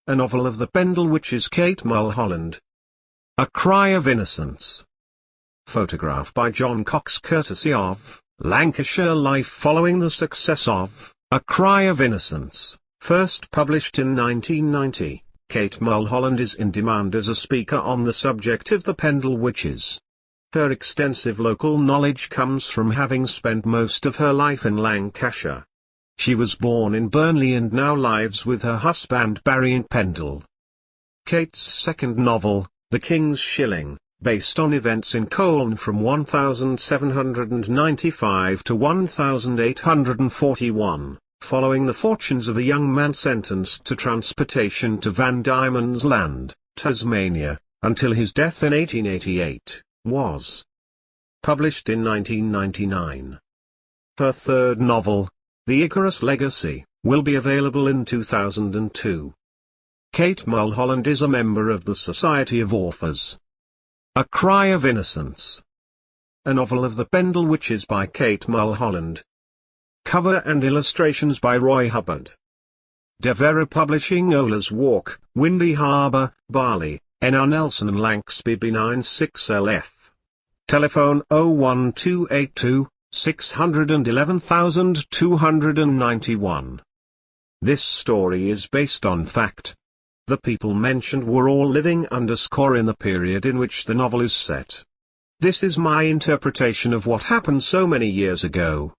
a novel of the Pendle Witches, Kate Mulholland. A Cry of Innocence. Photograph by John Cox, courtesy of Lancashire Life, following the success of A Cry of Innocence, first published in 1990. Kate Mulholland is in demand as a speaker on the subject of the Pendle Witches. Her extensive local knowledge comes from having spent most of her life in Lancashire. She was born in Burnley and now lives with her husband Barry in Pendle. Kate's second novel, The King's Shilling, based on events in Colne from 1795 to 1841, following the fortunes of a young man sentenced to transportation to Van Diemen's Land, Tasmania, until his death in 1888, was published in 1999. Her third novel, The Icarus Legacy, will be available in 2002. Kate Mulholland is a member of the Society of Authors. A Cry of Innocence. A novel of the Pendle Witches by Kate Mulholland. Cover and illustrations by Roy Hubbard. Devera Publishing, Ola's Walk, Windy Harbour, Barley, NR Nelson and Lanksby B96LF. Telephone 01282 611291. This story is based on fact. The people mentioned were all living in the period in which the novel is set. This is my interpretation of what happened so many years ago.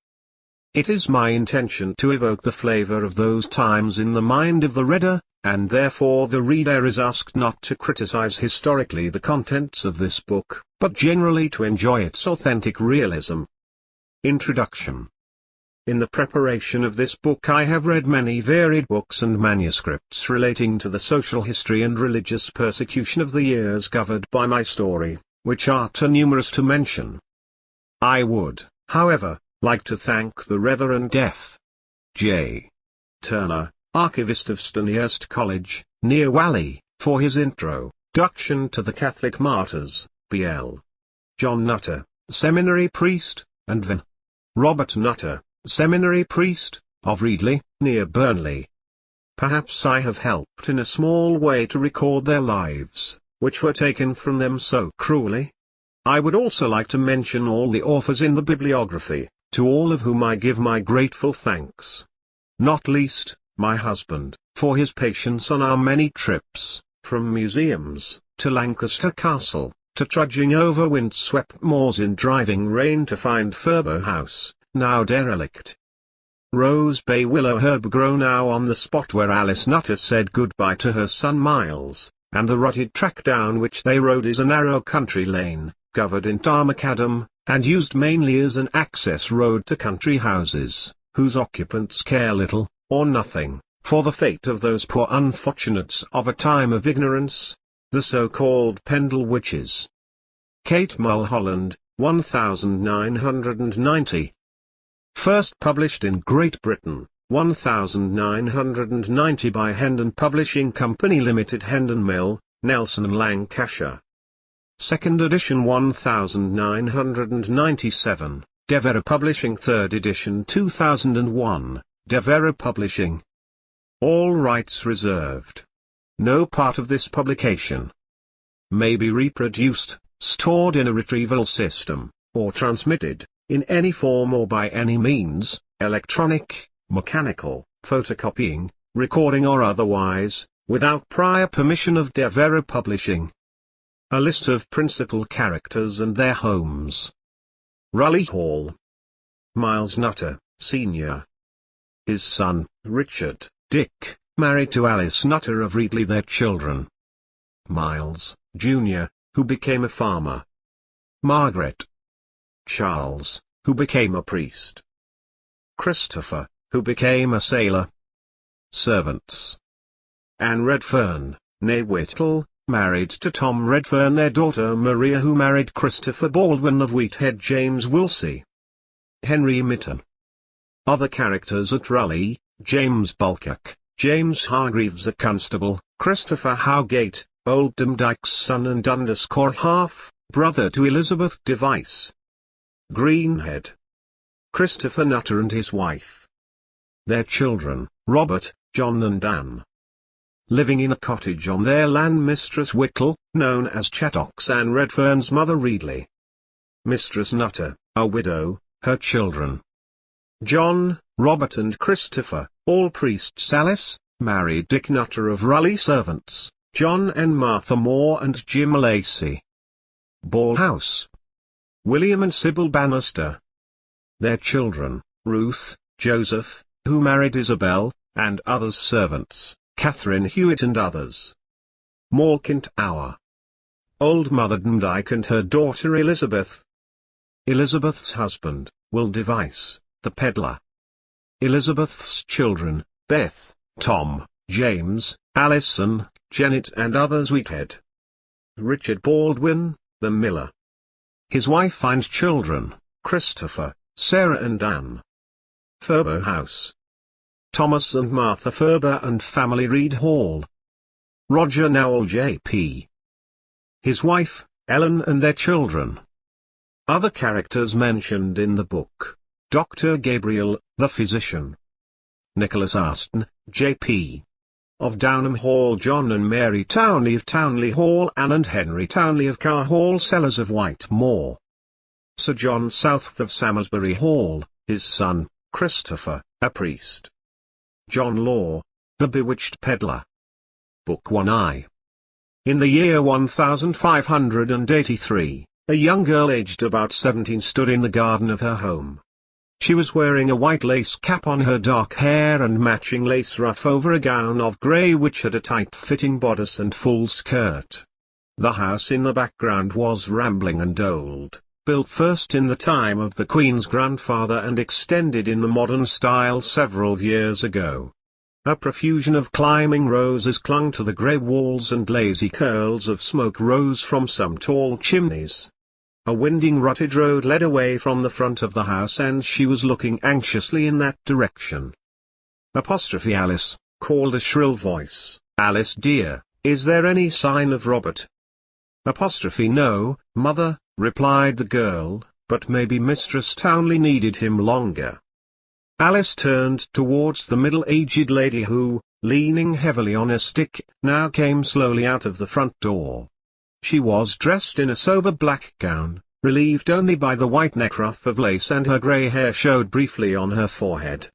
It is my intention to evoke the flavor of those times in the mind of the reader, and therefore the reader is asked not to criticize historically the contents of this book, but generally to enjoy its authentic realism. Introduction. In the preparation of this book I have read many varied books and manuscripts relating to the social history and religious persecution of the years covered by my story, which are too numerous to mention. I would, however, like to thank the Reverend F. J. Turner, archivist of Stonyhurst College, near Whalley, for his introduction to the Catholic Martyrs, B.L. John Nutter, seminary priest, and Ven. Robert Nutter, seminary priest, of Reedley, near Burnley. Perhaps I have helped in a small way to record their lives, which were taken from them so cruelly. I would also like to mention all the authors in the bibliography, to all of whom I give my grateful thanks. Not least, my husband, for his patience on our many trips, from museums, to Lancaster Castle, to trudging over wind-swept moors in driving rain to find Furbo House, now derelict. Rose Bay willow herb grow now on the spot where Alice Nutter said goodbye to her son Miles, and the rutted track down which they rode is a narrow country lane, covered in tarmacadam, and used mainly as an access road to country houses, whose occupants care little, or nothing, for the fate of those poor unfortunates of a time of ignorance, the so-called Pendle Witches. Kate Mulholland, 1990. First published in Great Britain, 1990 by Hendon Publishing Company Limited, Hendon Mill, Nelson and Lancashire. Second edition 1997, Devera Publishing. Third edition 2001, Devera Publishing. All rights reserved. No part of this publication may be reproduced, stored in a retrieval system, or transmitted, in any form or by any means, electronic, mechanical, photocopying, recording or otherwise, without prior permission of Devera Publishing. A list of principal characters and their homes. Raleigh Hall. Miles Nutter, Sr. His son, Richard, Dick, married to Alice Nutter of Reedley. Their children. Miles, Jr., who became a farmer. Margaret. Charles, who became a priest. Christopher, who became a sailor. Servants. Anne Redfern, née Whittle, married to Tom Redfern. Their daughter Maria, who married Christopher Baldwin of Wheathead. James Wilsey. Henry Mitton. Other characters at Raleigh: James Bulcock, James Hargreaves a constable, Christopher Howgate, Oldham Dyke's son and half brother to Elizabeth Device. Greenhead. Christopher Nutter and his wife. Their children, Robert, John and Anne. living in a cottage on their land Mistress Whittle, known as Chattox, and Redfern's mother Reedley. Mistress Nutter, a widow, her children. John, Robert and Christopher, all priests. Alice, married Dick Nutter of Raleigh. Servants, John and Martha Moore and Jim Lacey. Ball House. William and Sybil Bannister. Their children, Ruth, Joseph, who married Isabel, and others. Servants, Catherine Hewitt and others. Malkint Hour. Old Mother Dyke and her daughter Elizabeth. Elizabeth's husband, Will Device, the peddler. Elizabeth's children, Beth, Tom, James, Alison, Janet and others. Weekhead. Richard Baldwin, the miller. His wife and children, Christopher, Sarah and Anne. Ferber House. Thomas and Martha Ferber and family. Reed Hall. Roger Nowell J.P. His wife, Ellen and their children. Other characters mentioned in the book: Dr. Gabriel, the physician. Nicholas Aston, J.P. of Downham Hall. John and Mary Townley of Townley Hall. Anne and Henry Townley of Carr Hall. Sellers of Whitemore. Sir John Southworth of Salisbury Hall, his son, Christopher, a priest. John Law, the bewitched peddler. Book 1I. In the year 1583, a young girl aged about 17 stood in the garden of her home. She was wearing a white lace cap on her dark hair and matching lace ruff over a gown of grey which had a tight-fitting bodice and full skirt. The house in the background was rambling and old, built first in the time of the Queen's grandfather and extended in the modern style several years ago. A profusion of climbing roses clung to the grey walls and lazy curls of smoke rose from some tall chimneys. A winding rutted road led away from the front of the house and she was looking anxiously in that direction. Alice, called a shrill voice. Alice dear, is there any sign of Robert? No, mother, replied the girl, but maybe Mistress Townley needed him longer. Alice turned towards the middle-aged lady who, leaning heavily on a stick, now came slowly out of the front door. She was dressed in a sober black gown, relieved only by the white neckruff of lace, and her grey hair showed briefly on her forehead.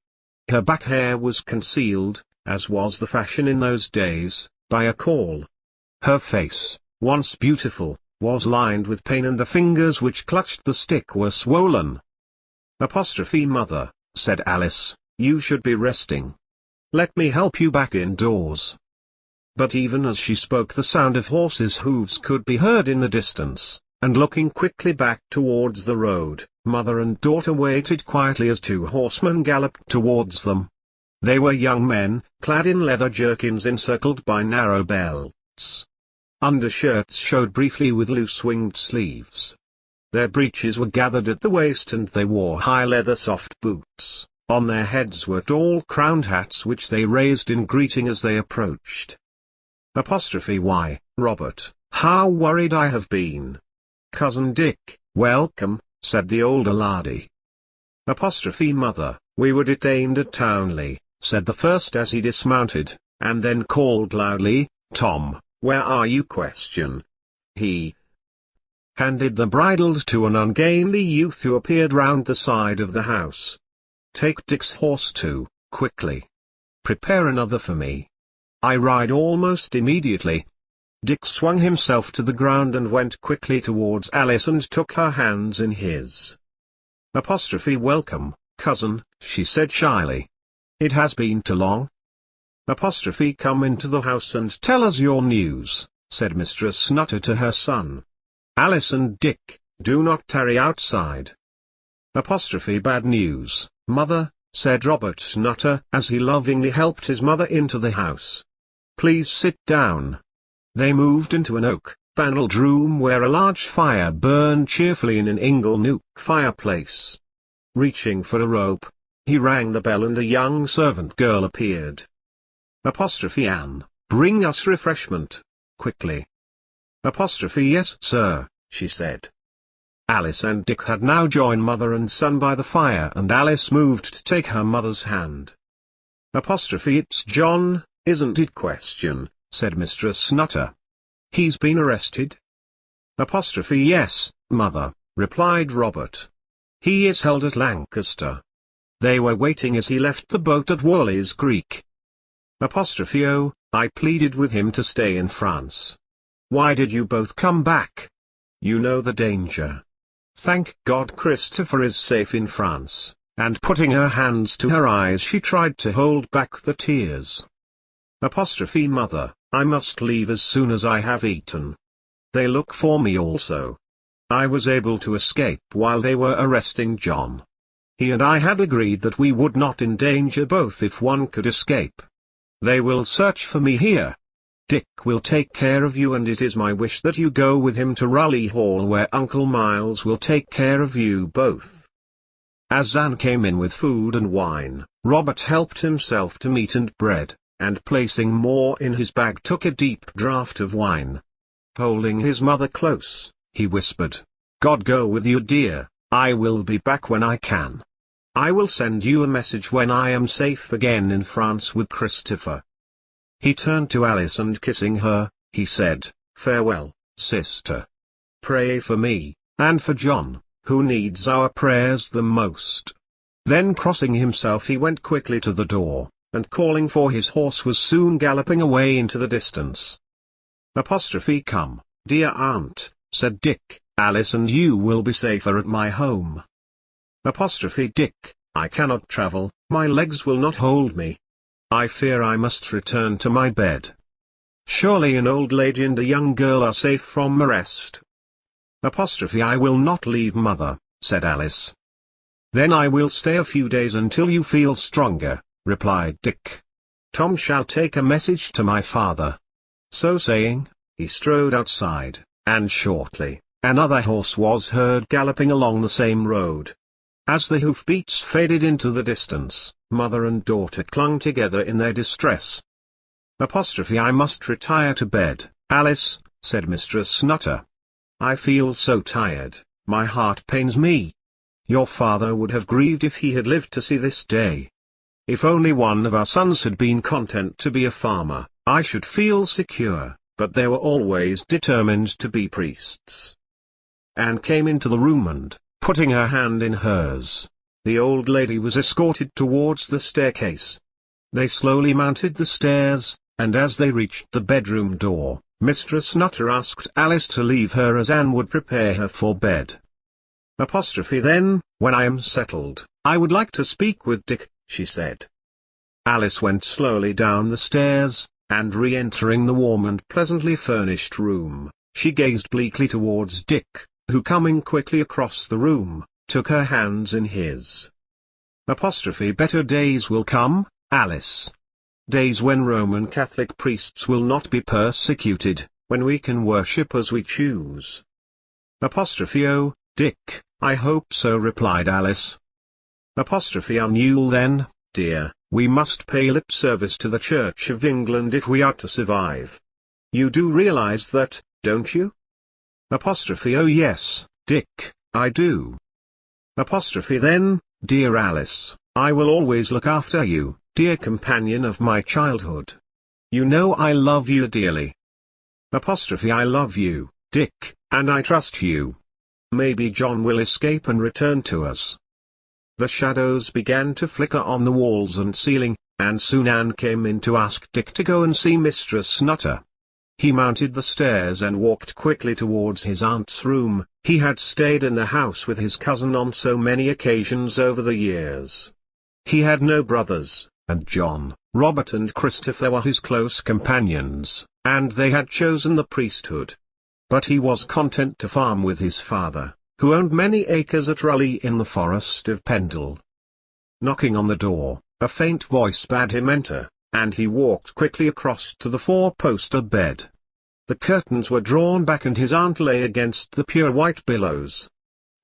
Her back hair was concealed, as was the fashion in those days, by a caul. Her face, once beautiful, was lined with pain and the fingers which clutched the stick were swollen. Mother, said Alice, you should be resting. Let me help you back indoors. But even as she spoke the sound of horses' hooves could be heard in the distance, and looking quickly back towards the road, mother and daughter waited quietly as two horsemen galloped towards them. They were young men, clad in leather jerkins encircled by narrow belts. Undershirts showed briefly with loose-winged sleeves. Their breeches were gathered at the waist and they wore high leather soft boots. On their heads were tall crowned hats which they raised in greeting as they approached. Why, Robert, how worried I have been. Cousin Dick, welcome, said the older laddie. Mother, we were detained at Townley, said the first as he dismounted, and then called loudly, Tom, where are you? He handed the bridle to an ungainly youth who appeared round the side of the house. Take Dick's horse too, quickly. Prepare another for me. I ride almost immediately. Dick swung himself to the ground and went quickly towards Alice and took her hands in his. Welcome, cousin, she said shyly. It has been too long. Come into the house and tell us your news, said Mistress Nutter to her son. Alice and Dick, do not tarry outside. Bad news, mother, said Robert Nutter as he lovingly helped his mother into the house. Please sit down. They moved into an oak-panelled room where a large fire burned cheerfully in an ingle-nook fireplace. Reaching for a rope, he rang the bell and a young servant girl appeared. Anne, bring us refreshment, quickly. Yes, sir, she said. Alice and Dick had now joined mother and son by the fire and Alice moved to take her mother's hand. It's John, "Isn't it?" said Mistress Nutter. "He's been arrested?" "Yes, mother," replied Robert. "He is held at Lancaster. They were waiting as he left the boat at Wally's Creek." "Oh, I pleaded with him to stay in France. Why did you both come back? You know the danger." "Thank God Christopher is safe in France," and putting her hands to her eyes she tried to hold back the tears. "Mother, I must leave as soon as I have eaten. They look for me also. I was able to escape while they were arresting John. He and I had agreed that we would not endanger both if one could escape. They will search for me here. Dick will take care of you, and it is my wish that you go with him to Raleigh Hall, where Uncle Miles will take care of you both." As Anne came in with food and wine, Robert helped himself to meat and bread, and placing more in his bag took a deep draught of wine. Holding his mother close, he whispered, "God go with you, dear. I will be back when I can. I will send you a message when I am safe again in France with Christopher." He turned to Alice and kissing her, he said, "Farewell, sister. Pray for me, and for John, who needs our prayers the most." Then crossing himself he went quickly to the door, and calling for his horse was soon galloping away into the distance. "Come, dear aunt," said Dick, "Alice and you will be safer at my home." "Dick, I cannot travel, my legs will not hold me. I fear I must return to my bed. Surely an old lady and a young girl are safe from arrest." "I will not leave mother," said Alice. "Then I will stay a few days until you feel stronger," replied Dick. "Tom shall take a message to my father." So saying, he strode outside, and shortly, another horse was heard galloping along the same road. As the hoofbeats faded into the distance, mother and daughter clung together in their distress. "I must retire to bed, Alice," said Mistress Nutter. "I feel so tired, my heart pains me. Your father would have grieved if he had lived to see this day. If only one of our sons had been content to be a farmer, I should feel secure, but they were always determined to be priests." Anne came into the room and, putting her hand in hers, the old lady was escorted towards the staircase. They slowly mounted the stairs, and as they reached the bedroom door, Mistress Nutter asked Alice to leave her as Anne would prepare her for bed. "Then, when I am settled, I would like to speak with Dick," she said. Alice went slowly down the stairs, and re-entering the warm and pleasantly furnished room, she gazed bleakly towards Dick, who coming quickly across the room, took her hands in his. "Better days will come, Alice. Days when Roman Catholic priests will not be persecuted, when we can worship as we choose." "Oh, Dick, I hope so," replied Alice. "Until then, dear, we must pay lip service to the Church of England if we are to survive. You do realize that, don't you?" "Oh yes, Dick, I do." "Then, dear Alice, I will always look after you, dear companion of my childhood. You know I love you dearly." "I love you, Dick, and I trust you. Maybe John will escape and return to us." The shadows began to flicker on the walls and ceiling, and soon Anne came in to ask Dick to go and see Mistress Nutter. He mounted the stairs and walked quickly towards his aunt's room. He had stayed in the house with his cousin on so many occasions over the years. He had no brothers, and John, Robert and Christopher were his close companions, and they had chosen the priesthood. But he was content to farm with his father, who owned many acres at Raleigh in the forest of Pendle. Knocking on the door, a faint voice bade him enter, and he walked quickly across to the four-poster bed. The curtains were drawn back and his aunt lay against the pure white billows.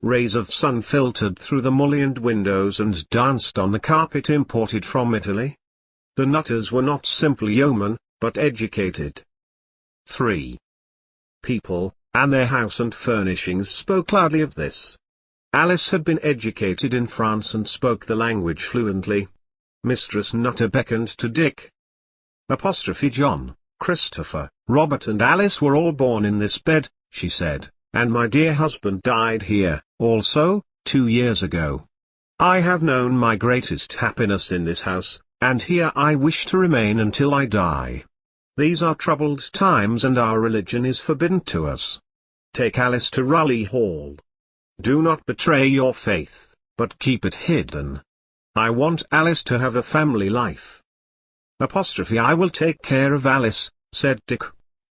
Rays of sun filtered through the mullioned windows and danced on the carpet imported from Italy. The Nutters were not simple yeomen, but educated. 3. People, and their house and furnishings spoke loudly of this. Alice had been educated in France and spoke the language fluently. Mistress Nutter beckoned to Dick. John, Christopher, Robert and Alice were all born in this bed, she said, and my dear husband died here, also, 2 years ago. I have known my greatest happiness in this house, and here I wish to remain until I die. These are troubled times and our religion is forbidden to us. Take Alice to Raleigh Hall. Do not betray your faith, but keep it hidden. I want Alice to have a family life. I will take care of Alice, said Dick.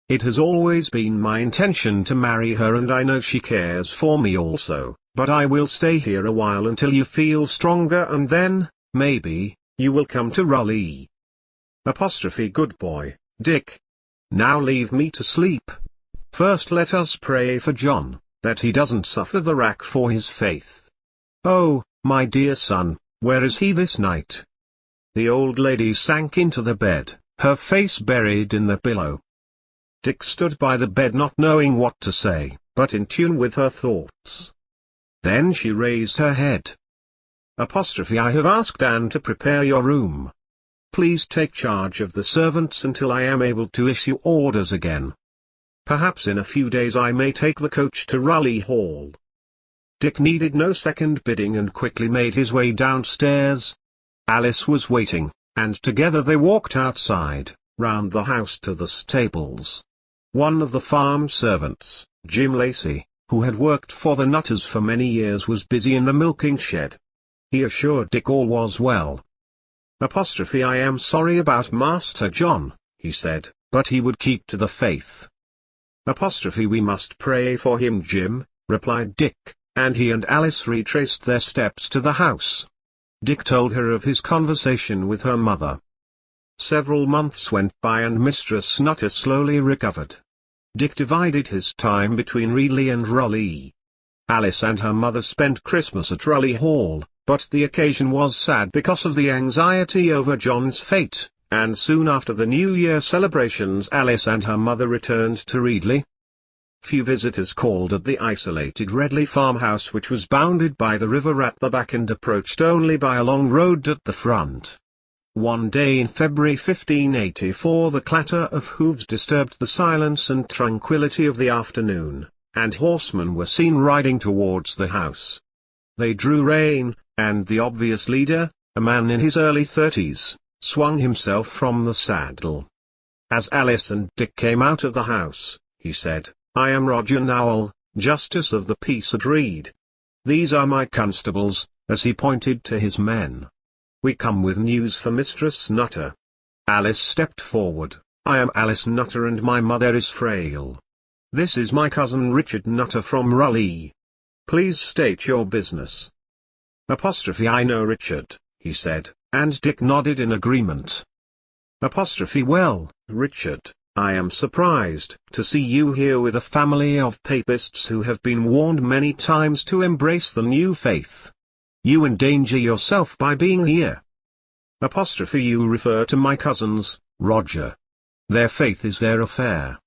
It has always been my intention to marry her and I know she cares for me also, but I will stay here a while until you feel stronger and then, maybe, you will come to Raleigh. Good boy, Dick. Now leave me to sleep. First let us pray for John, that he doesn't suffer the rack for his faith. Oh, my dear son, where is he this night? The old lady sank into the bed, her face buried in the pillow. Dick stood by the bed not knowing what to say, but in tune with her thoughts. Then she raised her head. I have asked Anne to prepare your room. Please take charge of the servants until I am able to issue orders again. Perhaps in a few days I may take the coach to Raleigh Hall. Dick needed no second bidding and quickly made his way downstairs. Alice was waiting, and together they walked outside, round the house to the stables. One of the farm servants, Jim Lacey, who had worked for the Nutters for many years, was busy in the milking shed. He assured Dick all was well. I am sorry about Master John, he said, but he would keep to the faith. We must pray for him, Jim, replied Dick, and he and Alice retraced their steps to the house. Dick told her of his conversation with her mother. Several months went by and Mistress Nutter slowly recovered. Dick divided his time between Reedley and Raleigh. Alice and her mother spent Christmas at Raleigh Hall, but the occasion was sad because of the anxiety over John's fate, and soon after the New Year celebrations Alice and her mother returned to Reedley. Few visitors called at the isolated Redley farmhouse, which was bounded by the river at the back and approached only by a long road at the front. One day in February 1584 the clatter of hooves disturbed the silence and tranquility of the afternoon, and horsemen were seen riding towards the house. They drew rein, and the obvious leader, a man in his early 30s, swung himself from the saddle. As Alice and Dick came out of the house, he said, I am Roger Nowell, Justice of the Peace at Reed. These are my constables, as he pointed to his men. We come with news for Mistress Nutter. Alice stepped forward. I am Alice Nutter and my mother is frail. This is my cousin Richard Nutter from Raleigh. Please state your business. I know Richard, he said, and Dick nodded in agreement. Well, Richard, I am surprised to see you here with a family of papists who have been warned many times to embrace the new faith. You endanger yourself by being here. You refer to my cousins, Roger. Their faith is their affair.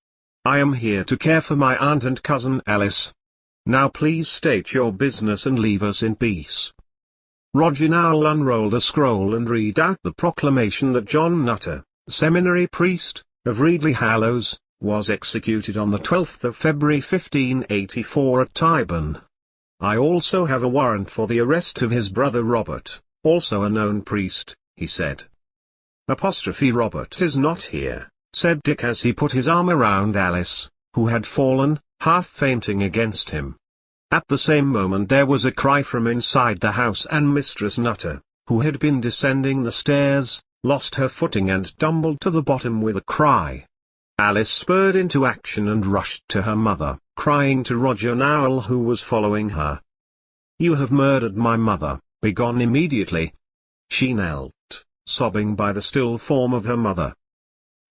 I am here to care for my aunt and cousin Alice. Now please state your business and leave us in peace. Roger Nowell unrolled a scroll and read out the proclamation that John Nutter, seminary priest, of Reedley Hallows, was executed on the 12th of February 1584 at Tyburn. I also have a warrant for the arrest of his brother Robert, also a known priest, he said. Robert is not here, said Dick as he put his arm around Alice, who had fallen, half fainting against him. At the same moment there was a cry from inside the house and Mistress Nutter, who had been descending the stairs, lost her footing and tumbled to the bottom with a cry. Alice spurred into action and rushed to her mother, crying to Roger Nowell who was following her. You have murdered my mother, begone immediately. She knelt, sobbing by the still form of her mother.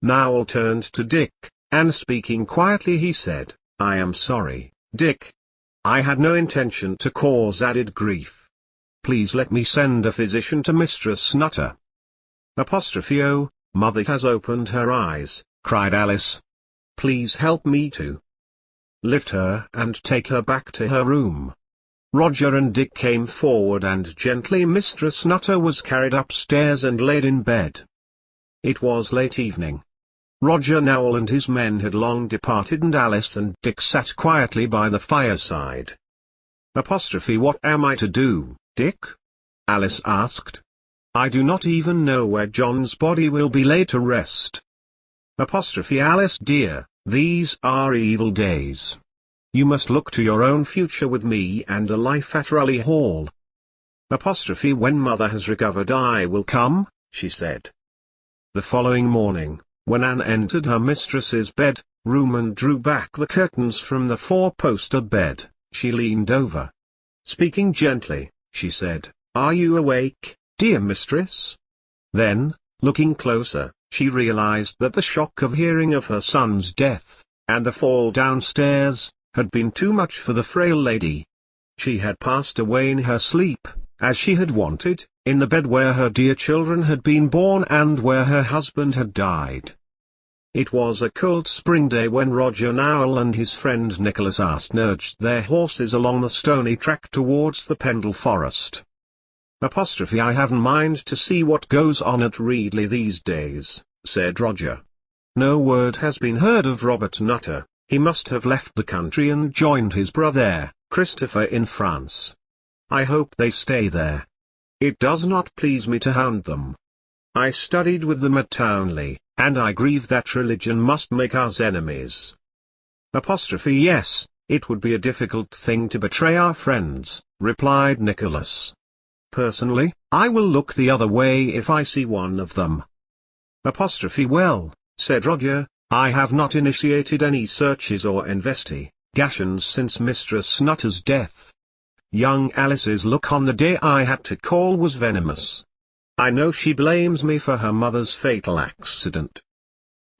Nowell turned to Dick, and speaking quietly he said, I am sorry, Dick. I had no intention to cause added grief. Please let me send a physician to Mistress Nutter. Oh, mother has opened her eyes, cried Alice. Please help me to lift her and take her back to her room. Roger and Dick came forward and gently Mistress Nutter was carried upstairs and laid in bed. It was late evening. Roger Nowell and his men had long departed, and Alice and Dick sat quietly by the fireside. "What am I to do, Dick?" Alice asked. "I do not even know where John's body will be laid to rest." "Alice dear, these are evil days. You must look to your own future with me and a life at Raleigh Hall." "When mother has recovered I will come," she said. The following morning, when Anne entered her mistress's bedroom and drew back the curtains from the four-poster bed, she leaned over. Speaking gently, she said, "Are you awake, dear mistress?" Then, looking closer, she realized that the shock of hearing of her son's death, and the fall downstairs, had been too much for the frail lady. She had passed away in her sleep, as she had wanted, in the bed where her dear children had been born and where her husband had died. It was a cold spring day when Roger Nowell and his friend Nicholas Aston urged their horses along the stony track towards the Pendle forest. "I have in mind to see what goes on at Reedley these days," said Roger. "No word has been heard of Robert Nutter. He must have left the country and joined his brother, Christopher, in France. I hope they stay there. It does not please me to hound them. I studied with them at Townley, and I grieve that religion must make us enemies." "Yes, it would be a difficult thing to betray our friends," replied Nicholas. "Personally, I will look the other way if I see one of them." "Well," said Roger, "I have not initiated any searches or investigations since Mistress Nutter's death. Young Alice's look on the day I had to call was venomous. I know she blames me for her mother's fatal accident."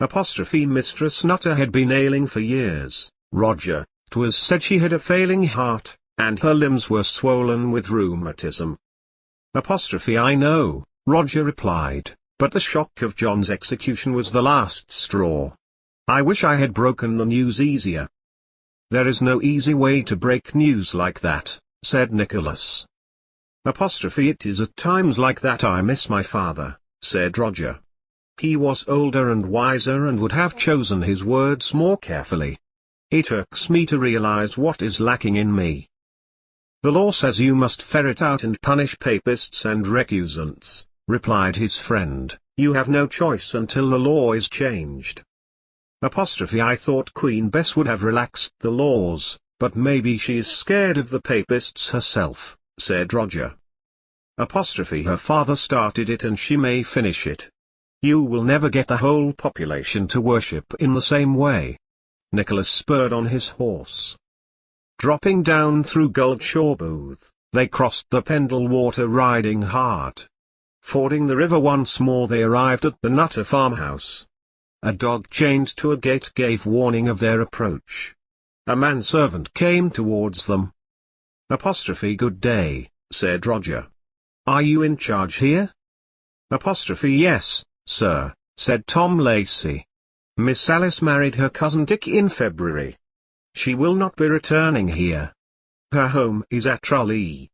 Mistress Nutter had been ailing for years, Roger. It was said she had a failing heart, and her limbs were swollen with rheumatism. "I know," Roger replied, "but the shock of John's execution was the last straw. I wish I had broken the news easier." "There is no easy way to break news like that," said Nicholas. "It is at times like that I miss my father," said Roger. "He was older and wiser and would have chosen his words more carefully. It irks me to realize what is lacking in me." "The law says you must ferret out and punish papists and recusants," replied his friend. "You have no choice until the law is changed." I thought Queen Bess would have relaxed the laws, but maybe she's scared of the papists herself," said Roger. Her father started it and she may finish it. You will never get the whole population to worship in the same way." Nicholas spurred on his horse. Dropping down through Goldshore Booth, they crossed the Pendle water riding hard. Fording the river once more, they arrived at the Nutter farmhouse. A dog chained to a gate gave warning of their approach. A manservant came towards them. "Good day," said Roger. "Are you in charge here?" "Yes, sir," said Tom Lacey. "Miss Alice married her cousin Dick in February. She will not be returning here. Her home is at Raleigh."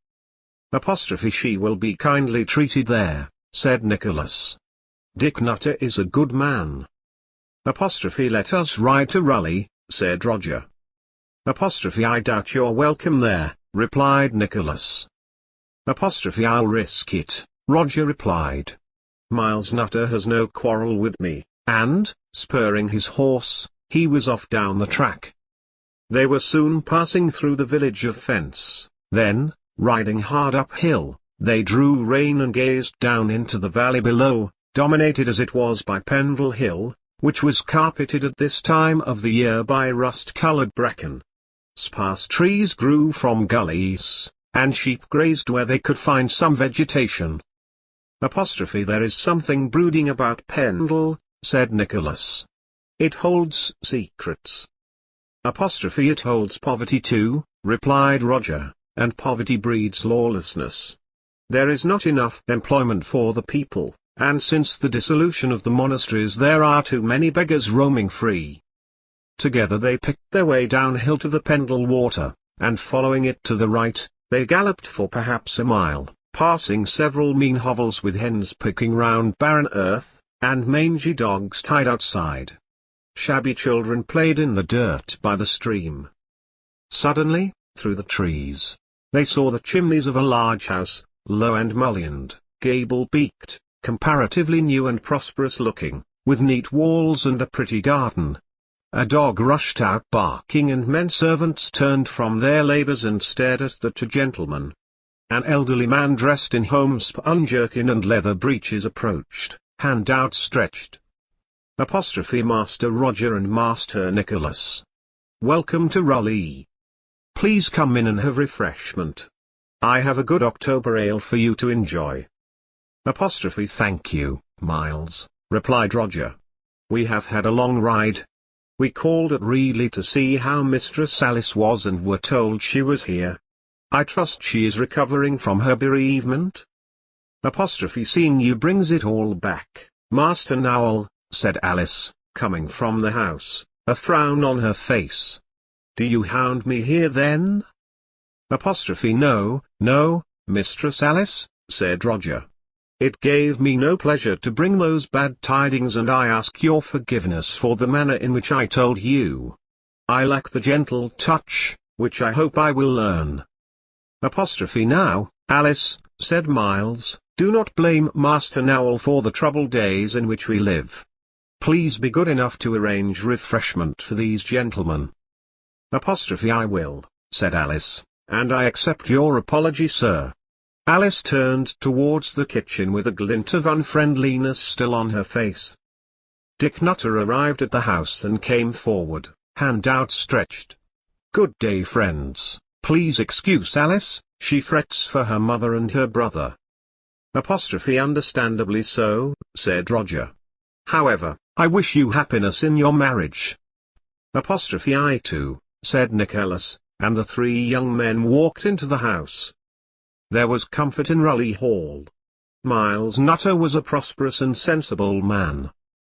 "She will be kindly treated there," said Nicholas. "Dick Nutter is a good man." "Let us ride to Raleigh," said Roger. "I doubt your welcome there," replied Nicholas. "I'll risk it," Roger replied. "Miles Nutter has no quarrel with me," and, spurring his horse, he was off down the track. They were soon passing through the village of Fence. Then, riding hard uphill, they drew rein and gazed down into the valley below, dominated as it was by Pendle Hill, which was carpeted at this time of the year by rust-colored bracken. Sparse trees grew from gullies, and sheep grazed where they could find some vegetation. "There is something brooding about Pendle," said Nicholas. "It holds secrets." "It holds poverty too," replied Roger, "and poverty breeds lawlessness. There is not enough employment for the people, and since the dissolution of the monasteries there are too many beggars roaming free." Together they picked their way downhill to the Pendle water, and following it to the right, they galloped for perhaps a mile, passing several mean hovels with hens picking round barren earth, and mangy dogs tied outside. Shabby children played in the dirt by the stream. Suddenly, through the trees, they saw the chimneys of a large house, low and mullioned, gable-beaked, comparatively new and prosperous-looking, with neat walls and a pretty garden. A dog rushed out barking, and men servants turned from their labours and stared at the two gentlemen. An elderly man dressed in homespun jerkin and leather breeches approached, hand outstretched. Master Roger and Master Nicholas. Welcome to Raleigh. Please come in and have refreshment. I have a good October ale for you to enjoy. Thank you, Miles, replied Roger. We have had a long ride. We called at Reedley to see how Mistress Alice was and were told she was here. I trust she is recovering from her bereavement? Seeing you brings it all back, Master Nowell, said Alice, coming from the house, a frown on her face. Do you hound me here then? No, Mistress Alice, said Roger. It gave me no pleasure to bring those bad tidings, and I ask your forgiveness for the manner in which I told you. I lack the gentle touch, which I hope I will learn. Now, Alice, said Miles, do not blame Master Nowell for the troubled days in which we live. Please be good enough to arrange refreshment for these gentlemen. I will, said Alice, and I accept your apology, sir. Alice turned towards the kitchen with a glint of unfriendliness still on her face. Dick Nutter arrived at the house and came forward, hand outstretched. Good day, friends. Please excuse Alice, she frets for her mother and her brother. Understandably so, said Roger. However, I wish you happiness in your marriage. I too, said Nicholas, and the three young men walked into the house. There was comfort in Raleigh Hall. Miles Nutter was a prosperous and sensible man.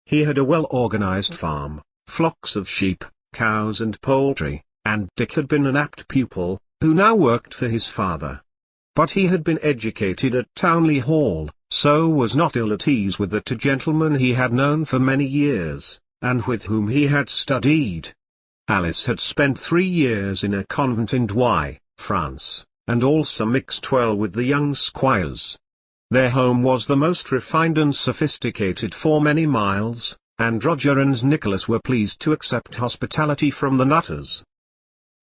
He had a well-organized farm, flocks of sheep, cows and poultry, and Dick had been an apt pupil, who now worked for his father. But he had been educated at Townley Hall, so was not ill at ease with the two gentlemen he had known for many years, and with whom he had studied. Alice had spent 3 years in a convent in Douai, France, and also mixed well with the young squires. Their home was the most refined and sophisticated for many miles, and Roger and Nicholas were pleased to accept hospitality from the Nutters.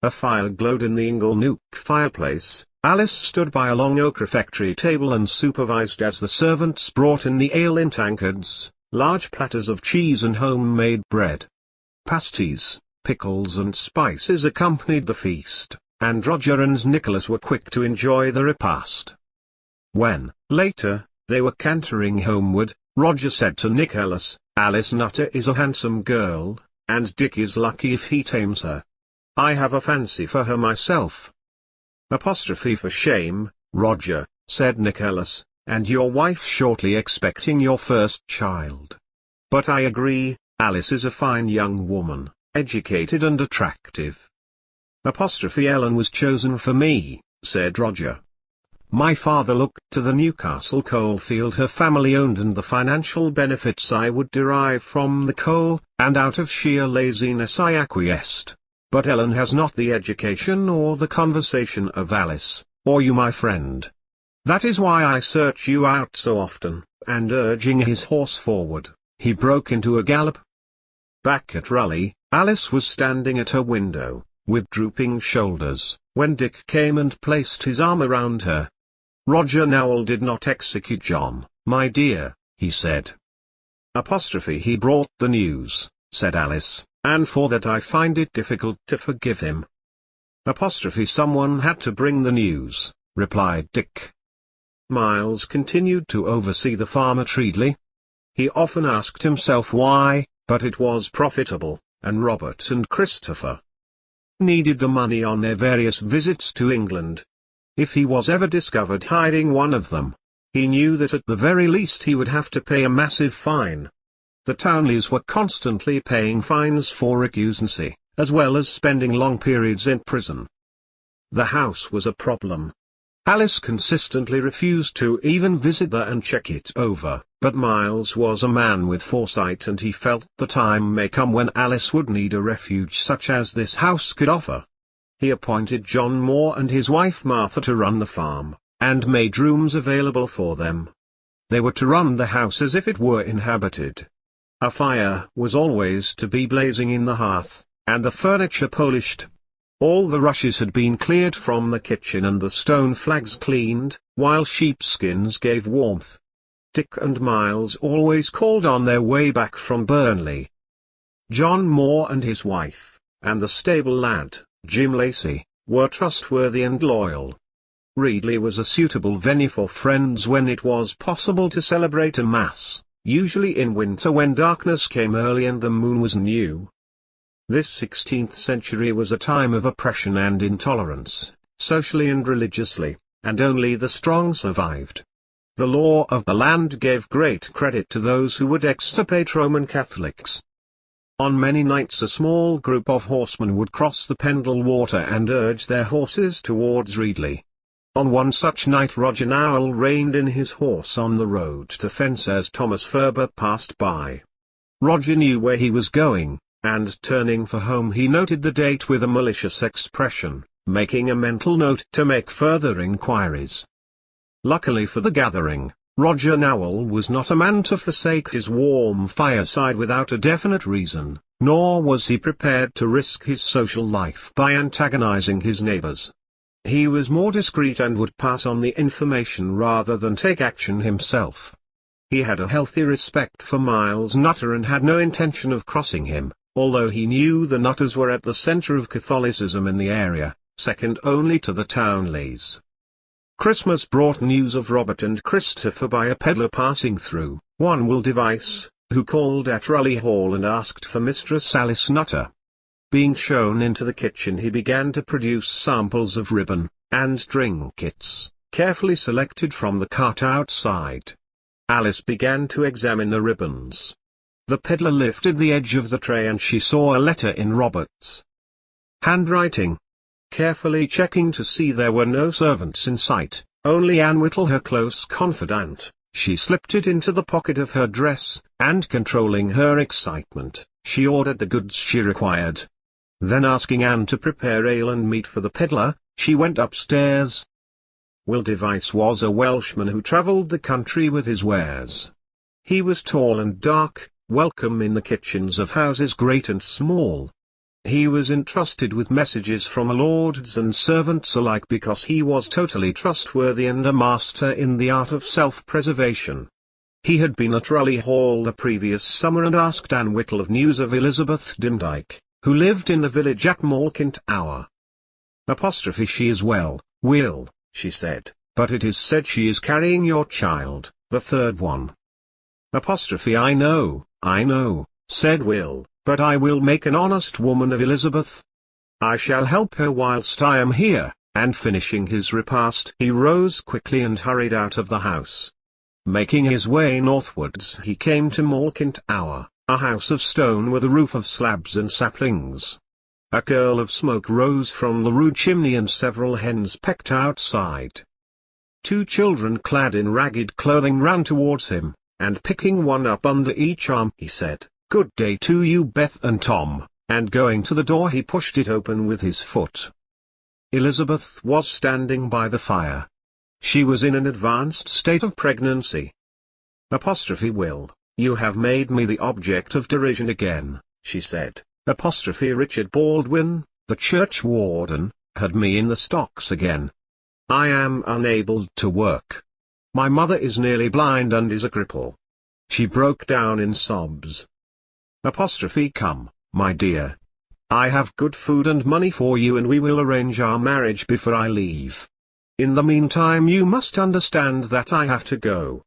A fire glowed in the ingle-nook fireplace. Alice stood by a long oak refectory table and supervised as the servants brought in the ale in tankards, large platters of cheese and home-made bread. Pasties, pickles and spices accompanied the feast, and Roger and Nicholas were quick to enjoy the repast. When, later, they were cantering homeward, Roger said to Nicholas, Alice Nutter is a handsome girl, and Dick is lucky if he tames her. I have a fancy for her myself. For shame, Roger, said Nicholas, and your wife shortly expecting your first child. But I agree, Alice is a fine young woman, educated and attractive. Ellen was chosen for me, said Roger. My father looked to the Newcastle coalfield her family owned and the financial benefits I would derive from the coal, and out of sheer laziness I acquiesced. But Ellen has not the education or the conversation of Alice, or you my friend. That is why I search you out so often, and urging his horse forward, he broke into a gallop. Back at Raleigh, Alice was standing at her window, with drooping shoulders, when Dick came and placed his arm around her. Roger Nowell did not execute John, my dear, he said. He brought the news, said Alice, and for that I find it difficult to forgive him. Someone had to bring the news, replied Dick. Miles continued to oversee the farm at Reedley. He often asked himself why, but it was profitable, and Robert and Christopher needed the money on their various visits to England. If he was ever discovered hiding one of them, he knew that at the very least he would have to pay a massive fine. The Townleys were constantly paying fines for recusancy, as well as spending long periods in prison. The house was a problem. Alice consistently refused to even visit there and check it over, but Miles was a man with foresight and he felt the time may come when Alice would need a refuge such as this house could offer. He appointed John Moore and his wife Martha to run the farm, and made rooms available for them. They were to run the house as if it were inhabited. A fire was always to be blazing in the hearth, and the furniture polished. All the rushes had been cleared from the kitchen and the stone flags cleaned, while sheepskins gave warmth. Dick and Miles always called on their way back from Burnley. John Moore and his wife, and the stable lad, Jim Lacey, were trustworthy and loyal. Reedley was a suitable venue for friends when it was possible to celebrate a mass, usually in winter when darkness came early and the moon was new. This 16th century was a time of oppression and intolerance, socially and religiously, and only the strong survived. The law of the land gave great credit to those who would extirpate Roman Catholics. On many nights a small group of horsemen would cross the Pendle water and urge their horses towards Reedley. On one such night Roger Nowell reined in his horse on the road to fence as Thomas Ferber passed by. Roger knew where he was going, and turning for home he noted the date with a malicious expression, making a mental note to make further inquiries. Luckily for the gathering, Roger Nowell was not a man to forsake his warm fireside without a definite reason, nor was he prepared to risk his social life by antagonizing his neighbors. He was more discreet and would pass on the information rather than take action himself. He had a healthy respect for Miles Nutter and had no intention of crossing him, although he knew the Nutters were at the center of Catholicism in the area, second only to the Townleys. Christmas brought news of Robert and Christopher by a peddler passing through, one Will Device, who called at Raleigh Hall and asked for Mistress Alice Nutter. Being shown into the kitchen he began to produce samples of ribbon, and trinkets, carefully selected from the cart outside. Alice began to examine the ribbons. The peddler lifted the edge of the tray and she saw a letter in Robert's handwriting. Carefully checking to see there were no servants in sight, only Anne Whittle, her close confidant, she slipped it into the pocket of her dress, and controlling her excitement, she ordered the goods she required. Then asking Anne to prepare ale and meat for the peddler, she went upstairs. Will Device was a Welshman who travelled the country with his wares. He was tall and dark, welcome in the kitchens of houses great and small. He was entrusted with messages from lords and servants alike because he was totally trustworthy and a master in the art of self-preservation. He had been at Raleigh Hall the previous summer and asked Anne Whittle of news of Elizabeth Dimdike, who lived in the village at Mulholland. She is well, Will, she said, but it is said she is carrying your child, the third one. I know, said Will, but I will make an honest woman of Elizabeth. I shall help her whilst I am here, and finishing his repast he rose quickly and hurried out of the house. Making his way northwards he came to Mulholland, a house of stone with a roof of slabs and saplings. A curl of smoke rose from the rude chimney and several hens pecked outside. Two children clad in ragged clothing ran towards him, and picking one up under each arm he said, "Good day to you Beth and Tom," and going to the door he pushed it open with his foot. Elizabeth was standing by the fire. She was in an advanced state of pregnancy. "Will, you have made me the object of derision again," she said. Richard Baldwin, the churchwarden, had me in the stocks again. I am unable to work. My mother is nearly blind and is a cripple. She broke down in sobs. Come, my dear. I have good food and money for you and we will arrange our marriage before I leave. In the meantime you must understand that I have to go.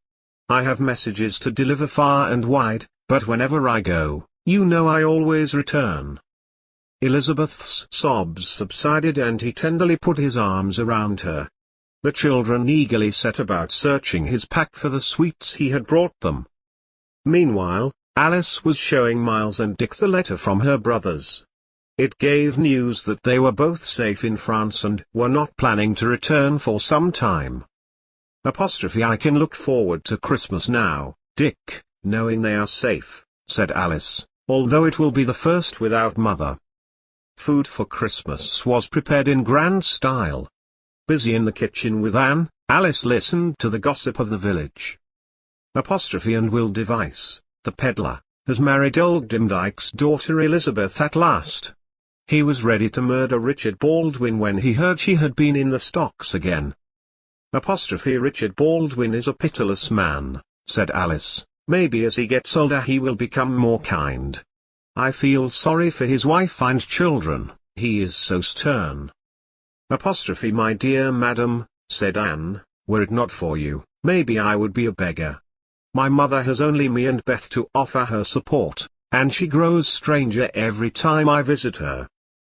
I have messages to deliver far and wide, but whenever I go, you know I always return. Elizabeth's sobs subsided and he tenderly put his arms around her. The children eagerly set about searching his pack for the sweets he had brought them. Meanwhile, Alice was showing Miles and Dick the letter from her brothers. It gave news that they were both safe in France and were not planning to return for some time. I can look forward to Christmas now, Dick, knowing they are safe, said Alice, although it will be the first without Mother. Food for Christmas was prepared in grand style. Busy in the kitchen with Anne, Alice listened to the gossip of the village. And Will Device, the peddler, has married old Dimdyke's daughter Elizabeth at last. He was ready to murder Richard Baldwin when he heard she had been in the stocks again. Richard Baldwin is a pitiless man, said Alice. Maybe as he gets older he will become more kind. I feel sorry for his wife and children, he is so stern. My dear madam, said Anne, were it not for you, maybe I would be a beggar. My mother has only me and Beth to offer her support, and she grows stranger every time I visit her.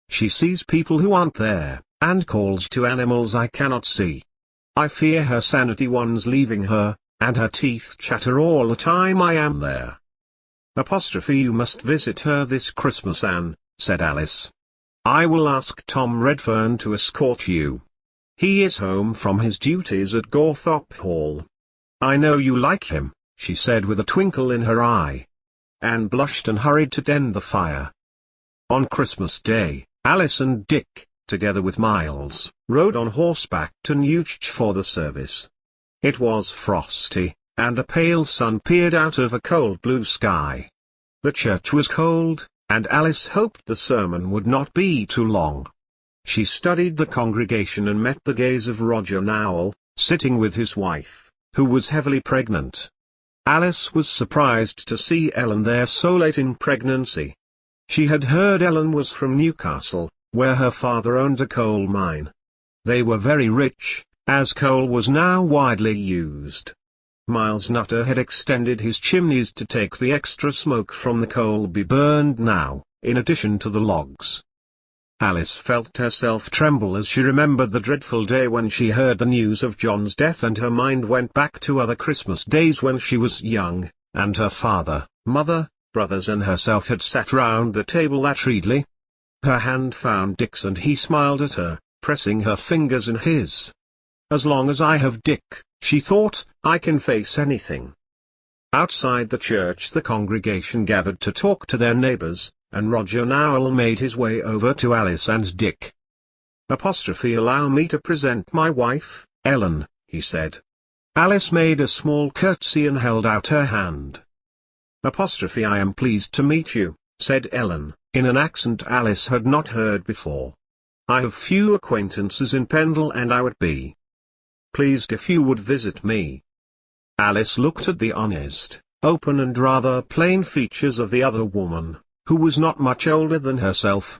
She sees people who aren't there, and calls to animals I cannot see. I fear her sanity one's leaving her, and her teeth chatter all the time I am there. You must visit her this Christmas, Anne, said Alice. I will ask Tom Redfern to escort you. He is home from his duties at Gawthorpe Hall. I know you like him, she said with a twinkle in her eye. Anne blushed and hurried to tend the fire. On Christmas Day, Alice and Dick, together with Miles, rode on horseback to Newch for the service. It was frosty, and a pale sun peered out of a cold blue sky. The church was cold, and Alice hoped the sermon would not be too long. She studied the congregation and met the gaze of Roger Nowell, sitting with his wife, who was heavily pregnant. Alice was surprised to see Ellen there so late in pregnancy. She had heard Ellen was from Newcastle, where her father owned a coal mine. They were very rich, as coal was now widely used. Miles Nutter had extended his chimneys to take the extra smoke from the coal be burned now, in addition to the logs. Alice felt herself tremble as she remembered the dreadful day when she heard the news of John's death, and her mind went back to other Christmas days when she was young, and her father, mother, brothers and herself had sat round the table at Reedley. Her hand found Dick's and he smiled at her, pressing her fingers in his. As long as I have Dick, she thought, I can face anything. Outside the church the congregation gathered to talk to their neighbours, and Roger Nowell made his way over to Alice and Dick. Allow me to present my wife, Ellen, he said. Alice made a small curtsy and held out her hand. I am pleased to meet you, said Ellen, in an accent Alice had not heard before. I have few acquaintances in Pendle and I would be pleased if you would visit me. Alice looked at the honest, open and rather plain features of the other woman, who was not much older than herself.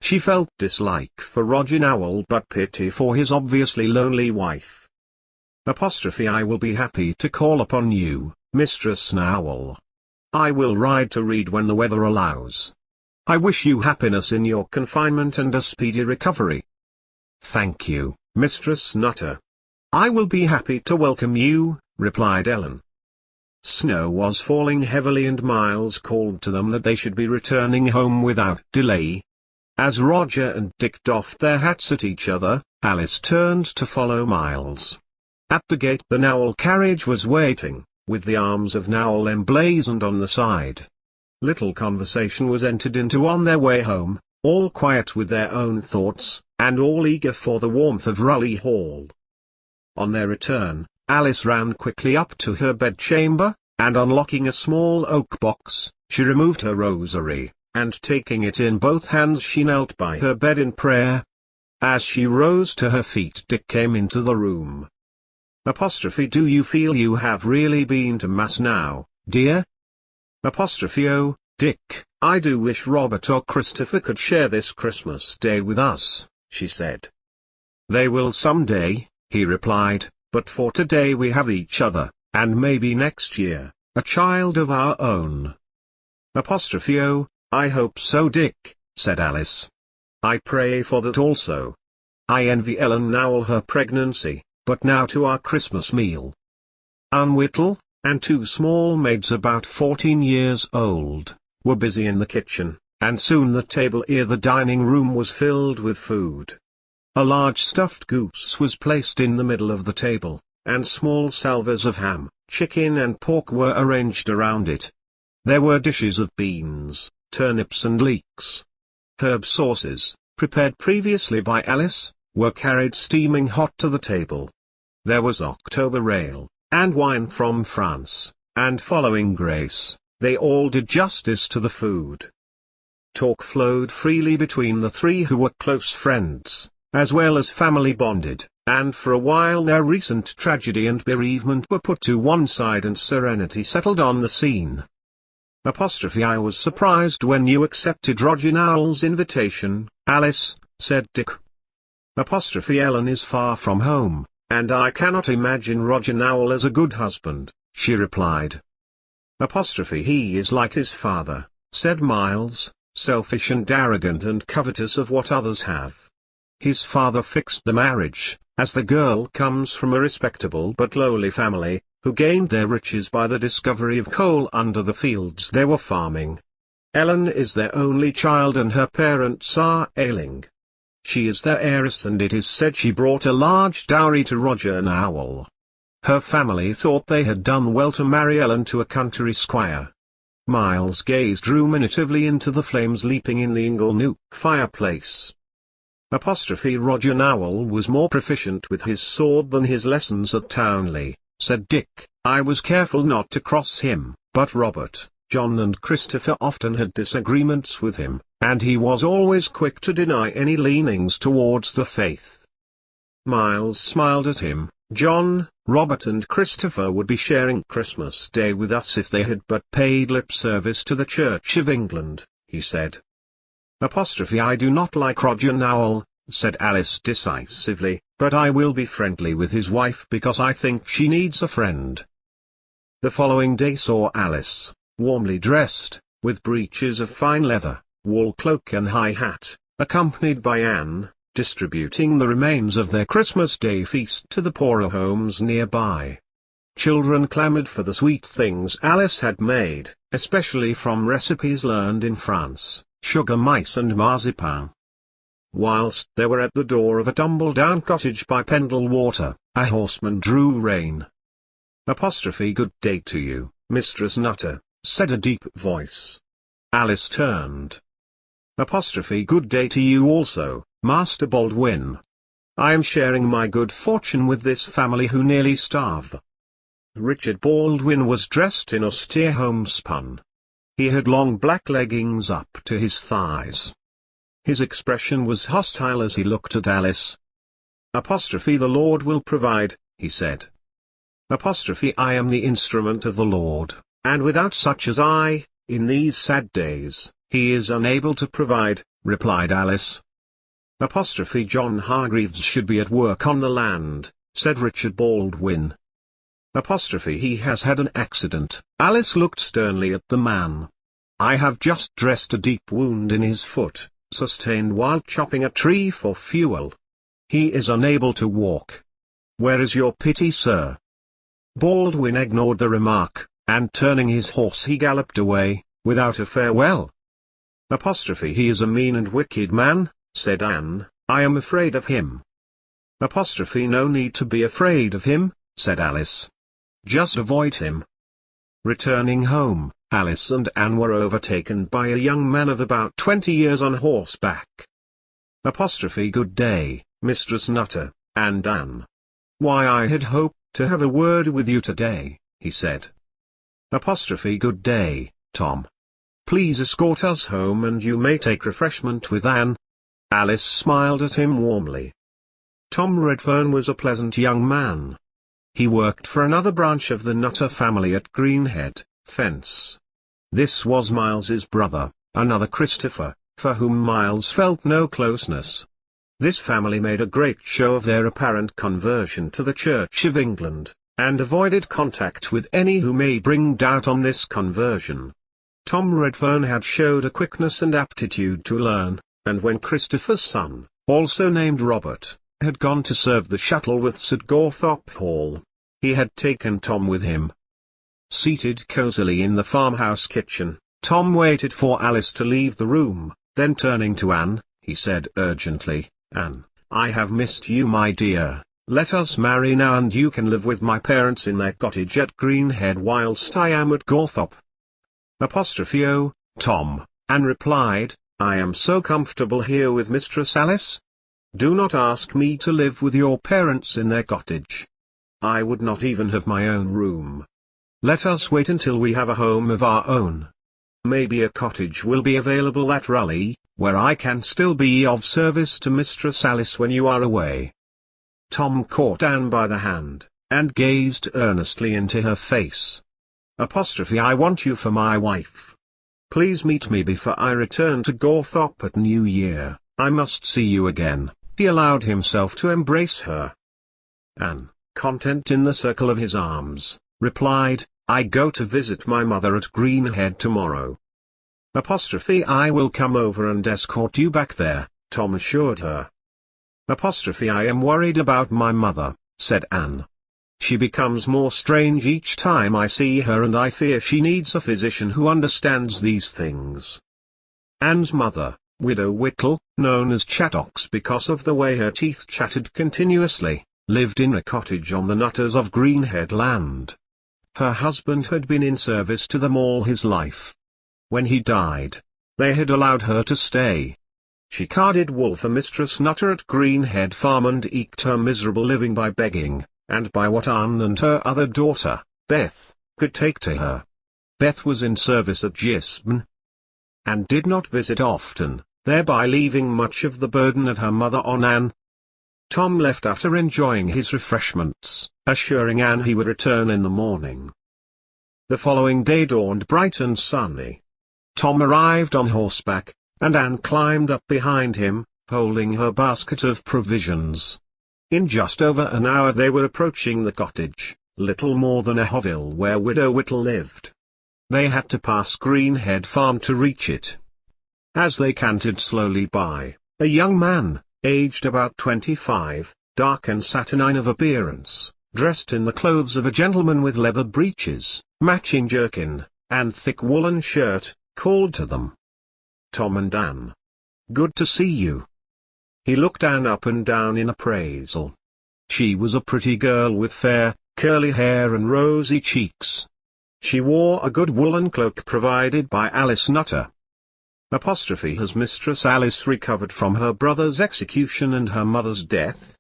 She felt dislike for Roger Nowell but pity for his obviously lonely wife. I will be happy to call upon you, Mistress Nowell. I will ride to Reed when the weather allows. I wish you happiness in your confinement and a speedy recovery. Thank you, Mistress Nutter. I will be happy to welcome you, replied Ellen. Snow was falling heavily and Miles called to them that they should be returning home without delay. As Roger and Dick doffed their hats at each other, Alice turned to follow Miles. At the gate the Nowell carriage was waiting, with the arms of Nowell emblazoned on the side. Little conversation was entered into on their way home, all quiet with their own thoughts, and all eager for the warmth of Raleigh Hall. On their return, Alice ran quickly up to her bedchamber, and unlocking a small oak box, she removed her rosary, and taking it in both hands she knelt by her bed in prayer. As she rose to her feet Dick came into the room. Do you feel you have really been to Mass now, dear? Oh, Dick, I do wish Robert or Christopher could share this Christmas Day with us, she said. They will someday, he replied, but for today we have each other, and maybe next year, a child of our own. Oh, I hope so, Dick, said Alice. I pray for that also. I envy Ellen Nowell her pregnancy, but now to our Christmas meal. Anne Whittle, and two small maids about 14 years old, were busy in the kitchen, and soon the table near the dining room was filled with food. A large stuffed goose was placed in the middle of the table, and small salvers of ham, chicken and pork were arranged around it. There were dishes of beans, turnips and leeks. Herb sauces, prepared previously by Alice, were carried steaming hot to the table. There was October ale, and wine from France, and following grace, they all did justice to the food. Talk flowed freely between the three who were close friends, as well as family bonded, and for a while their recent tragedy and bereavement were put to one side and serenity settled on the scene. I was surprised when you accepted Roger Nowell's invitation, Alice, said Dick. Ellen is far from home, and I cannot imagine Roger Nowell as a good husband, she replied. He is like his father, said Miles, selfish and arrogant and covetous of what others have. His father fixed the marriage, as the girl comes from a respectable but lowly family, who gained their riches by the discovery of coal under the fields they were farming. Ellen is their only child and her parents are ailing. She is their heiress and it is said she brought a large dowry to Roger Nowell. Her family thought they had done well to marry Ellen to a country squire. Miles gazed ruminatively into the flames leaping in the inglenook fireplace. Roger Nowell was more proficient with his sword than his lessons at Townley, said Dick. I was careful not to cross him, but Robert, John and Christopher often had disagreements with him, and he was always quick to deny any leanings towards the faith. Miles smiled at him. John, Robert and Christopher would be sharing Christmas Day with us if they had but paid lip service to the Church of England, he said. I do not like Roger Nowell, said Alice decisively, but I will be friendly with his wife because I think she needs a friend. The following day saw Alice, warmly dressed, with breeches of fine leather, wool cloak and high hat, accompanied by Anne, distributing the remains of their Christmas Day feast to the poorer homes nearby. Children clamored for the sweet things Alice had made, especially from recipes learned in France, sugar mice and marzipan. Whilst they were at the door of a tumble-down cottage by Pendle Water, a horseman drew rein. Good day to you, Mistress Nutter, said a deep voice. Alice turned. Good day to you also, Master Baldwin. I am sharing my good fortune with this family who nearly starve. Richard Baldwin was dressed in austere homespun. He had long black leggings up to his thighs. His expression was hostile as he looked at Alice. The Lord will provide, he said. I am the instrument of the Lord, and without such as I, in these sad days, he is unable to provide, replied Alice. John Hargreaves should be at work on the land, said Richard Baldwin. He has had an accident. Alice looked sternly at the man. I have just dressed a deep wound in his foot, sustained while chopping a tree for fuel. He is unable to walk. Where is your pity, sir? Baldwin ignored the remark, and turning his horse he galloped away, without a farewell. He is a mean and wicked man, said Anne, I am afraid of him. No need to be afraid of him, said Alice. Just avoid him. Returning home, Alice and Anne were overtaken by a young man of about 20 years on horseback. Good day, Mistress Nutter, and Anne. Why, I had hoped to have a word with you today, he said. Good day, Tom. Please escort us home and you may take refreshment with Anne. Alice smiled at him warmly. Tom Redfern was a pleasant young man. He worked for another branch of the Nutter family at Greenhead, Fence. This was Miles's brother, another Christopher, for whom Miles felt no closeness. This family made a great show of their apparent conversion to the Church of England, and avoided contact with any who may bring doubt on this conversion. Tom Redfern had showed a quickness and aptitude to learn, and when Christopher's son, also named Robert, had gone to serve the Shuttleworths at Gawthorpe Hall, he had taken Tom with him. Seated cosily in the farmhouse kitchen, Tom waited for Alice to leave the room, then turning to Anne, he said urgently, "Anne, I have missed you, my dear. Let us marry now and you can live with my parents in their cottage at Greenhead whilst I am at Gawthorpe." "Oh, Tom," Anne replied, "I am so comfortable here with Mistress Alice. Do not ask me to live with your parents in their cottage. I would not even have my own room. Let us wait until we have a home of our own. Maybe a cottage will be available at Raleigh, where I can still be of service to Mistress Alice when you are away." Tom caught Anne by the hand, and gazed earnestly into her face. "I want you for my wife. Please meet me before I return to Gawthorpe at New Year. I must see you again." He allowed himself to embrace her. Anne, content in the circle of his arms, replied, "I go to visit my mother at Greenhead tomorrow." "I will come over and escort you back there," Tom assured her. "I am worried about my mother," said Anne. "She becomes more strange each time I see her and I fear she needs a physician who understands these things." Anne's mother, Widow Whittle, known as Chattox because of the way her teeth chattered continuously, lived in a cottage on the Nutters of Greenhead land. Her husband had been in service to them all his life. When he died, they had allowed her to stay. She carded wool for Mistress Nutter at Greenhead Farm and eked her miserable living by begging, and by what Anne and her other daughter, Beth, could take to her. Beth was in service at Gisborne, and did not visit often, thereby leaving much of the burden of her mother on Anne. Tom left after enjoying his refreshments, assuring Anne he would return in the morning. The following day dawned bright and sunny. Tom arrived on horseback, and Anne climbed up behind him, holding her basket of provisions. In just over an hour they were approaching the cottage, little more than a hovel where Widow Whittle lived. They had to pass Greenhead Farm to reach it. As they cantered slowly by, a young man, aged about 25, dark and saturnine of appearance, dressed in the clothes of a gentleman with leather breeches, matching jerkin, and thick woolen shirt, called to them. "Tom and Anne. Good to see you." He looked Anne up and down in appraisal. She was a pretty girl with fair, curly hair and rosy cheeks. She wore a good woolen cloak provided by Alice Nutter. "Has Mistress Alice recovered from her brother's execution and her mother's death?"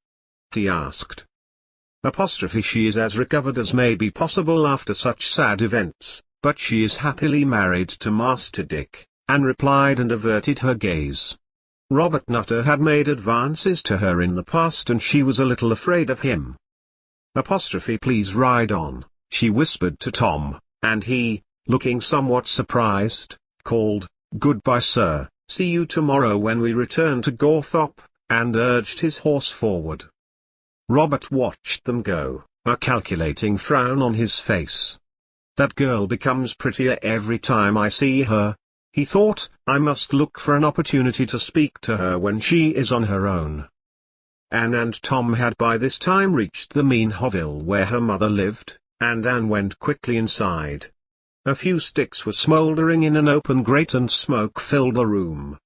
he asked. "She is as recovered as may be possible after such sad events, but she is happily married to Master Dick," Anne replied and averted her gaze. Robert Nutter had made advances to her in the past and she was a little afraid of him. "Please ride on," she whispered to Tom, and he, looking somewhat surprised, called, "Goodbye, sir, see you tomorrow when we return to Gawthorpe," and urged his horse forward. Robert watched them go, a calculating frown on his face. "That girl becomes prettier every time I see her," he thought. "I must look for an opportunity to speak to her when she is on her own." Anne and Tom had by this time reached the mean hovel where her mother lived, and Anne went quickly inside. A few sticks were smouldering in an open grate and smoke filled the room.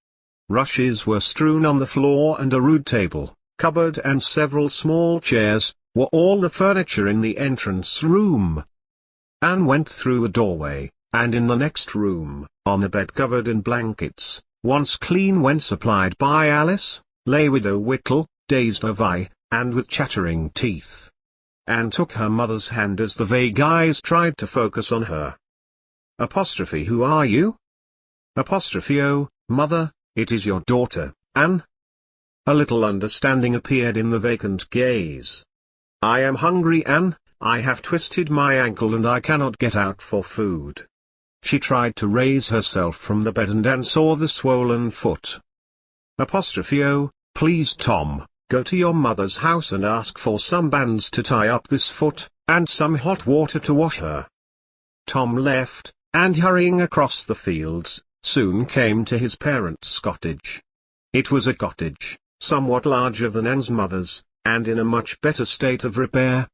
Rushes were strewn on the floor and a rude table, cupboard and several small chairs, were all the furniture in the entrance room. Anne went through a doorway, and in the next room, on a bed covered in blankets, once clean when supplied by Alice, lay Widow Whittle, dazed of eye, and with chattering teeth. Anne took her mother's hand as the vague eyes tried to focus on her. "Who are you?" "Oh, mother, it is your daughter, Anne." A little understanding appeared in the vacant gaze. "I am hungry, Anne, I have twisted my ankle and I cannot get out for food." She tried to raise herself from the bed and Anne saw the swollen foot. "Oh, please Tom, go to your mother's house and ask for some bands to tie up this foot, and some hot water to wash her." Tom left, and hurrying across the fields, soon came to his parents' cottage. It was a cottage, somewhat larger than Anne's mother's, and in a much better state of repair.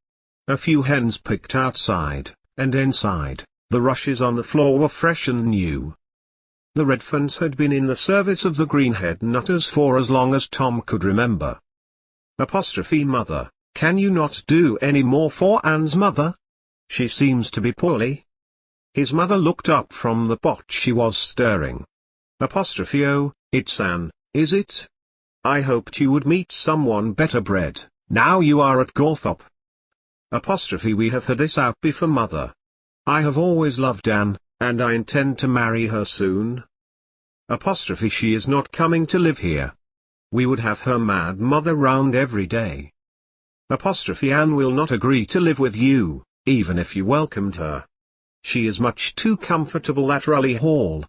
A few hens picked outside, and inside, the rushes on the floor were fresh and new. The Redferns had been in the service of the Greenhead Nutters for as long as Tom could remember. Mother, can you not do any more for Anne's mother? She seems to be poorly. His mother looked up from the pot she was stirring. Oh, it's Anne, is it? I hoped you would meet someone better bred, now you are at Gawthorpe. We have had this out before, mother. I have always loved Anne, and I intend to marry her soon. She is not coming to live here. We would have her mad mother round every day. Anne will not agree to live with you, even if you welcomed her. She is much too comfortable at Raleigh Hall.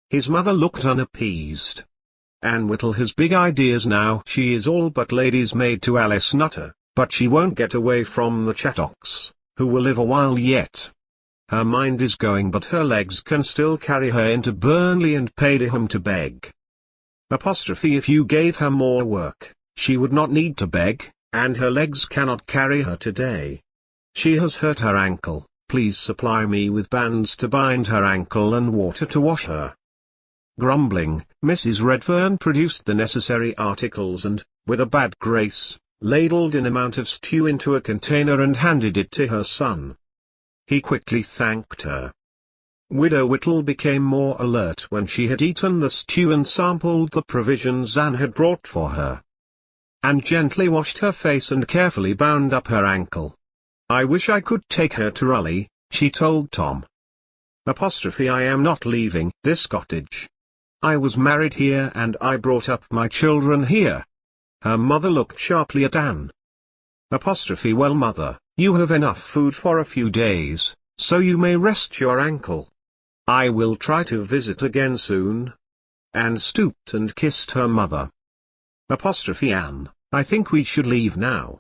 His mother looked unappeased. Anne Whittle has big ideas now. She is all but lady's maid to Alice Nutter, but she won't get away from the Chattocks, who will live a while yet. Her mind is going, but her legs can still carry her into Burnley and Paydeham to beg. If you gave her more work, she would not need to beg, and her legs cannot carry her today. She has hurt her ankle. Please supply me with bands to bind her ankle and water to wash her. Grumbling, Mrs. Redfern produced the necessary articles and, with a bad grace, ladled an amount of stew into a container and handed it to her son. He quickly thanked her. Widow Whittle became more alert when she had eaten the stew and sampled the provisions Anne had brought for her. Anne gently washed her face and carefully bound up her ankle. I wish I could take her to Raleigh, she told Tom. I am not leaving this cottage. I was married here and I brought up my children here. Her mother looked sharply at Anne. Well, mother, you have enough food for a few days, so you may rest your ankle. I will try to visit again soon. Anne stooped and kissed her mother. Anne, I think we should leave now.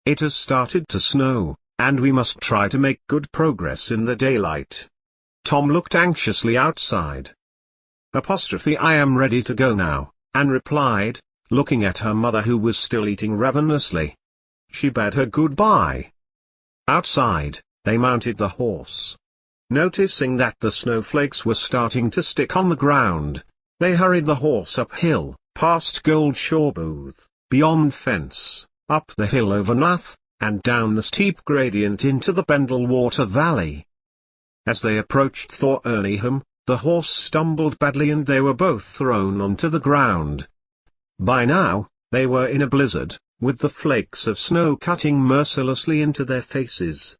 It has started to snow, and we must try to make good progress in the daylight. Tom looked anxiously outside. I am ready to go now, Anne replied, looking at her mother who was still eating ravenously. She bade her goodbye. Outside, they mounted the horse. Noticing that the snowflakes were starting to stick on the ground, they hurried the horse uphill, past Goldshaw Booth, beyond Fence, up the hill over Nath, and down the steep gradient into the Pendle Water Valley. As they approached Thorneyham, the horse stumbled badly and they were both thrown onto the ground. By now, they were in a blizzard, with the flakes of snow cutting mercilessly into their faces.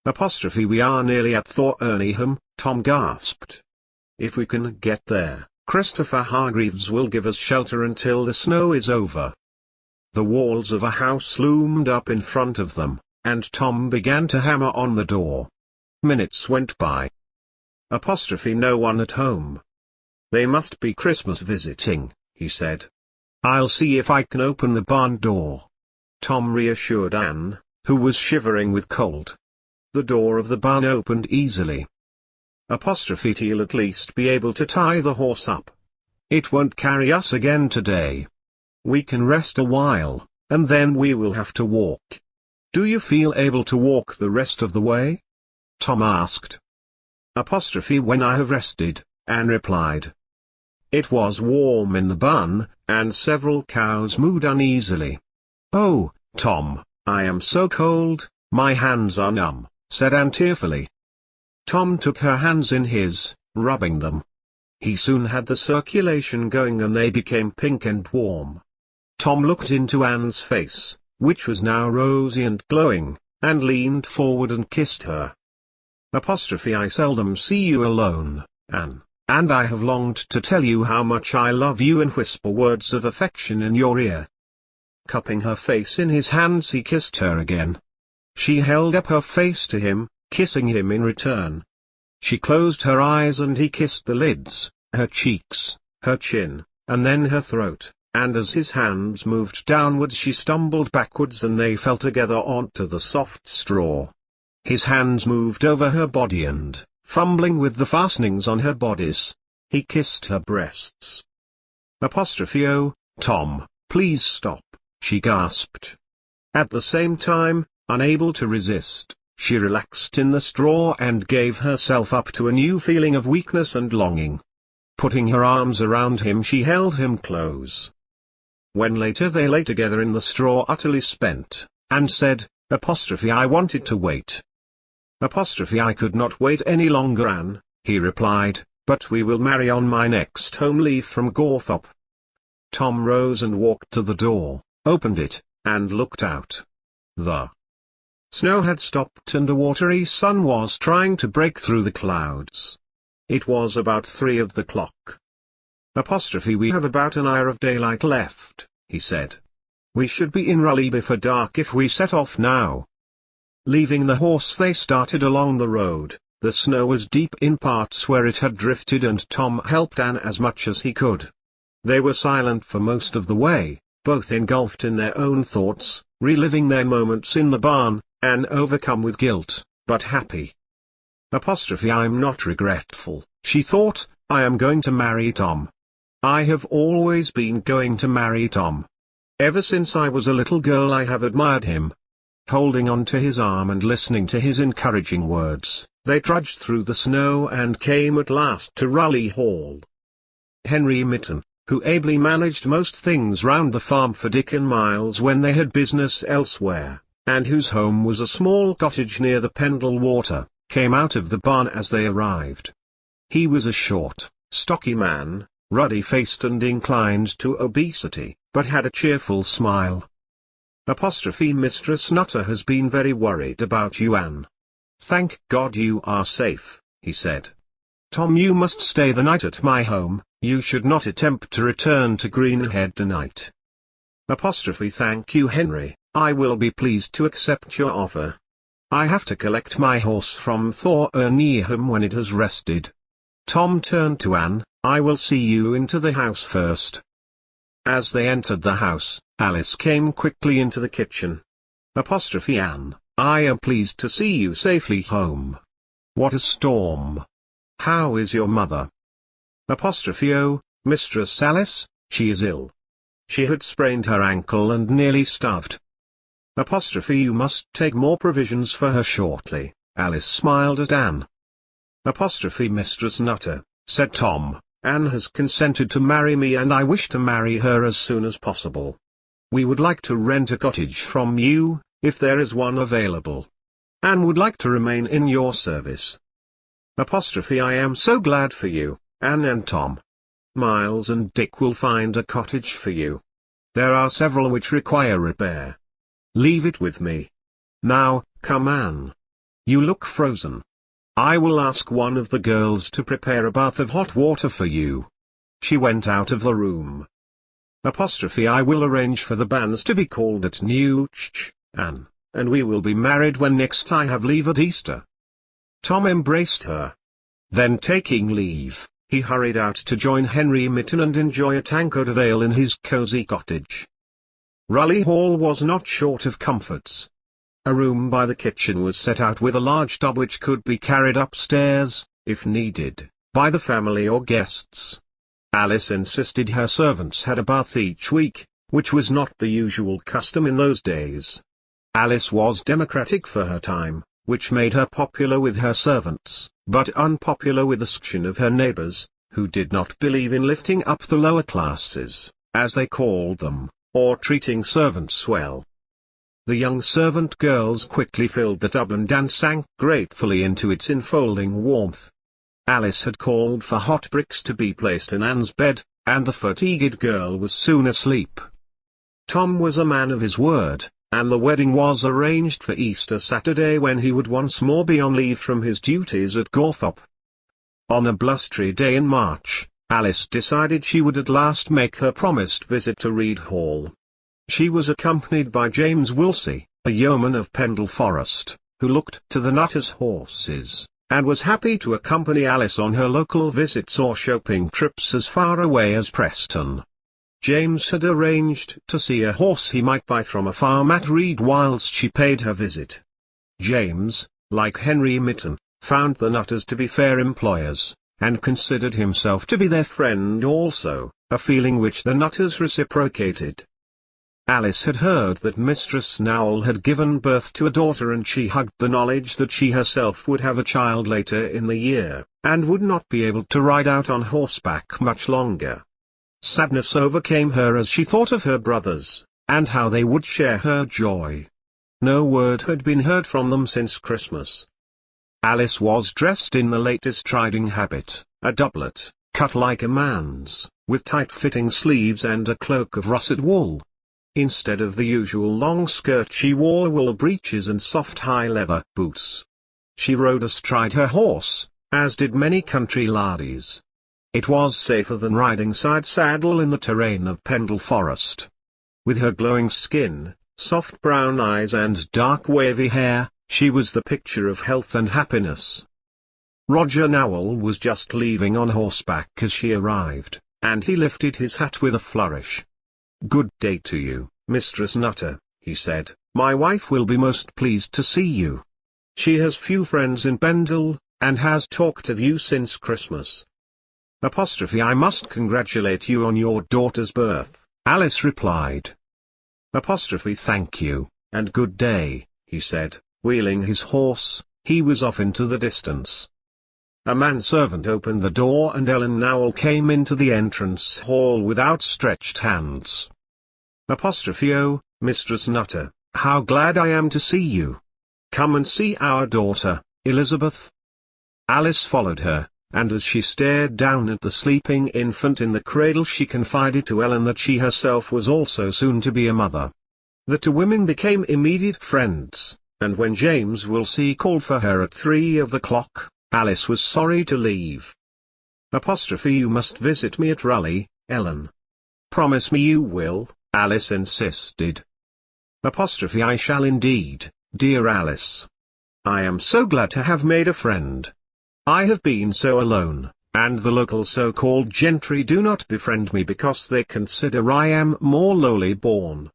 We are nearly at Thorneyham, Tom gasped. If we can get there, Christopher Hargreaves will give us shelter until the snow is over. The walls of a house loomed up in front of them, and Tom began to hammer on the door. Minutes went by. No one at home. They must be Christmas visiting, he said. I'll see if I can open the barn door. Tom reassured Anne, who was shivering with cold. The door of the barn opened easily. He'll at least be able to tie the horse up. It won't carry us again today. We can rest a while, and then we will have to walk. Do you feel able to walk the rest of the way? Tom asked. When I have rested, Anne replied. It was warm in the barn, and several cows mooed uneasily. Oh, Tom, I am so cold, my hands are numb, said Anne tearfully. Tom took her hands in his, rubbing them. He soon had the circulation going and they became pink and warm. Tom looked into Anne's face, which was now rosy and glowing, and leaned forward and kissed her. I seldom see you alone, Anne, and I have longed to tell you how much I love you and whisper words of affection in your ear. Cupping her face in his hands, he kissed her again. She held up her face to him, kissing him in return. She closed her eyes and he kissed the lids, her cheeks, her chin, and then her throat, and as his hands moved downwards she stumbled backwards and they fell together onto the soft straw. His hands moved over her body and, fumbling with the fastenings on her bodice, he kissed her breasts. Oh, Tom, please stop, she gasped. At the same time, unable to resist, she relaxed in the straw and gave herself up to a new feeling of weakness and longing. Putting her arms around him, she held him close. When later they lay together in the straw utterly spent, Anne said, "I wanted to wait." "I could not wait any longer, Anne," he replied, "but we will marry on my next home leave from Gawthop." Tom rose and walked to the door, opened it, and looked out. The snow had stopped and a watery sun was trying to break through the clouds. It was about 3 o'clock. "We have about an hour of daylight left," he said. "We should be in Raleigh before dark if we set off now." Leaving the horse, they started along the road. The snow was deep in parts where it had drifted, and Tom helped Anne as much as he could. They were silent for most of the way, both engulfed in their own thoughts, reliving their moments in the barn, Anne overcome with guilt, but happy. "I'm not regretful," she thought. "I am going to marry Tom. I have always been going to marry Tom. Ever since I was a little girl I have admired him." Holding on to his arm and listening to his encouraging words, they trudged through the snow and came at last to Raleigh Hall. Henry Mitten, who ably managed most things round the farm for Dick and Miles when they had business elsewhere, and whose home was a small cottage near the Pendle water, came out of the barn as they arrived. He was a short, stocky man, ruddy-faced and inclined to obesity, but had a cheerful smile. "Mistress Nutter has been very worried about you, Anne." "Thank God you are safe," he said. "Tom, you must stay the night at my home. You should not attempt to return to Greenhead tonight." "Thank you, Henry, I will be pleased to accept your offer. I have to collect my horse from Thorneyham when it has rested." Tom turned to Anne. "I will see you into the house first." As they entered the house, Alice came quickly into the kitchen. "Anne, I am pleased to see you safely home. What a storm! How is your mother?" "Oh, Mistress Alice, she is ill. She had sprained her ankle and nearly starved." "You must take more provisions for her shortly." Alice smiled at Anne. "Mistress Nutter," said Tom, "Anne has consented to marry me and I wish to marry her as soon as possible. We would like to rent a cottage from you, if there is one available. Anne would like to remain in your service." "I am so glad for you, Anne and Tom. Miles and Dick will find a cottage for you. There are several which require repair. Leave it with me. Now, come Anne. You look frozen. I will ask one of the girls to prepare a bath of hot water for you." She went out of the room. "I will arrange for the banns to be called at Newch, Anne, and we will be married when next I have leave at Easter." Tom embraced her. Then taking leave, he hurried out to join Henry Mitten and enjoy a tankard of ale in his cosy cottage. Raleigh Hall was not short of comforts. A room by the kitchen was set out with a large tub which could be carried upstairs, if needed, by the family or guests. Alice insisted her servants had a bath each week, which was not the usual custom in those days. Alice was democratic for her time, which made her popular with her servants, but unpopular with a section of her neighbors, who did not believe in lifting up the lower classes, as they called them, or treating servants well. The young servant girls quickly filled the tub and Anne sank gratefully into its enfolding warmth. Alice had called for hot bricks to be placed in Anne's bed, and the fatigued girl was soon asleep. Tom was a man of his word, and the wedding was arranged for Easter Saturday, when he would once more be on leave from his duties at Gawthop. On a blustery day in March, Alice decided she would at last make her promised visit to Reed Hall. She was accompanied by James Wilsey, a yeoman of Pendle Forest, who looked to the Nutters' horses, and was happy to accompany Alice on her local visits or shopping trips as far away as Preston. James had arranged to see a horse he might buy from a farm at Reed whilst she paid her visit. James, like Henry Mitten, found the Nutters to be fair employers, and considered himself to be their friend also, a feeling which the Nutters reciprocated. Alice had heard that Mistress Nowell had given birth to a daughter, and she hugged the knowledge that she herself would have a child later in the year, and would not be able to ride out on horseback much longer. Sadness overcame her as she thought of her brothers, and how they would share her joy. No word had been heard from them since Christmas. Alice was dressed in the latest riding habit, a doublet, cut like a man's, with tight-fitting sleeves and a cloak of russet wool. Instead of the usual long skirt she wore wool breeches and soft high leather boots. She rode astride her horse, as did many country laddies. It was safer than riding side saddle in the terrain of Pendle Forest. With her glowing skin, soft brown eyes and dark wavy hair, she was the picture of health and happiness. Roger Nowell was just leaving on horseback as she arrived, and he lifted his hat with a flourish. "Good day to you, Mistress Nutter," he said. "My wife will be most pleased to see you. She has few friends in Pendle, and has talked of you since Christmas." "I must congratulate you on your daughter's birth," Alice replied. "Thank you, and good day," he said, wheeling his horse. He was off into the distance. A manservant opened the door and Ellen Nowell came into the entrance hall with outstretched hands. "Oh, Mistress Nutter, how glad I am to see you. Come and see our daughter, Elizabeth." Alice followed her, and as she stared down at the sleeping infant in the cradle she confided to Ellen that she herself was also soon to be a mother. The two women became immediate friends, and when James Willsey called for her at 3 of the clock, Alice was sorry to leave. "You must visit me at Raleigh, Ellen. Promise me you will," Alice insisted. "I shall indeed, dear Alice. I am so glad to have made a friend. I have been so alone, and the local so-called gentry do not befriend me because they consider I am more lowly born."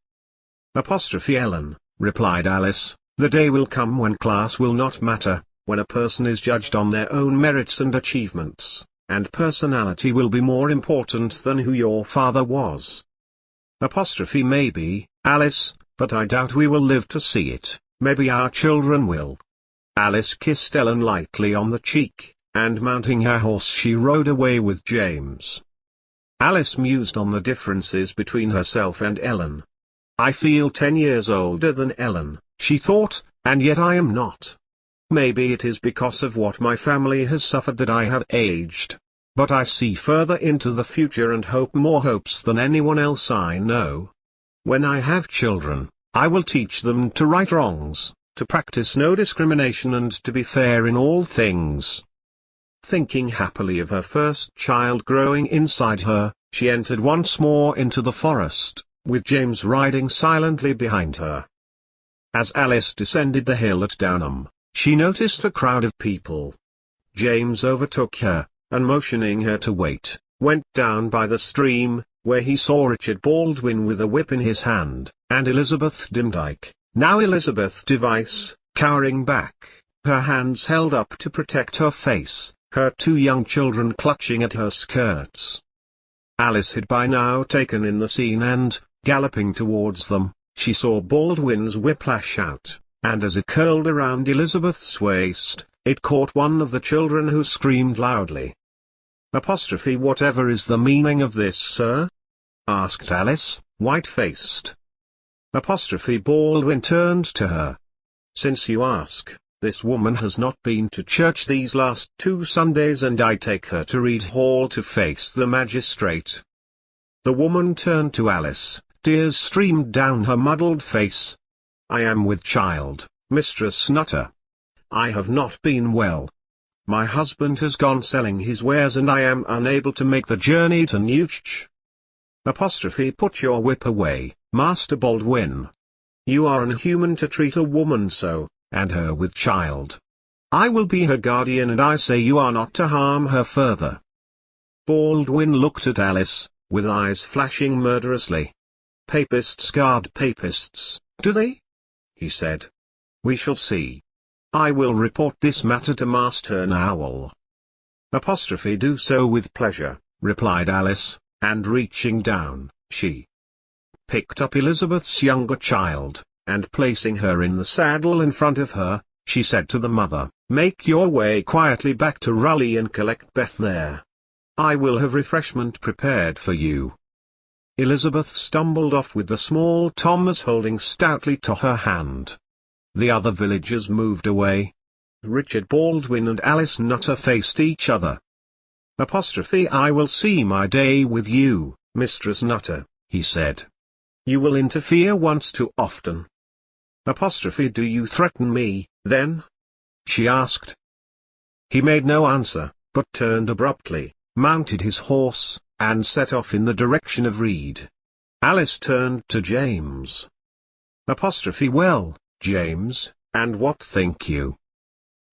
"Ellen," replied Alice, "the day will come when class will not matter, when a person is judged on their own merits and achievements, and personality will be more important than who your father was." "Maybe, Alice, but I doubt we will live to see it. Maybe our children will." Alice kissed Ellen lightly on the cheek, and mounting her horse she rode away with James. Alice mused on the differences between herself and Ellen. "I feel 10 years older than Ellen," she thought, "and yet I am not. Maybe it is because of what my family has suffered that I have aged. But I see further into the future and hope more hopes than anyone else I know. When I have children, I will teach them to right wrongs, to practice no discrimination and to be fair in all things." Thinking happily of her first child growing inside her, she entered once more into the forest, with James riding silently behind her. As Alice descended the hill at Downham, she noticed a crowd of people. James overtook her, and motioning her to wait, went down by the stream, where he saw Richard Baldwin with a whip in his hand, and Elizabeth Dimdike, now Elizabeth Device, cowering back, her hands held up to protect her face, her 2 young children clutching at her skirts. Alice had by now taken in the scene and, galloping towards them, she saw Baldwin's whip lash out, and as it curled around Elizabeth's waist, it caught one of the children who screamed loudly. "Whatever is the meaning of this, sir?" asked Alice, white-faced. Baldwin turned to her. "Since you ask, this woman has not been to church these last 2 Sundays and I take her to Read Hall to face the magistrate." The woman turned to Alice, tears streamed down her muddled face. "I am with child, Mistress Nutter. I have not been well. My husband has gone selling his wares and I am unable to make the journey to Newch." "Put your whip away, Master Baldwin. You are inhuman to treat a woman so, and her with child. I will be her guardian and I say you are not to harm her further." Baldwin looked at Alice, with eyes flashing murderously. "Papists guard papists, do they?" he said. "We shall see. I will report this matter to Master Nowell." "Do so with pleasure," replied Alice, and reaching down, she picked up Elizabeth's younger child, and placing her in the saddle in front of her, she said to the mother, "Make your way quietly back to Raleigh and collect Beth there. I will have refreshment prepared for you." Elizabeth stumbled off with the small Thomas holding stoutly to her hand. The other villagers moved away. Richard Baldwin and Alice Nutter faced each other. "I will see my day with you, Mistress Nutter," he said. "You will interfere once too often." "Do you threaten me, then?" she asked. He made no answer, but turned abruptly, mounted his horse, and set off in the direction of Reed. Alice turned to James. "Well, James, and what think you?"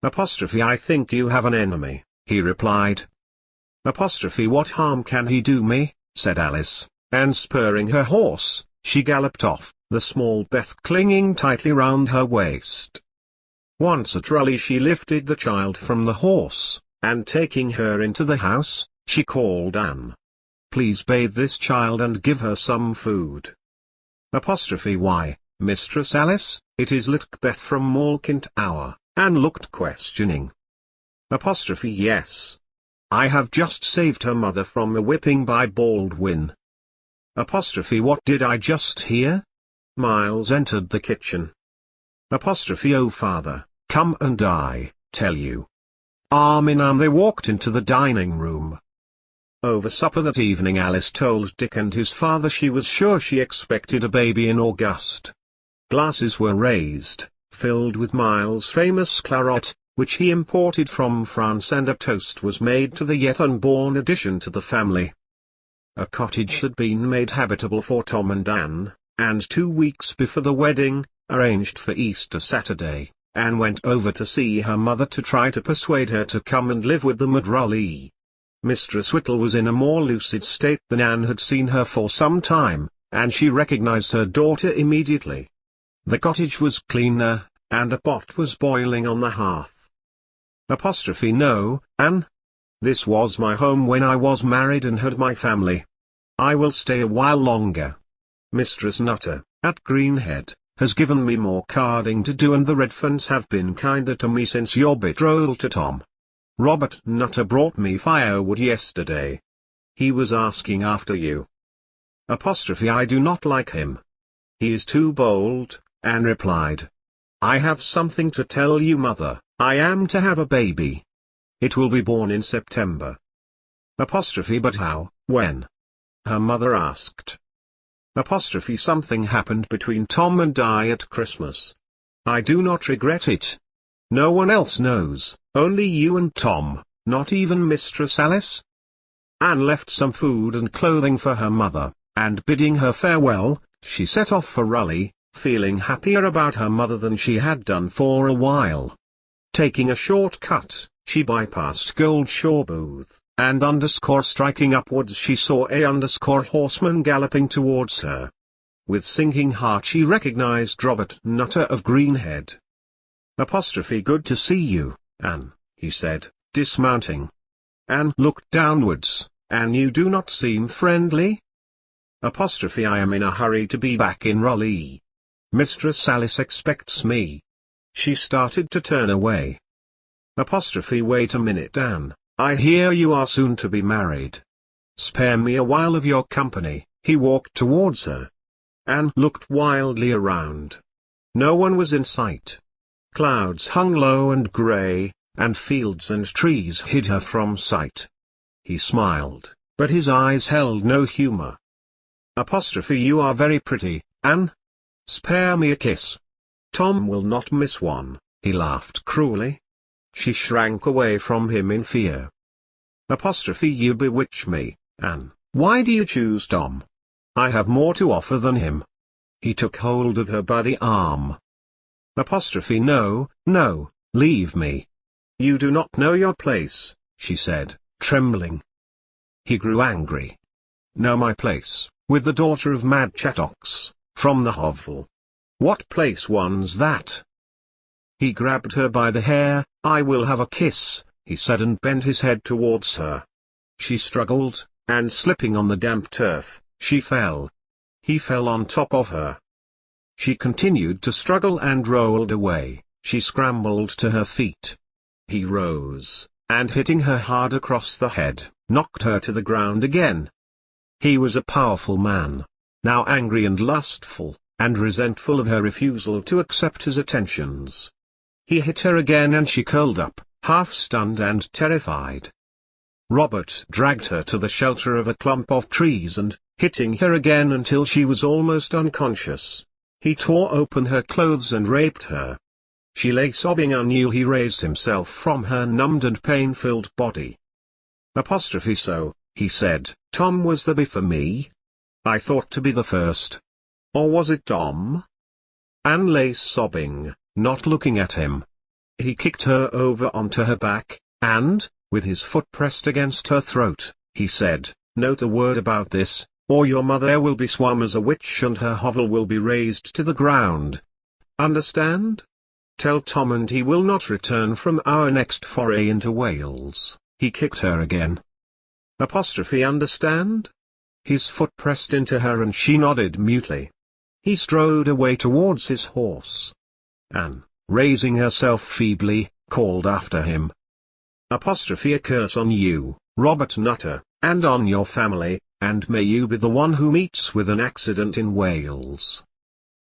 "I think you have an enemy," he replied. "What harm can he do me?" said Alice, and spurring her horse, she galloped off, the small Beth clinging tightly round her waist. Once at Raleigh she lifted the child from the horse, and taking her into the house, she called Anne. "Please bathe this child and give her some food." "Why, Mistress Alice, it is little Beth from Malkint Hour," Anne looked questioning. "Yes. I have just saved her mother from a whipping by Baldwin." "What did I just hear?" Miles entered the kitchen. "Oh father, come and I tell you." Arm in arm they walked into the dining room. Over supper that evening Alice told Dick and his father she was sure she expected a baby in August. Glasses were raised, filled with Miles' famous claret, which he imported from France, and a toast was made to the yet unborn addition to the family. A cottage had been made habitable for Tom and Anne, and 2 weeks before the wedding, arranged for Easter Saturday, Anne went over to see her mother to try to persuade her to come and live with them at Raleigh. Mistress Whittle was in a more lucid state than Anne had seen her for some time, and she recognized her daughter immediately. The cottage was cleaner, and a pot was boiling on the hearth. "No, Anne. This was my home when I was married and had my family. I will stay a while longer. Mistress Nutter, at Greenhead, has given me more carding to do, and the Redferns have been kinder to me since your betrothal to Tom. Robert Nutter brought me firewood yesterday. He was asking after you." "I do not like him. He is too bold," Anne replied. "I have something to tell you, mother. I am to have a baby. It will be born in September." "But how, when?" her mother asked. "Something happened between Tom and I at Christmas. I do not regret it. No one else knows, only you and Tom, not even Mistress Alice." Anne left some food and clothing for her mother, and bidding her farewell, she set off for Raleigh, feeling happier about her mother than she had done for a while. Taking a short cut, she bypassed Goldshaw Booth, and striking upwards she saw a horseman galloping towards her. With sinking heart she recognized Robert Nutter of Greenhead. "Good to see you, Anne," he said, dismounting. Anne looked downwards. "And you do not seem friendly?" "I am in a hurry to be back in Raleigh. Mistress Alice expects me." She started to turn away. "Wait a minute, Anne, I hear you are soon to be married. Spare me a while of your company." He walked towards her. Anne looked wildly around. No one was in sight. Clouds hung low and grey, and fields and trees hid her from sight. He smiled, but his eyes held no humor. "You are very pretty, Anne. Spare me a kiss." "Tom will not miss one," he laughed cruelly. She shrank away from him in fear. "You bewitch me, Anne. Why do you choose Tom? I have more to offer than him." He took hold of her by the arm. "No, no, leave me. You do not know your place," she said, trembling. He grew angry. "Know my place, with the daughter of Mad Chattox, from the hovel. What place one's that?" He grabbed her by the hair. "I will have a kiss," he said, and bent his head towards her. She struggled, and slipping on the damp turf, she fell. he fell on top of her. She continued to struggle and rolled away. She scrambled to her feet. He rose, and hitting her hard across the head, knocked her to the ground again. He was a powerful man, now angry and lustful, and resentful of her refusal to accept his attentions. He hit her again and she curled up, half stunned and terrified. Robert dragged her to the shelter of a clump of trees and, hitting her again until she was almost unconscious, he tore open her clothes and raped her. She lay sobbing until he raised himself from her numbed and pain-filled body. So, he said, Tom was there before me? I thought to be the first. Or was it Tom? Anne lay sobbing, not looking at him. He kicked her over onto her back, and, with his foot pressed against her throat, he said, Note a word about this, or your mother will be swum as a witch and her hovel will be razed to the ground. Understand? Tell Tom and he will not return from our next foray into Wales. He kicked her again. Understand? His foot pressed into her and she nodded mutely. He strode away towards his horse. Anne, raising herself feebly, called after him. A curse on you, Robert Nutter, and on your family, and may you be the one who meets with an accident in Wales.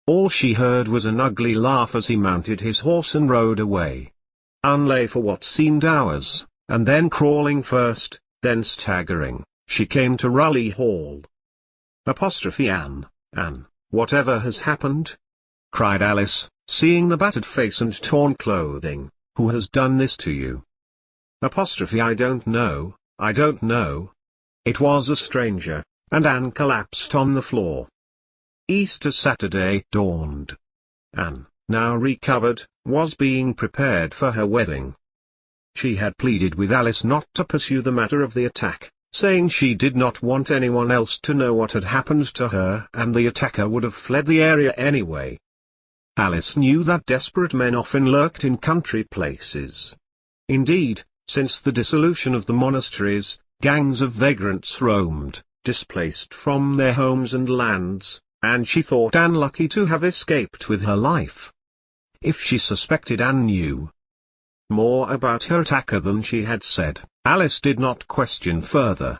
All she heard was an ugly laugh as he mounted his horse and rode away. Anne lay for what seemed hours, and then crawling first, then staggering, she came to Raleigh Hall. Anne, whatever has happened? Cried Alice, seeing the battered face and torn clothing. Who has done this to you? I don't know. It was a stranger, and Anne collapsed on the floor. Easter Saturday dawned. Anne, now recovered, was being prepared for her wedding. She had pleaded with Alice not to pursue the matter of the attack, saying she did not want anyone else to know what had happened to her and the attacker would have fled the area anyway. Alice knew that desperate men often lurked in country places. Indeed, since the dissolution of the monasteries, gangs of vagrants roamed, displaced from their homes and lands, and she thought Anne lucky to have escaped with her life. If she suspected Anne knew more about her attacker than she had said, Alice did not question further.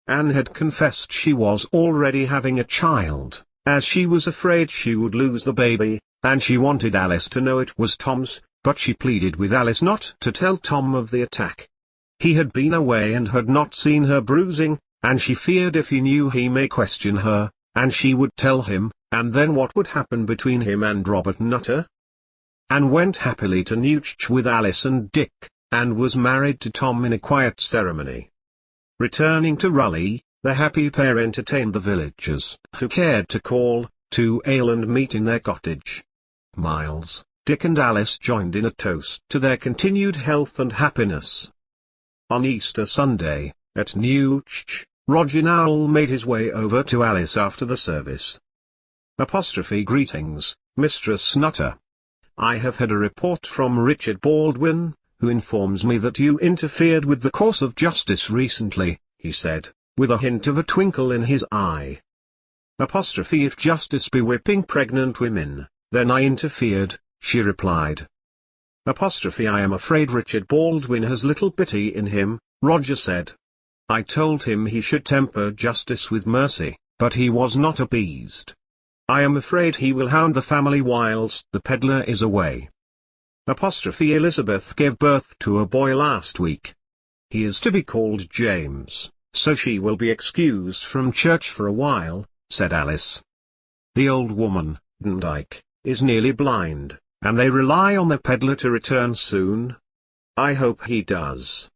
Anne had confessed she was already having a child, as she was afraid she would lose the baby, and she wanted Alice to know it was Tom's, but she pleaded with Alice not to tell Tom of the attack. He had been away and had not seen her bruising, and she feared if he knew he may question her, and she would tell him, and then what would happen between him and Robert Nutter? Anne went happily to Newch with Alice and Dick, and was married to Tom in a quiet ceremony. Returning to Raleigh, the happy pair entertained the villagers who cared to call, to ale and meet in their cottage. Miles, Dick and Alice joined in a toast to their continued health and happiness. On Easter Sunday, at Newch, Roger Nowell made his way over to Alice after the service. Greetings, Mistress Nutter. I have had a report from Richard Baldwin, who informs me that you interfered with the course of justice recently, he said, with a hint of a twinkle in his eye. If justice be whipping pregnant women, then I interfered, she replied. I am afraid Richard Baldwin has little pity in him, Roger said. I told him he should temper justice with mercy, but he was not appeased. I am afraid he will hound the family whilst the peddler is away. Elizabeth gave birth to a boy last week. He is to be called James, so she will be excused from church for a while, said Alice. The old woman, Dyke, is nearly blind, and they rely on the peddler to return soon. I hope he does.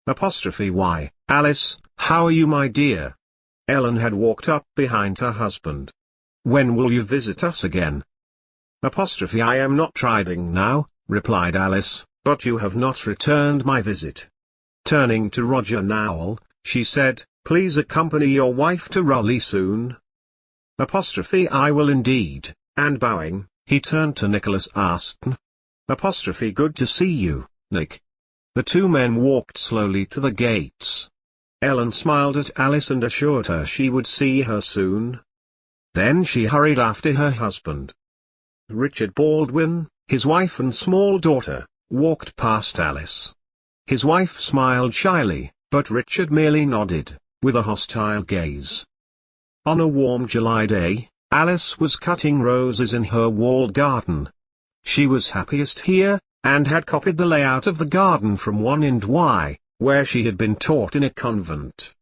Why, Alice, how are you, my dear? Ellen had walked up behind her husband. When will you visit us again? I am not riding now, replied Alice, but you have not returned my visit. Turning to Roger Nowell, she said, please accompany your wife to Raleigh soon. I will indeed, and bowing, he turned to Nicholas Aston. Good to see you, Nick. The two men walked slowly to the gates. Ellen smiled at Alice and assured her she would see her soon. Then she hurried after her husband. Richard Baldwin, his wife and small daughter, walked past Alice. His wife smiled shyly, but Richard merely nodded, with a hostile gaze. On a warm July day, Alice was cutting roses in her walled garden. She was happiest here, and had copied the layout of the garden from one in Douai, where she had been taught in a convent.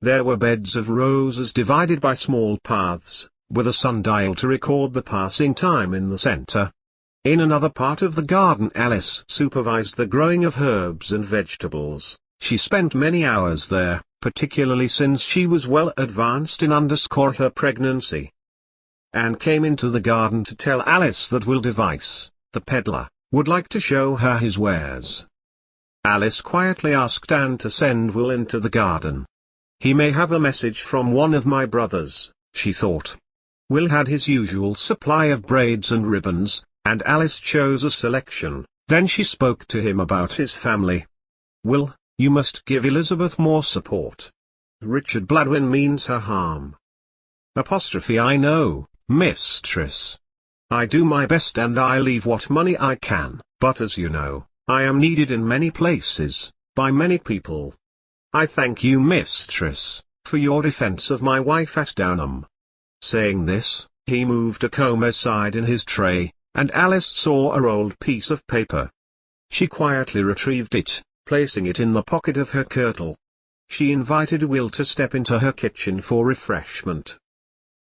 There were beds of roses divided by small paths, with a sundial to record the passing time in the center. In another part of the garden Alice supervised the growing of herbs and vegetables. She spent many hours there, particularly since she was well advanced in her pregnancy. Anne came into the garden to tell Alice that Will Device, the peddler, would like to show her his wares. Alice quietly asked Anne to send Will into the garden. He may have a message from one of my brothers, she thought. Will had his usual supply of braids and ribbons, and Alice chose a selection. Then she spoke to him about his family. Will, you must give Elizabeth more support. Richard Baldwin means her harm. I know, mistress. I do my best and I leave what money I can, but as you know, I am needed in many places, by many people. I thank you, mistress, for your defense of my wife at Downham. Saying this, he moved a comb aside in his tray, and Alice saw a rolled piece of paper. She quietly retrieved it, placing it in the pocket of her kirtle. She invited Will to step into her kitchen for refreshment.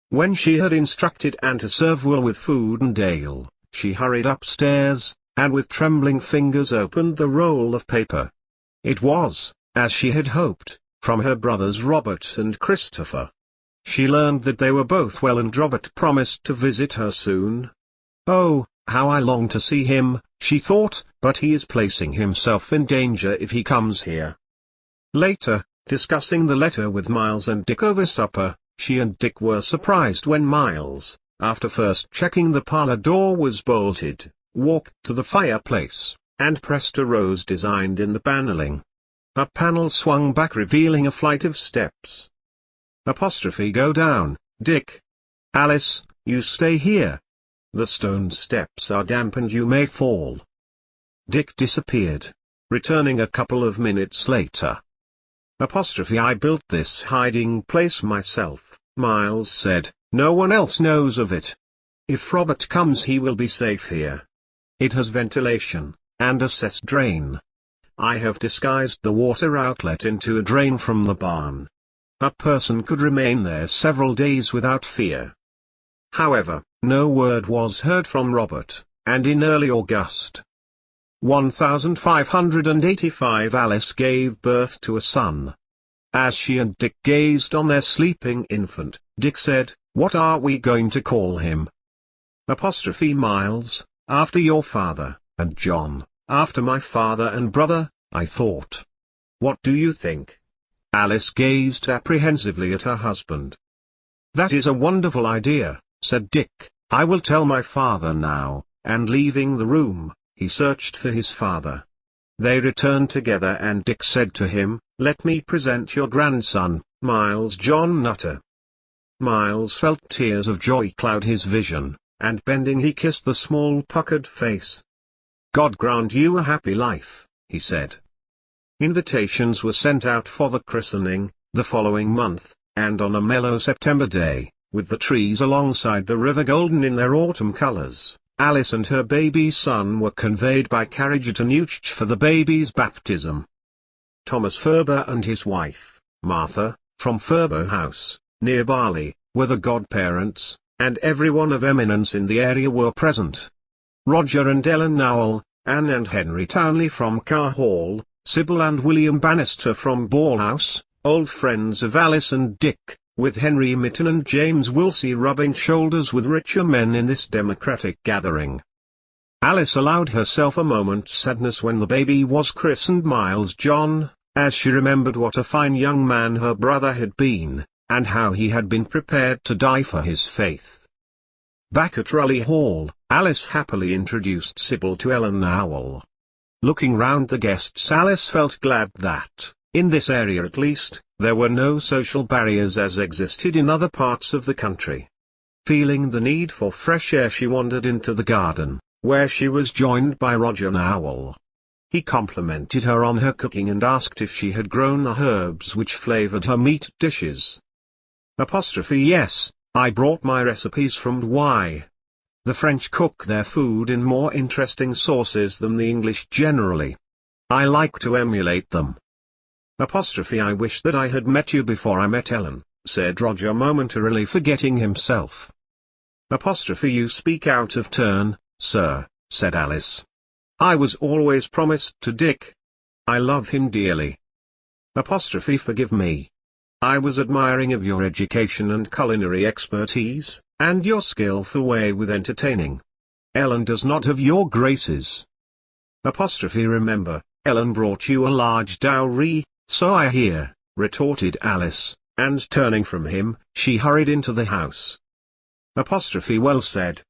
When she had instructed Anne to serve Will with food and ale, she hurried upstairs, and with trembling fingers opened the roll of paper. It was, as she had hoped, from her brothers Robert and Christopher. She learned that they were both well and Robert promised to visit her soon. Oh, how I long to see him, she thought, but he is placing himself in danger if he comes here. Later, discussing the letter with Miles and Dick over supper, she and Dick were surprised when Miles, after first checking the parlor door was bolted, walked to the fireplace, and pressed a rose designed in the paneling. A panel swung back revealing a flight of steps. Go down, Dick. Alice, you stay here. The stone steps are damp and you may fall. Dick disappeared, returning a couple of minutes later. I built this hiding place myself, Miles said, no one else knows of it. If Robert comes he will be safe here. It has ventilation, and a cess drain. I have disguised the water outlet into a drain from the barn. A person could remain there several days without fear. However, no word was heard from Robert, and in early August 1585 Alice gave birth to a son. As she and Dick gazed on their sleeping infant, Dick said, "What are we going to call him?" Miles, after your father, and John, after my father and brother, I thought. What do you think? Alice gazed apprehensively at her husband. That is a wonderful idea, said Dick. I will tell my father now, and leaving the room, he searched for his father. They returned together and Dick said to him, "Let me present your grandson, Miles John Nutter." Miles felt tears of joy cloud his vision, and bending he kissed the small puckered face. "God grant you a happy life," he said. Invitations were sent out for the christening, the following month, and on a mellow September day, with the trees alongside the river golden in their autumn colors, Alice and her baby son were conveyed by carriage at Newch for the baby's baptism. Thomas Ferber and his wife, Martha, from Ferber House, near Barley, were the godparents, and everyone of eminence in the area were present. Roger and Ellen Nowell, Anne and Henry Townley from Carr Hall, Sybil and William Bannister from Ball House, old friends of Alice and Dick, with Henry Mitten and James Wilsey rubbing shoulders with richer men in this democratic gathering. Alice allowed herself a moment's sadness when the baby was christened Miles John, as she remembered what a fine young man her brother had been, and how he had been prepared to die for his faith. Back at Raleigh Hall, Alice happily introduced Sybil to Ellen Nowell. Looking round the guests, Alice felt glad that, in this area at least, there were no social barriers as existed in other parts of the country. Feeling the need for fresh air, she wandered into the garden, where she was joined by Roger Nowell. He complimented her on her cooking and asked if she had grown the herbs which flavored her meat dishes. Yes, I brought my recipes from Douai. The French cook their food in more interesting sauces than the English generally. I like to emulate them. I wish that I had met you before I met Ellen, said Roger, momentarily forgetting himself. You speak out of turn, sir, said Alice. I was always promised to Dick. I love him dearly. Forgive me. I was admiring of your education and culinary expertise, and your skillful way with entertaining. Ellen does not have your graces. Remember, Ellen brought you a large dowry, so I hear, retorted Alice, and turning from him, she hurried into the house. Well said,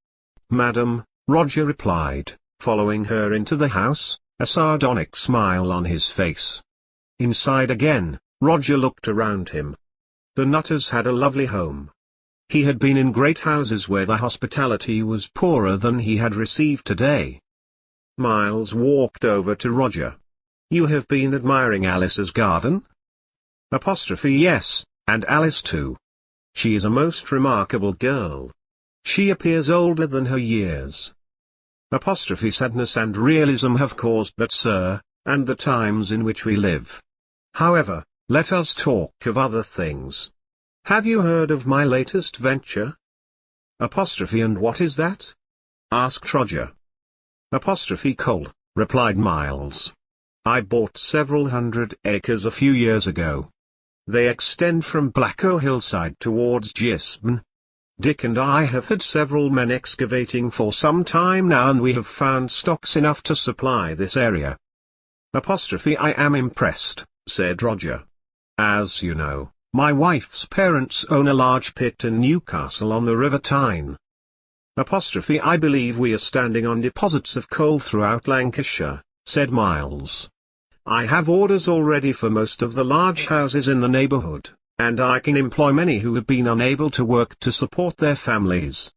madam, Roger replied, following her into the house, a sardonic smile on his face. Inside again, Roger looked around him. The Nutters had a lovely home. He had been in great houses where the hospitality was poorer than he had received today. Miles walked over to Roger. You have been admiring Alice's garden? Yes, and Alice too. She is a most remarkable girl. She appears older than her years. Sadness and realism have caused that, sir, and the times in which we live. However, let us talk of other things. Have you heard of my latest venture? And what is that? Asked Roger. Coal, replied Miles. I bought several hundred acres a few years ago. They extend from Blacko hillside towards Gisborne. Dick and I have had several men excavating for some time now, and we have found stocks enough to supply this area. I am impressed, said Roger. As you know, my wife's parents own a large pit in Newcastle on the River Tyne. I believe we are standing on deposits of coal throughout Lancashire, said Miles. I have orders already for most of the large houses in the neighbourhood, and I can employ many who have been unable to work to support their families.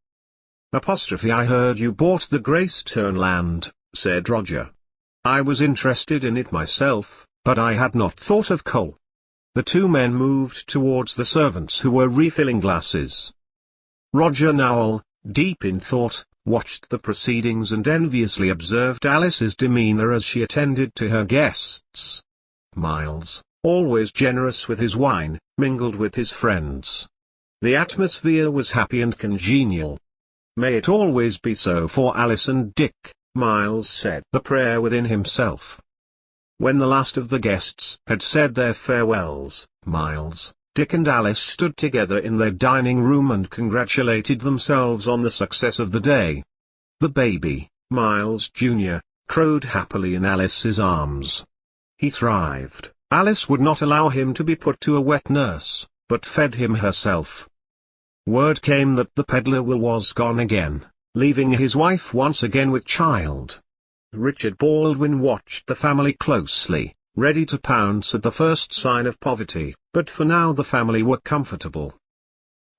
I heard you bought the Greystone land, said Roger. I was interested in it myself, but I had not thought of coal. The two men moved towards the servants who were refilling glasses. Roger Nowell, deep in thought, watched the proceedings and enviously observed Alice's demeanour as she attended to her guests. Miles, always generous with his wine, mingled with his friends. The atmosphere was happy and congenial. May it always be so for Alice and Dick, Miles said the prayer within himself. When the last of the guests had said their farewells, Miles, Dick and Alice stood together in their dining room and congratulated themselves on the success of the day. The baby, Miles Jr., crowed happily in Alice's arms. He thrived. Alice would not allow him to be put to a wet nurse, but fed him herself. Word came that the Pendle Will was gone again, leaving his wife once again with child. Richard Baldwin watched the family closely, ready to pounce at the first sign of poverty, but for now the family were comfortable.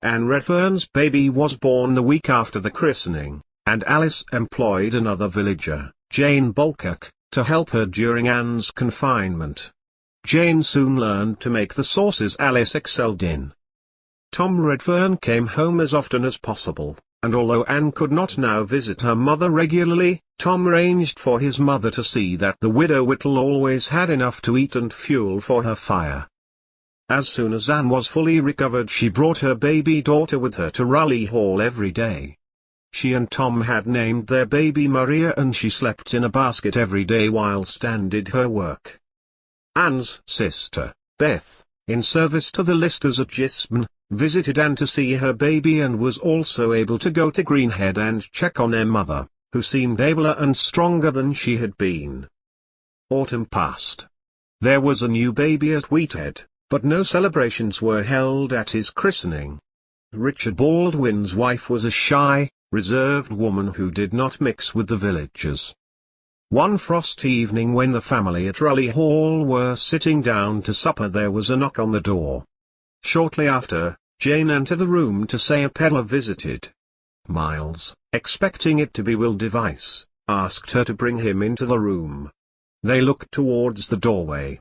Anne Redfern's baby was born the week after the christening, and Alice employed another villager, Jane Bulcock, to help her during Anne's confinement. Jane soon learned to make the sauces Alice excelled in. Tom Redfern came home as often as possible, and although Anne could not now visit her mother regularly, Tom arranged for his mother to see that the widow Whittle always had enough to eat and fuel for her fire. As soon as Anne was fully recovered, she brought her baby daughter with her to Raleigh Hall every day. She and Tom had named their baby Maria, and she slept in a basket every day whilst Anne did her work. Anne's sister, Beth, in service to the Listers at Gisborne, visited Anne to see her baby and was also able to go to Greenhead and check on their mother, who seemed abler and stronger than she had been. Autumn passed. There was a new baby at Wheathead, but no celebrations were held at his christening. Richard Baldwin's wife was a shy, reserved woman who did not mix with the villagers. One frosty evening, when the family at Raleigh Hall were sitting down to supper, there was a knock on the door. Shortly after, Jane entered the room to say a peddler visited. Miles, expecting it to be Will Device, asked her to bring him into the room. They looked towards the doorway.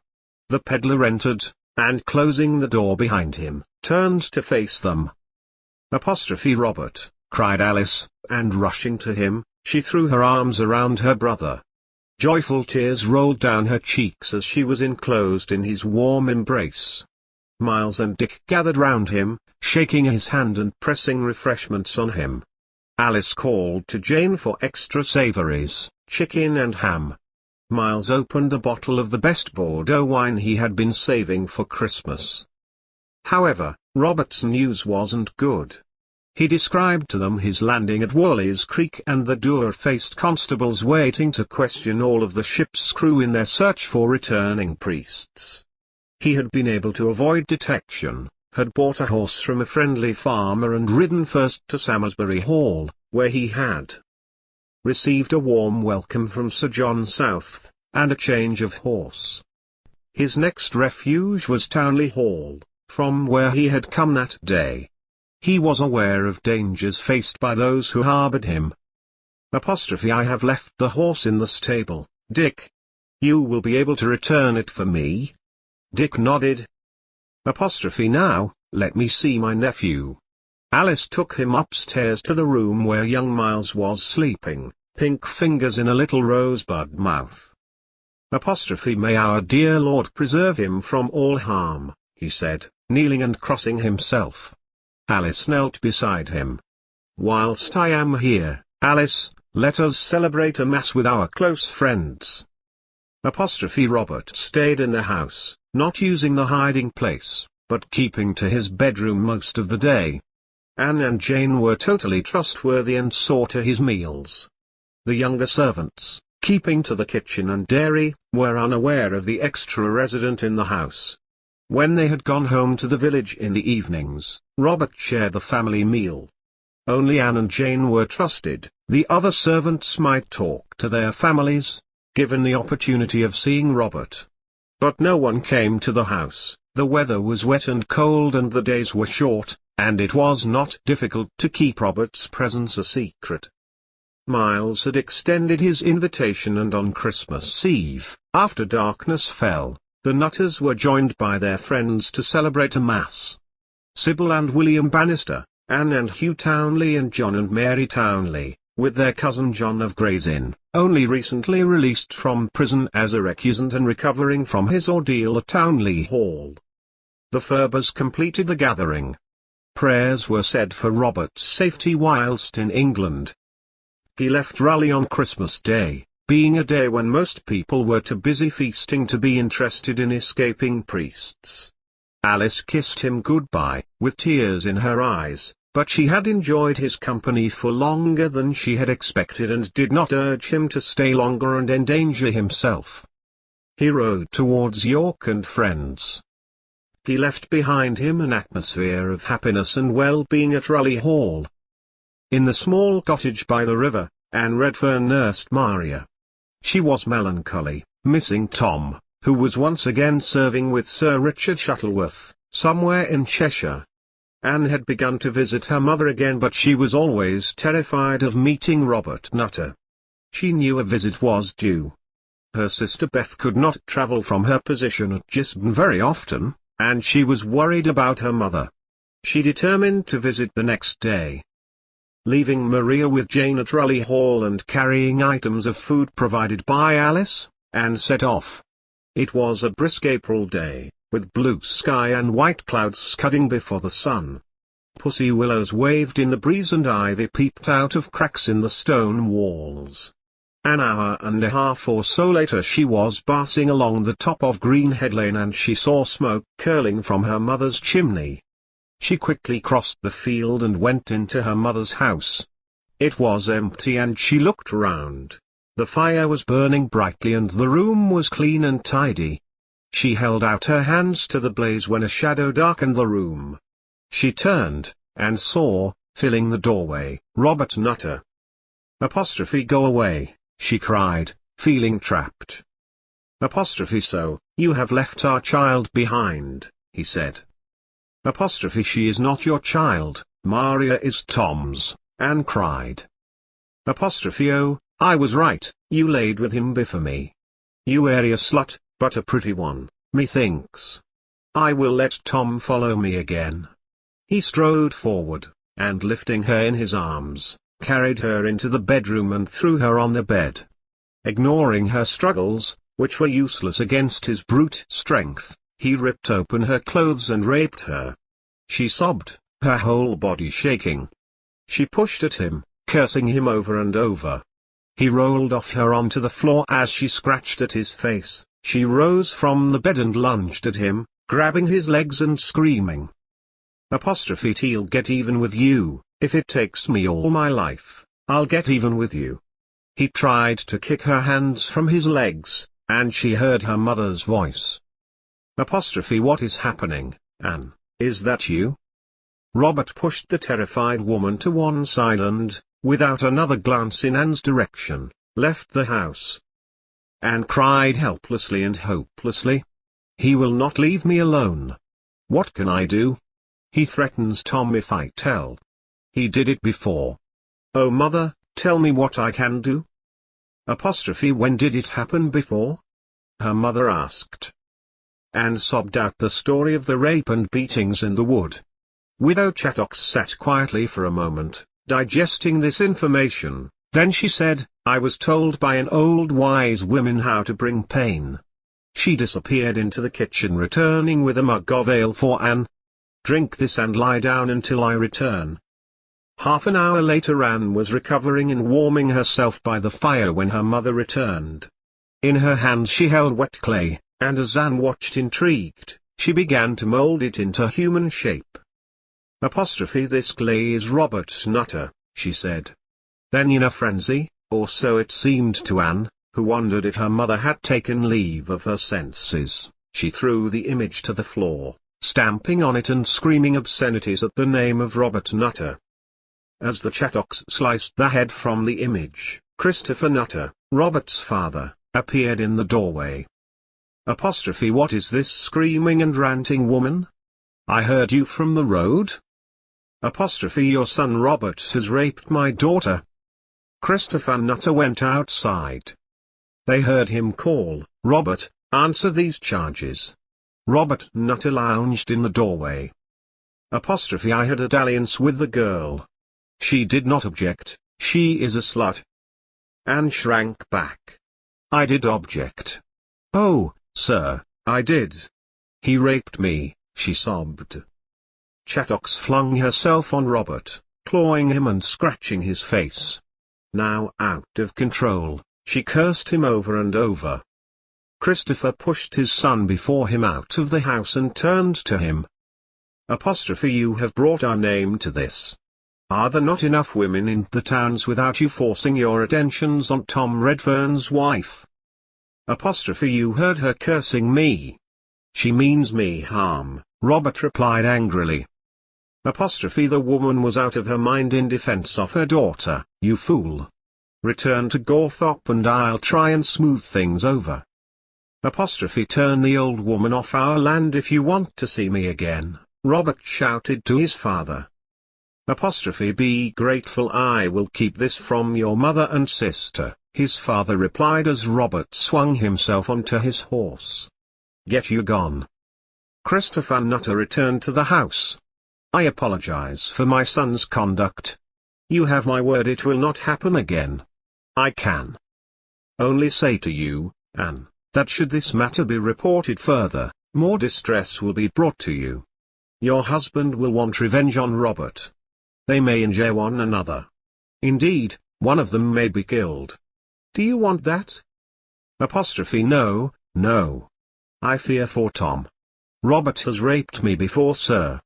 The peddler entered, and closing the door behind him, turned to face them. "Robert," cried Alice, and rushing to him, she threw her arms around her brother. Joyful tears rolled down her cheeks as she was enclosed in his warm embrace. Miles and Dick gathered round him, shaking his hand and pressing refreshments on him. Alice called to Jane for extra savouries, chicken and ham. Miles opened a bottle of the best Bordeaux wine he had been saving for Christmas. However, Robert's news wasn't good. He described to them his landing at Worley's Creek and the dour-faced constables waiting to question all of the ship's crew in their search for returning priests. He had been able to avoid detection, had bought a horse from a friendly farmer and ridden first to Salisbury Hall, where he had received a warm welcome from Sir John South, and a change of horse. His next refuge was Townley Hall, from where he had come that day. He was aware of dangers faced by those who harboured him. "I have left the horse in the stable, Dick. You will be able to return it for me?" Dick nodded. "Now, let me see my nephew." Alice took him upstairs to the room where young Miles was sleeping, pink fingers in a little rosebud mouth. "May our dear Lord preserve him from all harm," he said, kneeling and crossing himself. Alice knelt beside him. "Whilst I am here, Alice, let us celebrate a mass with our close friends." Robert stayed in the house, not using the hiding place, but keeping to his bedroom most of the day. Anne and Jane were totally trustworthy and saw to his meals. The younger servants, keeping to the kitchen and dairy, were unaware of the extra resident in the house. When they had gone home to the village in the evenings, Robert shared the family meal. Only Anne and Jane were trusted. The other servants might talk to their families, given the opportunity of seeing Robert. But no one came to the house. The weather was wet and cold and the days were short, and it was not difficult to keep Robert's presence a secret. Miles had extended his invitation, and on Christmas Eve, after darkness fell, the Nutters were joined by their friends to celebrate a mass. Sybil and William Bannister, Anne and Hugh Townley and John and Mary Townley, with their cousin John of Gray's Inn, only recently released from prison as a recusant and recovering from his ordeal at Townley Hall. The Furbers completed the gathering. Prayers were said for Robert's safety whilst in England. He left Raleigh on Christmas Day, being a day when most people were too busy feasting to be interested in escaping priests. Alice kissed him goodbye, with tears in her eyes, but she had enjoyed his company for longer than she had expected and did not urge him to stay longer and endanger himself. He rode towards York and friends. He left behind him an atmosphere of happiness and well-being at Raleigh Hall. In the small cottage by the river, Anne Redfern nursed Maria. She was melancholy, missing Tom, who was once again serving with Sir Richard Shuttleworth, somewhere in Cheshire. Anne had begun to visit her mother again, but she was always terrified of meeting Robert Nutter. She knew a visit was due. Her sister Beth could not travel from her position at Gisborne very often, and she was worried about her mother. She determined to visit the next day. Leaving Maria with Jane at Raleigh Hall and carrying items of food provided by Alice, Anne set off. It was a brisk April day, with blue sky and white clouds scudding before the sun. Pussy willows waved in the breeze and ivy peeped out of cracks in the stone walls. An hour and a half or so later she was passing along the top of Greenhead Lane and she saw smoke curling from her mother's chimney. She quickly crossed the field and went into her mother's house. It was empty and she looked round. The fire was burning brightly and the room was clean and tidy. She held out her hands to the blaze when a shadow darkened the room. She turned, and saw, filling the doorway, Robert Nutter. "Go away," she cried, feeling trapped. "So, you have left our child behind," he said. Apostrophe she is not your child, Maria is Tom's, Anne cried. Apostrophe oh, I was right, you laid with him before me. You airy a slut, but a pretty one, methinks. I will let Tom follow me again. He strode forward, and lifting her in his arms, carried her into the bedroom and threw her on the bed. Ignoring her struggles, which were useless against his brute strength, he ripped open her clothes and raped her. She sobbed, her whole body shaking. She pushed at him, cursing him over and over. He rolled off her onto the floor as she scratched at his face. She rose from the bed and lunged at him, grabbing his legs and screaming. Apostrophe I'll get even with you, if it takes me all my life, I'll get even with you. He tried to kick her hands from his legs, and she heard her mother's voice. Apostrophe what is happening, Anne, is that you? Robert pushed the terrified woman to one side and, without another glance in Anne's direction, left the house. Anne cried helplessly and hopelessly. He will not leave me alone. What can I do? He threatens Tom if I tell. He did it before. Oh mother, tell me what I can do. Apostrophe when did it happen before? Her mother asked. Anne sobbed out the story of the rape and beatings in the wood. Widow Chattox sat quietly for a moment, digesting this information, then she said, I was told by an old wise woman how to bring pain. She disappeared into the kitchen returning with a mug of ale for Anne. Drink this and lie down until I return. Half an hour later Anne was recovering and warming herself by the fire when her mother returned. In her hand she held wet clay, and as Anne watched intrigued, she began to mold it into human shape. Apostrophe this clay is Robert Nutter, she said. Then in a frenzy, or so it seemed to Anne, who wondered if her mother had taken leave of her senses, she threw the image to the floor, stamping on it and screaming obscenities at the name of Robert Nutter. As the Chattox sliced the head from the image, Christopher Nutter, Robert's father, appeared in the doorway. Apostrophe what is this screaming and ranting woman? I heard you from the road? Apostrophe your son Robert has raped my daughter. Christopher Nutter went outside. They heard him call, Robert, answer these charges. Robert Nutter lounged in the doorway. Apostrophe I had a dalliance with the girl. She did not object, she is a slut. Anne shrank back. I did object. Oh, sir, I did. He raped me, she sobbed. Chattox flung herself on Robert, clawing him and scratching his face. Now out of control, she cursed him over and over. Christopher pushed his son before him out of the house and turned to him. Apostrophe you have brought our name to this. Are there not enough women in the towns without you forcing your attentions on Tom Redfern's wife? Apostrophe you heard her cursing me. She means me harm, Robert replied angrily. Apostrophe the woman was out of her mind in defense of her daughter, you fool. Return to Gawthorpe and I'll try and smooth things over. Apostrophe turn the old woman off our land if you want to see me again, Robert shouted to his father. Apostrophe be grateful I will keep this from your mother and sister, his father replied as Robert swung himself onto his horse. Get you gone. Christopher Nutter returned to the house. I apologize for my son's conduct. You have my word it will not happen again. I can only say to you, Anne, that should this matter be reported further, more distress will be brought to you. Your husband will want revenge on Robert. They may injure one another. Indeed, one of them may be killed. Do you want that? Apostrophe no, no. I fear for Tom. Robert has raped me before, sir.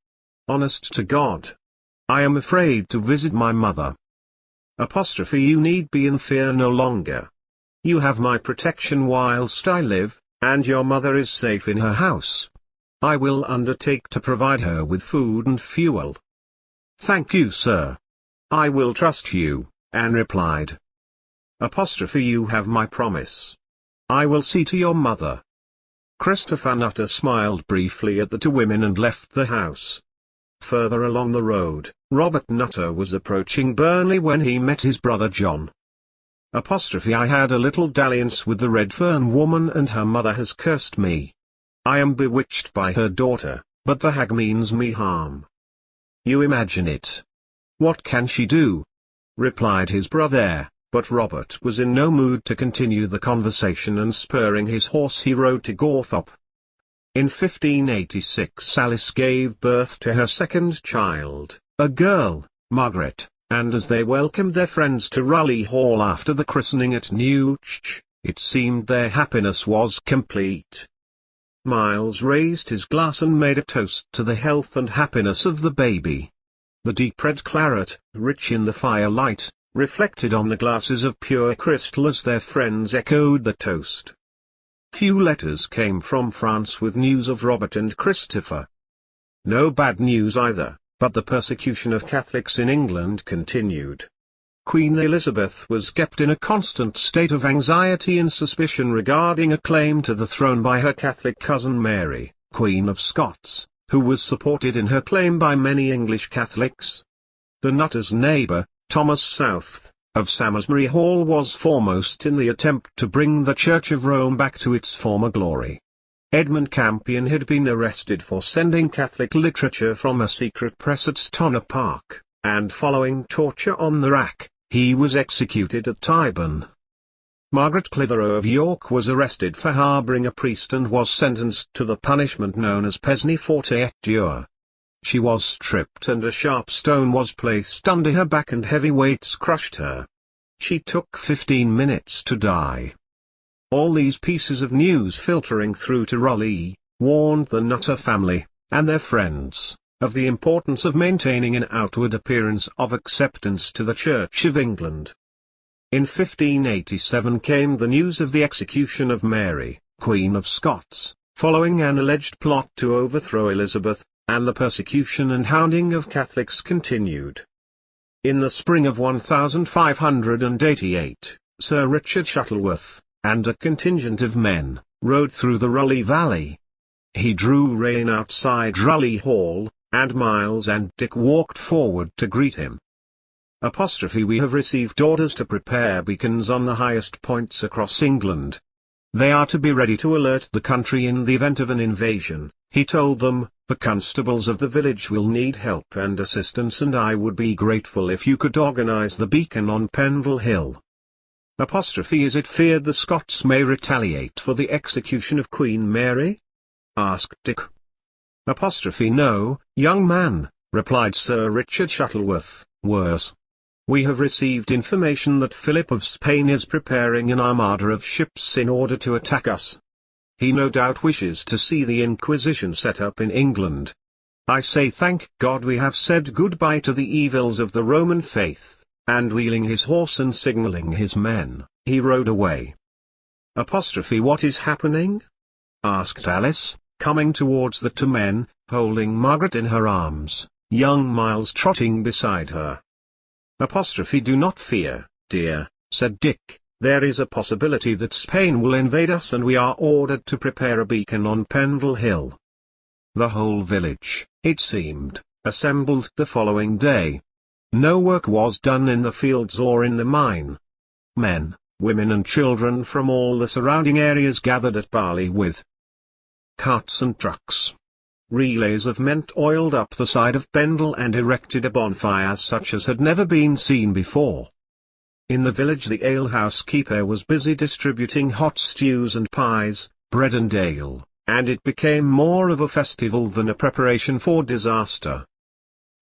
Honest to God. I am afraid to visit my mother. Apostrophe you need be in fear no longer. You have my protection whilst I live, and your mother is safe in her house. I will undertake to provide her with food and fuel. Thank you, sir. I will trust you, Anne replied. Apostrophe you have my promise. I will see to your mother. Christopher Nutter smiled briefly at the two women and left the house. Further along the road, Robert Nutter was approaching Burnley when he met his brother John. I had a little dalliance with the Redfern woman and her mother has cursed me. I am bewitched by her daughter, but the hag means me harm. You imagine it. What can she do? Replied his brother, but Robert was in no mood to continue the conversation, and spurring his horse he rode to Gawthorpe. In 1586 Alice gave birth to her second child, a girl, Margaret, and as they welcomed their friends to Raleigh Hall after the christening at Newch, it seemed their happiness was complete. Miles raised his glass and made a toast to the health and happiness of the baby. The deep red claret, rich in the firelight, reflected on the glasses of pure crystal as their friends echoed the toast. Few letters came from France with news of Robert and Christopher. No bad news either, but the persecution of Catholics in England continued. Queen Elizabeth was kept in a constant state of anxiety and suspicion regarding a claim to the throne by her Catholic cousin Mary, Queen of Scots, who was supported in her claim by many English Catholics. The Nutter's neighbour, Thomas South, of Salisbury Hall, was foremost in the attempt to bring the Church of Rome back to its former glory. Edmund Campion had been arrested for sending Catholic literature from a secret press at Stonor Park, and following torture on the rack, he was executed at Tyburn. Margaret Clitheroe of York was arrested for harbouring a priest and was sentenced to the punishment known as peine forte et dure. She was stripped and a sharp stone was placed under her back and heavy weights crushed her. She took 15 minutes to die. All these pieces of news filtering through to Raleigh, warned the Nutter family, and their friends, of the importance of maintaining an outward appearance of acceptance to the Church of England. In 1587 came the news of the execution of Mary, Queen of Scots, following an alleged plot to overthrow Elizabeth, and the persecution and hounding of Catholics continued. In the spring of 1588, Sir Richard Shuttleworth, and a contingent of men, rode through the Raleigh Valley. He drew rein outside Raleigh Hall, and Miles and Dick walked forward to greet him. We have received orders to prepare beacons on the highest points across England. They are to be ready to alert the country in the event of an invasion, he told them. The constables of the village will need help and assistance, and I would be grateful if you could organize the beacon on Pendle Hill. Is it feared the Scots may retaliate for the execution of Queen Mary? Asked Dick. No, young man, replied Sir Richard Shuttleworth, worse. We have received information that Philip of Spain is preparing an armada of ships in order to attack us. He no doubt wishes to see the Inquisition set up in England. I say thank God we have said goodbye to the evils of the Roman faith, and wheeling his horse and signalling his men, he rode away. What is happening? Asked Alice, coming towards the two men, holding Margaret in her arms, young Miles trotting beside her. Do not fear, dear, said Dick. There is a possibility that Spain will invade us, and we are ordered to prepare a beacon on Pendle Hill. The whole village, it seemed, assembled the following day. No work was done in the fields or in the mine. Men, women and children from all the surrounding areas gathered at Barley with carts and trucks. Relays of men oiled up the side of Pendle and erected a bonfire such as had never been seen before. In the village the alehouse keeper was busy distributing hot stews and pies, bread and ale, and it became more of a festival than a preparation for disaster.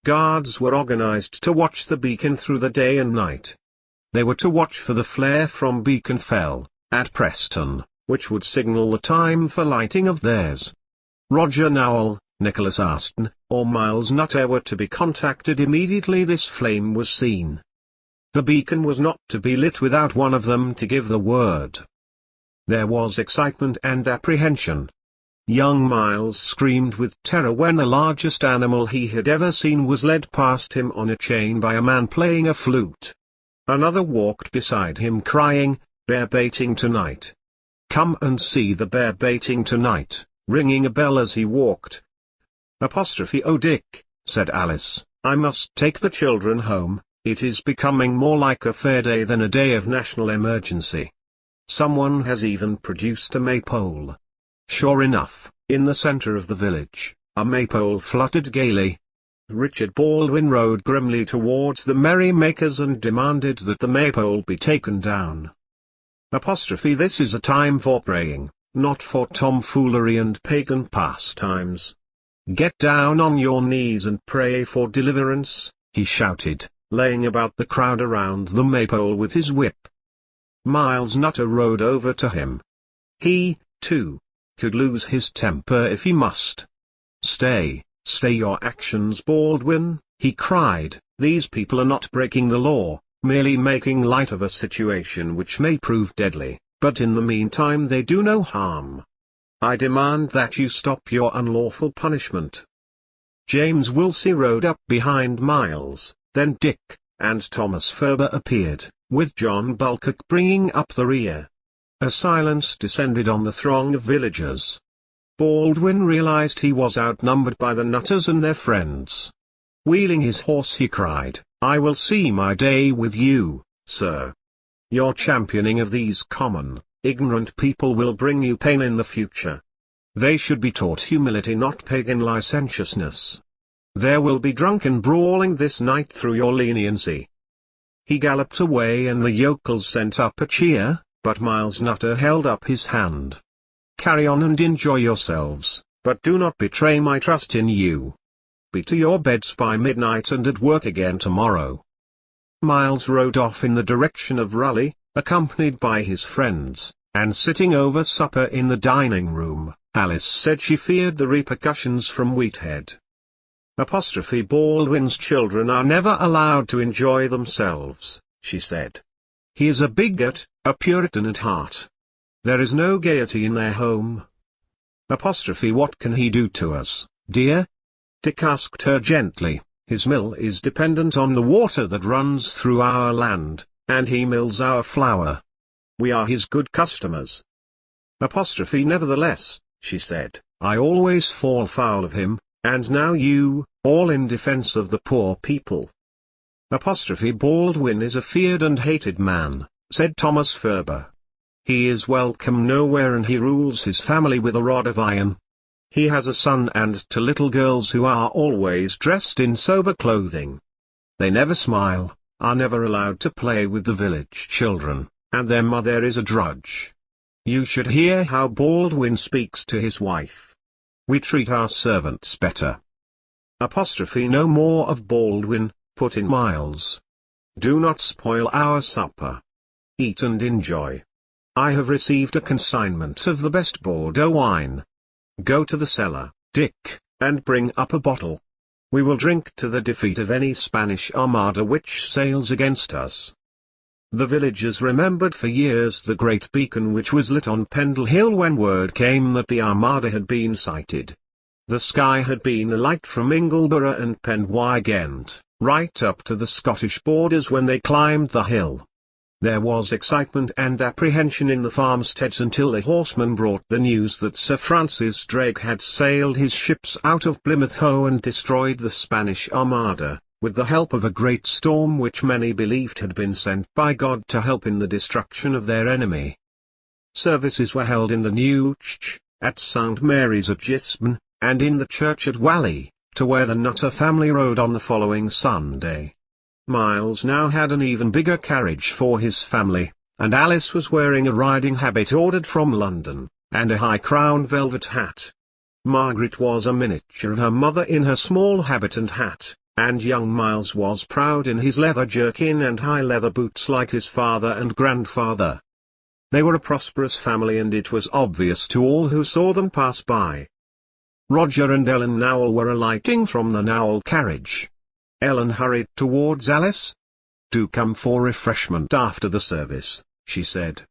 Guards were organized to watch the beacon through the day and night. They were to watch for the flare from Beacon Fell, at Preston, which would signal the time for lighting of theirs. Roger Nowell, Nicholas Aston, or Miles Nutter were to be contacted immediately this flame was seen. The beacon was not to be lit without one of them to give the word. There was excitement and apprehension. Young Miles screamed with terror when the largest animal he had ever seen was led past him on a chain by a man playing a flute. Another walked beside him crying, "Bear baiting tonight. Come and see the bear baiting tonight," ringing a bell as he walked. "Oh Dick," said Alice, "I must take the children home. It is becoming more like a fair day than a day of national emergency." Someone has even produced a maypole. Sure enough, in the center of the village, a maypole fluttered gaily. Richard Baldwin rode grimly towards the merrymakers and demanded that the maypole be taken down. This is a time for praying, not for tomfoolery and pagan pastimes. Get down on your knees and pray for deliverance, he shouted, laying about the crowd around the maypole with his whip. Miles Nutter rode over to him. He, too, could lose his temper if he must. Stay your actions, Baldwin, he cried. These people are not breaking the law, merely making light of a situation which may prove deadly, but in the meantime they do no harm. I demand that you stop your unlawful punishment. James Wilsey rode up behind Miles, then Dick, and Thomas Ferber appeared, with John Bulcock bringing up the rear. A silence descended on the throng of villagers. Baldwin realized he was outnumbered by the Nutters and their friends. Wheeling his horse he cried, "I will see my day with you, sir. Your championing of these common, ignorant people will bring you pain in the future. They should be taught humility, not pagan licentiousness. There will be drunken brawling this night through your leniency." He galloped away and the yokels sent up a cheer, but Miles Nutter held up his hand. "Carry on and enjoy yourselves, but do not betray my trust in you. Be to your beds by midnight and at work again tomorrow." Miles rode off in the direction of Raleigh, accompanied by his friends, and sitting over supper in the dining room, Alice said she feared the repercussions from Wheathead. Baldwin's children are never allowed to enjoy themselves, she said. He is a bigot, a Puritan at heart. There is no gaiety in their home. What can he do to us, dear? Dick asked her gently. His mill is dependent on the water that runs through our land, and he mills our flour. We are his good customers. Nevertheless, she said, I always fall foul of him, and now you, all in defense of the poor people. Baldwin is a feared and hated man, said Thomas Ferber. He is welcome nowhere and he rules his family with a rod of iron. He has a son and two little girls who are always dressed in sober clothing. They never smile, are never allowed to play with the village children, and their mother is a drudge. You should hear how Baldwin speaks to his wife. We treat our servants better. No more of Baldwin, put in Miles. Do not spoil our supper. Eat and enjoy. I have received a consignment of the best Bordeaux wine. Go to the cellar, Dick, and bring up a bottle. We will drink to the defeat of any Spanish armada which sails against us. The villagers remembered for years the great beacon which was lit on Pendle Hill when word came that the armada had been sighted. The sky had been alight from Ingleborough and Penwygent, right up to the Scottish borders when they climbed the hill. There was excitement and apprehension in the farmsteads until a horseman brought the news that Sir Francis Drake had sailed his ships out of Plymouth Hoe and destroyed the Spanish armada, with the help of a great storm which many believed had been sent by God to help in the destruction of their enemy. Services were held in the new church, at St. Mary's at Gisborne, and in the church at Whalley, to where the Nutter family rode on the following Sunday. Miles now had an even bigger carriage for his family, and Alice was wearing a riding habit ordered from London, and a high crown velvet hat. Margaret was a miniature of her mother in her small habit and hat, and young Miles was proud in his leather jerkin and high leather boots like his father and grandfather. They were a prosperous family and it was obvious to all who saw them pass by. Roger and Ellen Nowell were alighting from the Nowell carriage. Ellen hurried towards Alice. Do come for refreshment after the service, she said.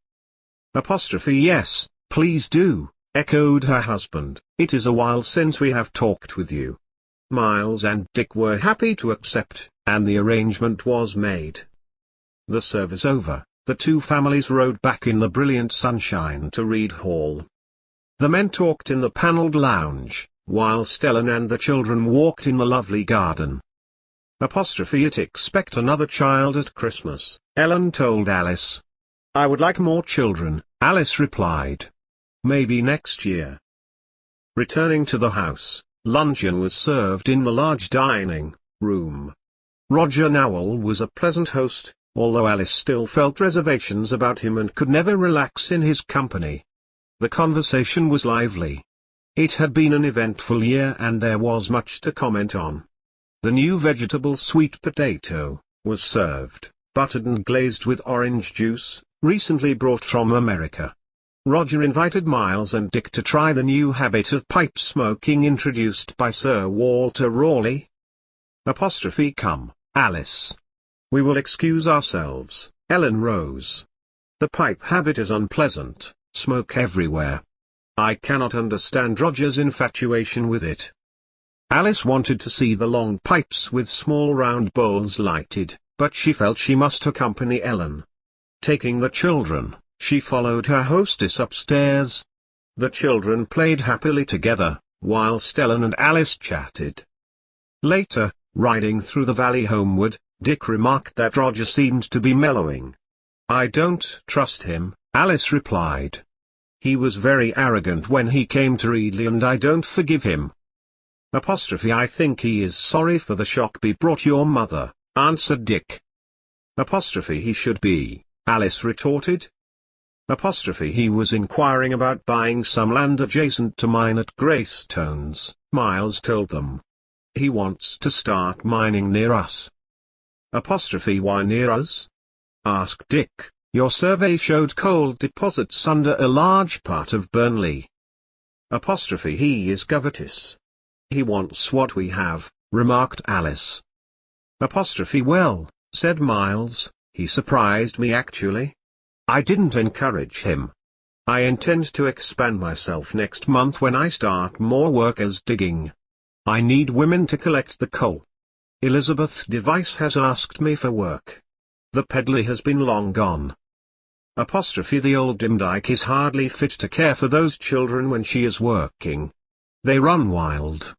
Yes, please do, echoed her husband. It is a while since we have talked with you. Miles and Dick were happy to accept, and the arrangement was made. The service over, the two families rode back in the brilliant sunshine to Reed Hall. The men talked in the panelled lounge, whilst Ellen and the children walked in the lovely garden. It expect another child at Christmas, Ellen told Alice. I would like more children, Alice replied. Maybe next year. Returning to the house, luncheon was served in the large dining room. Roger Nowell was a pleasant host, although Alice still felt reservations about him and could never relax in his company. The conversation was lively. It had been an eventful year and there was much to comment on. The new vegetable sweet potato was served, buttered and glazed with orange juice, recently brought from America. Roger invited Miles and Dick to try the new habit of pipe smoking introduced by Sir Walter Raleigh. Come, Alice. We will excuse ourselves, Ellen rose. The pipe habit is unpleasant, smoke everywhere. I cannot understand Roger's infatuation with it. Alice wanted to see the long pipes with small round bowls lighted, but she felt she must accompany Ellen. Taking the children, she followed her hostess upstairs. The children played happily together, whilst Ellen and Alice chatted. Later, riding through the valley homeward, Dick remarked that Roger seemed to be mellowing. I don't trust him, Alice replied. He was very arrogant when he came to Reedley and I don't forgive him. I think he is sorry for the shock he brought your mother, answered Dick. He should be, Alice retorted. He was inquiring about buying some land adjacent to mine at Greystones, Miles told them. He wants to start mining near us. Why near us? Asked Dick. Your survey showed coal deposits under a large part of Burnley. He is covetous. He wants what we have, remarked Alice. Well, said Miles, he surprised me actually. I didn't encourage him. I intend to expand myself next month when I start more work as digging. I need women to collect the coal. Elizabeth Device has asked me for work. The peddler has been long gone. The old Dimdyke is hardly fit to care for those children when she is working. They run wild.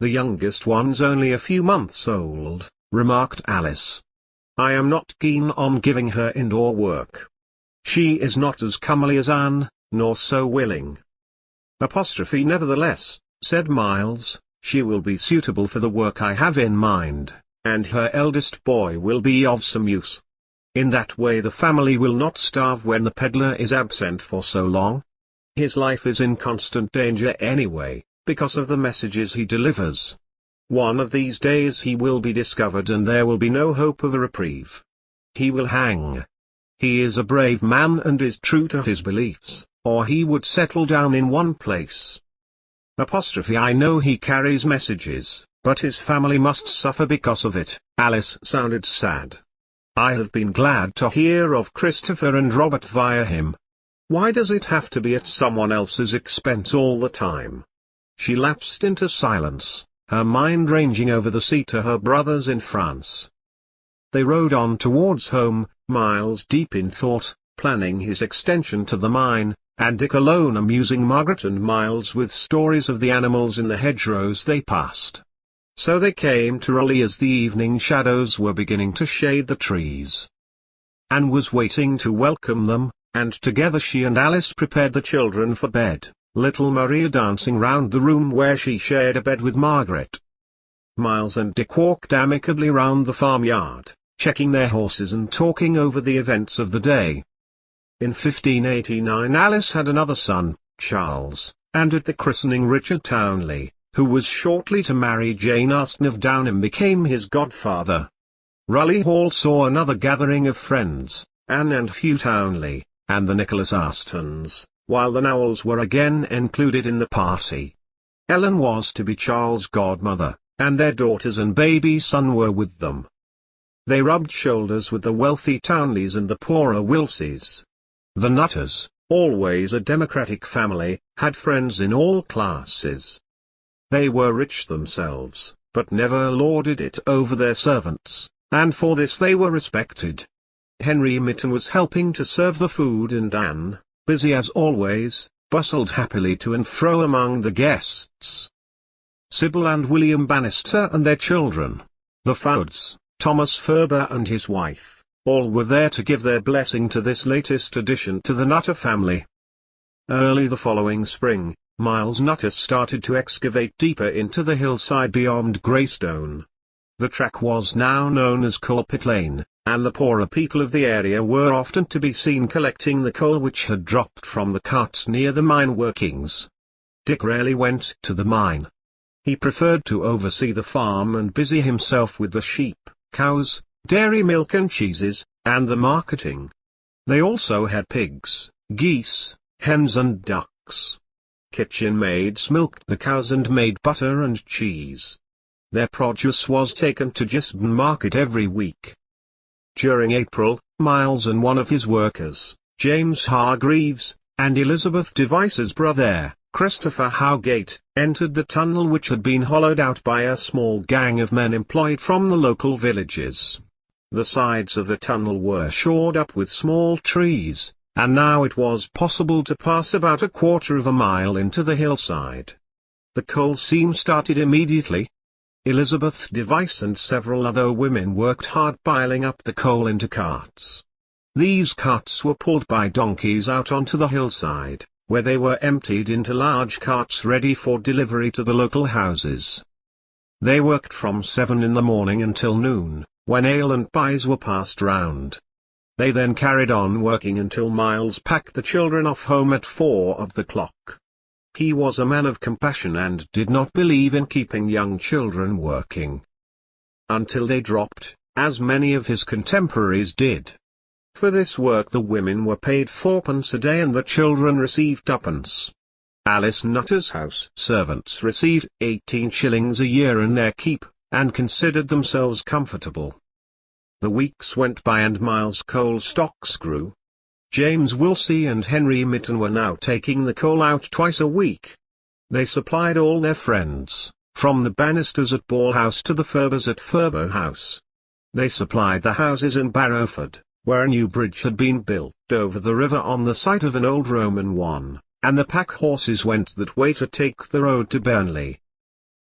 The youngest one's only a few months old, remarked Alice. I am not keen on giving her indoor work. She is not as comely as Anne, nor so willing. Nevertheless, said Miles, she will be suitable for the work I have in mind, and her eldest boy will be of some use. In that way the family will not starve when the peddler is absent for so long. His life is in constant danger anyway, because of the messages he delivers. One of these days he will be discovered and there will be no hope of a reprieve. He will hang. He is a brave man and is true to his beliefs, or he would settle down in one place. I know he carries messages, but his family must suffer because of it. Alice sounded sad. I have been glad to hear of Christopher and Robert via him. Why does it have to be at someone else's expense all the time? She lapsed into silence, her mind ranging over the sea to her brothers in France. They rode on towards home, Miles deep in thought, planning his extension to the mine, and Dick alone amusing Margaret and Miles with stories of the animals in the hedgerows they passed. So they came to Raleigh as the evening shadows were beginning to shade the trees. Anne was waiting to welcome them, and together she and Alice prepared the children for bed, little Maria dancing round the room where she shared a bed with Margaret. Miles and Dick walked amicably round the farmyard, checking their horses and talking over the events of the day. In 1589 Alice had another son, Charles, and at the christening Richard Townley, who was shortly to marry Jane Austen of Downham, became his godfather. Raleigh Hall saw another gathering of friends, Anne and Hugh Townley, and the Nicholas Austons, while the Nowells were again included in the party. Ellen was to be Charles' godmother, and their daughters and baby son were with them. They rubbed shoulders with the wealthy Townleys and the poorer Wilseys. The Nutters, always a democratic family, had friends in all classes. They were rich themselves, but never lorded it over their servants, and for this they were respected. Henry Mitten was helping to serve the food, and Anne, busy as always, bustled happily to and fro among the guests. Sybil and William Bannister and their children, the Fords, Thomas Ferber and his wife, all were there to give their blessing to this latest addition to the Nutter family. Early the following spring, Miles Nutter started to excavate deeper into the hillside beyond Greystone. The track was now known as Coal Pit Lane, and the poorer people of the area were often to be seen collecting the coal which had dropped from the carts near the mine workings. Dick rarely went to the mine. He preferred to oversee the farm and busy himself with the sheep, cows, dairy milk and cheeses, and the marketing. They also had pigs, geese, hens and ducks. Kitchen maids milked the cows and made butter and cheese. Their produce was taken to Gisborne Market every week. During April, Miles and one of his workers, James Hargreaves, and Elizabeth Device's brother, Christopher Howgate, entered the tunnel which had been hollowed out by a small gang of men employed from the local villages. The sides of the tunnel were shored up with small trees, and now it was possible to pass about a quarter of a mile into the hillside. The coal seam started immediately. Elizabeth Device and several other women worked hard piling up the coal into carts. These carts were pulled by donkeys out onto the hillside, where they were emptied into large carts ready for delivery to the local houses. They worked from 7 in the morning until noon, when ale and pies were passed round. They then carried on working until Miles packed the children off home at 4 of the clock. He was a man of compassion and did not believe in keeping young children working until they dropped, as many of his contemporaries did. For this work the women were paid 4p a day and the children received 2p. Alice Nutter's house servants received 18 shillings a year in their keep, and considered themselves comfortable. The weeks went by and Miles' coal stocks grew. James Wilsey and Henry Mitten were now taking the coal out twice a week. They supplied all their friends, from the Bannisters at Ball House to the Ferbers at Ferber House. They supplied the houses in Barrowford, where a new bridge had been built over the river on the site of an old Roman one, and the pack horses went that way to take the road to Burnley.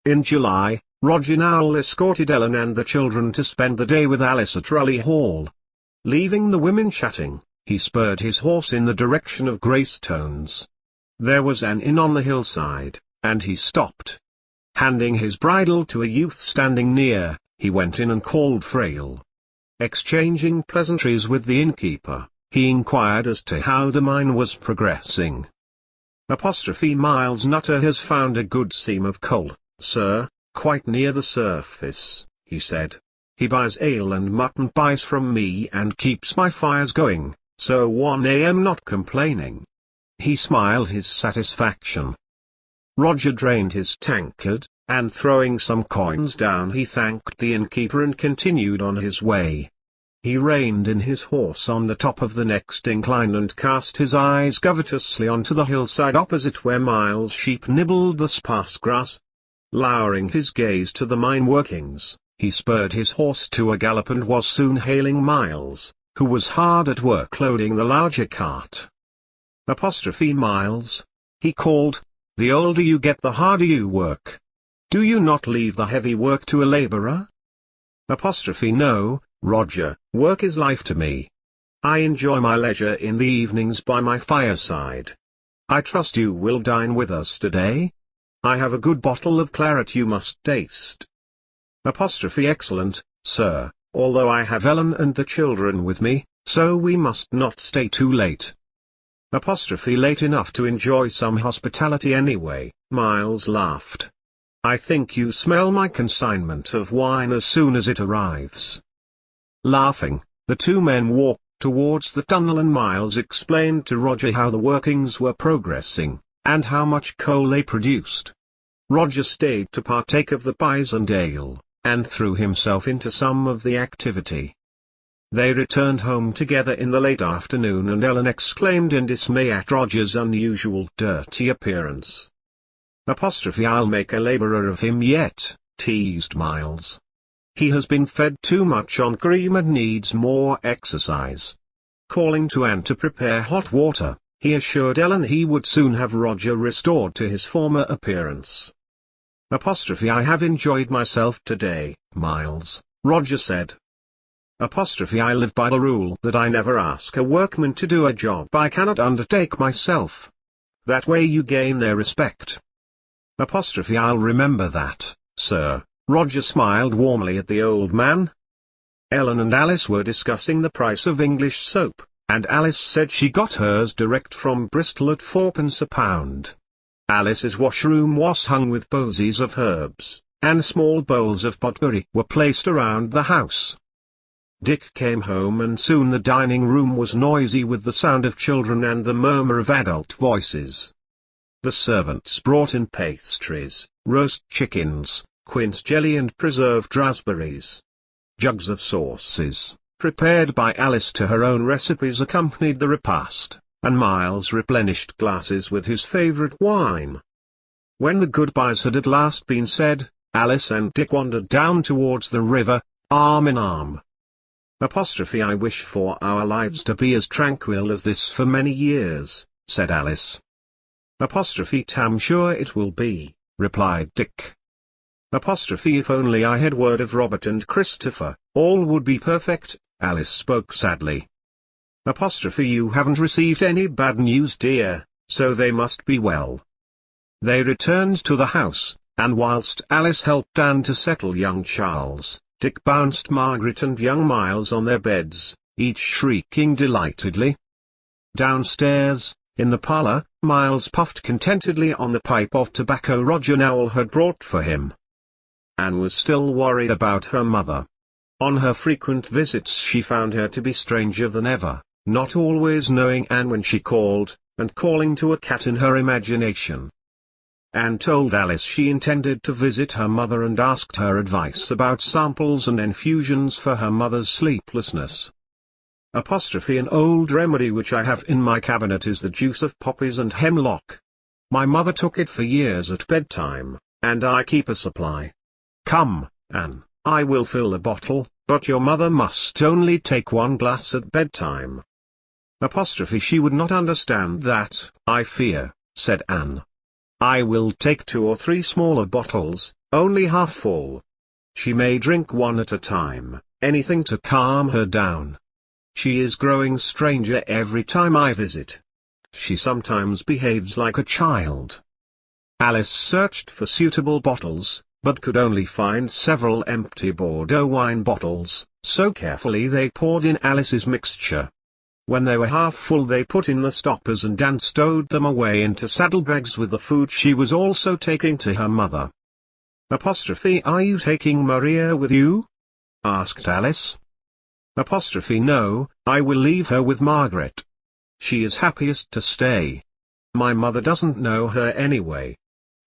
In July, Roger Nowell escorted Ellen and the children to spend the day with Alice at Raleigh Hall. Leaving the women chatting, he spurred his horse in the direction of Greystones. There was an inn on the hillside, and he stopped. Handing his bridle to a youth standing near, he went in and called for ale. Exchanging pleasantries with the innkeeper, he inquired as to how the mine was progressing. Miles Nutter has found a good seam of coal, sir, quite near the surface, he said. He buys ale and mutton pies from me and keeps my fires going, so one am not complaining. He smiled his satisfaction. Roger drained his tankard, and throwing some coins down he thanked the innkeeper and continued on his way. He reined in his horse on the top of the next incline and cast his eyes covetously onto the hillside opposite where Miles' sheep nibbled the sparse grass. Lowering his gaze to the mine workings, he spurred his horse to a gallop and was soon hailing Miles, who was hard at work loading the larger cart. Miles, he called, the older you get the harder you work. Do you not leave the heavy work to a labourer? No, Roger, work is life to me. I enjoy my leisure in the evenings by my fireside. I trust you will dine with us today? I have a good bottle of claret you must taste. Excellent, sir, although I have Ellen and the children with me, so we must not stay too late. Late enough to enjoy some hospitality anyway, Miles laughed. I think you smell my consignment of wine as soon as it arrives. Laughing, the two men walked towards the tunnel and Miles explained to Roger how the workings were progressing, and how much coal they produced. Roger stayed to partake of the pies and ale, and threw himself into some of the activity. They returned home together in the late afternoon and Ellen exclaimed in dismay at Roger's unusual dirty appearance. I'll make a labourer of him yet, teased Miles. He has been fed too much on cream and needs more exercise. Calling to Anne to prepare hot water, he assured Ellen he would soon have Roger restored to his former appearance. I have enjoyed myself today, Miles, Roger said. I live by the rule that I never ask a workman to do a job I cannot undertake myself. That way you gain their respect. I'll remember that, sir, Roger smiled warmly at the old man. Ellen and Alice were discussing the price of English soap, and Alice said she got hers direct from Bristol at 4p a pound. Alice's washroom was hung with posies of herbs, and small bowls of potpourri were placed around the house. Dick came home and soon the dining room was noisy with the sound of children and the murmur of adult voices. The servants brought in pastries, roast chickens, quince jelly and preserved raspberries. Jugs of sauces, prepared by Alice to her own recipes, accompanied the repast, and Miles replenished glasses with his favorite wine. When the goodbyes had at last been said, Alice and Dick wandered down towards the river, arm in arm. I wish for our lives to be as tranquil as this for many years, said Alice. I'm sure it will be, replied Dick. If only I had word of Robert and Christopher, all would be perfect, Alice spoke sadly. You haven't received any bad news, dear, so they must be well. They returned to the house, and whilst Alice helped Anne to settle young Charles, Dick bounced Margaret and young Miles on their beds, each shrieking delightedly. Downstairs, in the parlour, Miles puffed contentedly on the pipe of tobacco Roger Nowell had brought for him. Anne was still worried about her mother. On her frequent visits she found her to be stranger than ever, not always knowing Anne when she called, and calling to a cat in her imagination. Anne told Alice she intended to visit her mother and asked her advice about samples and infusions for her mother's sleeplessness. An old remedy which I have in my cabinet is the juice of poppies and hemlock. My mother took it for years at bedtime, and I keep a supply. Come, Anne, I will fill a bottle, but your mother must only take 1 glass at bedtime. She would not understand that, I fear, said Anne. I will take 2 or 3 smaller bottles, only half full. She may drink 1 at a time, anything to calm her down. She is growing stranger every time I visit. She sometimes behaves like a child. Alice searched for suitable bottles, but could only find several empty Bordeaux wine bottles, so carefully they poured in Alice's mixture. When they were half full they put in the stoppers and Anne stowed them away into saddlebags with the food she was also taking to her mother. Are you taking Maria with you? asked Alice. No, I will leave her with Margaret. She is happiest to stay. My mother doesn't know her anyway.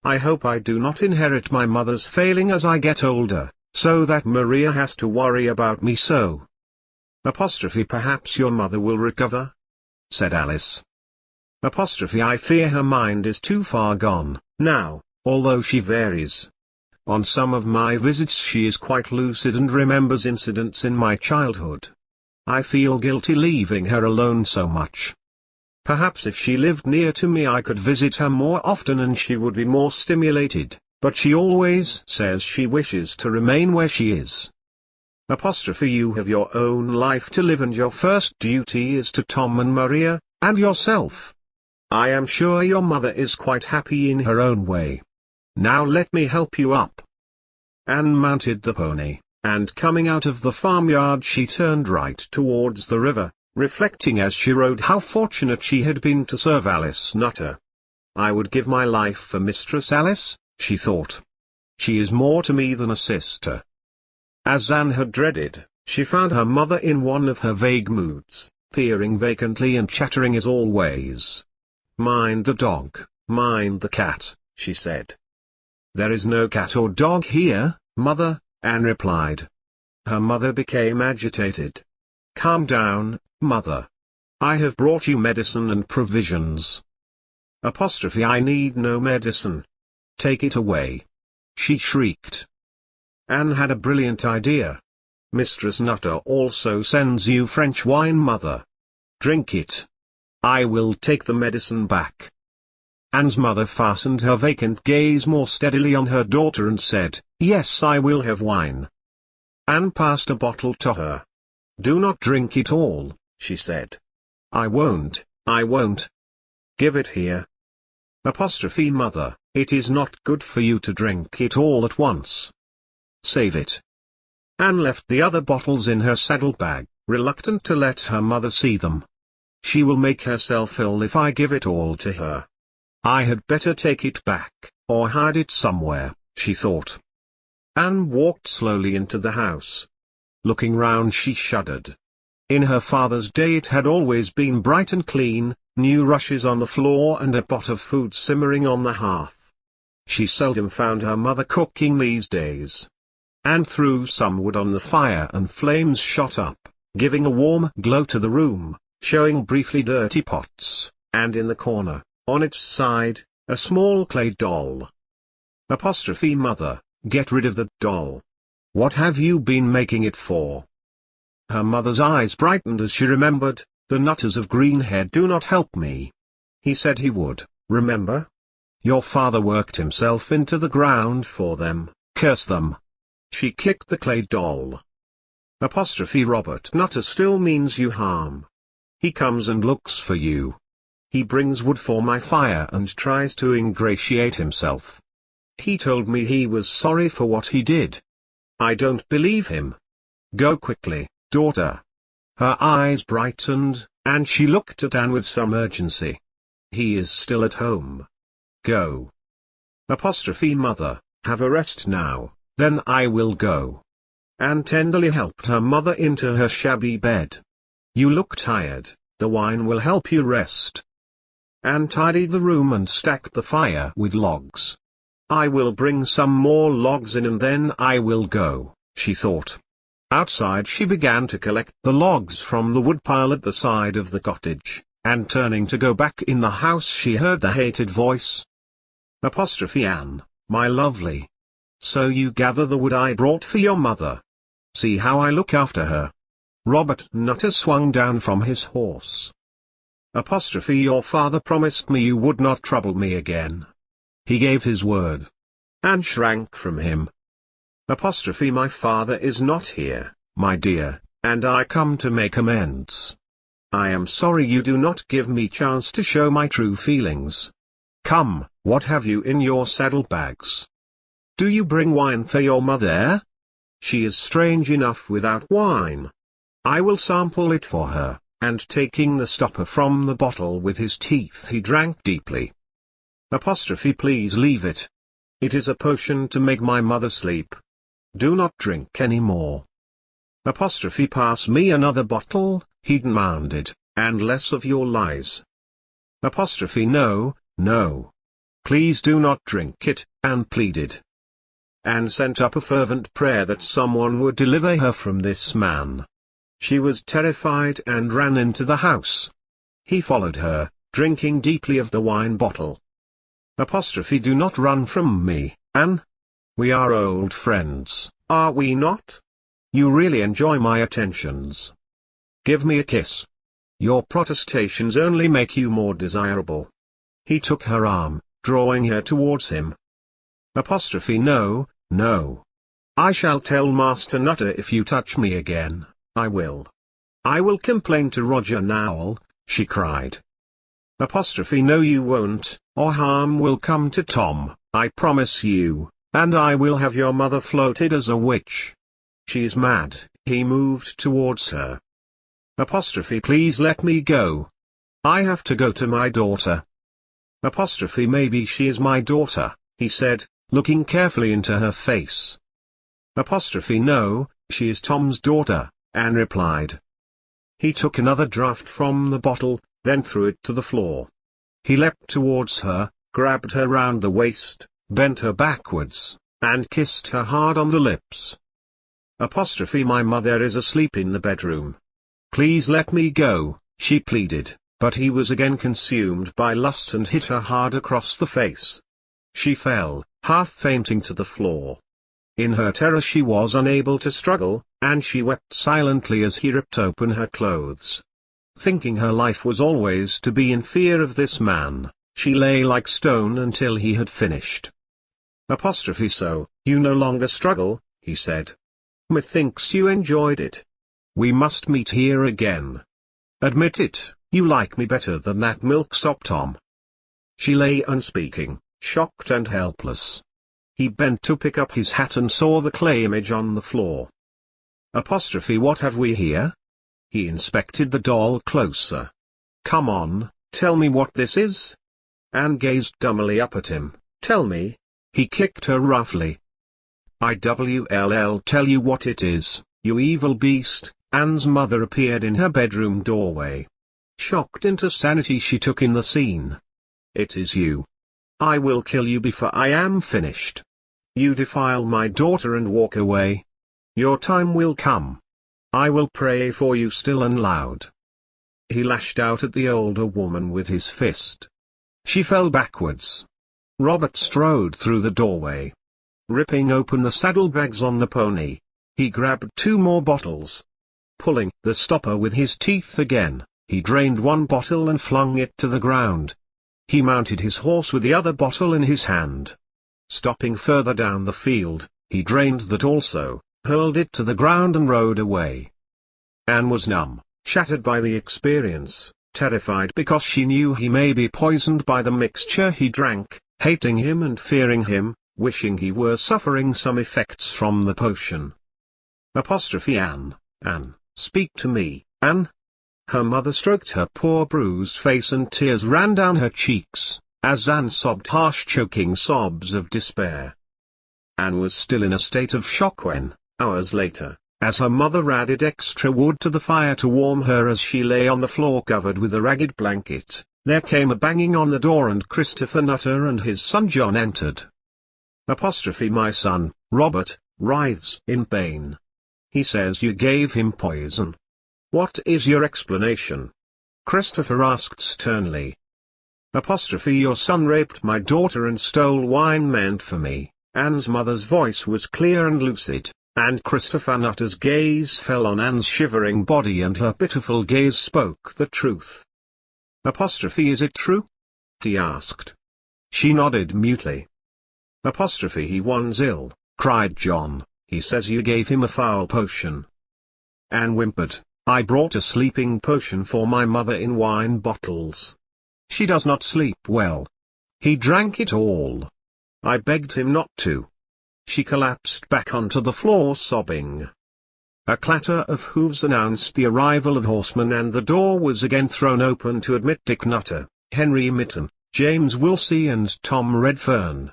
I hope I do not inherit my mother's failing as I get older, so that Maria has to worry about me so. Perhaps your mother will recover? said Alice. I fear her mind is too far gone, now, although she varies. On some of my visits she is quite lucid and remembers incidents in my childhood. I feel guilty leaving her alone so much. Perhaps if she lived near to me I could visit her more often and she would be more stimulated, but she always says she wishes to remain where she is. You have your own life to live and your first duty is to Tom and Maria, and yourself. I am sure your mother is quite happy in her own way. Now let me help you up. Anne mounted the pony, and coming out of the farmyard she turned right towards the river, reflecting as she rode how fortunate she had been to serve Alice Nutter. I would give my life for Mistress Alice, she thought. She is more to me than a sister. As Anne had dreaded, she found her mother in one of her vague moods, peering vacantly and chattering as always. Mind the dog, mind the cat, she said. There is no cat or dog here, mother, Anne replied. Her mother became agitated. Calm down, mother. I have brought you medicine and provisions. I need no medicine. Take it away. She shrieked. Anne had a brilliant idea. Mistress Nutter also sends you French wine, mother. Drink it. I will take the medicine back. Anne's mother fastened her vacant gaze more steadily on her daughter and said, "Yes, I will have wine." Anne passed a bottle to her. "Do not drink it all," she said. I won't. Give it here." Mother, it is not good for you to drink it all at once. Save it. Anne left the other bottles in her saddlebag, reluctant to let her mother see them. She will make herself ill if I give it all to her. I had better take it back, or hide it somewhere, she thought. Anne walked slowly into the house. Looking round, she shuddered. In her father's day it had always been bright and clean, new rushes on the floor and a pot of food simmering on the hearth. She seldom found her mother cooking these days. Anne threw some wood on the fire and flames shot up, giving a warm glow to the room, showing briefly dirty pots, and in the corner, on its side, a small clay doll. Mother, get rid of that doll. What have you been making it for? Her mother's eyes brightened as she remembered, the Nutters of Greenhead do not help me. He said he would, remember? Your father worked himself into the ground for them, curse them. She kicked the clay doll. Robert Nutter still means you harm. He comes and looks for you. He brings wood for my fire and tries to ingratiate himself. He told me he was sorry for what he did. I don't believe him. Go quickly, daughter. Her eyes brightened, and she looked at Anne with some urgency. He is still at home. Go. Mother, have a rest now, then I will go. Anne tenderly helped her mother into her shabby bed. You look tired, the wine will help you rest. Anne tidied the room and stacked the fire with logs. I will bring some more logs in and then I will go, she thought. Outside she began to collect the logs from the woodpile at the side of the cottage, and turning to go back in the house she heard the hated voice. Anne, my lovely. So you gather the wood I brought for your mother. See how I look after her. Robert Nutter swung down from his horse. Your father promised me you would not trouble me again. He gave his word. Anne shrank from him. My father is not here, my dear, and I come to make amends. I am sorry you do not give me chance to show my true feelings. Come, what have you in your saddlebags? Do you bring wine for your mother? She is strange enough without wine. I will sample it for her, and taking the stopper from the bottle with his teeth he drank deeply. Please leave it. It is a potion to make my mother sleep. Do not drink any more. Pass me another bottle, he demanded, and less of your lies. No, no. Please do not drink it, Anne pleaded. Anne sent up a fervent prayer that someone would deliver her from this man. She was terrified and ran into the house. He followed her, drinking deeply of the wine bottle. Do not run from me, Anne. We are old friends, are we not? You really enjoy my attentions. Give me a kiss. Your protestations only make you more desirable. He took her arm, drawing her towards him. No, no. I shall tell Master Nutter if you touch me again, I will. I will complain to Roger Nowell, she cried. No you won't, or harm will come to Tom, I promise you, and I will have your mother floated as a witch. She is mad, he moved towards her. Please let me go. I have to go to my daughter. Maybe she is my daughter, he said, looking carefully into her face. No, she is Tom's daughter, Anne replied. He took another draught from the bottle, then threw it to the floor. He leapt towards her, grabbed her round the waist, bent her backwards, and kissed her hard on the lips. My mother is asleep in the bedroom. Please let me go, she pleaded, but he was again consumed by lust and hit her hard across the face. She fell, half fainting to the floor. In her terror she was unable to struggle, and she wept silently as he ripped open her clothes. Thinking her life was always to be in fear of this man, She lay like stone until he had finished. So, you no longer struggle, he said. Methinks you enjoyed it. We must meet here again. Admit it, you like me better than that milksop Tom. She lay unspeaking, shocked and helpless. He bent to pick up his hat and saw the clay image on the floor. What have we here? He inspected the doll closer. Come on, tell me what this is. Anne gazed dumbly up at him. Tell me. He kicked her roughly. I'll tell you what it is, you evil beast. Anne's mother appeared in her bedroom doorway. Shocked into sanity, she took in the scene. It is you. I will kill you before I am finished. You defile my daughter and walk away. Your time will come. I will pray for you still and loud. He lashed out at the older woman with his fist. She fell backwards. Robert strode through the doorway. Ripping open the saddlebags on the pony, he grabbed 2 more bottles. Pulling the stopper with his teeth again, he drained 1 bottle and flung it to the ground. He mounted his horse with the other bottle in his hand. Stopping further down the field, he drained that also, hurled it to the ground and rode away. Anne was numb, shattered by the experience, terrified because she knew he may be poisoned by the mixture he drank, hating him and fearing him, wishing he were suffering some effects from the potion. Anne, Anne, speak to me, Anne. Her mother stroked her poor bruised face and tears ran down her cheeks, as Anne sobbed harsh choking sobs of despair. Anne was still in a state of shock when, hours later, as her mother added extra wood to the fire to warm her as she lay on the floor covered with a ragged blanket, there came a banging on the door and Christopher Nutter and his son John entered. My son, Robert, writhes in pain. He says you gave him poison. What is your explanation? Christopher asked sternly. Your son raped my daughter and stole wine meant for me. Anne's mother's voice was clear and lucid, and Christopher Nutter's gaze fell on Anne's shivering body and her pitiful gaze spoke the truth. Is it true? He asked. She nodded mutely. He one's ill, cried John. He says you gave him a foul potion. Anne whimpered. I brought a sleeping potion for my mother in wine bottles. She does not sleep well. He drank it all. I begged him not to. She collapsed back onto the floor sobbing. A clatter of hooves announced the arrival of horsemen and the door was again thrown open to admit Dick Nutter, Henry Mitten, James Wilsey and Tom Redfern.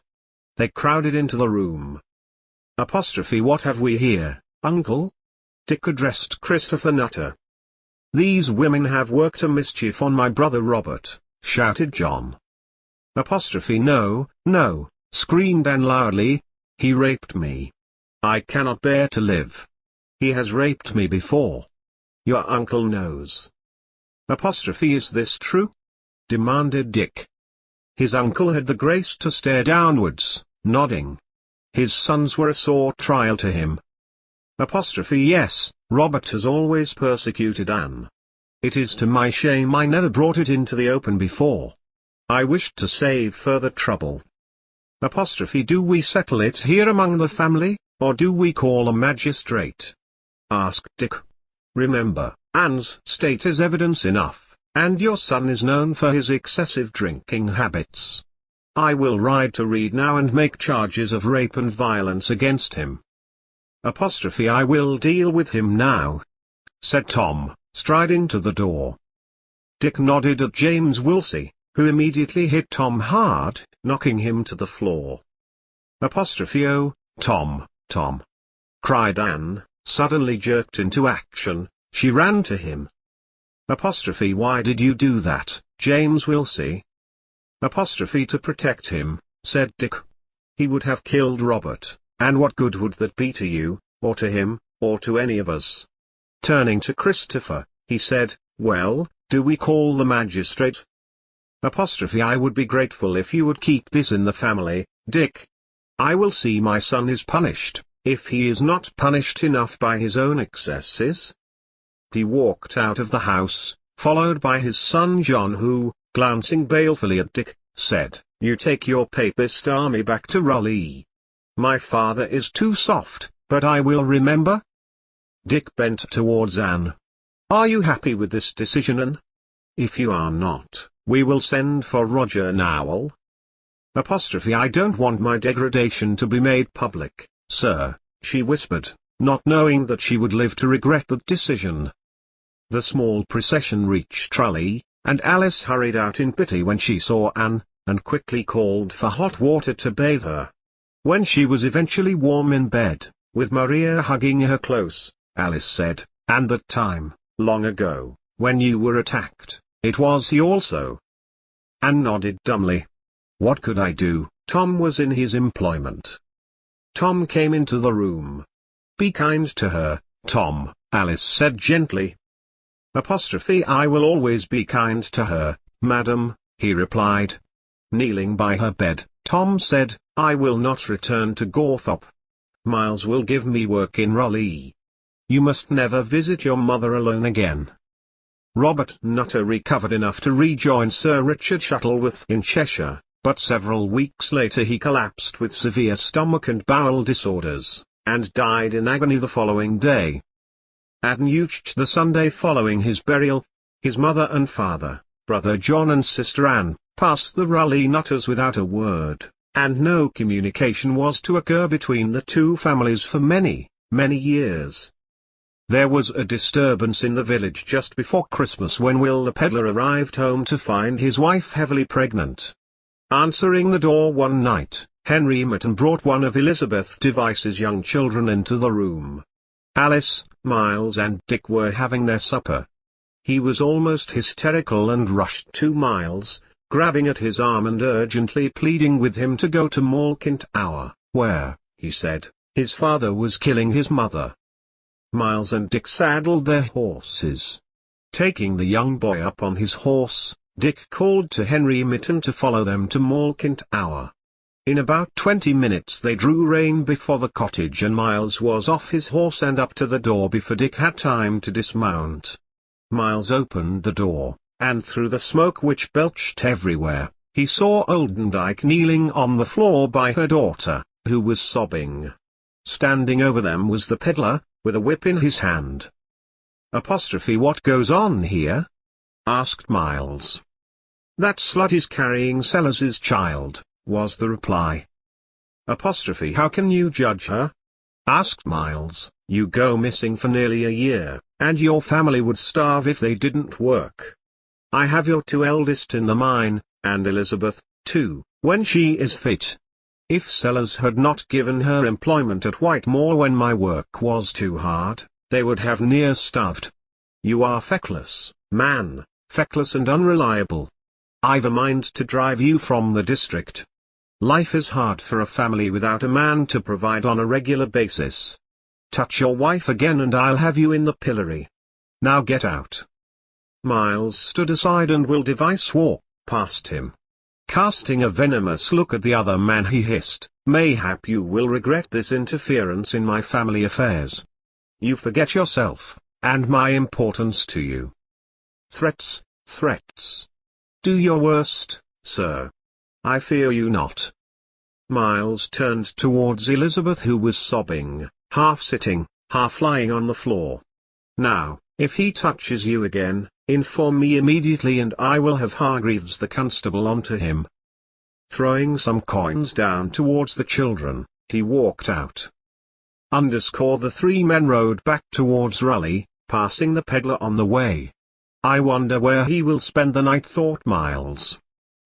They crowded into the room. What have we here, Uncle? Dick addressed Christopher Nutter. These women have worked a mischief on my brother Robert, shouted John. No, no, screamed Anne loudly. He raped me. I cannot bear to live. He has raped me before. Your uncle knows. Is this true? Demanded Dick. His uncle had the grace to stare downwards, nodding. His sons were a sore trial to him. Yes, Robert has always persecuted Anne. It is to my shame I never brought it into the open before. I wished to save further trouble. Do we settle it here among the family, or do we call a magistrate? Asked Dick. Remember, Anne's state is evidence enough, and your son is known for his excessive drinking habits. I will ride to Reed now and make charges of rape and violence against him. I will deal with him now, said Tom, striding to the door. Dick nodded at James Wilsey, who immediately hit Tom hard, knocking him to the floor. Oh, Tom, Tom! Cried Anne, suddenly jerked into action. She ran to him. Why did you do that, James Wilsey? To protect him, said Dick. He would have killed Robert, and what good would that be to you, or to him, or to any of us? Turning to Christopher, he said, well, do we call the magistrate? I would be grateful if you would keep this in the family, Dick. I will see my son is punished, if he is not punished enough by his own excesses. He walked out of the house, followed by his son John who, glancing balefully at Dick, said, "You take your papist army back to Raleigh. My father is too soft, but I will remember." Dick bent towards Anne. "Are you happy with this decision, Anne? If you are not, we will send for Roger Nowell." "I don't want my degradation to be made public, sir," she whispered, not knowing that she would live to regret that decision. The small procession reached Raleigh, and Alice hurried out in pity when she saw Anne, and quickly called for hot water to bathe her. When she was eventually warm in bed, with Maria hugging her close, Alice said, "And that time, long ago, when you were attacked, it was he also." Anne nodded dumbly. "What could I do? Tom was in his employment." Tom came into the room. "Be kind to her, Tom," Alice said gently. "I will always be kind to her, madam," he replied. Kneeling by her bed, Tom said, "I will not return to Gawthorpe. Miles will give me work in Raleigh. You must never visit your mother alone again." Robert Nutter recovered enough to rejoin Sir Richard Shuttleworth in Cheshire, but several weeks later he collapsed with severe stomach and bowel disorders, and died in agony the following day. At Newch the Sunday following his burial, his mother and father, brother John and sister Anne, passed the Raleigh Nutters without a word, and no communication was to occur between the two families for many, many years. There was a disturbance in the village just before Christmas when Will the peddler arrived home to find his wife heavily pregnant. Answering the door one night, Henry Merton brought one of Elizabeth Device's young children into the room. Alice, Miles and Dick were having their supper. He was almost hysterical and rushed to Miles, grabbing at his arm and urgently pleading with him to go to Mulholland Tower, where, he said, his father was killing his mother. Miles and Dick saddled their horses. Taking the young boy up on his horse, Dick called to Henry Merton to follow them to Mulholland Tower. In about 20 minutes they drew rein before the cottage and Miles was off his horse and up to the door before Dick had time to dismount. Miles opened the door, and through the smoke which belched everywhere, he saw Oldendike kneeling on the floor by her daughter, who was sobbing. Standing over them was the peddler, with a whip in his hand. "What goes on here?" asked Miles. "That slut is carrying Sellers's child," was the reply. "How can you judge her?" asked Miles. "You go missing for nearly a year, and your family would starve if they didn't work. I have your two eldest in the mine, and Elizabeth, too, when she is fit. If Sellers had not given her employment at Whitemore when my work was too hard, they would have near starved. You are feckless, man, feckless and unreliable. I've a mind to drive you from the district. Life is hard for a family without a man to provide on a regular basis. Touch your wife again and I'll have you in the pillory. Now get out." Miles stood aside and Will Device walked past him. Casting a venomous look at the other man he hissed, "Mayhap you will regret this interference in my family affairs. You forget yourself, and my importance to you. Threats, threats. Do your worst, sir. I fear you not." Miles turned towards Elizabeth who was sobbing, half sitting, half lying on the floor. "Now, if he touches you again, inform me immediately and I will have Hargreaves the constable onto him." Throwing some coins down towards the children, he walked out. The three men rode back towards Raleigh, passing the peddler on the way. "I wonder where he will spend the night," thought Miles.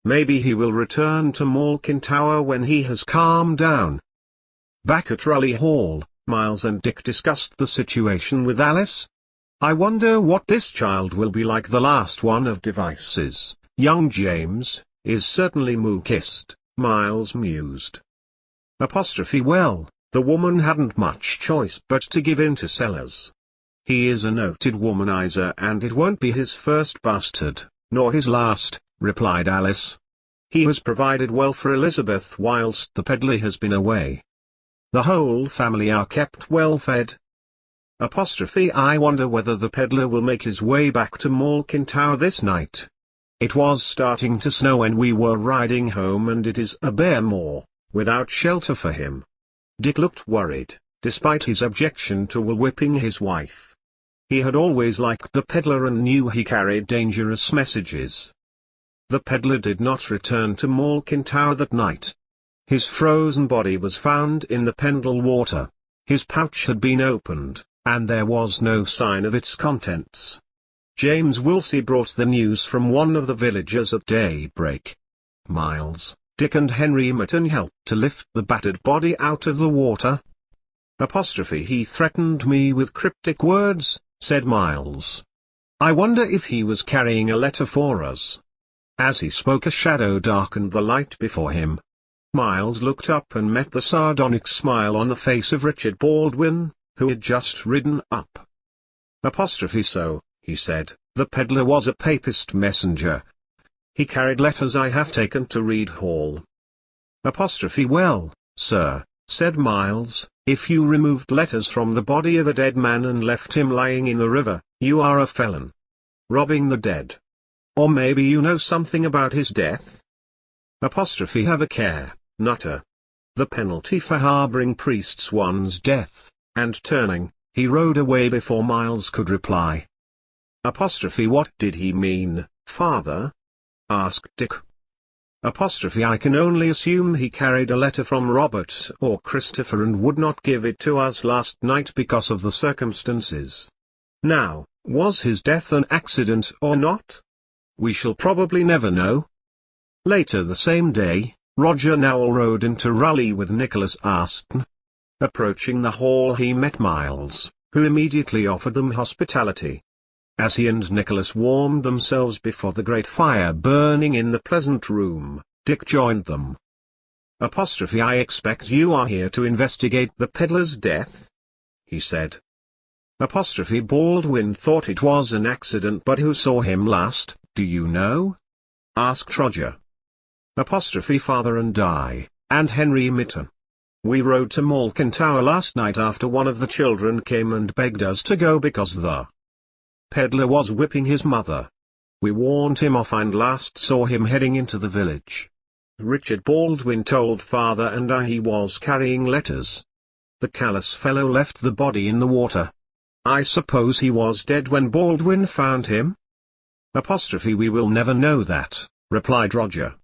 "Maybe he will return to Mulholland Tower when he has calmed down." Back at Raleigh Hall, Miles and Dick discussed the situation with Alice. "I wonder what this child will be like. The last one of Device's, young James, is certainly moo-kissed," Miles mused. Well, the woman hadn't much choice but to give in to Sellers. He is a noted womanizer and it won't be his first bastard, nor his last, replied Alice. He has provided well for Elizabeth whilst the peddler has been away. The whole family are kept well fed. I wonder whether the peddler will make his way back to Mulholland Tower this night. It was starting to snow when we were riding home, and it is a bare moor, without shelter for him. Dick looked worried, despite his objection to whipping his wife. He had always liked the peddler and knew he carried dangerous messages. The peddler did not return to Mulholland Tower that night. His frozen body was found in the Pendle water. His pouch had been opened, and there was no sign of its contents. James Wilsey brought the news from one of the villagers at daybreak. Miles, Dick and Henry V111 helped to lift the battered body out of the water. He threatened me with cryptic words, said Miles. I wonder if he was carrying a letter for us. As he spoke, a shadow darkened the light before him. Miles looked up and met the sardonic smile on the face of Richard Baldwin, who had just ridden up. So, he said, the peddler was a papist messenger. He carried letters I have taken to Reed Hall. Well, sir, said Miles, if you removed letters from the body of a dead man and left him lying in the river, you are a felon. Robbing the dead. Or maybe you know something about his death? Have a care, nutter. The penalty for harboring priests one's death, and turning, he rode away before Miles could reply. What did he mean, father? Asked Dick. I can only assume he carried a letter from Robert or Christopher and would not give it to us last night because of the circumstances. Now, was his death an accident or not? We shall probably never know. Later the same day, Roger Nowell rode into Raleigh with Nicholas Aston. Approaching the hall he met Miles, who immediately offered them hospitality. As he and Nicholas warmed themselves before the great fire burning in the pleasant room, Dick joined them. I expect you are here to investigate the peddler's death? He said. Baldwin thought it was an accident, but who saw him last, do you know? Asked Roger. Father and I, and Henry V111. We rode to Mulholland Tower last night after one of the children came and begged us to go because the peddler was whipping his mother. We warned him off and last saw him heading into the village. Richard Baldwin told father and I he was carrying letters. The callous fellow left the body in the water. I suppose he was dead when Baldwin found him? We will never know that, replied Roger.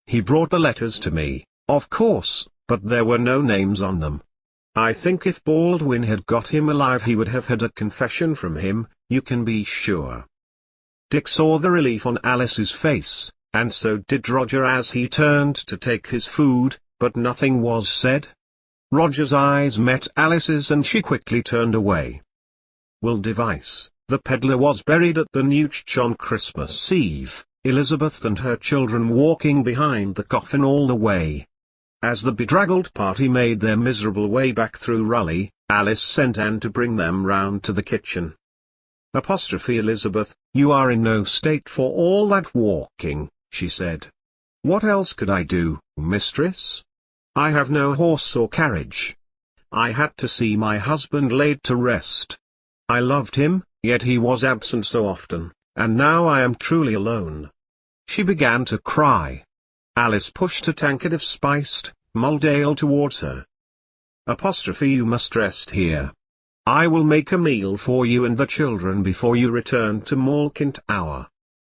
He brought the letters to me, of course, but there were no names on them. I think if Baldwin had got him alive he would have had a confession from him, you can be sure. Dick saw the relief on Alice's face, and so did Roger as he turned to take his food, but nothing was said. Roger's eyes met Alice's and she quickly turned away. Will device, the peddler was buried at the New Church on Christmas Eve, Elizabeth and her children walking behind the coffin all the way. As the bedraggled party made their miserable way back through Raleigh, Alice sent Anne to bring them round to the kitchen. Elizabeth, you are in no state for all that walking, she said. What else could I do, mistress? I have no horse or carriage. I had to see my husband laid to rest. I loved him, yet he was absent so often, and now I am truly alone. She began to cry. Alice pushed a tankard of spiced, mulled ale towards her. You must rest here. I will make a meal for you and the children before you return to Mulholland Tower.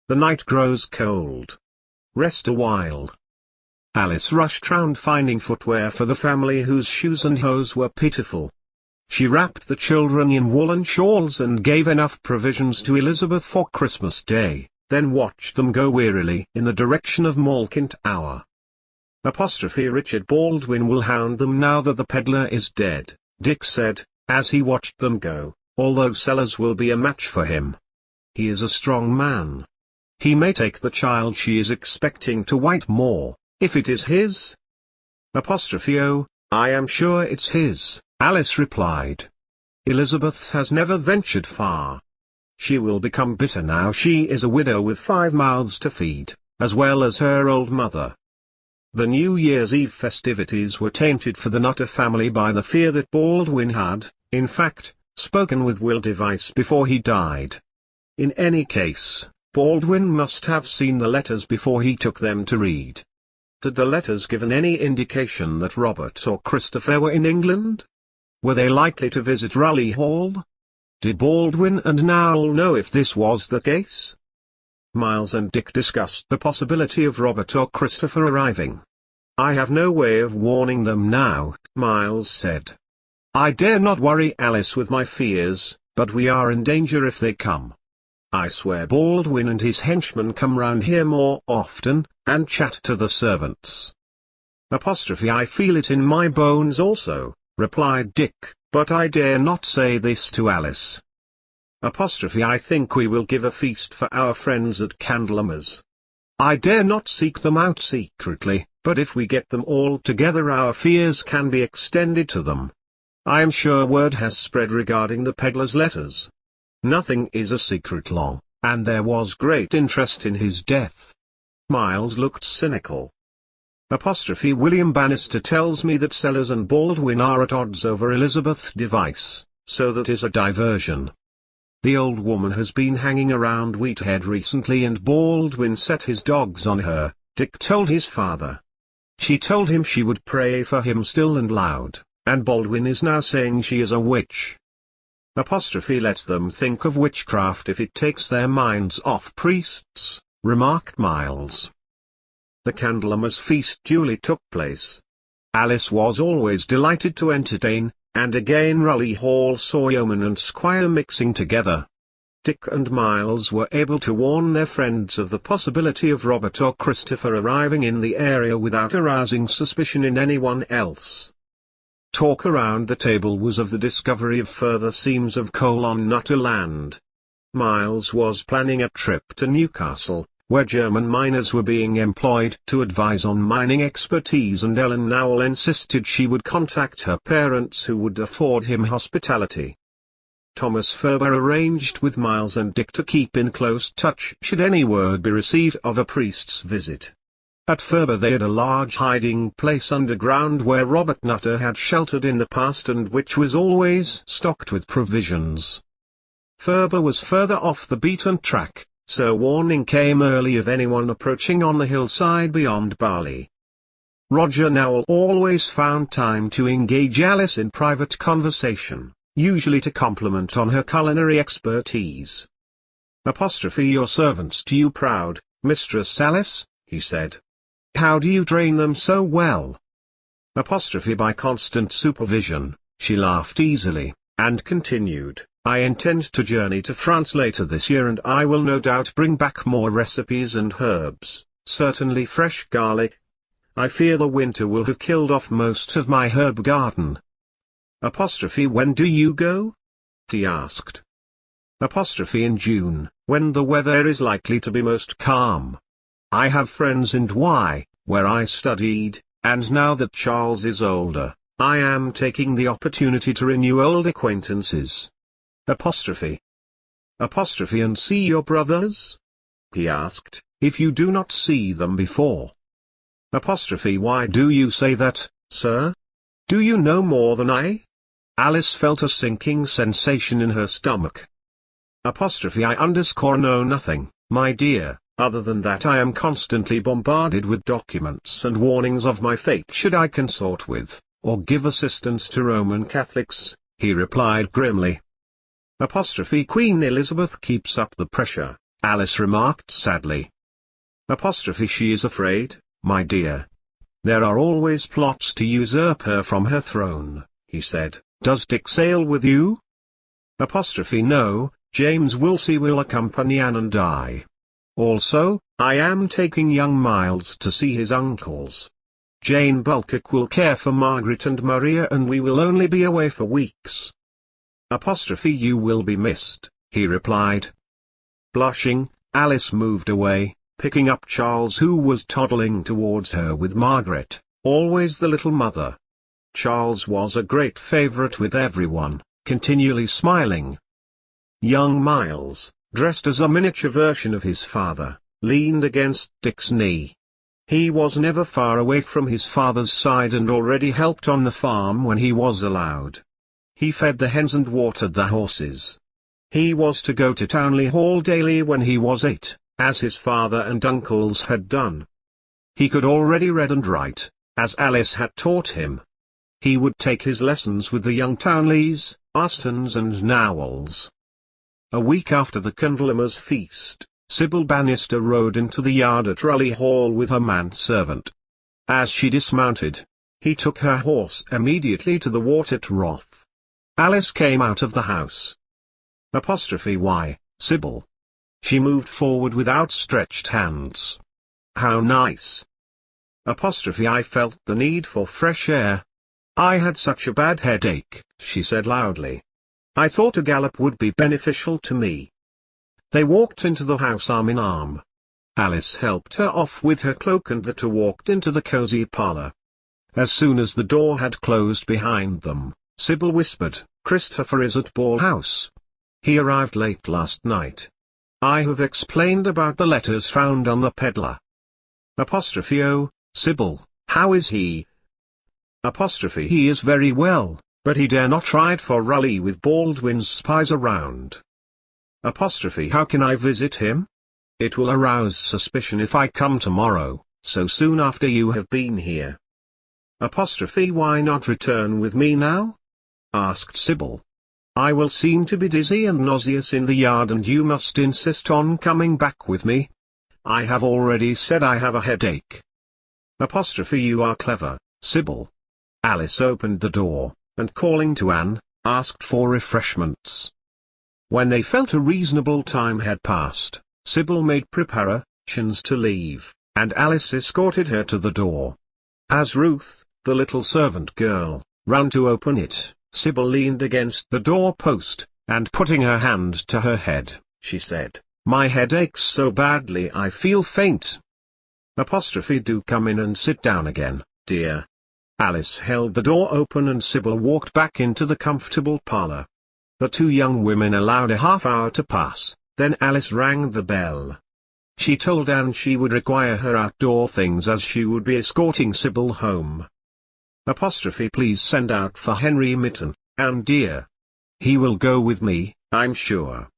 The night grows cold. Rest a while. Alice rushed round finding footwear for the family whose shoes and hose were pitiful. She wrapped the children in woolen shawls and gave enough provisions to Elizabeth for Christmas Day, then watched them go wearily in the direction of Mulholland Tower. Richard Baldwin will hound them now that the peddler is dead, Dick said, as he watched them go, although Sellers will be a match for him. He is a strong man. He may take the child she is expecting to Whitemoor, if it is his. Oh, I am sure it's his, Alice replied. Elizabeth has never ventured far. She will become bitter now she is a widow with 5 mouths to feed, as well as her old mother. The New Year's Eve festivities were tainted for the Nutter family by the fear that Baldwin had, in fact, spoken with Will Device before he died. In any case, Baldwin must have seen the letters before he took them to read. Did the letters give any indication that Robert or Christopher were in England? Were they likely to visit Raleigh Hall? Did Baldwin and Nowell know if this was the case? Miles and Dick discussed the possibility of Robert or Christopher arriving. "I have no way of warning them now," Miles said. "I dare not worry Alice with my fears, but we are in danger if they come. I swear Baldwin and his henchmen come round here more often, and chat to the servants." "I feel it in my bones also," replied Dick, "but I dare not say this to Alice." "I think we will give a feast for our friends at Candlemas. I dare not seek them out secretly, but if we get them all together our fears can be extended to them. I am sure word has spread regarding the peddler's letters. Nothing is a secret long, and there was great interest in his death." Miles looked cynical. "William Bannister tells me that Sellers and Baldwin are at odds over Elizabeth Device, so that is a diversion. The old woman has been hanging around Wheathead recently and Baldwin set his dogs on her," Dick told his father. "She told him she would pray for him still and loud, and Baldwin is now saying she is a witch." "Let them think of witchcraft if it takes their minds off priests," remarked Miles. The Candlemas feast duly took place. Alice was always delighted to entertain, and again Raleigh Hall saw yeoman and squire mixing together. Dick and Miles were able to warn their friends of the possibility of Robert or Christopher arriving in the area without arousing suspicion in anyone else. Talk around the table was of the discovery of further seams of coal on Nutter Land. Miles was planning a trip to Newcastle, where German miners were being employed to advise on mining expertise, and Ellen Nowell insisted she would contact her parents who would afford him hospitality. Thomas Ferber arranged with Miles and Dick to keep in close touch should any word be received of a priest's visit. At Ferber they had a large hiding place underground where Robert Nutter had sheltered in the past and which was always stocked with provisions. Ferber was further off the beaten track, so warning came early of anyone approaching on the hillside beyond Barley. Roger Nowell always found time to engage Alice in private conversation, usually to compliment on her culinary expertise. "Your servants do you proud, Mistress Alice," he said. "How do you train them so well?" "By constant supervision," she laughed easily, and continued, "I intend to journey to France later this year and I will no doubt bring back more recipes and herbs, certainly fresh garlic. I fear the winter will have killed off most of my herb garden." "When do you go?" he asked. "In June, when the weather is likely to be most calm. I have friends in Douai, where I studied, and now that Charles is older, I am taking the opportunity to renew old acquaintances." And see your brothers?" he asked, "if you do not see them before." "Why do you say that, sir? Do you know more than I?" Alice felt a sinking sensation in her stomach. I know nothing, my dear, other than that I am constantly bombarded with documents and warnings of my fate should I consort with, or give assistance to Roman Catholics, he replied grimly. Queen Elizabeth keeps up the pressure, Alice remarked sadly. She is afraid, my dear. There are always plots to usurp her from her throne, he said. Does Dick sail with you? No, James Woolsey will accompany Anne and I. Also, I am taking young Miles to see his uncles. Jane Bulcock will care for Margaret and Maria and we will only be away for weeks. You will be missed, he replied. Blushing, Alice moved away, picking up Charles who was toddling towards her with Margaret, always the little mother. Charles was a great favorite with everyone, continually smiling. Young Miles, dressed as a miniature version of his father, leaned against Dick's knee. He was never far away from his father's side and already helped on the farm when he was allowed. He fed the hens and watered the horses. He was to go to Townley Hall daily when he was 8, as his father and uncles had done. He could already read and write, as Alice had taught him. He would take his lessons with the young Townleys, Austons and Nowells. A week after the Candlemas feast, Sybil Bannister rode into the yard at Raleigh Hall with her manservant. As she dismounted, he took her horse immediately to the Wart at Roth. Alice came out of the house. Why, Sybil? She moved forward with outstretched hands. How nice. I felt the need for fresh air. I had such a bad headache, she said loudly. I thought a gallop would be beneficial to me. They walked into the house arm in arm. Alice helped her off with her cloak and the two walked into the cosy parlour. As soon as the door had closed behind them, Sybil whispered, Christopher is at Ball House. He arrived late last night. I have explained about the letters found on the peddler. Oh, Sybil, how is he? He is very well, but he dare not ride for Raleigh with Baldwin's spies around. How can I visit him? It will arouse suspicion if I come tomorrow, so soon after you have been here. Why not return with me now? Asked Sybil. I will seem to be dizzy and nauseous in the yard and you must insist on coming back with me. I have already said I have a headache. You are clever, Sybil. Alice opened the door, and calling to Anne, asked for refreshments. When they felt a reasonable time had passed, Sybil made preparations to leave, and Alice escorted her to the door. As Ruth, the little servant girl, ran to open it, Sybil leaned against the door post, and putting her hand to her head, she said, My head aches so badly I feel faint. Do come in and sit down again, dear. Alice held the door open and Sybil walked back into the comfortable parlour. The two young women allowed a half hour to pass, then Alice rang the bell. She told Anne she would require her outdoor things as she would be escorting Sybil home. Please send out for Henry Mitten, Anne dear. He will go with me, I'm sure.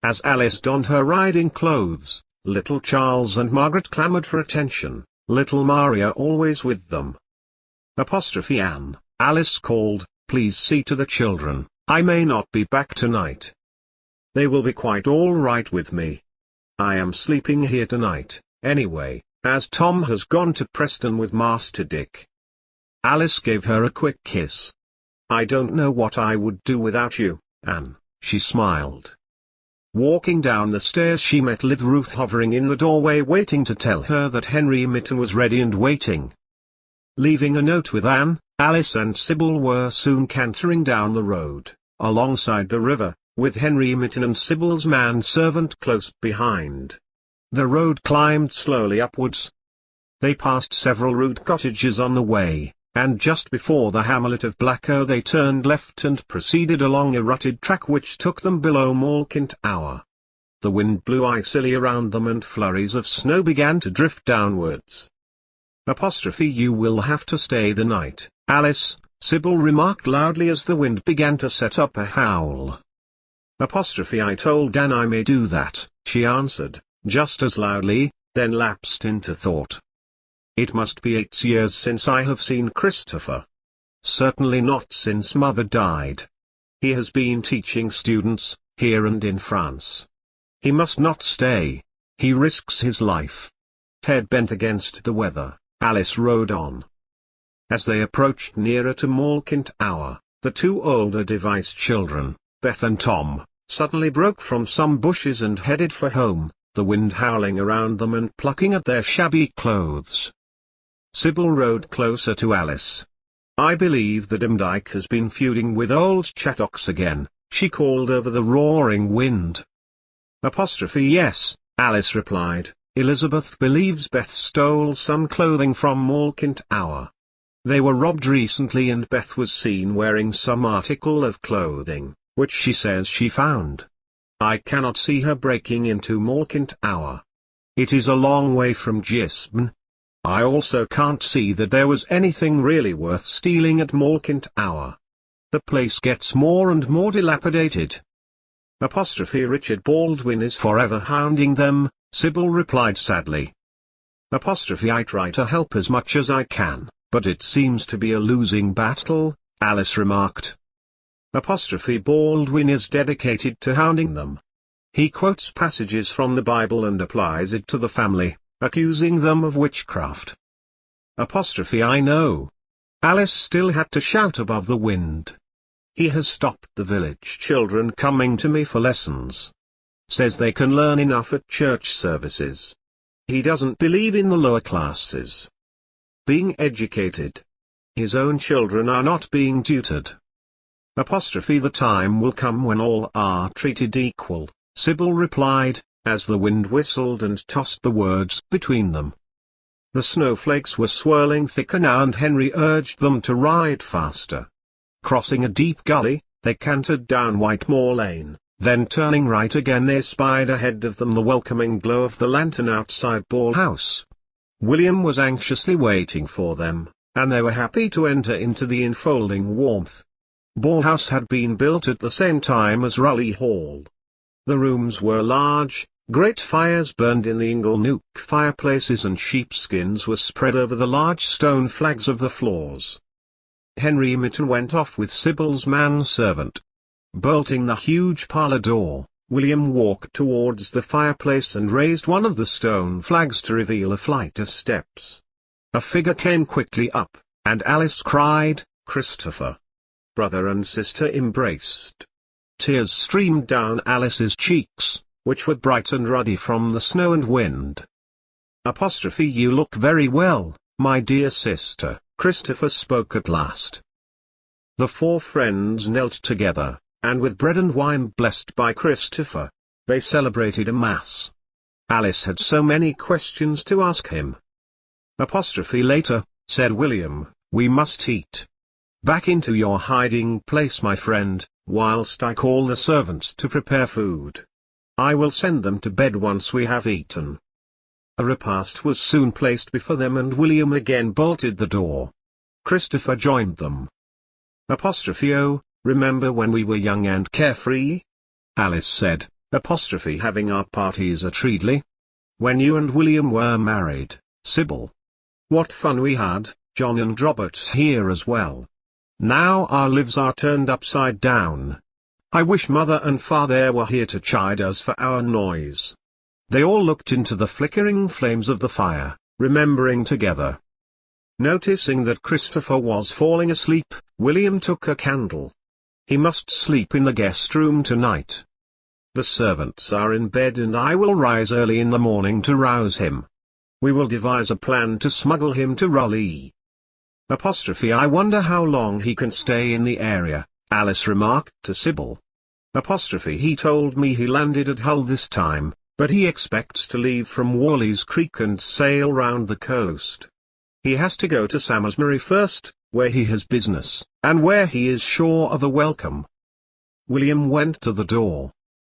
As Alice donned her riding clothes, little Charles and Margaret clamoured for attention, little Maria always with them. Anne, Alice called, please see to the children, I may not be back tonight. They will be quite all right with me. I am sleeping here tonight, anyway, as Tom has gone to Preston with Master Dick. Alice gave her a quick kiss. I don't know what I would do without you, Anne, she smiled. Walking down the stairs she met Ruth hovering in the doorway waiting to tell her that Henry Mitten was ready and waiting. Leaving a note with Anne, Alice and Sybil were soon cantering down the road, alongside the river, with Henry Mitten and Sybil's manservant close behind. The road climbed slowly upwards. They passed several rude cottages on the way, and just before the hamlet of Blacko they turned left and proceeded along a rutted track which took them below Mulholland. The wind blew icily around them and flurries of snow began to drift downwards. You will have to stay the night, Alice, Sybil remarked loudly as the wind began to set up a howl. I told Anne I may do that, she answered, just as loudly, then lapsed into thought. It must be 8 years since I have seen Christopher. Certainly not since Mother died. He has been teaching students, here and in France. He must not stay. He risks his life. Head bent against the weather, Alice rode on. As they approached nearer to Mulholland, the two older devoiced children, Beth and Tom, suddenly broke from some bushes and headed for home, the wind howling around them and plucking at their shabby clothes. Sybil rode closer to Alice. I believe the Dimdyke has been feuding with old Chattox again, she called over the roaring wind. Yes, Alice replied, Elizabeth believes Beth stole some clothing from Mulholland. They were robbed recently and Beth was seen wearing some article of clothing, which she says she found. I cannot see her breaking into Mulholland. It is a long way from Gisborne. I also can't see that there was anything really worth stealing at Mulholland. The place gets more and more dilapidated. Richard Baldwin is forever hounding them, Sybil replied sadly. I try to help as much as I can, but it seems to be a losing battle, Alice remarked. Baldwin is dedicated to hounding them. He quotes passages from the Bible and applies it to the family, accusing them of witchcraft. I know. Alice still had to shout above the wind. He has stopped the village children coming to me for lessons. Says they can learn enough at church services. He doesn't believe in the lower classes being educated. His own children are not being tutored. The time will come when all are treated equal, Sybil replied, as the wind whistled and tossed the words between them. The snowflakes were swirling thicker now and Henry urged them to ride faster. Crossing a deep gully, they cantered down Whitemore Lane, then turning right again they spied ahead of them the welcoming glow of the lantern outside Ball House. William was anxiously waiting for them, and they were happy to enter into the enfolding warmth. Ball House had been built at the same time as Raleigh Hall. The rooms were large, great fires burned in the ingle-nook fireplaces and sheepskins were spread over the large stone flags of the floors. Henry Mitton went off with Sybil's manservant. Bolting the huge parlour door, William walked towards the fireplace and raised one of the stone flags to reveal a flight of steps. A figure came quickly up, and Alice cried, "Christopher!" Brother and sister embraced. Tears streamed down Alice's cheeks, which were bright and ruddy from the snow and wind. You look very well, my dear sister, Christopher spoke at last. The four friends knelt together, and with bread and wine blessed by Christopher, they celebrated a mass. Alice had so many questions to ask him. Later, said William, we must eat. Back into your hiding place, my friend, whilst I call the servants to prepare food. I will send them to bed once we have eaten. A repast was soon placed before them and William again bolted the door. Christopher joined them. Oh, remember when we were young and carefree? Alice said, having our parties at Reedley. When you and William were married, Sybil. What fun we had, John and Robert's here as well. Now our lives are turned upside down. I wish Mother and Father were here to chide us for our noise. They all looked into the flickering flames of the fire, remembering together. Noticing that Christopher was falling asleep, William took a candle. He must sleep in the guest room tonight. The servants are in bed and I will rise early in the morning to rouse him. We will devise a plan to smuggle him to Raleigh. I wonder how long he can stay in the area, Alice remarked to Sybil. He told me he landed at Hull this time, but he expects to leave from Warley's Creek and sail round the coast. He has to go to Samlesbury first, where he has business, and where he is sure of a welcome. William went to the door.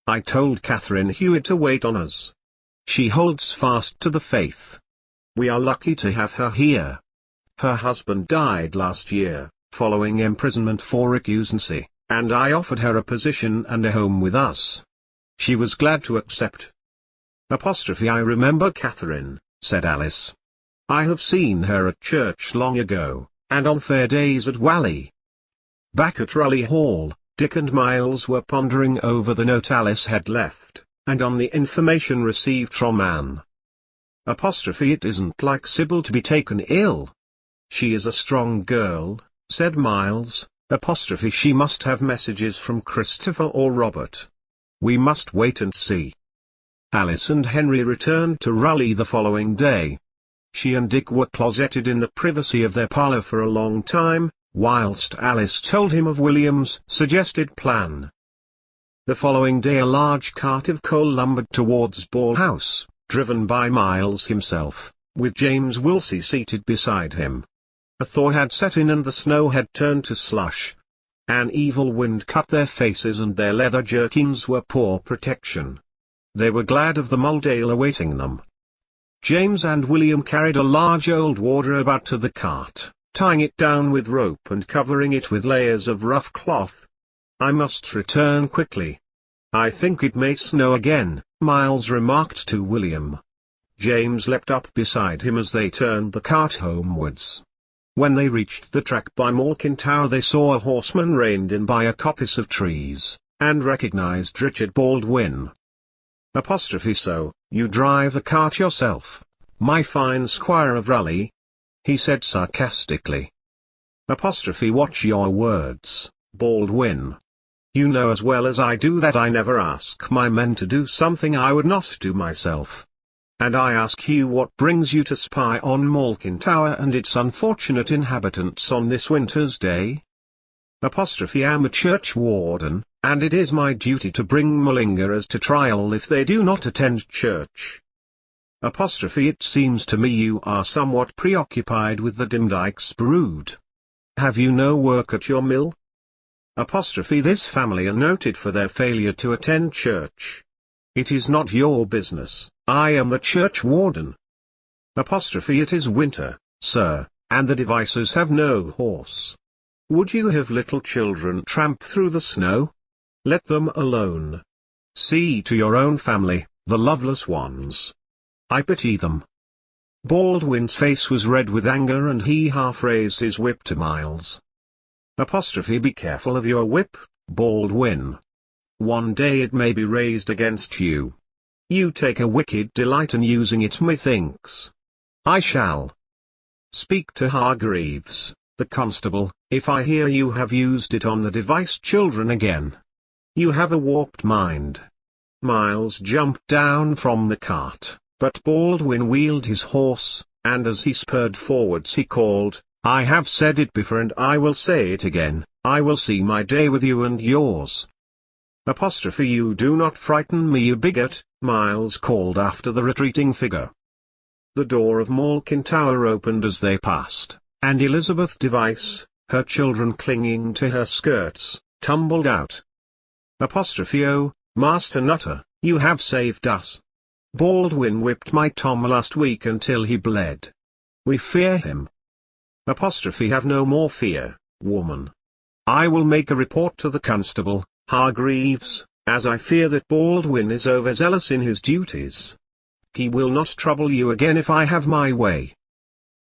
I told Catherine Hewitt to wait on us. She holds fast to the faith. We are lucky to have her here. Her husband died last year, following imprisonment for recusancy, and I offered her a position and a home with us. She was glad to accept. I remember Catherine, said Alice. I have seen her at church long ago, and on fair days at Whalley. Back at Raleigh Hall, Dick and Miles were pondering over the note Alice had left, and on the information received from Anne. It isn't like Sybil to be taken ill. She is a strong girl, said Miles, she must have messages from Christopher or Robert. We must wait and see. Alice and Henry returned to Raleigh the following day. She and Dick were closeted in the privacy of their parlour for a long time, whilst Alice told him of William's suggested plan. The following day a large cart of coal lumbered towards Ball House, driven by Miles himself, with James Wilsey seated beside him. A thaw had set in and the snow had turned to slush. An evil wind cut their faces and their leather jerkins were poor protection. They were glad of the Mulhdale awaiting them. James and William carried a large old wardrobe out to the cart, tying it down with rope and covering it with layers of rough cloth. I must return quickly. I think it may snow again, Miles remarked to William. James leapt up beside him as they turned the cart homewards. When they reached the track by Malkin Tower they saw a horseman reined in by a coppice of trees, and recognized Richard Baldwin. "So, you drive a cart yourself, my fine squire of Raleigh?" he said sarcastically. "Watch your words, Baldwin. You know as well as I do that I never ask my men to do something I would not do myself. And I ask you what brings you to spy on Malkin Tower and its unfortunate inhabitants on this winter's day?" "Am a church warden, and it is my duty to bring malingers to trial if they do not attend church." "It seems to me you are somewhat preoccupied with the Dimdykes' brood. Have you no work at your mill?" "This family are noted for their failure to attend church. It is not your business, I am the church warden." "It is winter, sir, and the devices have no horse. Would you have little children tramp through the snow? Let them alone. See to your own family, the loveless ones. I pity them." Baldwin's face was red with anger and he half raised his whip to Miles. "Be careful of your whip, Baldwin. One day it may be raised against you. You take a wicked delight in using it, methinks." "I shall speak to Hargreaves, the constable, if I hear you have used it on the devoiced children again. You have a warped mind." Miles jumped down from the cart, but Baldwin wheeled his horse, and as he spurred forwards he called, "I have said it before and I will say it again, I will see my day with you and yours." "You do not frighten me, you bigot," Miles called after the retreating figure. The door of Malkin Tower opened as they passed, and Elizabeth Device, her children clinging to her skirts, tumbled out. "Oh, Master Nutter, you have saved us. Baldwin whipped my Tom last week until he bled. We fear him." "Have no more fear, woman. I will make a report to the constable, Hargreaves, as I fear that Baldwin is overzealous in his duties. He will not trouble you again if I have my way."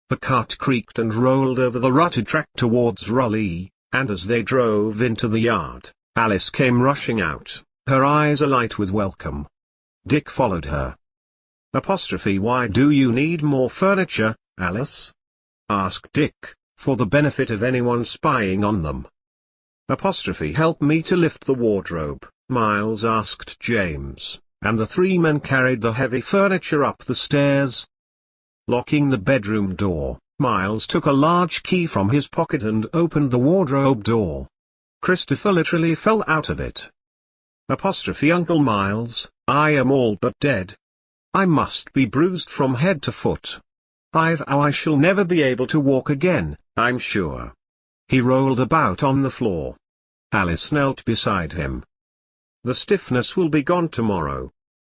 The cart creaked and rolled over the rutted track towards Raleigh, and as they drove into the yard, Alice came rushing out, her eyes alight with welcome. Dick followed her. "Why do you need more furniture, Alice?" asked Dick, for the benefit of anyone spying on them. "Help me to lift the wardrobe," Miles asked James, and the three men carried the heavy furniture up the stairs. Locking the bedroom door, Miles took a large key from his pocket and opened the wardrobe door. Christopher literally fell out of it. "Uncle Miles, I am all but dead. I must be bruised from head to foot. I shall never be able to walk again, I'm sure." He rolled about on the floor. Alice knelt beside him. "The stiffness will be gone tomorrow.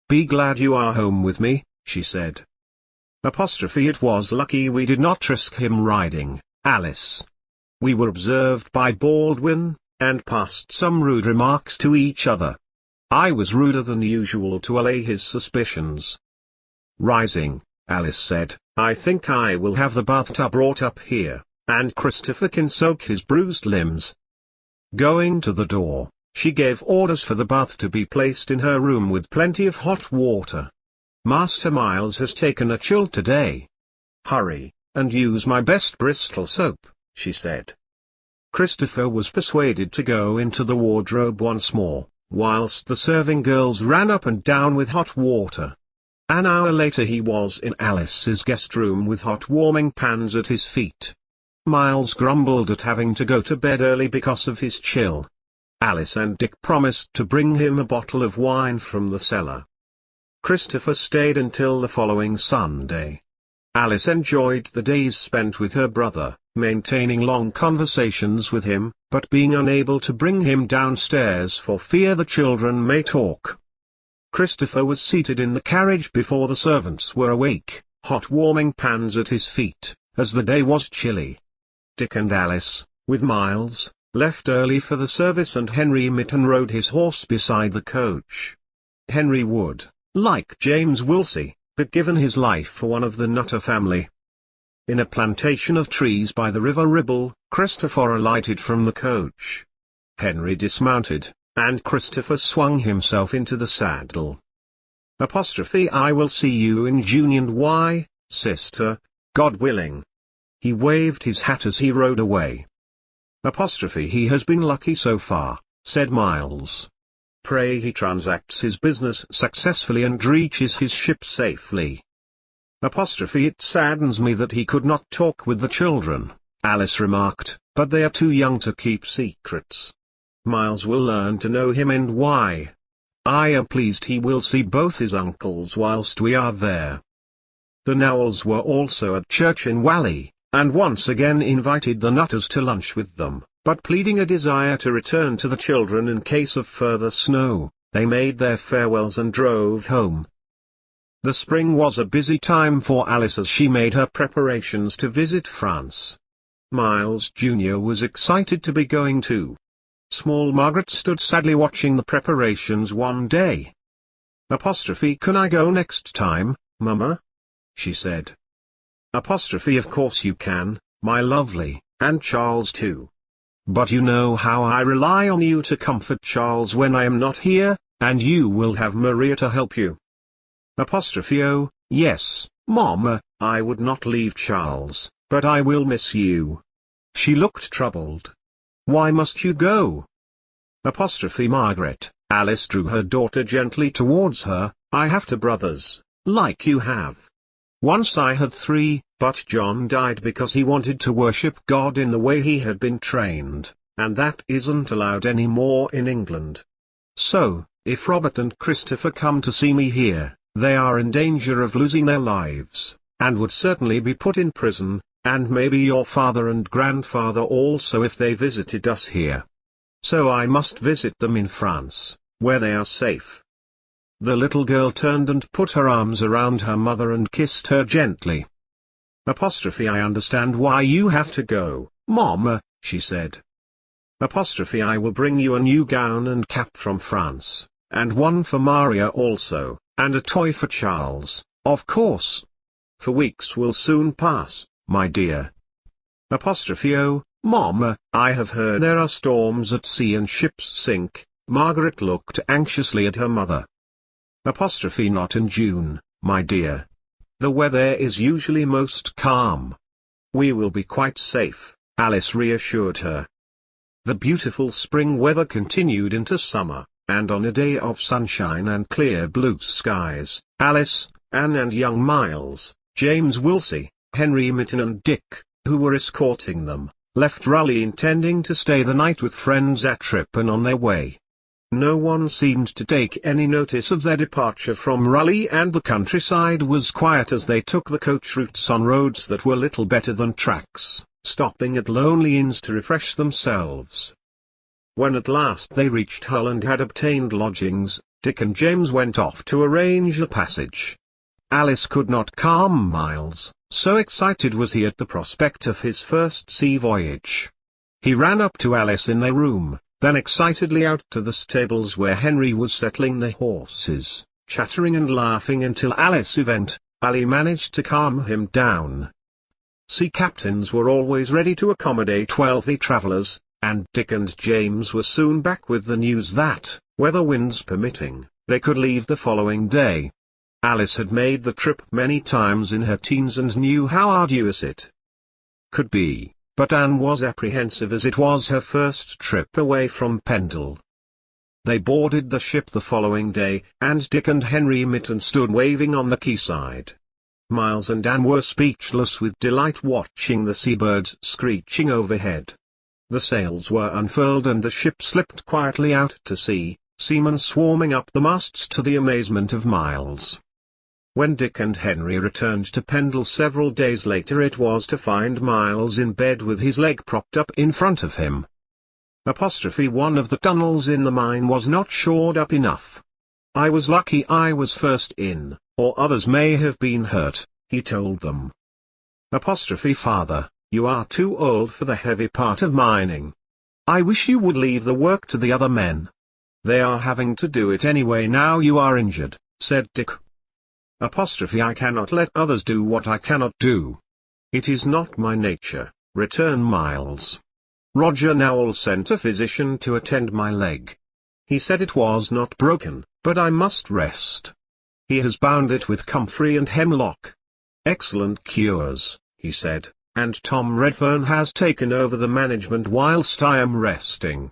Be glad you are home with me," she said. It was lucky we did not risk him riding, Alice. We were observed by Baldwin, and passed some rude remarks to each other. I was ruder than usual to allay his suspicions. Rising, Alice said, "I think I will have the bathtub brought up here, and Christopher can soak his bruised limbs." Going to the door, she gave orders for the bath to be placed in her room with plenty of hot water. "Master Miles has taken a chill today. Hurry, and use my best Bristol soap," she said. Christopher was persuaded to go into the wardrobe once more, whilst the serving girls ran up and down with hot water. An hour later he was in Alice's guest room with hot warming pans at his feet. Miles grumbled at having to go to bed early because of his chill. Alice and Dick promised to bring him a bottle of wine from the cellar. Christopher stayed until the following Sunday. Alice enjoyed the days spent with her brother, maintaining long conversations with him, but being unable to bring him downstairs for fear the children may talk. Christopher was seated in the carriage before the servants were awake, hot warming pans at his feet, as the day was chilly. Dick and Alice, with Miles, left early for the service and Henry Mitten rode his horse beside the coach. Henry would, like James Wilsey, had given his life for one of the Nutter family. In a plantation of trees by the River Ribble, Christopher alighted from the coach. Henry dismounted, and Christopher swung himself into the saddle. I will see you in June, and why, sister, God willing. He waved his hat as he rode away. He has been lucky so far, said Miles. Pray he transacts his business successfully and reaches his ship safely. It saddens me that he could not talk with the children, Alice remarked, but they are too young to keep secrets. Miles will learn to know him, and why. I am pleased he will see both his uncles whilst we are there. The Nowells were also at church in Whalley, and once again invited the Nutters to lunch with them, but pleading a desire to return to the children in case of further snow, they made their farewells and drove home. The spring was a busy time for Alice as she made her preparations to visit France. Miles Jr. was excited to be going too. Small Margaret stood sadly watching the preparations one day. Can I go next time, Mama? She said. Of course you can, my lovely, and Charles too. But you know how I rely on you to comfort Charles when I am not here, and you will have Maria to help you. Oh, yes, Mama, I would not leave Charles, but I will miss you. She looked troubled. Why must you go? Margaret, Alice drew her daughter gently towards her, I have 2 brothers, like you have. Once I had 3, but John died because he wanted to worship God in the way he had been trained, and that isn't allowed any more in England. So, if Robert and Christopher come to see me here, they are in danger of losing their lives, and would certainly be put in prison, and maybe your father and grandfather also if they visited us here. So I must visit them in France, where they are safe. The little girl turned and put her arms around her mother and kissed her gently. I understand why you have to go, Mama, she said. I will bring you a new gown and cap from France, and one for Maria also, and a toy for Charles, of course. For weeks will soon pass, my dear. Oh, Mama, I have heard there are storms at sea and ships sink. Margaret looked anxiously at her mother. Not in June, my dear. The weather is usually most calm. We will be quite safe, Alice reassured her. The beautiful spring weather continued into summer, and on a day of sunshine and clear blue skies, Alice, Anne and young Miles, James Wilsey, Henry Mitten and Dick, who were escorting them, left Raleigh intending to stay the night with friends at Ripon on their way. No one seemed to take any notice of their departure from Raleigh, and the countryside was quiet as they took the coach routes on roads that were little better than tracks, stopping at lonely inns to refresh themselves. When at last they reached Hull and had obtained lodgings, Dick and James went off to arrange the passage. Alice could not calm Miles, so excited was he at the prospect of his first sea voyage. He ran up to Alice in their room, then excitedly out to the stables where Henry was settling the horses, chattering and laughing until Ali managed to calm him down. Sea captains were always ready to accommodate wealthy travellers, and Dick and James were soon back with the news that, weather winds permitting, they could leave the following day. Alice had made the trip many times in her teens and knew how arduous it could be, but Anne was apprehensive as it was her first trip away from Pendle. They boarded the ship the following day, and Dick and Henry Mitten stood waving on the quayside. Miles and Anne were speechless with delight watching the seabirds screeching overhead. The sails were unfurled and the ship slipped quietly out to sea, seamen swarming up the masts to the amazement of Miles. When Dick and Henry returned to Pendle several days later, it was to find Miles in bed with his leg propped up in front of him. One of the tunnels in the mine was not shored up enough. I was lucky I was first in, or others may have been hurt, he told them. Father, you are too old for the heavy part of mining. I wish you would leave the work to the other men. They are having to do it anyway now you are injured. said Dick. I cannot let others do what I cannot do. It is not my nature, returned Miles. Roger Nowell sent a physician to attend my leg. He said it was not broken, but I must rest. He has bound it with comfrey and hemlock. Excellent cures, he said, and Tom Redfern has taken over the management whilst I am resting.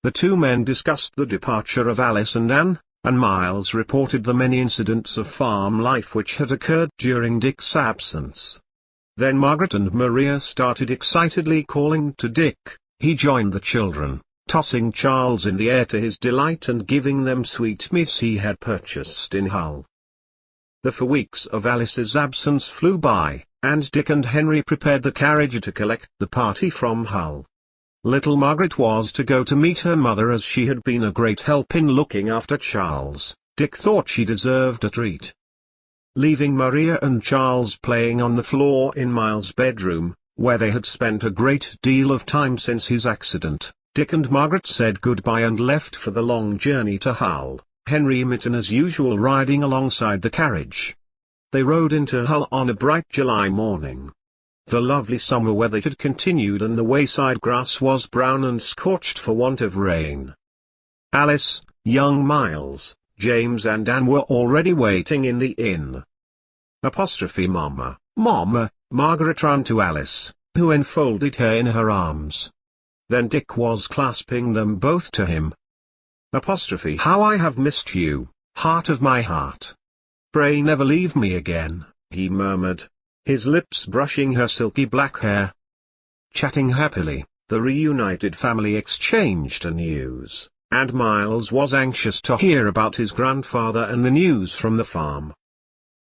The two men discussed the departure of Alice and Anne, and Miles reported the many incidents of farm life which had occurred during Dick's absence. Then Margaret and Maria started excitedly calling to Dick. He joined the children, tossing Charles in the air to his delight and giving them sweetmeats he had purchased in Hull. The 4 weeks of Alice's absence flew by, and Dick and Henry prepared the carriage to collect the party from Hull. Little Margaret was to go to meet her mother as she had been a great help in looking after Charles. Dick thought she deserved a treat. Leaving Maria and Charles playing on the floor in Miles' bedroom, where they had spent a great deal of time since his accident, Dick and Margaret said goodbye and left for the long journey to Hull, Henry Mitten as usual riding alongside the carriage. They rode into Hull on a bright July morning. The lovely summer weather had continued and the wayside grass was brown and scorched for want of rain. Alice, young Miles, James and Anne were already waiting in the inn. Mama, Mama, Margaret ran to Alice, who enfolded her in her arms. Then Dick was clasping them both to him. How I have missed you, heart of my heart. Pray never leave me again, he murmured, his lips brushing her silky black hair. Chatting happily, the reunited family exchanged news, and Miles was anxious to hear about his grandfather and the news from the farm.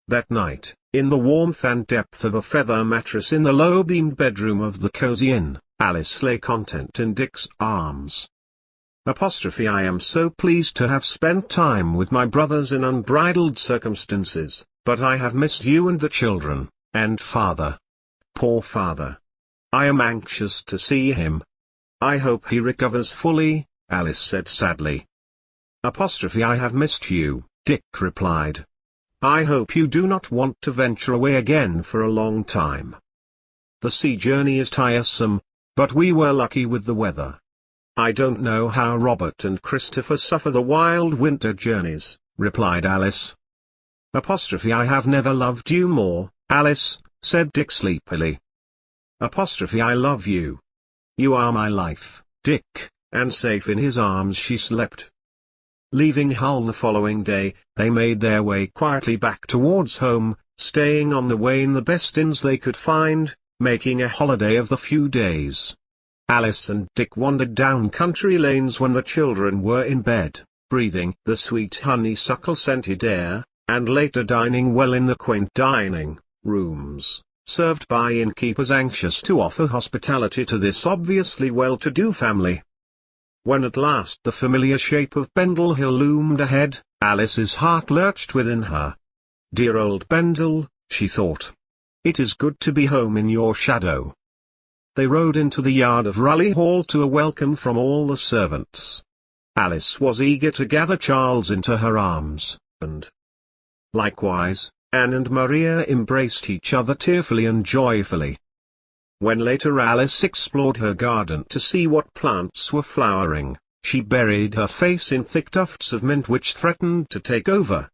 That night, in the warmth and depth of a feather mattress in the low-beamed bedroom of the cozy inn, Alice lay content in Dick's arms. I am so pleased to have spent time with my brothers in unbridled circumstances, but I have missed you and the children, and father. Poor father. I am anxious to see him. I hope he recovers fully, Alice said sadly. I have missed you, Dick replied. I hope you do not want to venture away again for a long time. The sea journey is tiresome, but we were lucky with the weather. I don't know how Robert and Christopher suffer the wild winter journeys, replied Alice. I have never loved you more, Alice, said Dick sleepily. I love you. You are my life, Dick, and safe in his arms she slept. Leaving Hull the following day, they made their way quietly back towards home, staying on the way in the best inns they could find, making a holiday of the few days. Alice and Dick wandered down country lanes when the children were in bed, breathing the sweet honeysuckle-scented air, and later dining well in the quaint dining rooms, served by innkeepers anxious to offer hospitality to this obviously well-to-do family. When at last the familiar shape of Pendle Hill loomed ahead, Alice's heart lurched within her. Dear old Pendle, she thought. It is good to be home in your shadow. They rode into the yard of Raleigh Hall to a welcome from all the servants. Alice was eager to gather Charles into her arms, and likewise, Anne and Maria embraced each other tearfully and joyfully. When later Alice explored her garden to see what plants were flowering, she buried her face in thick tufts of mint which threatened to take over.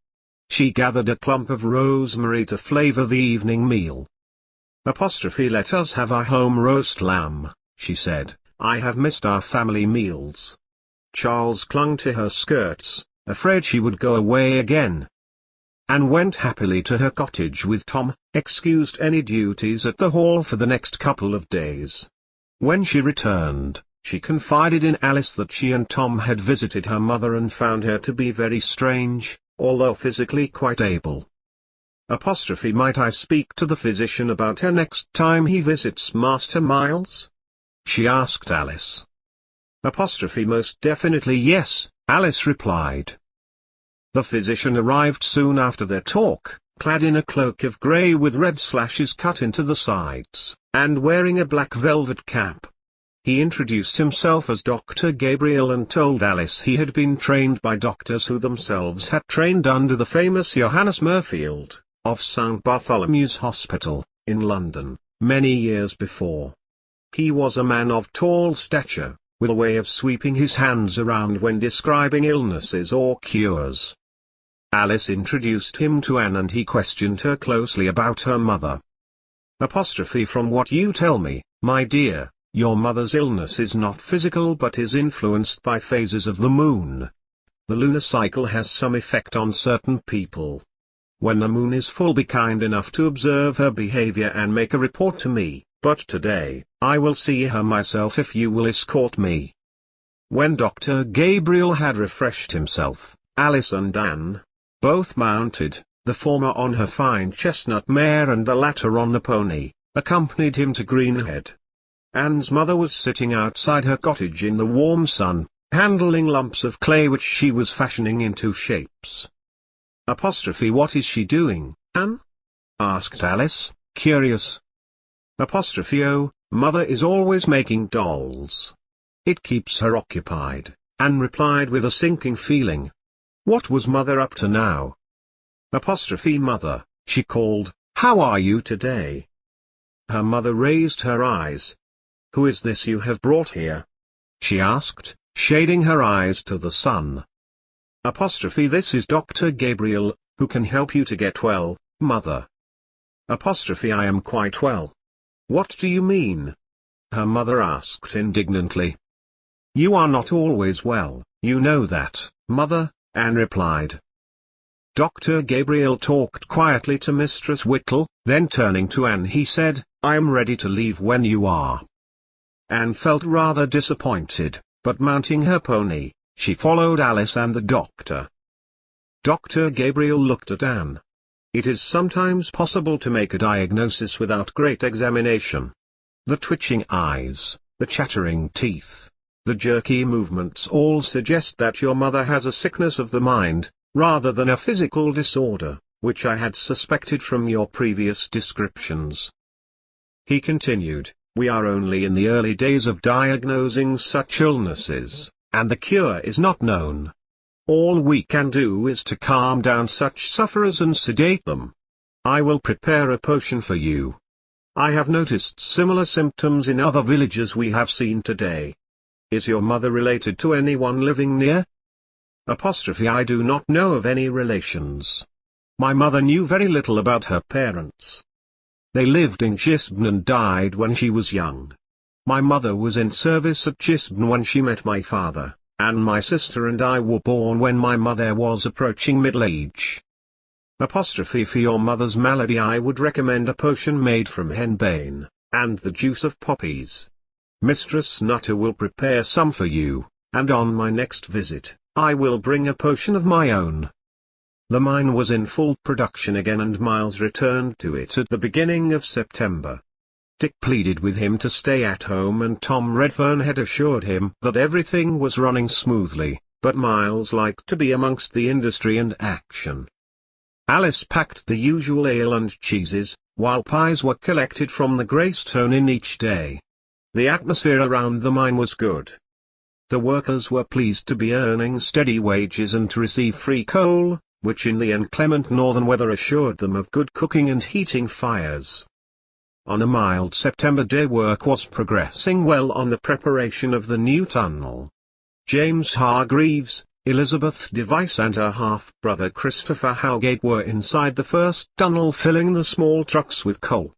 She gathered a clump of rosemary to flavor the evening meal. Let us have our home roast lamb, she said, I have missed our family meals. Charles clung to her skirts, afraid she would go away again. Anne went happily to her cottage with Tom, excused any duties at the hall for the next couple of days. When she returned, she confided in Alice that she and Tom had visited her mother and found her to be very strange, although physically quite able. Might I speak to the physician about her next time he visits Master Miles? She asked Alice. Most definitely yes, Alice replied. The physician arrived soon after their talk, clad in a cloak of grey with red slashes cut into the sides, and wearing a black velvet cap. He introduced himself as Dr. Gabriel and told Alice he had been trained by doctors who themselves had trained under the famous Johannes Murfield, of St. Bartholomew's Hospital, in London, many years before. He was a man of tall stature, with a way of sweeping his hands around when describing illnesses or cures. Alice introduced him to Anne and he questioned her closely about her mother. From what you tell me, my dear, your mother's illness is not physical but is influenced by phases of the moon. The lunar cycle has some effect on certain people. When the moon is full, be kind enough to observe her behavior and make a report to me, but today, I will see her myself if you will escort me. When Dr. Gabriel had refreshed himself, Alice and Anne, both mounted, the former on her fine chestnut mare and the latter on the pony, accompanied him to Greenhead. Anne's mother was sitting outside her cottage in the warm sun, handling lumps of clay which she was fashioning into shapes. What is she doing, Anne? asked Alice, curious. Oh, mother is always making dolls. It keeps her occupied, Anne replied with a sinking feeling. What was mother up to now? Mother, she called, how are you today? Her mother raised her eyes. Who is this you have brought here? She asked, shading her eyes to the sun. This is Dr. Gabriel, who can help you to get well, mother. I am quite well. What do you mean? Her mother asked indignantly. You are not always well, you know that, mother, Anne replied. Dr. Gabriel talked quietly to Mistress Whittle, then turning to Anne he said, I am ready to leave when you are. Anne felt rather disappointed, but mounting her pony, she followed Alice and the doctor. Dr. Gabriel looked at Anne. It is sometimes possible to make a diagnosis without great examination. The twitching eyes, the chattering teeth, the jerky movements all suggest that your mother has a sickness of the mind, rather than a physical disorder, which I had suspected from your previous descriptions. He continued, we are only in the early days of diagnosing such illnesses, and the cure is not known. All we can do is to calm down such sufferers and sedate them. I will prepare a potion for you. I have noticed similar symptoms in other villages we have seen today. Is your mother related to anyone living near? I do not know of any relations. My mother knew very little about her parents. They lived in Gisborne and died when she was young. My mother was in service at Gisborne when she met my father, and my sister and I were born when my mother was approaching middle age. For your mother's malady I would recommend a potion made from henbane, and the juice of poppies. Mistress Nutter will prepare some for you, and on my next visit, I will bring a potion of my own. The mine was in full production again and Miles returned to it at the beginning of September. Dick pleaded with him to stay at home and Tom Redfern had assured him that everything was running smoothly, but Miles liked to be amongst the industry and action. Alice packed the usual ale and cheeses, while pies were collected from the Greystone Inn each day. The atmosphere around the mine was good. The workers were pleased to be earning steady wages and to receive free coal, which in the inclement northern weather assured them of good cooking and heating fires. On a mild September day work was progressing well on the preparation of the new tunnel. James Hargreaves, Elizabeth Device and her half-brother Christopher Howgate were inside the first tunnel filling the small trucks with coal.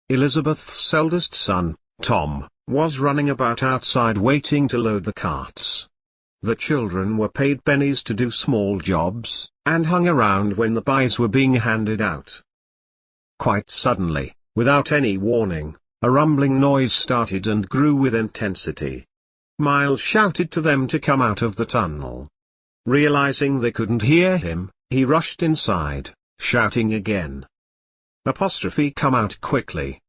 Elizabeth's eldest son, Tom, was running about outside waiting to load the carts. The children were paid pennies to do small jobs, and hung around when the pies were being handed out. Quite suddenly, without any warning, a rumbling noise started and grew with intensity. Miles shouted to them to come out of the tunnel. Realizing they couldn't hear him, he rushed inside, shouting again. Come out quickly.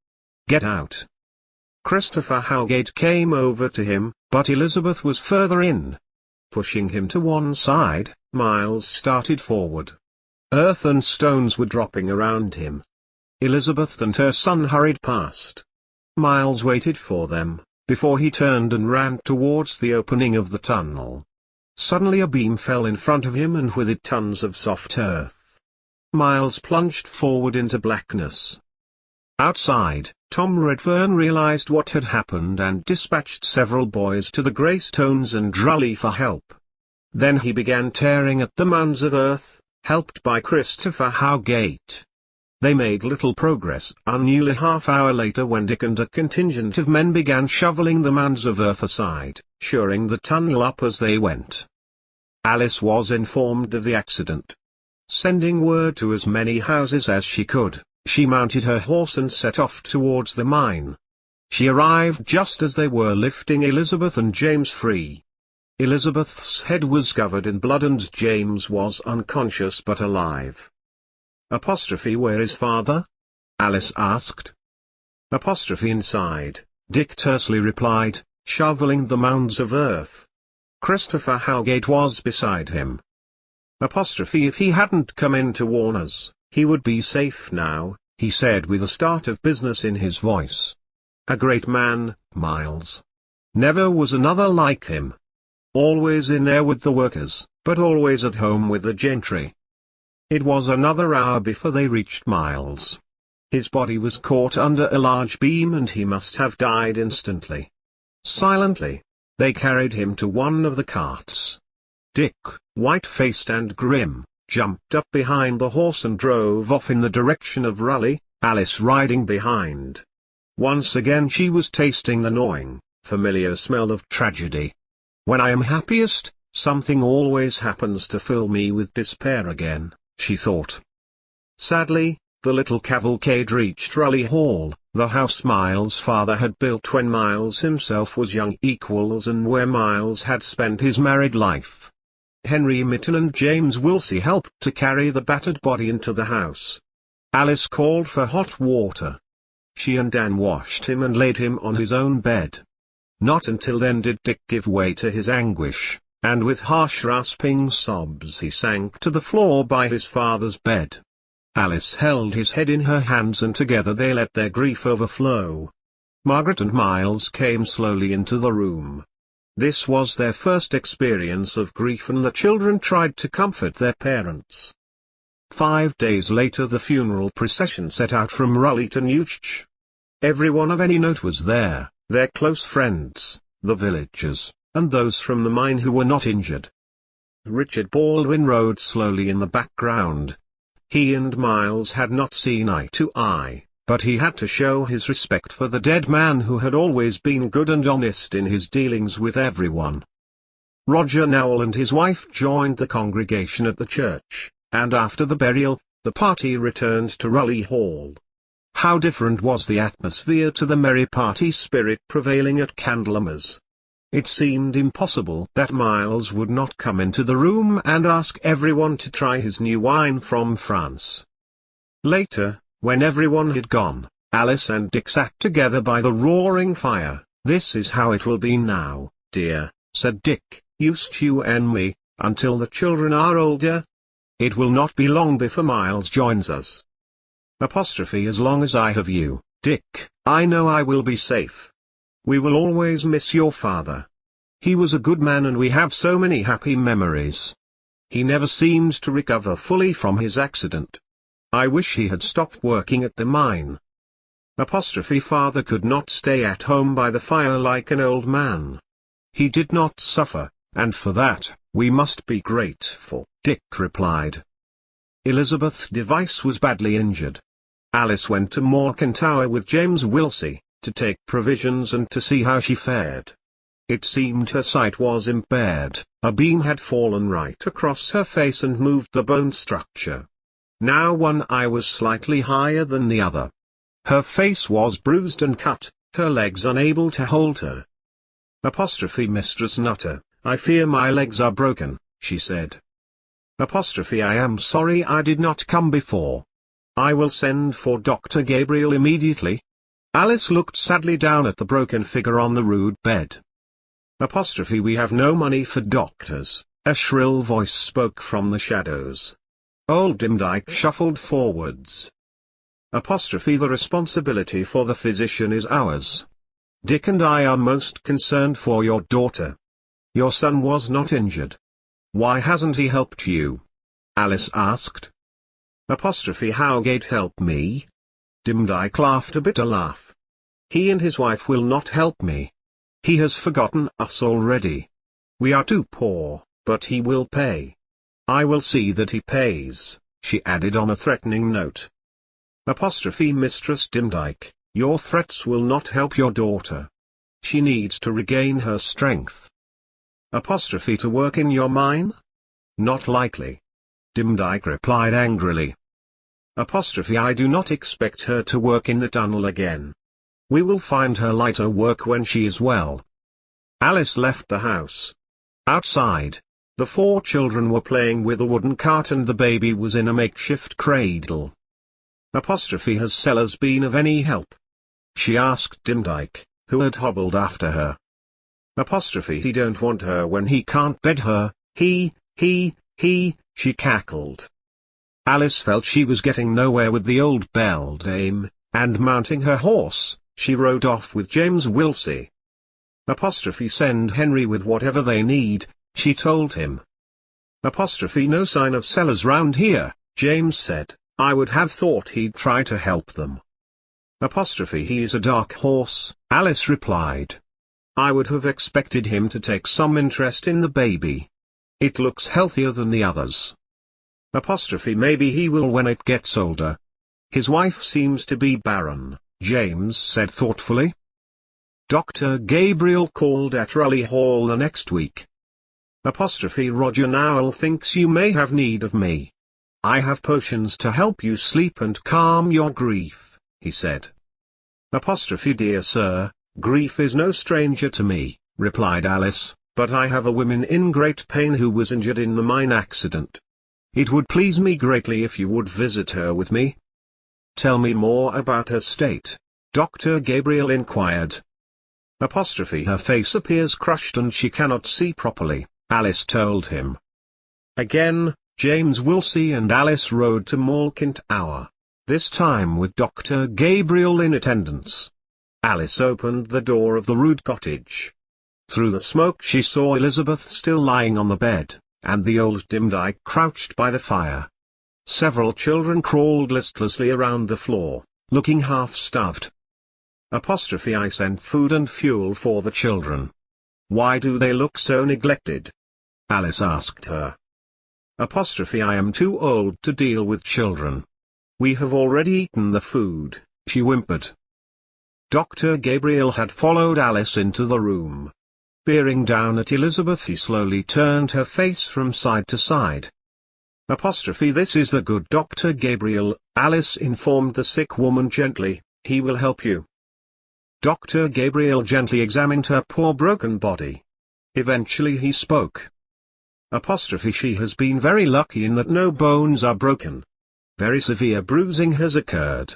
Get out. Christopher Howgate came over to him, but Elizabeth was further in. Pushing him to one side, Miles started forward. Earth and stones were dropping around him. Elizabeth and her son hurried past. Miles waited for them, before he turned and ran towards the opening of the tunnel. Suddenly a beam fell in front of him and with it tons of soft earth. Miles plunged forward into blackness. Outside, Tom Redfern realized what had happened and dispatched several boys to the Greystones and Raleigh for help. Then he began tearing at the mounds of earth, helped by Christopher Howgate. They made little progress until a half-hour later when Dick and a contingent of men began shoveling the mounds of earth aside, shoring the tunnel up as they went. Alice was informed of the accident. Sending word to as many houses as she could, she mounted her horse and set off towards the mine. She arrived just as they were lifting Elizabeth and James free. Elizabeth's head was covered in blood and James was unconscious but alive. "Where is father?" Alice asked. "Inside," Dick tersely replied, shoveling the mounds of earth. Christopher Howgate was beside him. "If he hadn't come in to warn us, he would be safe now," he said with a start of business in his voice. "A great man, Miles. Never was another like him. Always in there with the workers, but always at home with the gentry." It was another hour before they reached Miles. His body was caught under a large beam and he must have died instantly. Silently, they carried him to one of the carts. Dick, white-faced and grim, jumped up behind the horse and drove off in the direction of Raleigh, Alice riding behind. Once again she was tasting the gnawing, familiar smell of tragedy. "When I am happiest, something always happens to fill me with despair again," she thought. Sadly, the little cavalcade reached Raleigh Hall, the house Miles' father had built when Miles himself was young equals and where Miles had spent his married life. Henry Mitten and James Wilsey helped to carry the battered body into the house. Alice called for hot water. She and Dan washed him and laid him on his own bed. Not until then did Dick give way to his anguish, and with harsh rasping sobs he sank to the floor by his father's bed. Alice held his head in her hands and together they let their grief overflow. Margaret and Miles came slowly into the room. This was their first experience of grief and the children tried to comfort their parents. 5 days later the funeral procession set out from Raleigh to Newch. Everyone of any note was there, their close friends, the villagers, and those from the mine who were not injured. Richard Baldwin rode slowly in the background. He and Miles had not seen eye to eye, but he had to show his respect for the dead man who had always been good and honest in his dealings with everyone. Roger Nowell and his wife joined the congregation at the church, and after the burial, the party returned to Raleigh Hall. How different was the atmosphere to the merry party spirit prevailing at Candlemas. It seemed impossible that Miles would not come into the room and ask everyone to try his new wine from France. Later, when everyone had gone, Alice and Dick sat together by the roaring fire. "This is how it will be now, dear," said Dick, "you and me, until the children are older. It will not be long before Miles joins us. As long as I have you, Dick, I know I will be safe. We will always miss your father. He was a good man and we have so many happy memories. He never seemed to recover fully from his accident. I wish he had stopped working at the mine." Father could not stay at home by the fire like an old man. He did not suffer, and for that, we must be grateful, Dick replied. Elizabeth Device was badly injured. Alice went to Morecambe Tower with James Wilsey, to take provisions and to see how she fared. It seemed her sight was impaired, a beam had fallen right across her face and moved the bone structure. Now one eye was slightly higher than the other. Her face was bruised and cut, her legs unable to hold her. Mistress Nutter, I fear my legs are broken, she said. I am sorry I did not come before. I will send for Dr. Gabriel immediately. Alice looked sadly down at the broken figure on the rude bed. We have no money for doctors, a shrill voice spoke from the shadows. Old Dimdyke shuffled forwards. The responsibility for the physician is ours. Dick and I are most concerned for your daughter. Your son was not injured. Why hasn't he helped you? Alice asked. Howgate help me? Dimdyke laughed a bitter laugh. He and his wife will not help me. He has forgotten us already. We are too poor, but he will pay. I will see that he pays, she added on a threatening note. Mistress Dimdyke, your threats will not help your daughter. She needs to regain her strength. To work in your mine? Not likely. Dimdyke replied angrily. I do not expect her to work in the tunnel again. We will find her lighter work when she is well. Alice left the house. Outside, the 4 children were playing with a wooden cart and the baby was in a makeshift cradle. Has Sellers been of any help? She asked Dimdyke, who had hobbled after her. He don't want her when he can't bed her, he, she cackled. Alice felt she was getting nowhere with the old beldame, and mounting her horse, she rode off with James Wilsey. Send Henry with whatever they need, she told him. No sign of Sellers round here, James said. I would have thought he'd try to help them. He is a dark horse, Alice replied. I would have expected him to take some interest in the baby. It looks healthier than the others. Maybe he will when it gets older. His wife seems to be barren, James said thoughtfully. Dr. Gabriel called at Raleigh Hall the next week. Roger Nowell thinks you may have need of me. I have potions to help you sleep and calm your grief, he said. Dear sir, grief is no stranger to me, replied Alice, but I have a woman in great pain who was injured in the mine accident. It would please me greatly if you would visit her with me. Tell me more about her state, Dr. Gabriel inquired. Her face appears crushed and she cannot see properly, Alice told him. Again, James Wilsey and Alice rode to Malkint Hour, this time with Dr. Gabriel in attendance. Alice opened the door of the rude cottage. Through the smoke she saw Elizabeth still lying on the bed, and the old Dimdyke crouched by the fire. Several children crawled listlessly around the floor, looking half-starved. I sent food and fuel for the children. Why do they look so neglected? Alice asked her. I am too old to deal with children. We have already eaten the food, she whimpered. Dr. Gabriel had followed Alice into the room. Peering down at Elizabeth he slowly turned her face from side to side. This is the good Dr. Gabriel, Alice informed the sick woman gently, he will help you. Dr. Gabriel gently examined her poor broken body. Eventually he spoke. She has been very lucky in that no bones are broken. Very severe bruising has occurred.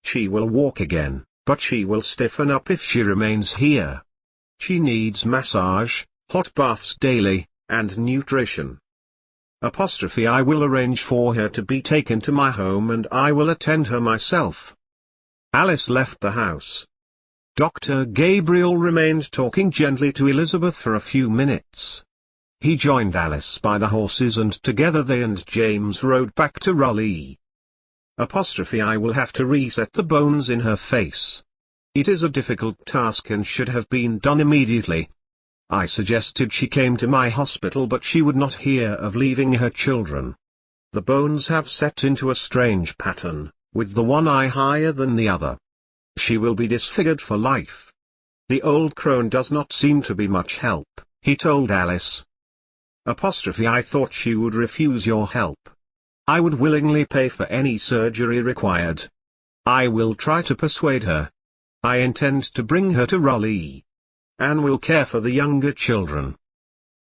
She will walk again, but she will stiffen up if she remains here. She needs massage, hot baths daily, and nutrition. I will arrange for her to be taken to my home and I will attend her myself. Alice left the house. Dr. Gabriel remained talking gently to Elizabeth for a few minutes. He joined Alice by the horses and together they and James rode back to Raleigh. I will have to reset the bones in her face. It is a difficult task and should have been done immediately. I suggested she came to my hospital but she would not hear of leaving her children. The bones have set into a strange pattern, with the one eye higher than the other. She will be disfigured for life. The old crone does not seem to be much help, he told Alice. I thought she would refuse your help. I would willingly pay for any surgery required. I will try to persuade her. I intend to bring her to Raleigh. Anne will care for the younger children.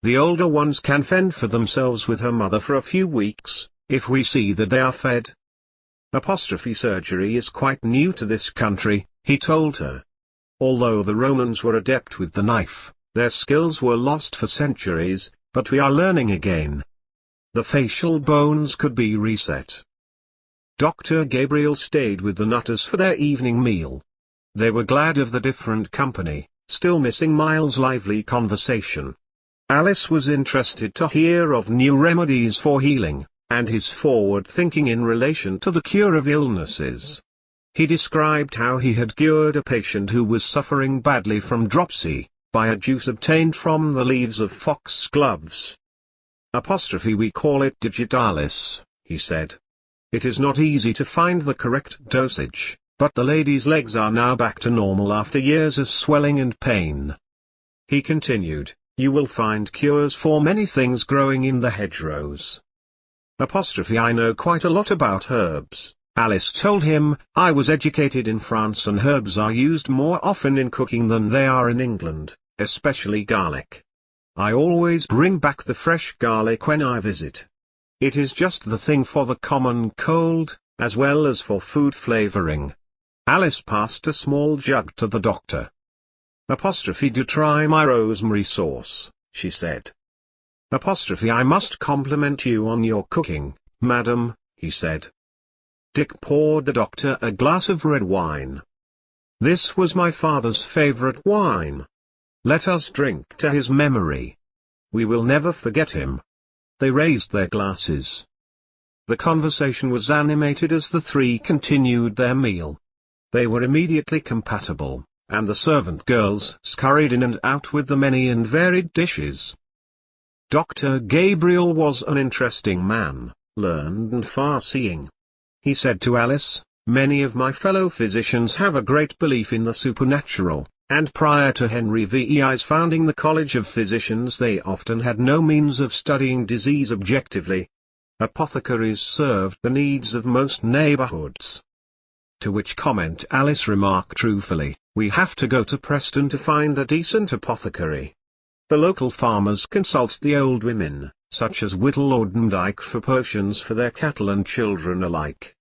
The older ones can fend for themselves with her mother for a few weeks, if we see that they are fed. Surgery is quite new to this country, he told her. Although the Romans were adept with the knife, their skills were lost for centuries, but we are learning again. The facial bones could be reset. Dr. Gabriel stayed with the Nutters for their evening meal. They were glad of the different company, still missing Miles's lively conversation. Alice was interested to hear of new remedies for healing, and his forward thinking in relation to the cure of illnesses. He described how he had cured a patient who was suffering badly from dropsy, by a juice obtained from the leaves of foxgloves. We call it digitalis, he said. It is not easy to find the correct dosage, but the lady's legs are now back to normal after years of swelling and pain. He continued, you will find cures for many things growing in the hedgerows. I know quite a lot about herbs, Alice told him. I was educated in France and herbs are used more often in cooking than they are in England, especially garlic. I always bring back the fresh garlic when I visit. It is just the thing for the common cold, as well as for food flavoring. Alice passed a small jug to the doctor. Do try my rosemary sauce, she said. I must compliment you on your cooking, madam, he said. Dick poured the doctor a glass of red wine. This was my father's favorite wine. Let us drink to his memory. We will never forget him. They raised their glasses. The conversation was animated as the three continued their meal. They were immediately compatible, and the servant girls scurried in and out with the many and varied dishes. Dr. Gabriel was an interesting man, learned and far-seeing. He said to Alice, many of my fellow physicians have a great belief in the supernatural, and prior to Henry VI's founding the College of Physicians they often had no means of studying disease objectively. Apothecaries served the needs of most neighborhoods. To which comment Alice remarked truthfully, we have to go to Preston to find a decent apothecary. The local farmers consult the old women, such as Whittlord and Dyke, for potions for their cattle and children alike.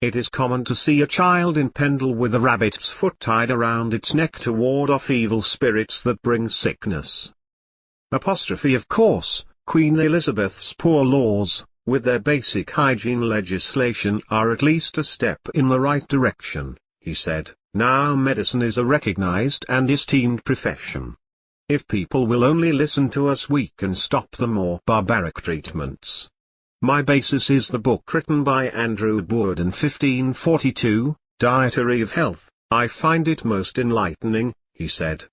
It is common to see a child in Pendle with a rabbit's foot tied around its neck to ward off evil spirits that bring sickness. Of course, Queen Elizabeth's poor laws, with their basic hygiene legislation, are at least a step in the right direction, he said. Now medicine is a recognized and esteemed profession. If people will only listen to us we can stop the more barbaric treatments. My basis is the book written by Andrew Boord in 1542, Dietary of Health. I find it most enlightening, he said.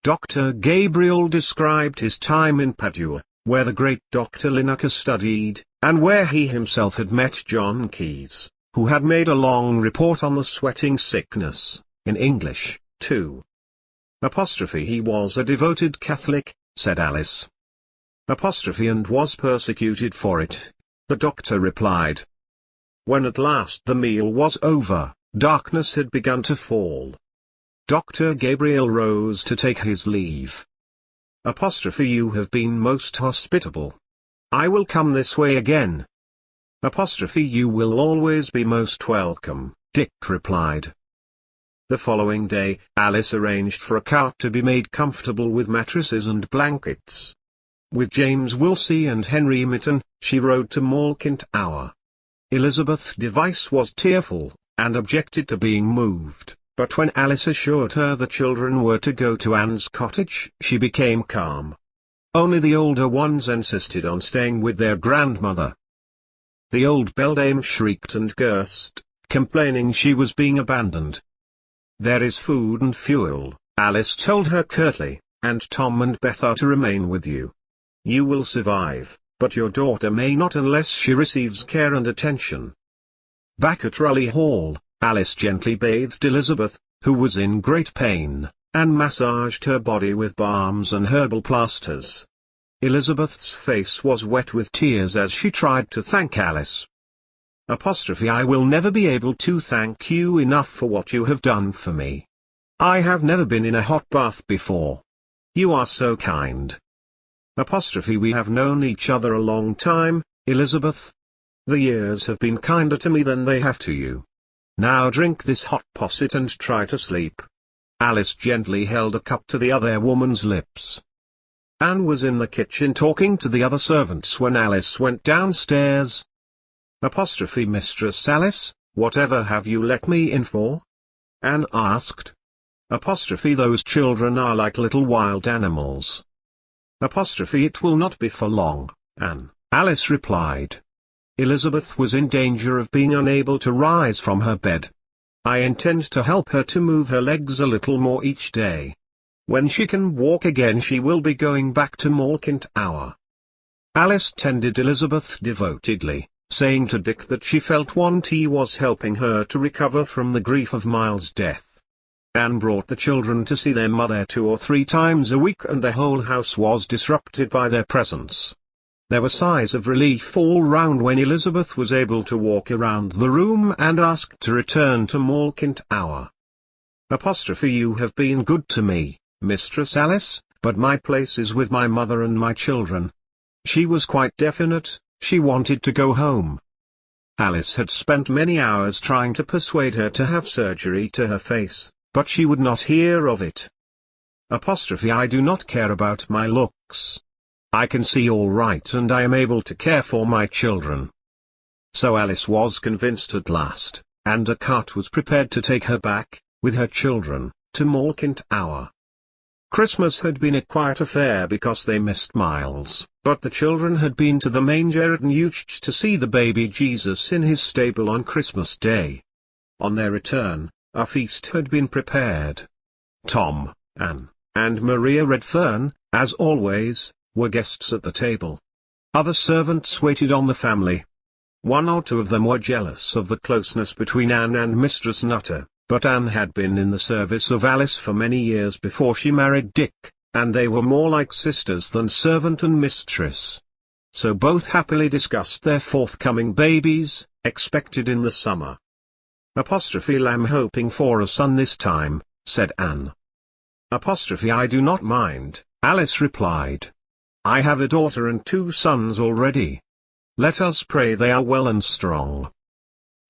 Dr. Gabriel described his time in Padua, where the great Dr. Linacre studied, and where he himself had met John Keys, who had made a long report on the sweating sickness, in English, too. He was a devoted Catholic, said Alice. And was persecuted for it, the doctor replied. When at last the meal was over, darkness had begun to fall. Dr. Gabriel rose to take his leave. You have been most hospitable. I will come this way again. You will always be most welcome, Dick replied. The following day, Alice arranged for a cart to be made comfortable with mattresses and blankets. With James Wilsey and Henry Mitton, she rode to Malkint Hour. Elizabeth Device was tearful, and objected to being moved, but when Alice assured her the children were to go to Anne's cottage, she became calm. Only the older ones insisted on staying with their grandmother. The old beldame shrieked and cursed, complaining she was being abandoned. There is food and fuel, Alice told her curtly, and Tom and Beth are to remain with you. You will survive, but your daughter may not unless she receives care and attention. Back at Raleigh Hall, Alice gently bathed Elizabeth, who was in great pain, and massaged her body with balms and herbal plasters. Elizabeth's face was wet with tears as she tried to thank Alice. I will never be able to thank you enough for what you have done for me. I have never been in a hot bath before. You are so kind. We have known each other a long time, Elizabeth. The years have been kinder to me than they have to you. Now drink this hot posset and try to sleep. Alice gently held a cup to the other woman's lips. Anne was in the kitchen talking to the other servants when Alice went downstairs. Mistress Alice, whatever have you let me in for? Anne asked. Apostrophe those children are like little wild animals. Apostrophe it will not be for long, Anne, Alice replied. Elizabeth was in danger of being unable to rise from her bed. I intend to help her to move her legs a little more each day. When she can walk again she will be going back to Mulholland hour. Alice tended Elizabeth devotedly, saying to Dick that she felt he was helping her to recover from the grief of Miles' death. Anne brought the children to see their mother 2 or 3 times a week and the whole house was disrupted by their presence. There were sighs of relief all round when Elizabeth was able to walk around the room and asked to return to Mulholland hour. Apostrophe you have been good to me, Mistress Alice, but my place is with my mother and my children. She was quite definite, she wanted to go home. Alice had spent many hours trying to persuade her to have surgery to her face, but she would not hear of it. Apostrophe I do not care about my looks. I can see all right and I am able to care for my children. So Alice was convinced at last, and a cart was prepared to take her back, with her children, to Mulholland hour. Christmas had been a quiet affair because they missed Miles, but the children had been to the manger at Newch to see the baby Jesus in his stable on Christmas Day. On their return, a feast had been prepared. Tom, Anne, and Maria Redfern, as always, were guests at the table. Other servants waited on the family. 1 or 2 of them were jealous of the closeness between Anne and Mistress Nutter, but Anne had been in the service of Alice for many years before she married Dick, and they were more like sisters than servant and mistress. So both happily discussed their forthcoming babies, expected in the summer. Apostrophe I'm hoping for a son this time, said Anne. Apostrophe I do not mind, Alice replied. I have a daughter and 2 sons already. Let us pray they are well and strong.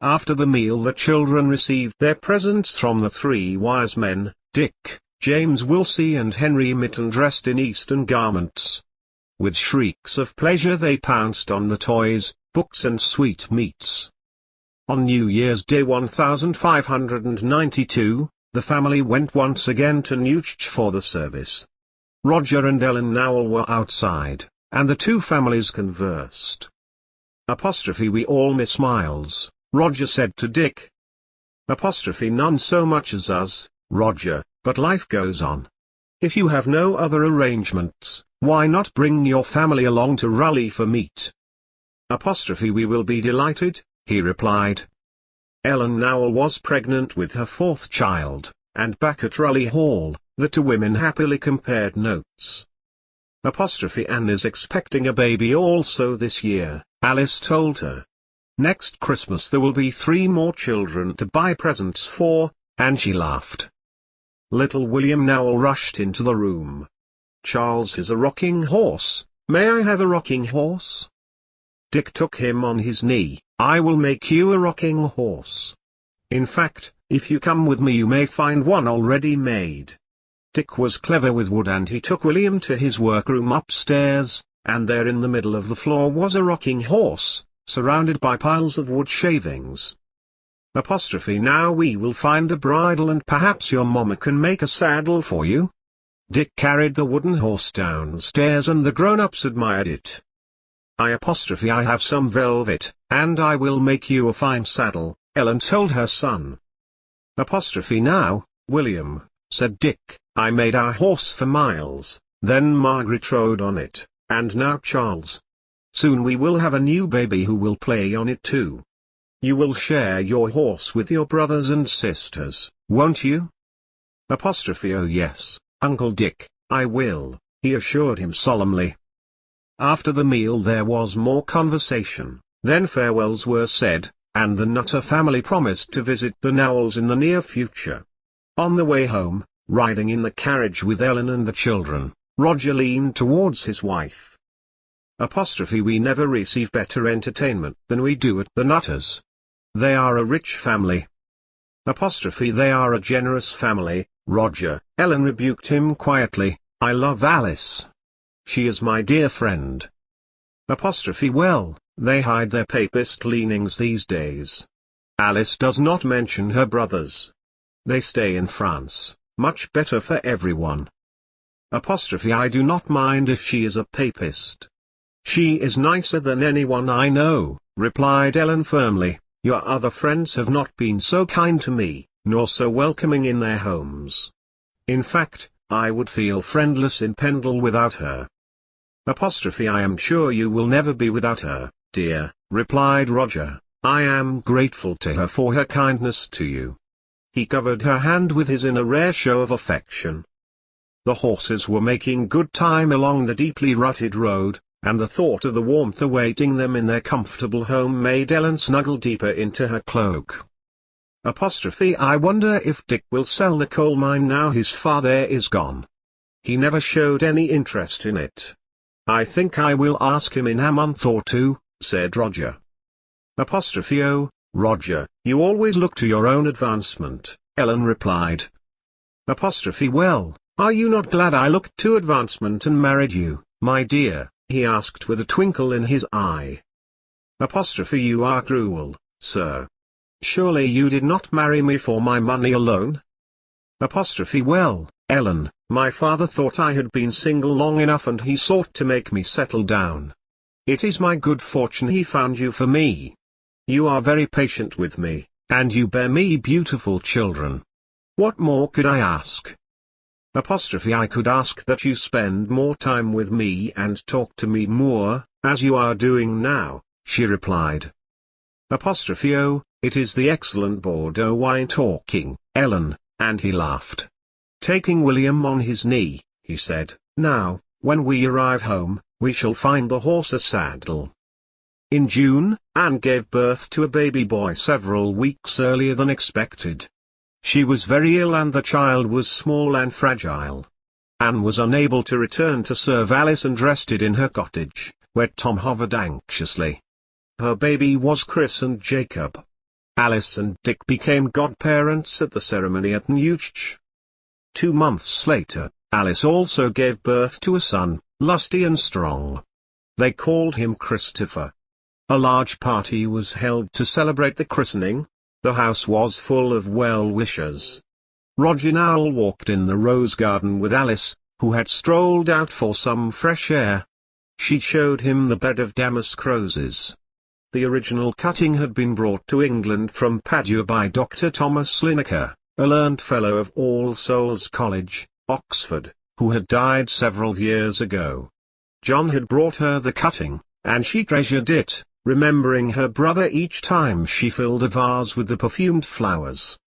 After the meal the children received their presents from the 3 wise men, Dick, James Wilsey and Henry Mitten dressed in Eastern garments. With shrieks of pleasure they pounced on the toys, books and sweetmeats. On New Year's Day 1592, the family went once again to Newch for the service. Roger and Ellen Nowell were outside, and the 2 families conversed. Apostrophe we all miss Miles, Roger said to Dick. Apostrophe none so much as us, Roger, but life goes on. If you have no other arrangements, why not bring your family along to Raleigh for meat? Apostrophe we will be delighted, he replied. Ellen Nowell was pregnant with her 4th child, and back at Raleigh Hall, the 2 women happily compared notes. Apostrophe Anne is expecting a baby also this year, Alice told her. Next Christmas there will be 3 more children to buy presents for, and she laughed. Little William Nowell rushed into the room. Charles is a rocking horse, may I have a rocking horse? Dick took him on his knee. I will make you a rocking horse. In fact, if you come with me you may find one already made. Dick was clever with wood and he took William to his workroom upstairs, and there in the middle of the floor was a rocking horse, surrounded by piles of wood shavings. Apostrophe now we will find a bridle and perhaps your mamma can make a saddle for you. Dick carried the wooden horse downstairs and the grown-ups admired it. I have some velvet, and I will make you a fine saddle, Ellen told her son. Apostrophe now, William, said Dick, I made our horse for Miles, then Margaret rode on it, and now Charles. Soon we will have a new baby who will play on it too. You will share your horse with your brothers and sisters, won't you? Apostrophe oh yes, Uncle Dick, I will, he assured him solemnly. After the meal there was more conversation, then farewells were said, and the Nutter family promised to visit the Nowells in the near future. On the way home, riding in the carriage with Ellen and the children, Roger leaned towards his wife. Apostrophe we never receive better entertainment than we do at the Nutters. They are a rich family. Apostrophe they are a generous family, Roger. Ellen rebuked him quietly, I love Alice. She is my dear friend. Apostrophe well, they hide their papist leanings these days. Alice does not mention her brothers. They stay in France, much better for everyone. I do not mind if she is a papist. She is nicer than anyone I know, replied Ellen firmly. Your other friends have not been so kind to me, nor so welcoming in their homes. In fact, I would feel friendless in Pendle without her. I am sure you will never be without her, dear, replied Roger. I am grateful to her for her kindness to you. He covered her hand with his in a rare show of affection. The horses were making good time along the deeply rutted road, and the thought of the warmth awaiting them in their comfortable home made Ellen snuggle deeper into her cloak. I wonder if Dick will sell the coal mine now his father is gone. He never showed any interest in it. I think I will ask him in a month or two, said Roger. Oh, Roger, you always look to your own advancement, Ellen replied. Well, are you not glad I looked to advancement and married you, my dear? He asked with a twinkle in his eye. You are cruel, sir. Surely you did not marry me for my money alone? Well, Ellen, my father thought I had been single long enough and he sought to make me settle down. It is my good fortune he found you for me. You are very patient with me, and you bear me beautiful children. What more could I ask? I could ask that you spend more time with me and talk to me more, as you are doing now, she replied. Oh, it is the excellent Bordeaux wine talking, Ellen, and he laughed. Taking William on his knee, he said, now, when we arrive home, we shall find the horse a saddle. In June, Anne gave birth to a baby boy several weeks earlier than expected. She was very ill and the child was small and fragile. Anne was unable to return to serve Alice and rested in her cottage, where Tom hovered anxiously. Her baby was christened Jacob. Alice and Dick became godparents at the ceremony at Newch. 2 months later, Alice also gave birth to a son, lusty and strong. They called him Christopher. A large party was held to celebrate the christening. The house was full of well-wishers. Roger Nowell walked in the rose garden with Alice, who had strolled out for some fresh air. She showed him the bed of damask roses. The original cutting had been brought to England from Padua by Dr. Thomas Linacre, a learned Fellow of All Souls College, Oxford, who had died several years ago. John had brought her the cutting, and she treasured it, remembering her brother each time she filled a vase with the perfumed flowers.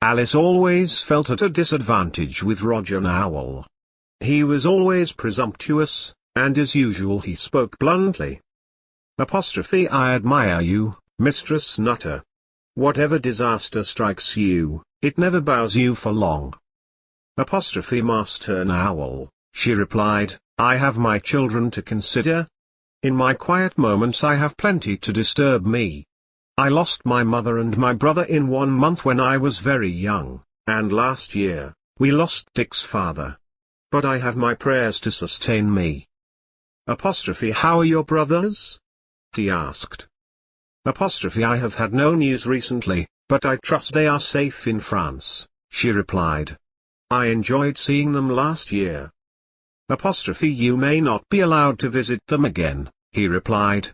Alice always felt at a disadvantage with Roger Nowell. He was always presumptuous, and as usual he spoke bluntly. I admire you, Mistress Nutter. Whatever disaster strikes you, it never bows you for long. Master Nowell, she replied, I have my children to consider. In my quiet moments I have plenty to disturb me. I lost my mother and my brother in 1 month when I was very young, and last year, we lost Dick's father. But I have my prayers to sustain me. How are your brothers? He asked. I have had no news recently, but I trust they are safe in France, she replied. I enjoyed seeing them last year. You may not be allowed to visit them again, he replied.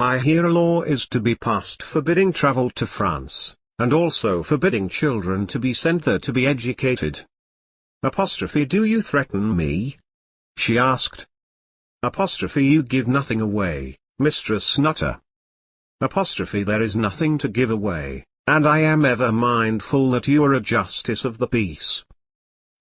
I hear a law is to be passed forbidding travel to France, and also forbidding children to be sent there to be educated. Do you threaten me? She asked. You give nothing away, Mistress Nutter. There is nothing to give away, and I am ever mindful that you are a justice of the peace.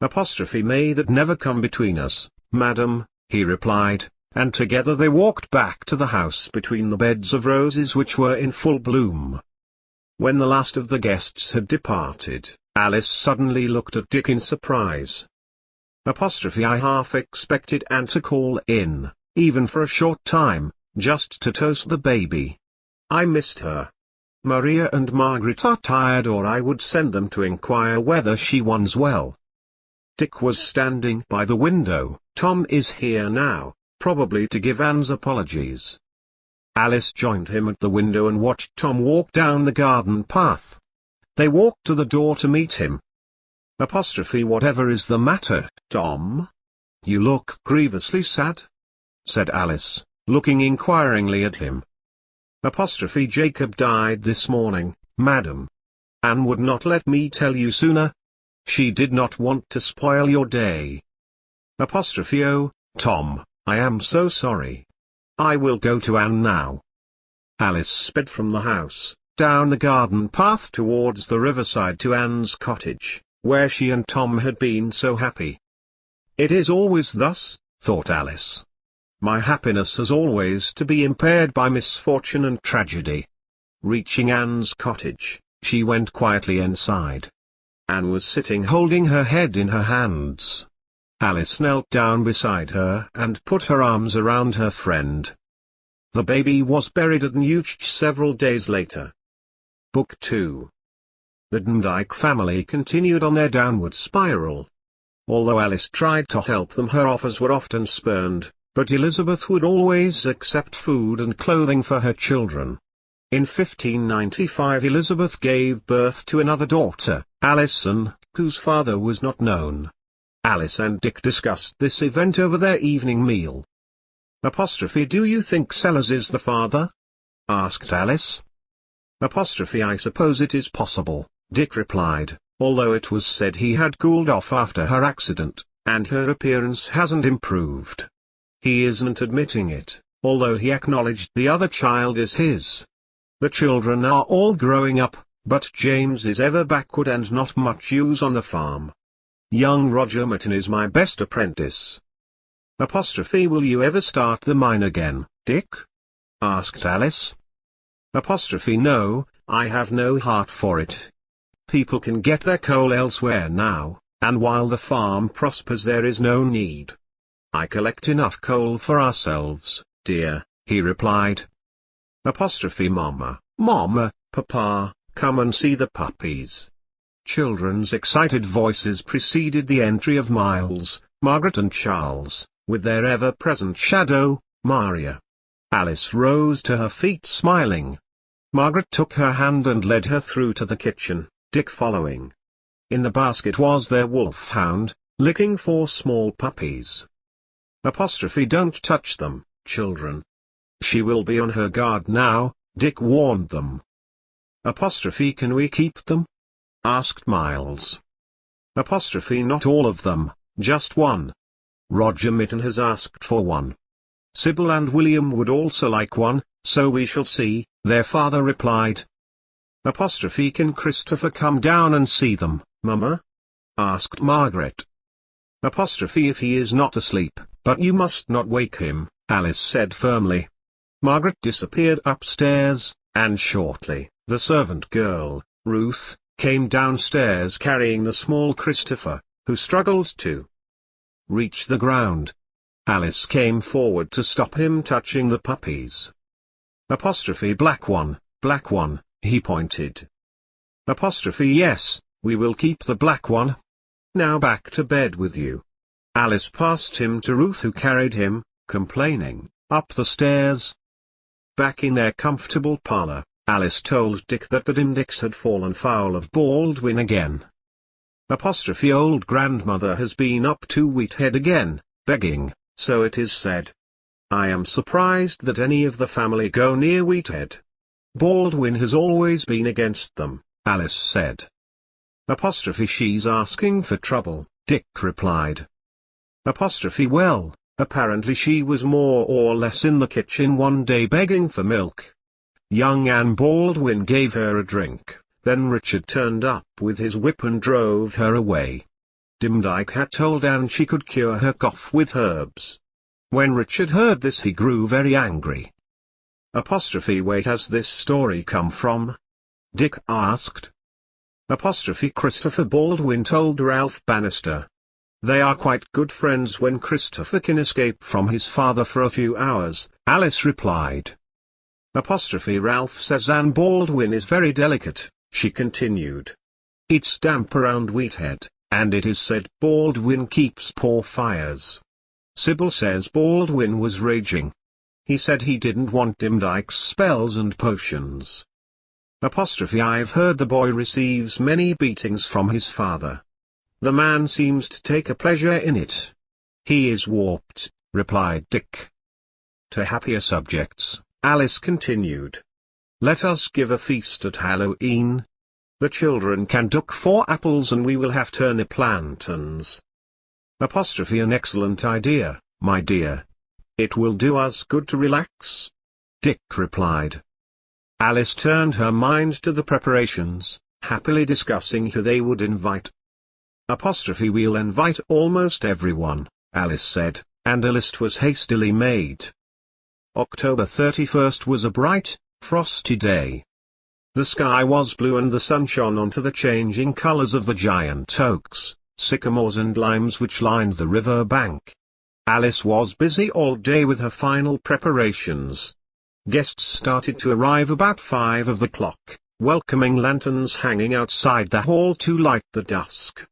May that never come between us, madam, he replied, and together they walked back to the house between the beds of roses which were in full bloom. When the last of the guests had departed, Alice suddenly looked at Dick in surprise. I half expected Anne to call in, even for a short time, just to toast the baby. I missed her. Maria and Margaret are tired, or I would send them to inquire whether she was well. Dick was standing by the window. Tom is here now, probably to give Anne's apologies. Alice joined him at the window and watched Tom walk down the garden path. They walked to the door to meet him, Apostrophe Whatever is the matter, Tom? You look grievously sad, said Alice, looking inquiringly at him. Apostrophe Jacob died this morning, madam. Anne would not let me tell you sooner. She did not want to spoil your day. Apostrophe Oh, Tom, I am so sorry. I will go to Anne now. Alice sped from the house, down the garden path towards the riverside to Anne's cottage, where she and Tom had been so happy. It is always thus, thought Alice. My happiness has always to be impaired by misfortune and tragedy. Reaching Anne's cottage, she went quietly inside. Anne was sitting holding her head in her hands. Alice knelt down beside her and put her arms around her friend. The baby was buried at Newch several days later. Book 2. The Demdike family continued on their downward spiral. Although Alice tried to help them, her offers were often spurned, but Elizabeth would always accept food and clothing for her children. In 1595 Elizabeth gave birth to another daughter, Alison, whose father was not known. Alice and Dick discussed this event over their evening meal. Apostrophe Do you think Sellers is the father? Asked Alice. Apostrophe I suppose it is possible, Dick replied, although it was said he had cooled off after her accident, and her appearance hasn't improved. He isn't admitting it, although he acknowledged the other child is his. The children are all growing up, but James is ever backward and not much use on the farm. Young Roger Merton is my best apprentice. Apostrophe Will you ever start the mine again, Dick? Asked Alice. Apostrophe No, I have no heart for it. People can get their coal elsewhere now, and while the farm prospers there is no need. I collect enough coal for ourselves, dear, he replied. Apostrophe Mama, Papa, come and see the puppies. Children's excited voices preceded the entry of Miles, Margaret and Charles, with their ever-present shadow, Maria. Alice rose to her feet smiling. Margaret took her hand and led her through to the kitchen, Dick following. In the basket was their wolfhound, licking 4 small puppies. Apostrophe Don't touch them, children. She will be on her guard now, Dick warned them. Apostrophe Can we keep them? Asked Miles. Apostrophe Not all of them, just one. Roger Mitten has asked for one. Sybil and William would also like one, so we shall see, their father replied. Apostrophe Can Christopher come down and see them, Mama? Asked Margaret. Apostrophe If he is not asleep, but you must not wake him, Alice said firmly. Margaret disappeared upstairs, and shortly, the servant girl, Ruth, came downstairs carrying the small Christopher, who struggled to reach the ground. Alice came forward to stop him touching the puppies. Apostrophe Black one, he pointed. Apostrophe Yes, we will keep the black one. Now back to bed with you. Alice passed him to Ruth, who carried him, complaining, up the stairs. Back in their comfortable parlour, Alice told Dick that the Dimdicks had fallen foul of Baldwin again. Apostrophe Old grandmother has been up to Wheathead again, begging, so it is said. I am surprised that any of the family go near Wheathead. Baldwin has always been against them, Alice said. Apostrophe She's asking for trouble, Dick replied. Apostrophe Well, apparently she was more or less in the kitchen one day begging for milk. Young Anne Baldwin gave her a drink, then Richard turned up with his whip and drove her away. Dimdike had told Anne she could cure her cough with herbs. When Richard heard this he grew very angry. Apostrophe Where has this story come from? Dick asked. Apostrophe Christopher Baldwin told Ralph Bannister. They are quite good friends when Christopher can escape from his father for a few hours, Alice replied. Apostrophe Ralph says Anne Baldwin is very delicate, she continued. It's damp around Wheathead, and it is said Baldwin keeps poor fires. Sybil says Baldwin was raging. He said he didn't want Dimdike's spells and potions. Apostrophe I've heard the boy receives many beatings from his father. The man seems to take a pleasure in it. He is warped, replied Dick. To happier subjects, Alice continued. Let us give a feast at Halloween. The children can duck 4 apples and we will have turnip lanterns. An excellent idea, my dear. It will do us good to relax. Dick replied. Alice turned her mind to the preparations, happily discussing who they would invite. We'll invite almost everyone, Alice said, and a list was hastily made. October 31st was a bright, frosty day. The sky was blue and the sun shone onto the changing colors of the giant oaks, sycamores and limes which lined the river bank. Alice was busy all day with her final preparations. Guests started to arrive about 5 of the clock, welcoming lanterns hanging outside the hall to light the dusk.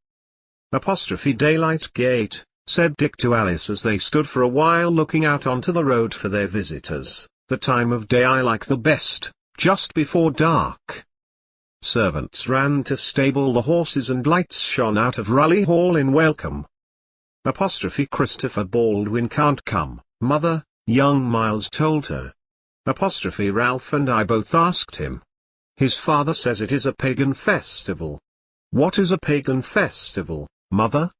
Daylight gate, said Dick to Alice as they stood for a while looking out onto the road for their visitors. The time of day I like the best, just before dark. Servants ran to stable the horses and lights shone out of Raleigh Hall in welcome. Christopher Baldwin can't come, mother, young Miles told her. Ralph and I both asked him. His father says it is a pagan festival. What is a pagan festival, mother?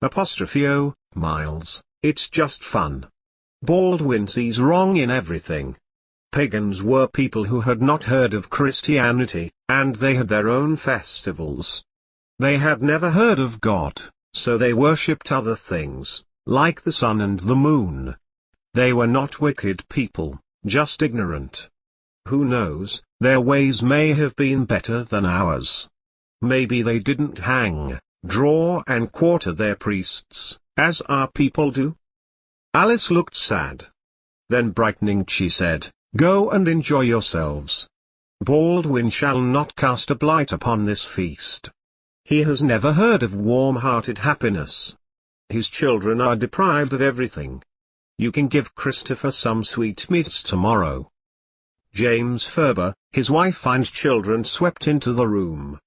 Oh, Miles, it's just fun. Baldwin sees wrong in everything. Pagans were people who had not heard of Christianity, and they had their own festivals. They had never heard of God, so they worshipped other things, like the sun and the moon. They were not wicked people, just ignorant. Who knows, their ways may have been better than ours. Maybe they didn't hang, draw and quarter their priests, as our people do. Alice looked sad. Then brightening she said, Go and enjoy yourselves. Baldwin shall not cast a blight upon this feast. He has never heard of warm-hearted happiness. His children are deprived of everything. You can give Christopher some sweetmeats tomorrow. James Ferber, his wife and children swept into the room.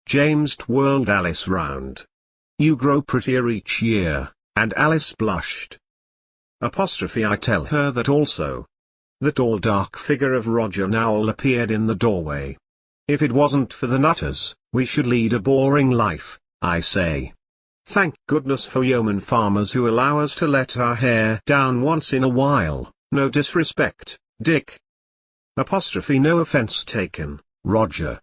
James twirled Alice round. You grow prettier each year, and Alice blushed. I tell her that also. The tall dark figure of Roger Nowell appeared in the doorway. If it wasn't for the Nutters, we should lead a boring life, I say. Thank goodness for yeoman farmers who allow us to let our hair down once in a while, no disrespect, Dick. No offense taken, Roger.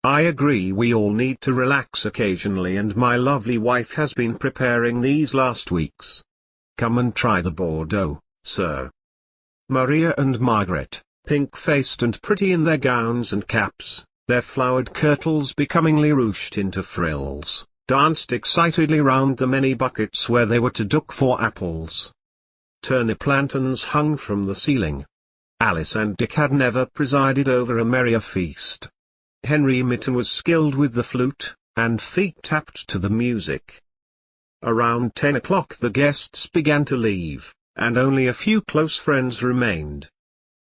I agree we all need to relax occasionally and my lovely wife has been preparing these last weeks. Come and try the Bordeaux, sir. Maria and Margaret, pink-faced and pretty in their gowns and caps, their flowered kirtles becomingly ruched into frills, danced excitedly round the many buckets where they were to duck 4 apples. Turnip lanterns hung from the ceiling. Alice and Dick had never presided over a merrier feast. Henry Mitten was skilled with the flute, and feet tapped to the music. Around 10 o'clock the guests began to leave, and only a few close friends remained.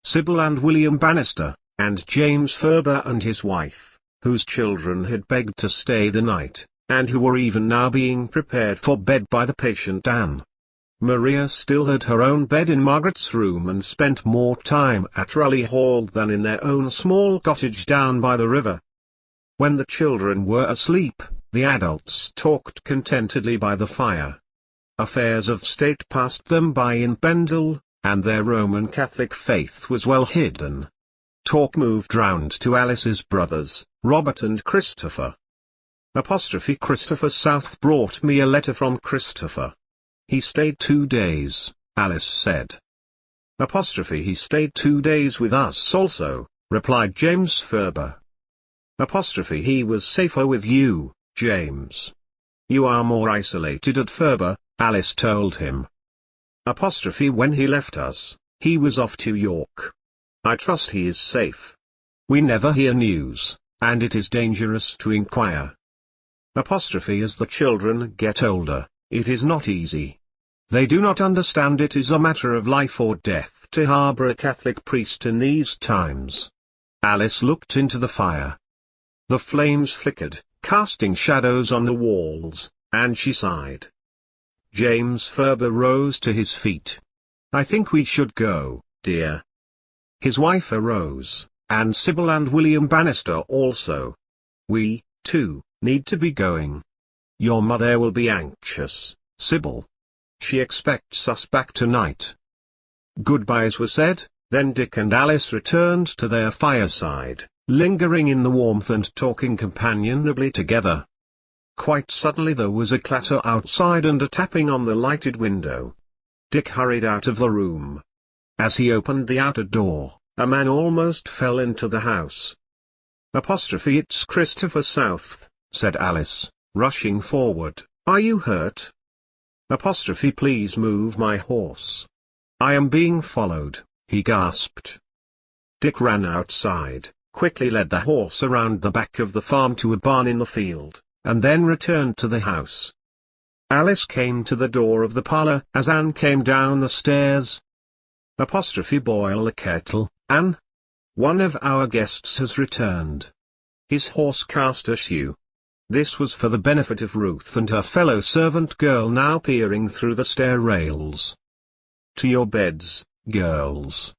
Sybil and William Bannister, and James Ferber and his wife, whose children had begged to stay the night, and who were even now being prepared for bed by the patient Anne. Maria still had her own bed in Margaret's room and spent more time at Raleigh Hall than in their own small cottage down by the river. When the children were asleep, the adults talked contentedly by the fire. Affairs of state passed them by in Pendle, and their Roman Catholic faith was well hidden. Talk moved round to Alice's brothers, Robert and Christopher. Christopher South brought me a letter from Christopher. He stayed 2 days, Alice said. He stayed 2 days with us also, replied James Ferber. He was safer with you, James. You are more isolated at Ferber, Alice told him. When he left us, he was off to York. I trust he is safe. We never hear news, and it is dangerous to inquire. As the children get older, it is not easy. They do not understand it is a matter of life or death to harbor a Catholic priest in these times. Alice looked into the fire. The flames flickered, casting shadows on the walls, and she sighed. James Ferber rose to his feet. "I think we should go, dear." His wife arose, and Sybil and William Bannister also. "We, too, need to be going. Your mother will be anxious, Sybil. She expects us back tonight." Goodbyes were said, then Dick and Alice returned to their fireside, lingering in the warmth and talking companionably together. Quite suddenly there was a clatter outside and a tapping on the lighted window. Dick hurried out of the room. As he opened the outer door, a man almost fell into the house. "It's Christopher South," said Alice, rushing forward. "Are you hurt?" "Please move my horse. I am being followed," he gasped. Dick ran outside, quickly led the horse around the back of the farm to a barn in the field, and then returned to the house. Alice came to the door of the parlor as Anne came down the stairs. "Boil the kettle, Anne. One of our guests has returned. His horse cast a shoe." This was for the benefit of Ruth and her fellow servant girl now peering through the stair rails. "To your beds, girls.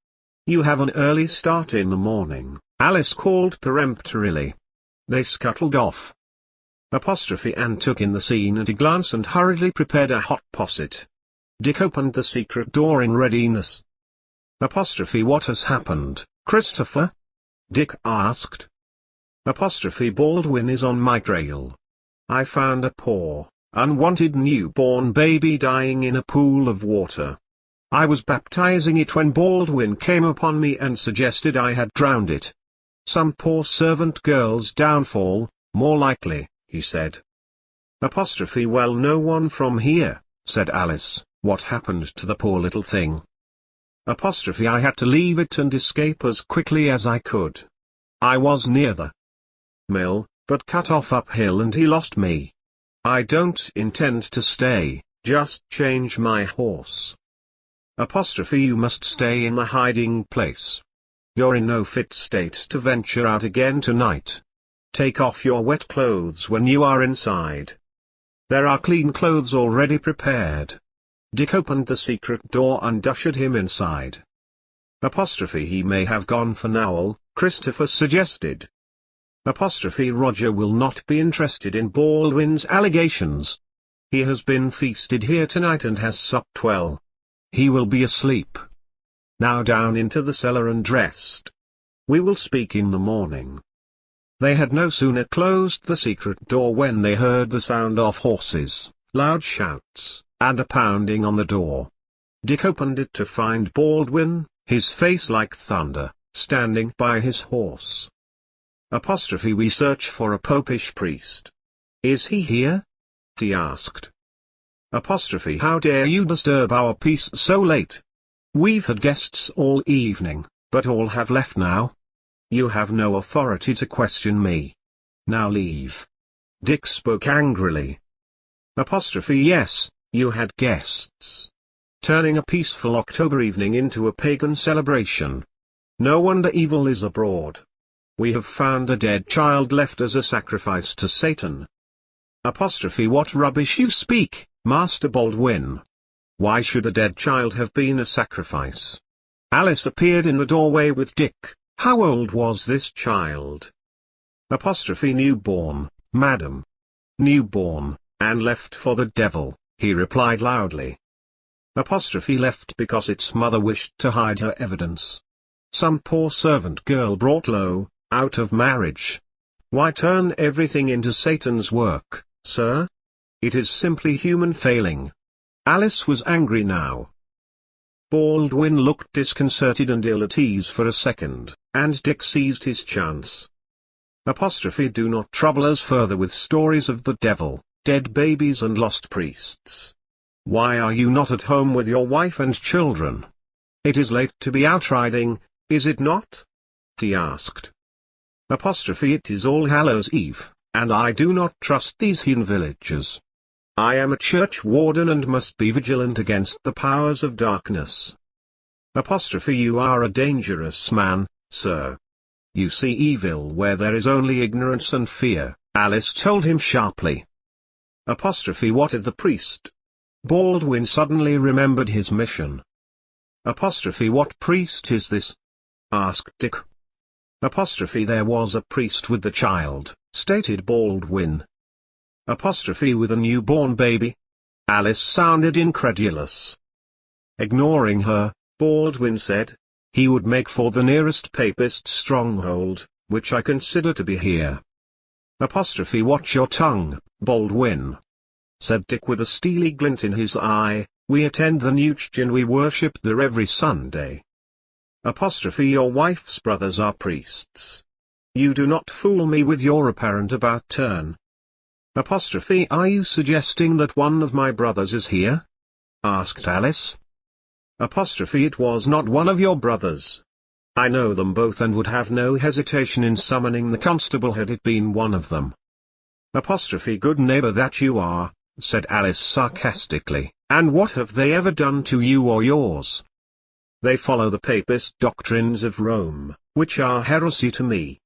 You have an early start in the morning," Alice called peremptorily. They scuttled off. Anne took in the scene at a glance and hurriedly prepared a hot posset. Dick opened the secret door in readiness. "What has happened, Christopher?" Dick asked. "Baldwin is on my trail. I found a poor, unwanted newborn baby dying in a pool of water. I was baptizing it when Baldwin came upon me and suggested I had drowned it. Some poor servant girl's downfall, more likely," he said. "Well, no one from here," said Alice. "What happened to the poor little thing?" "I had to leave it and escape as quickly as I could. I was near the mill, but cut off uphill and he lost me. I don't intend to stay, just change my horse." "You must stay in the hiding place. You're in no fit state to venture out again tonight. Take off your wet clothes when you are inside. There are clean clothes already prepared." Dick opened the secret door and ushered him inside. "He may have gone for now," Christopher suggested. "Roger will not be interested in Baldwin's allegations. He has been feasted here tonight and has supped well. He will be asleep. Now down into the cellar and rest. We will speak in the morning." They had no sooner closed the secret door when they heard the sound of horses, loud shouts, and a pounding on the door. Dick opened it to find Baldwin, his face like thunder, standing by his horse. "We search for a popish priest. Is he here?" he asked. "How dare you disturb our peace so late? We've had guests all evening, but all have left now. You have no authority to question me. Now leave." Dick spoke angrily. "Yes, you had guests. Turning a peaceful October evening into a pagan celebration. No wonder evil is abroad. We have found a dead child left as a sacrifice to Satan." "What rubbish you speak, Master Baldwin. Why should a dead child have been a sacrifice?" Alice appeared in the doorway with Dick. "How old was this child?" "Newborn, madam. Newborn, and left for the devil," he replied loudly. "Left because its mother wished to hide her evidence. Some poor servant girl brought low, out of marriage. Why turn everything into Satan's work, sir? It is simply human failing." Alice was angry now. Baldwin looked disconcerted and ill at ease for a second, and Dick seized his chance. "Do not trouble us further with stories of the devil, dead babies and lost priests. Why are you not at home with your wife and children? It is late to be out riding, is it not?" he asked. "It is All Hallows Eve, and I do not trust these heathen villagers. I am a church warden and must be vigilant against the powers of darkness." "You are a dangerous man, sir. You see evil where there is only ignorance and fear," Alice told him sharply. Apostrophe what of the priest? Baldwin suddenly remembered his mission. Apostrophe what priest is this? Asked Dick. Apostrophe there was a priest with the child, stated Baldwin. Apostrophe with a newborn baby? Alice sounded incredulous. Ignoring her, Baldwin said, he would make for the nearest papist stronghold, which I consider to be here. Apostrophe watch your tongue, Baldwin, said Dick with a steely glint in his eye, we attend the Newch and we worship there every Sunday. Apostrophe your wife's brothers are priests. You do not fool me with your apparent about turn. Apostrophe are you suggesting that one of my brothers is here? Asked Alice. Apostrophe it was not one of your brothers. I know them both and would have no hesitation in summoning the constable had it been one of them. Apostrophe good neighbor that you are, said Alice sarcastically, and what have they ever done to you or yours? They follow the papist doctrines of Rome, which are heresy to me.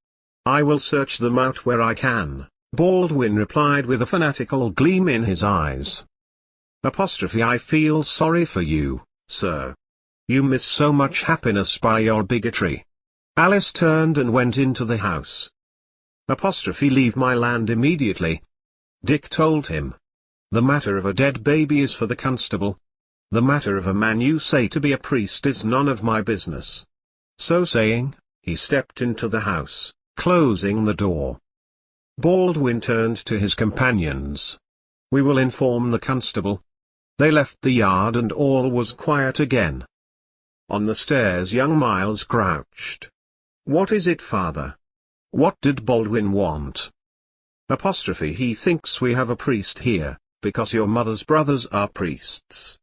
I will search them out where I can, Baldwin replied with a fanatical gleam in his eyes. Apostrophe I feel sorry for you, sir. You miss so much happiness by your bigotry. Alice turned and went into the house. Apostrophe leave my land immediately. Dick told him. The matter of a dead baby is for the constable. The matter of a man you say to be a priest is none of my business. So saying, he stepped into the house, closing the door. Baldwin turned to his companions. We will inform the constable. They left the yard and all was quiet again. On the stairs young Miles crouched. What is it, father? What did Baldwin want? Apostrophe he thinks we have a priest here, because your mother's brothers are priests.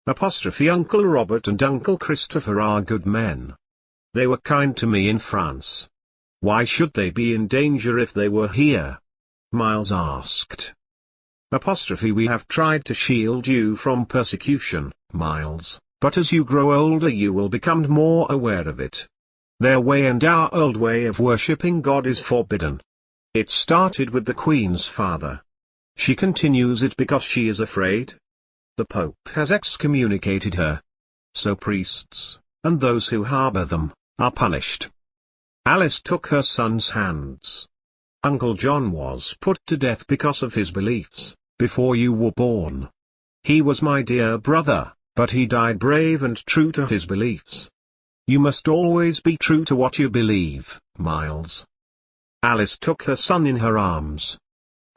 Apostrophe Uncle Robert and Uncle Christopher are good men. They were kind to me in France. Why should they be in danger if they were here? Miles asked. Apostrophe we have tried to shield you from persecution, Miles, but as you grow older you will become more aware of it. Their way and our old way of worshipping God is forbidden. It started with the Queen's father. She continues it because she is afraid. The Pope has excommunicated her. So priests, and those who harbor them, are punished. Alice took her son's hands. Uncle John was put to death because of his beliefs, before you were born. He was my dear brother, but he died brave and true to his beliefs. You must always be true to what you believe, Miles. Alice took her son in her arms.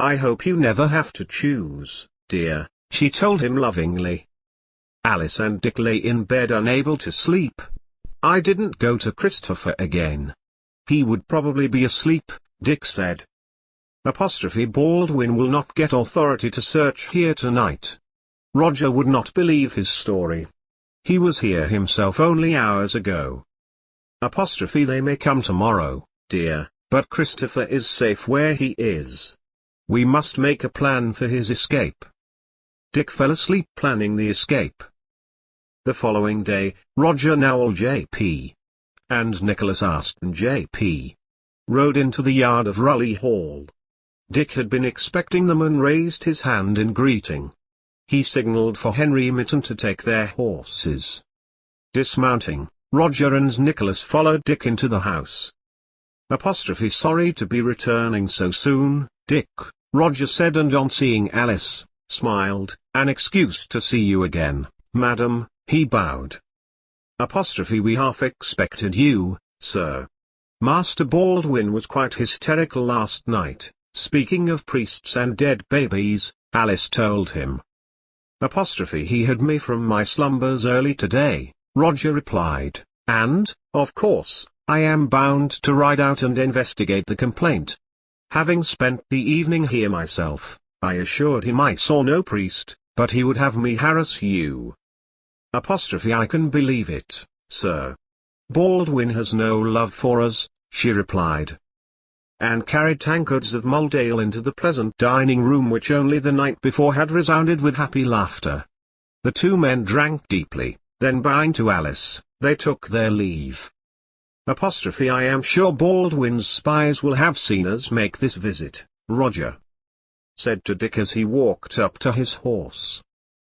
I hope you never have to choose, dear, she told him lovingly. Alice and Dick lay in bed unable to sleep. I didn't go to Christopher again. He would probably be asleep, Dick said. Apostrophe Baldwin will not get authority to search here tonight. Roger would not believe his story. He was here himself only hours ago. Apostrophe they may come tomorrow, dear, but Christopher is safe where he is. We must make a plan for his escape. Dick fell asleep planning the escape. The following day, Roger Nowell J.P. and Nicholas Aston J.P. rode into the yard of Raleigh Hall. Dick had been expecting them and raised his hand in greeting. He signalled for Henry Mitton to take their horses. Dismounting, Roger and Nicholas followed Dick into the house. Apostrophe sorry to be returning so soon, Dick, Roger said, and on seeing Alice, smiled, an excuse to see you again, madam, he bowed. Apostrophe we half expected you, sir. Master Baldwin was quite hysterical last night, speaking of priests and dead babies, Alice told him. Apostrophe he had me from my slumbers early today, Roger replied, and, of course, I am bound to ride out and investigate the complaint. Having spent the evening here myself, I assured him I saw no priest, but he would have me harass you. Apostrophe I can believe it, sir. Baldwin has no love for us, she replied. And carried tankards of mulled ale into the pleasant dining room which only the night before had resounded with happy laughter. The two men drank deeply, then bowing to Alice, they took their leave. Apostrophe I am sure Baldwin's spies will have seen us make this visit, Roger. said to Dick as he walked up to his horse.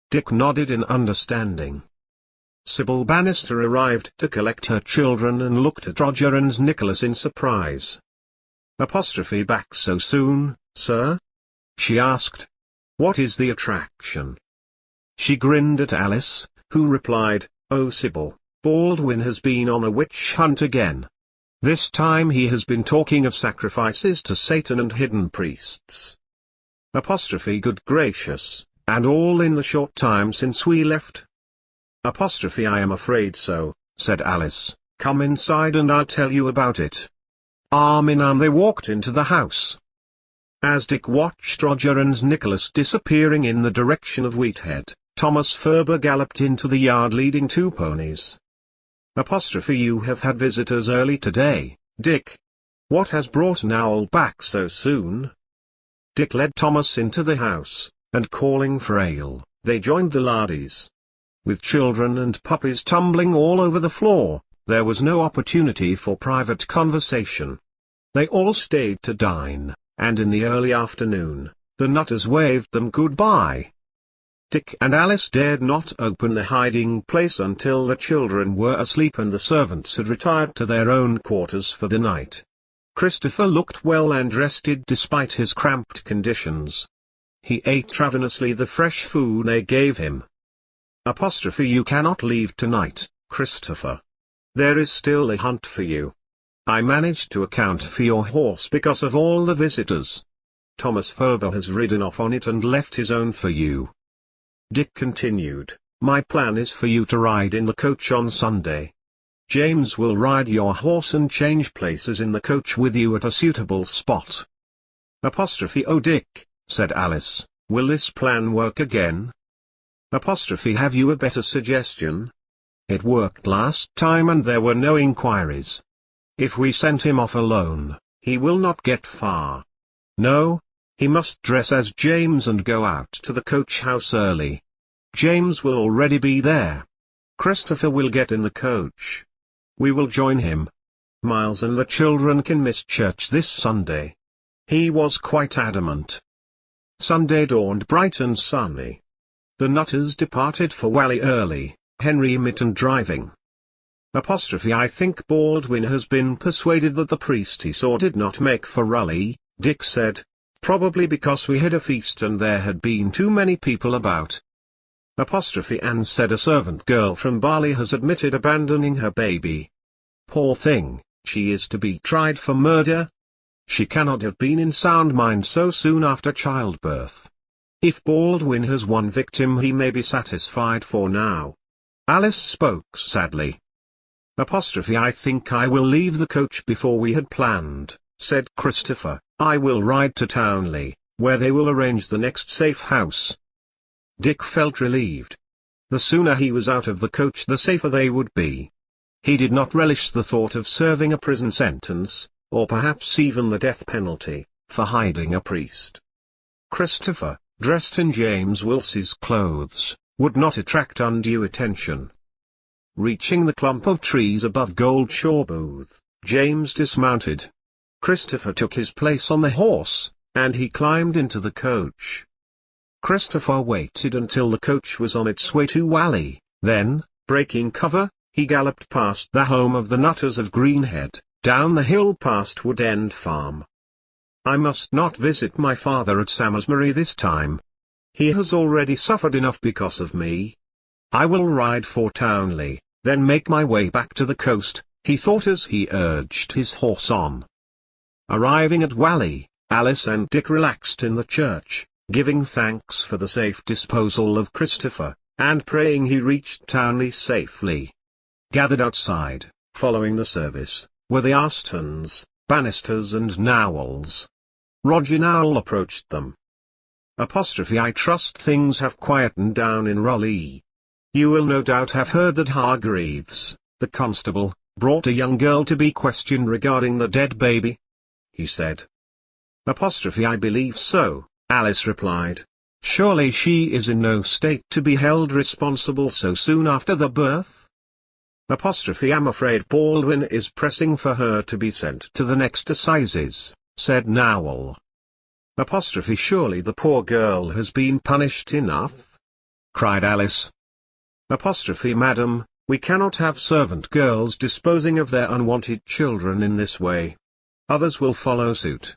Dick nodded in understanding. Sybil Bannister arrived to collect her children and looked at Roger and Nicholas in surprise. "Back so soon, sir?" she asked. "What is the attraction?" She grinned at Alice, who replied, "Oh Sybil, Baldwin has been on a witch hunt again. This time he has been talking of sacrifices to Satan and hidden priests. Good gracious, and all in the short time since we left." "I am afraid so," said Alice. "Come inside and I'll tell you about it." Arm in arm they walked into the house. As Dick watched Roger and Nicholas disappearing in the direction of Wheathead, Thomas Ferber galloped into the yard leading two ponies. "You have had visitors early today, Dick. What has brought Nowell back so soon?" Dick led Thomas into the house, and calling for ale, they joined the laddies. With children and puppies tumbling all over the floor, there was no opportunity for private conversation. They all stayed to dine, and in the early afternoon, the Nutters waved them goodbye. Dick and Alice dared not open the hiding place until the children were asleep and the servants had retired to their own quarters for the night. Christopher looked well and rested despite his cramped conditions. He ate ravenously the fresh food they gave him. "You cannot leave tonight, Christopher. There is still a hunt for you. I managed to account for your horse because of all the visitors. Thomas Ferber has ridden off on it and left his own for you." Dick continued, "My plan is for you to ride in the coach on Sunday. James will ride your horse and change places in the coach with you at a suitable spot." "Oh Dick," said Alice, "will this plan work again?" "Have you a better suggestion? It worked last time and there were no inquiries. If we sent him off alone, he will not get far. No, he must dress as James and go out to the coach house early. James will already be there. Christopher will get in the coach. We will join him. Miles and the children can miss church this Sunday." He was quite adamant. Sunday dawned bright and sunny. The Nutters departed for Whalley early, Henry Mitton driving. "I think Baldwin has been persuaded that the priest he saw did not make for Raleigh," Dick said. "Probably because we had a feast and there had been too many people about." "And said a servant girl from Barley has admitted abandoning her baby. Poor thing, she is to be tried for murder. She cannot have been in sound mind so soon after childbirth. If Baldwin has one victim he may be satisfied for now." Alice spoke sadly. "I think I will leave the coach before we had planned," said Christopher. "I will ride to Townley, where they will arrange the next safe house." Dick felt relieved. The sooner he was out of the coach the safer they would be. He did not relish the thought of serving a prison sentence, or perhaps even the death penalty, for hiding a priest. Christopher, dressed in James Wilsey's clothes, would not attract undue attention. Reaching the clump of trees above Goldshaw Booth, James dismounted. Christopher took his place on the horse, and he climbed into the coach. Christopher waited until the coach was on its way to Whalley, then, breaking cover, he galloped past the home of the Nutters of Greenhead, down the hill past Wood End Farm. "I must not visit my father at Sammersbury this time. He has already suffered enough because of me. I will ride for Townley, then make my way back to the coast," he thought as he urged his horse on. Arriving at Whalley, Alice and Dick relaxed in the church, giving thanks for the safe disposal of Christopher, and praying he reached Townley safely. Gathered outside, following the service, were the Austons, Bannisters and Nowells. Roger Nowell approached them. "I trust things have quietened down in Raleigh. You will no doubt have heard that Hargreaves, the constable, brought a young girl to be questioned regarding the dead baby," he said. "I believe so," Alice replied. "Surely she is in no state to be held responsible so soon after the birth?" "I'm afraid Baldwin is pressing for her to be sent to the next assizes," said Nowell. Apostrophe surely the poor girl has been punished enough? Cried Alice. Apostrophe madam, we cannot have servant girls disposing of their unwanted children in this way. Others will follow suit.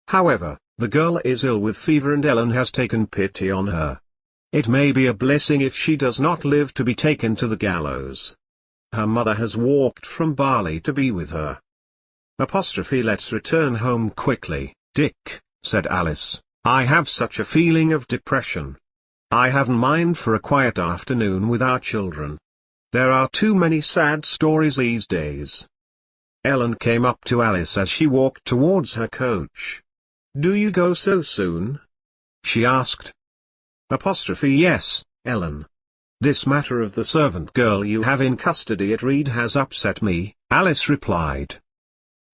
However, the girl is ill with fever and Ellen has taken pity on her. It may be a blessing if she does not live to be taken to the gallows. Her mother has walked from Barley to be with her. Apostrophe let's return home quickly, Dick, said Alice. I have such a feeling of depression. I haven't mind for a quiet afternoon with our children. There are too many sad stories these days. Ellen came up to Alice as she walked towards her coach. Do you go so soon? She asked. Apostrophe yes, Ellen. This matter of the servant girl you have in custody at Reed has upset me, Alice replied.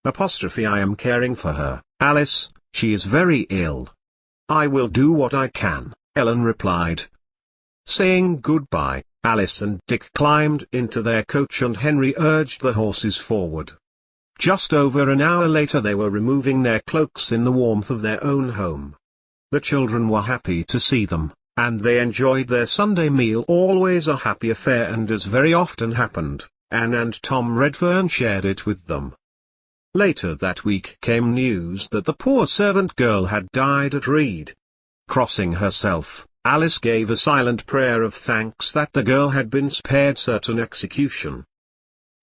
Apostrophe I am caring for her, Alice, she is very ill. I will do what I can, Ellen replied. Saying goodbye, Alice and Dick climbed into their coach and Henry urged the horses forward. Just over an hour later they were removing their cloaks in the warmth of their own home. The children were happy to see them, and they enjoyed their Sunday meal, always a happy affair, and as very often happened, Anne and Tom Redfern shared it with them. Later that week came news that the poor servant girl had died at Reed. Crossing herself, Alice gave a silent prayer of thanks that the girl had been spared certain execution.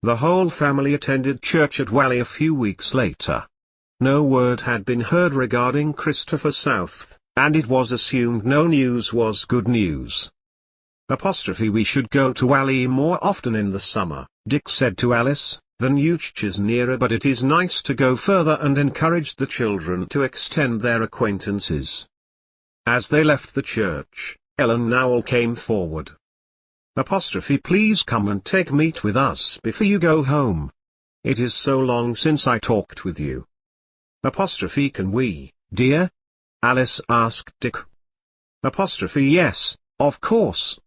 The whole family attended church at Whalley a few weeks later. No word had been heard regarding Christopher South, and it was assumed no news was good news. Apostrophe we should go to Whalley more often in the summer, Dick said to Alice. The Newch is nearer but it is nice to go further and encourage the children to extend their acquaintances. As they left the church, Ellen Nowell came forward. Apostrophe please come and take meat with us before you go home. It is so long since I talked with you. Apostrophe can we, dear? Alice asked Dick. Apostrophe yes, of course.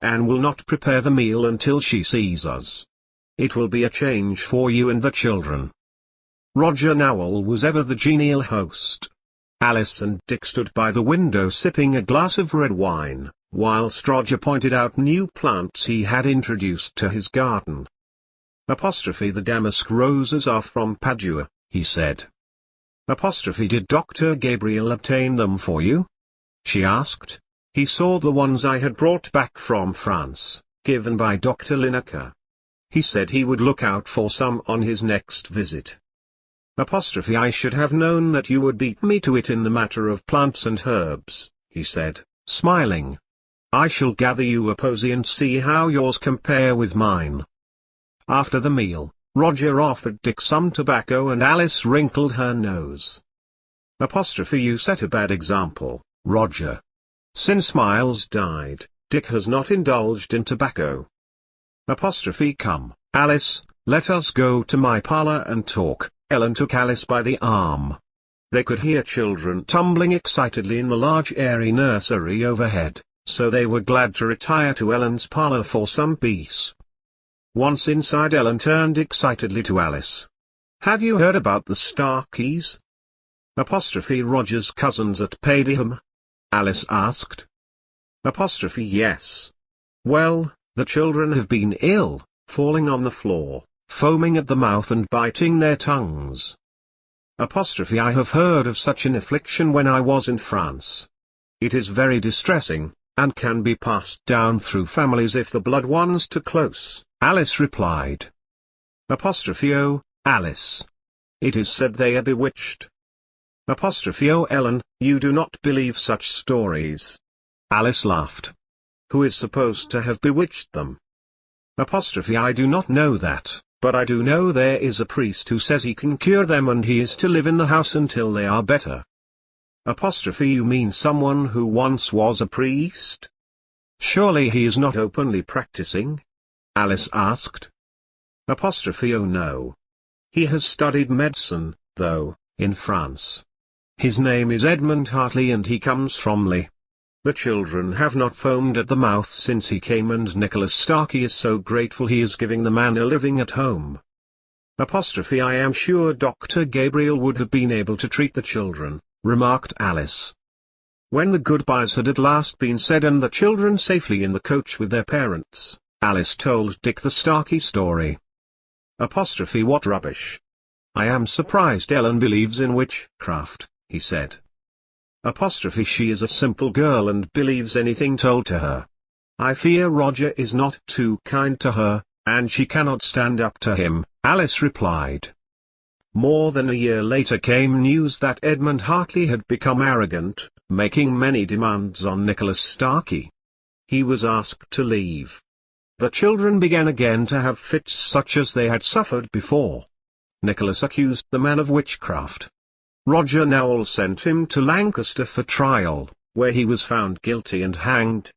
Anne will not prepare the meal until she sees us. It will be a change for you and the children. Roger Nowell was ever the genial host. Alice and Dick stood by the window sipping a glass of red wine, whilst Roger pointed out new plants he had introduced to his garden. Apostrophe the damask roses are from Padua, he said. Apostrophe did Dr. Gabriel obtain them for you? She asked. He saw the ones I had brought back from France, given by Dr. Lineker. He said he would look out for some on his next visit. Apostrophe I should have known that you would beat me to it in the matter of plants and herbs, he said, smiling. I shall gather you a posy and see how yours compare with mine. After the meal, Roger offered Dick some tobacco and Alice wrinkled her nose. Apostrophe you set a bad example, Roger. Since Miles died, Dick has not indulged in tobacco. Apostrophe come, Alice, let us go to my parlour and talk. Ellen took Alice by the arm. They could hear children tumbling excitedly in the large airy nursery overhead, so they were glad to retire to Ellen's parlour for some peace. Once inside Ellen turned excitedly to Alice. Have you heard about the Starkeys? Apostrophe Roger's cousins at Padiham? Alice asked. Apostrophe yes. Well, the children have been ill, falling on the floor, foaming at the mouth and biting their tongues. Apostrophe I have heard of such an affliction when I was in France. It is very distressing, and can be passed down through families if the blood one's too close, Alice replied. Apostrophe oh, Alice. It is said they are bewitched. Apostrophe oh Ellen, you do not believe such stories. Alice laughed. Who is supposed to have bewitched them? Apostrophe I do not know that, but I do know there is a priest who says he can cure them and he is to live in the house until they are better. Apostrophe you mean someone who once was a priest? Surely he is not openly practicing? Alice asked. Apostrophe oh no. He has studied medicine, though, in France. His name is Edmund Hartley and he comes from Lee. The children have not foamed at the mouth since he came and Nicholas Starkey is so grateful he is giving the man a living at home. Apostrophe I am sure Dr. Gabriel would have been able to treat the children, remarked Alice. When the goodbyes had at last been said and the children safely in the coach with their parents, Alice told Dick the Starkey story. What rubbish. I am surprised Ellen believes in witchcraft, he said. She is a simple girl and believes anything told to her. I fear Roger is not too kind to her, and she cannot stand up to him, Alice replied. More than a year later came news that Edmund Hartley had become arrogant, making many demands on Nicholas Starkey. He was asked to leave. The children began again to have fits such as they had suffered before. Nicholas accused the man of witchcraft. Roger Nowell sent him to Lancaster for trial, where he was found guilty and hanged.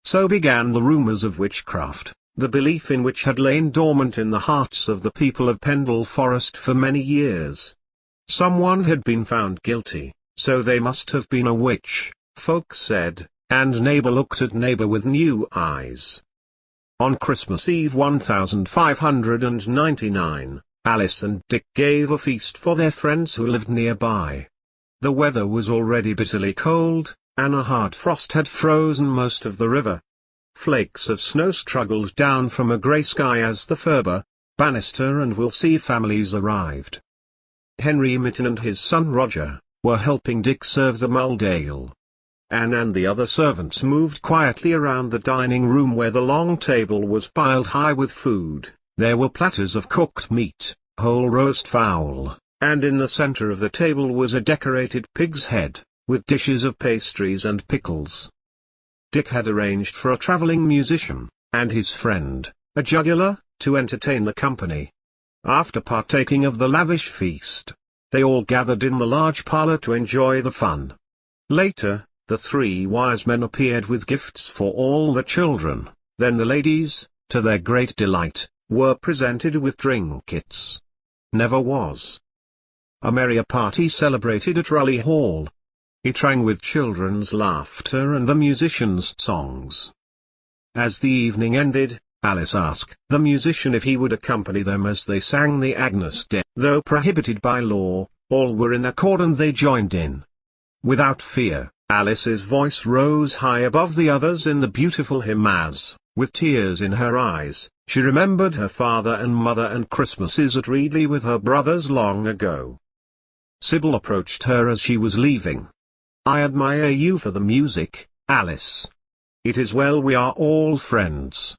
So began the rumours of witchcraft, the belief in which had lain dormant in the hearts of the people of Pendle Forest for many years. Someone had been found guilty, so they must have been a witch, folks said, and neighbour looked at neighbour with new eyes. On Christmas Eve 1599, Alice and Dick gave a feast for their friends who lived nearby. The weather was already bitterly cold, and a hard frost had frozen most of the river. Flakes of snow struggled down from a grey sky as the Ferber, Bannister and Willsey families arrived. Henry Mitten and his son Roger were helping Dick serve the mulled ale. Anne and the other servants moved quietly around the dining room where the long table was piled high with food. There were platters of cooked meat, whole roast fowl, and in the center of the table was a decorated pig's head, with dishes of pastries and pickles. Dick had arranged for a traveling musician, and his friend, a juggler, to entertain the company. After partaking of the lavish feast, they all gathered in the large parlor to enjoy the fun. Later, the three wise men appeared with gifts for all the children, then the ladies, to their great delight, were presented with trinkets. Never was a merrier party celebrated at Raleigh Hall. It rang with children's laughter and the musicians' songs. As the evening ended, Alice asked the musician if he would accompany them as they sang the Agnus Dei. Though prohibited by law, all were in accord and they joined in. Without fear, Alice's voice rose high above the others in the beautiful hymn as, with tears in her eyes, she remembered her father and mother and Christmases at Reedley with her brothers long ago. Sybil approached her as she was leaving. I admire you for the music, Alice. It is well we are all friends.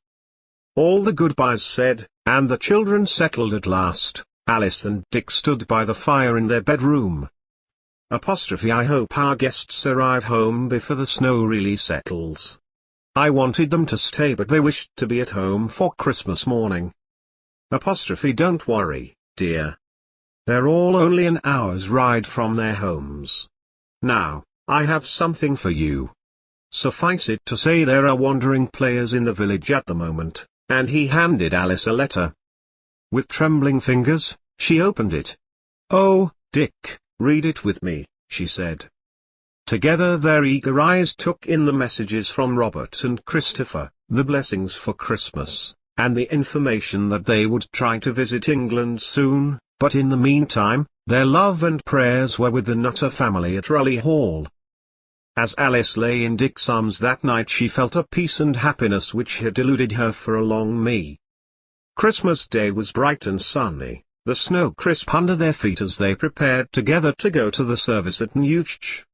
All the goodbyes said, and the children settled at last. Alice and Dick stood by the fire in their bedroom. I hope our guests arrive home before the snow really settles. I wanted them to stay but they wished to be at home for Christmas morning. Don't worry, dear. They're all only an hour's ride from their homes. Now, I have something for you. Suffice it to say there are wandering players in the village at the moment, and he handed Alice a letter. With trembling fingers, she opened it. Oh, Dick, read it with me, she said. Together their eager eyes took in the messages from Robert and Christopher, the blessings for Christmas, and the information that they would try to visit England soon, but in the meantime, their love and prayers were with the Nutter family at Raleigh Hall. As Alice lay in Dick's arms that night she felt a peace and happiness which had eluded her for a long me. Christmas Day was bright and sunny, the snow crisp under their feet as they prepared together to go to the service at Newch.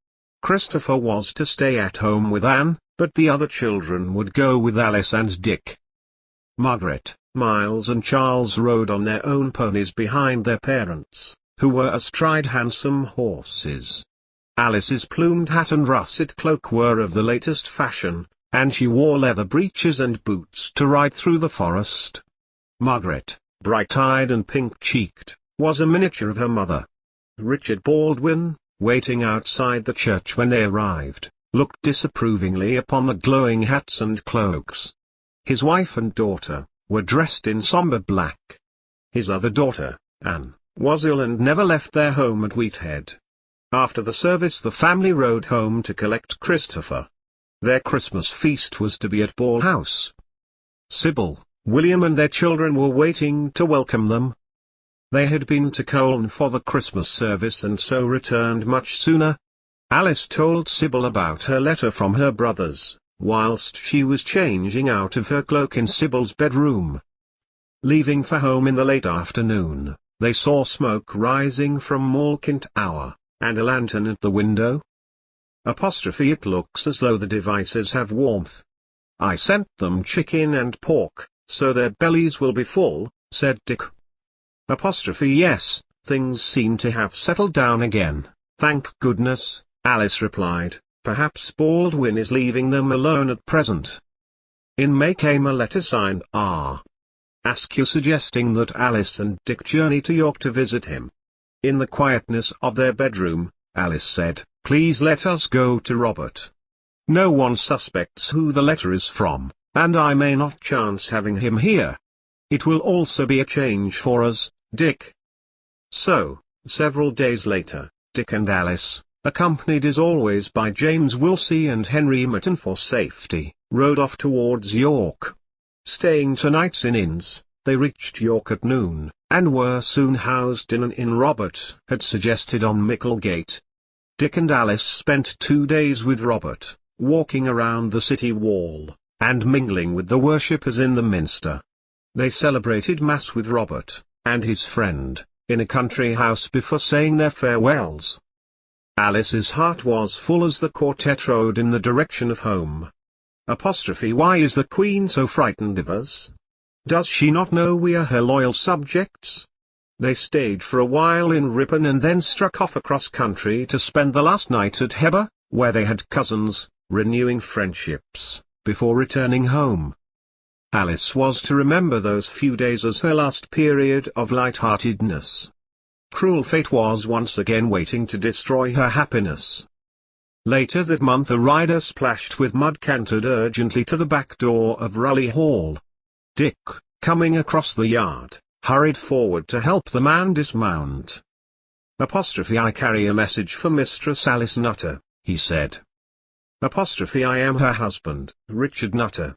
Christopher was to stay at home with Anne, but the other children would go with Alice and Dick. Margaret, Miles and Charles rode on their own ponies behind their parents, who were astride handsome horses. Alice's plumed hat and russet cloak were of the latest fashion, and she wore leather breeches and boots to ride through the forest. Margaret, bright-eyed and pink-cheeked, was a miniature of her mother. Richard Baldwin, waiting outside the church when they arrived, looked disapprovingly upon the glowing hats and cloaks. His wife and daughter were dressed in sombre black. His other daughter, Anne, was ill and never left their home at Wheathead. After the service the family rode home to collect Christopher. Their Christmas feast was to be at Ball House. Sybil, William and their children were waiting to welcome them. They had been to Cologne for the Christmas service and so returned much sooner. Alice told Sybil about her letter from her brothers, whilst she was changing out of her cloak in Sybil's bedroom. Leaving for home in the late afternoon, they saw smoke rising from Malkint Tower, and a lantern at the window. It looks as though the devices have warmth. I sent them chicken and pork, so their bellies will be full, said Dick. Yes, things seem to have settled down again, thank goodness, Alice replied. Perhaps Baldwin is leaving them alone at present. In May came a letter signed R. Askew suggesting that Alice and Dick journey to York to visit him. In the quietness of their bedroom, Alice said, "Please let us go to Robert. No one suspects who the letter is from, and I may not chance having him here. It will also be a change for us, Dick." So, several days later, Dick and Alice, accompanied as always by James Wilsey and Henry Merton for safety, rode off towards York. Staying 2 nights in inns, they reached York at noon, and were soon housed in an inn Robert had suggested on Micklegate. Dick and Alice spent 2 days with Robert, walking around the city wall, and mingling with the worshippers in the minster. They celebrated Mass with Robert, and his friend, in a country house before saying their farewells. Alice's heart was full as the quartet rode in the direction of home. Why is the Queen so frightened of us? Does she not know we are her loyal subjects? They stayed for a while in Ripon and then struck off across country to spend the last night at Heber, where they had cousins, renewing friendships, before returning home. Alice was to remember those few days as her last period of light-heartedness. Cruel fate was once again waiting to destroy her happiness. Later that month a rider splashed with mud cantered urgently to the back door of Raleigh Hall. Dick, coming across the yard, hurried forward to help the man dismount. "I carry a message for Mistress Alice Nutter," he said. "I am her husband, Richard Nutter.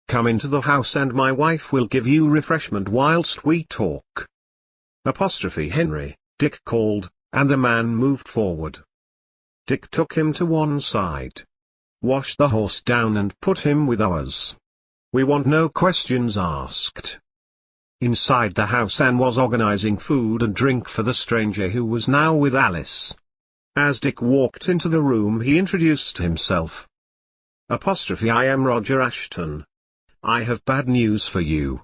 Come into the house and my wife will give you refreshment whilst we talk." "Henry," Dick called, and the man moved forward. Dick took him to one side. "Wash the horse down and put him with ours. We want no questions asked." Inside the house Anne was organizing food and drink for the stranger who was now with Alice. As Dick walked into the room he introduced himself. "I am Roger Ashton. I have bad news for you.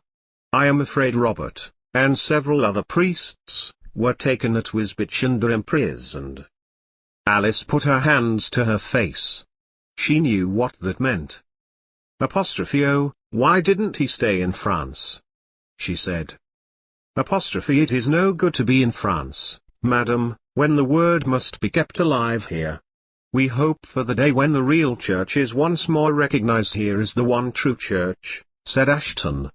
I am afraid Robert, and several other priests, were taken at Wisbech and are imprisoned." Alice put her hands to her face. She knew what that meant. "Oh, why didn't he stay in France?" she said. "It is no good to be in France, madam, when the word must be kept alive here. We hope for the day when the real church is once more recognized here as the one true church," said Ashton.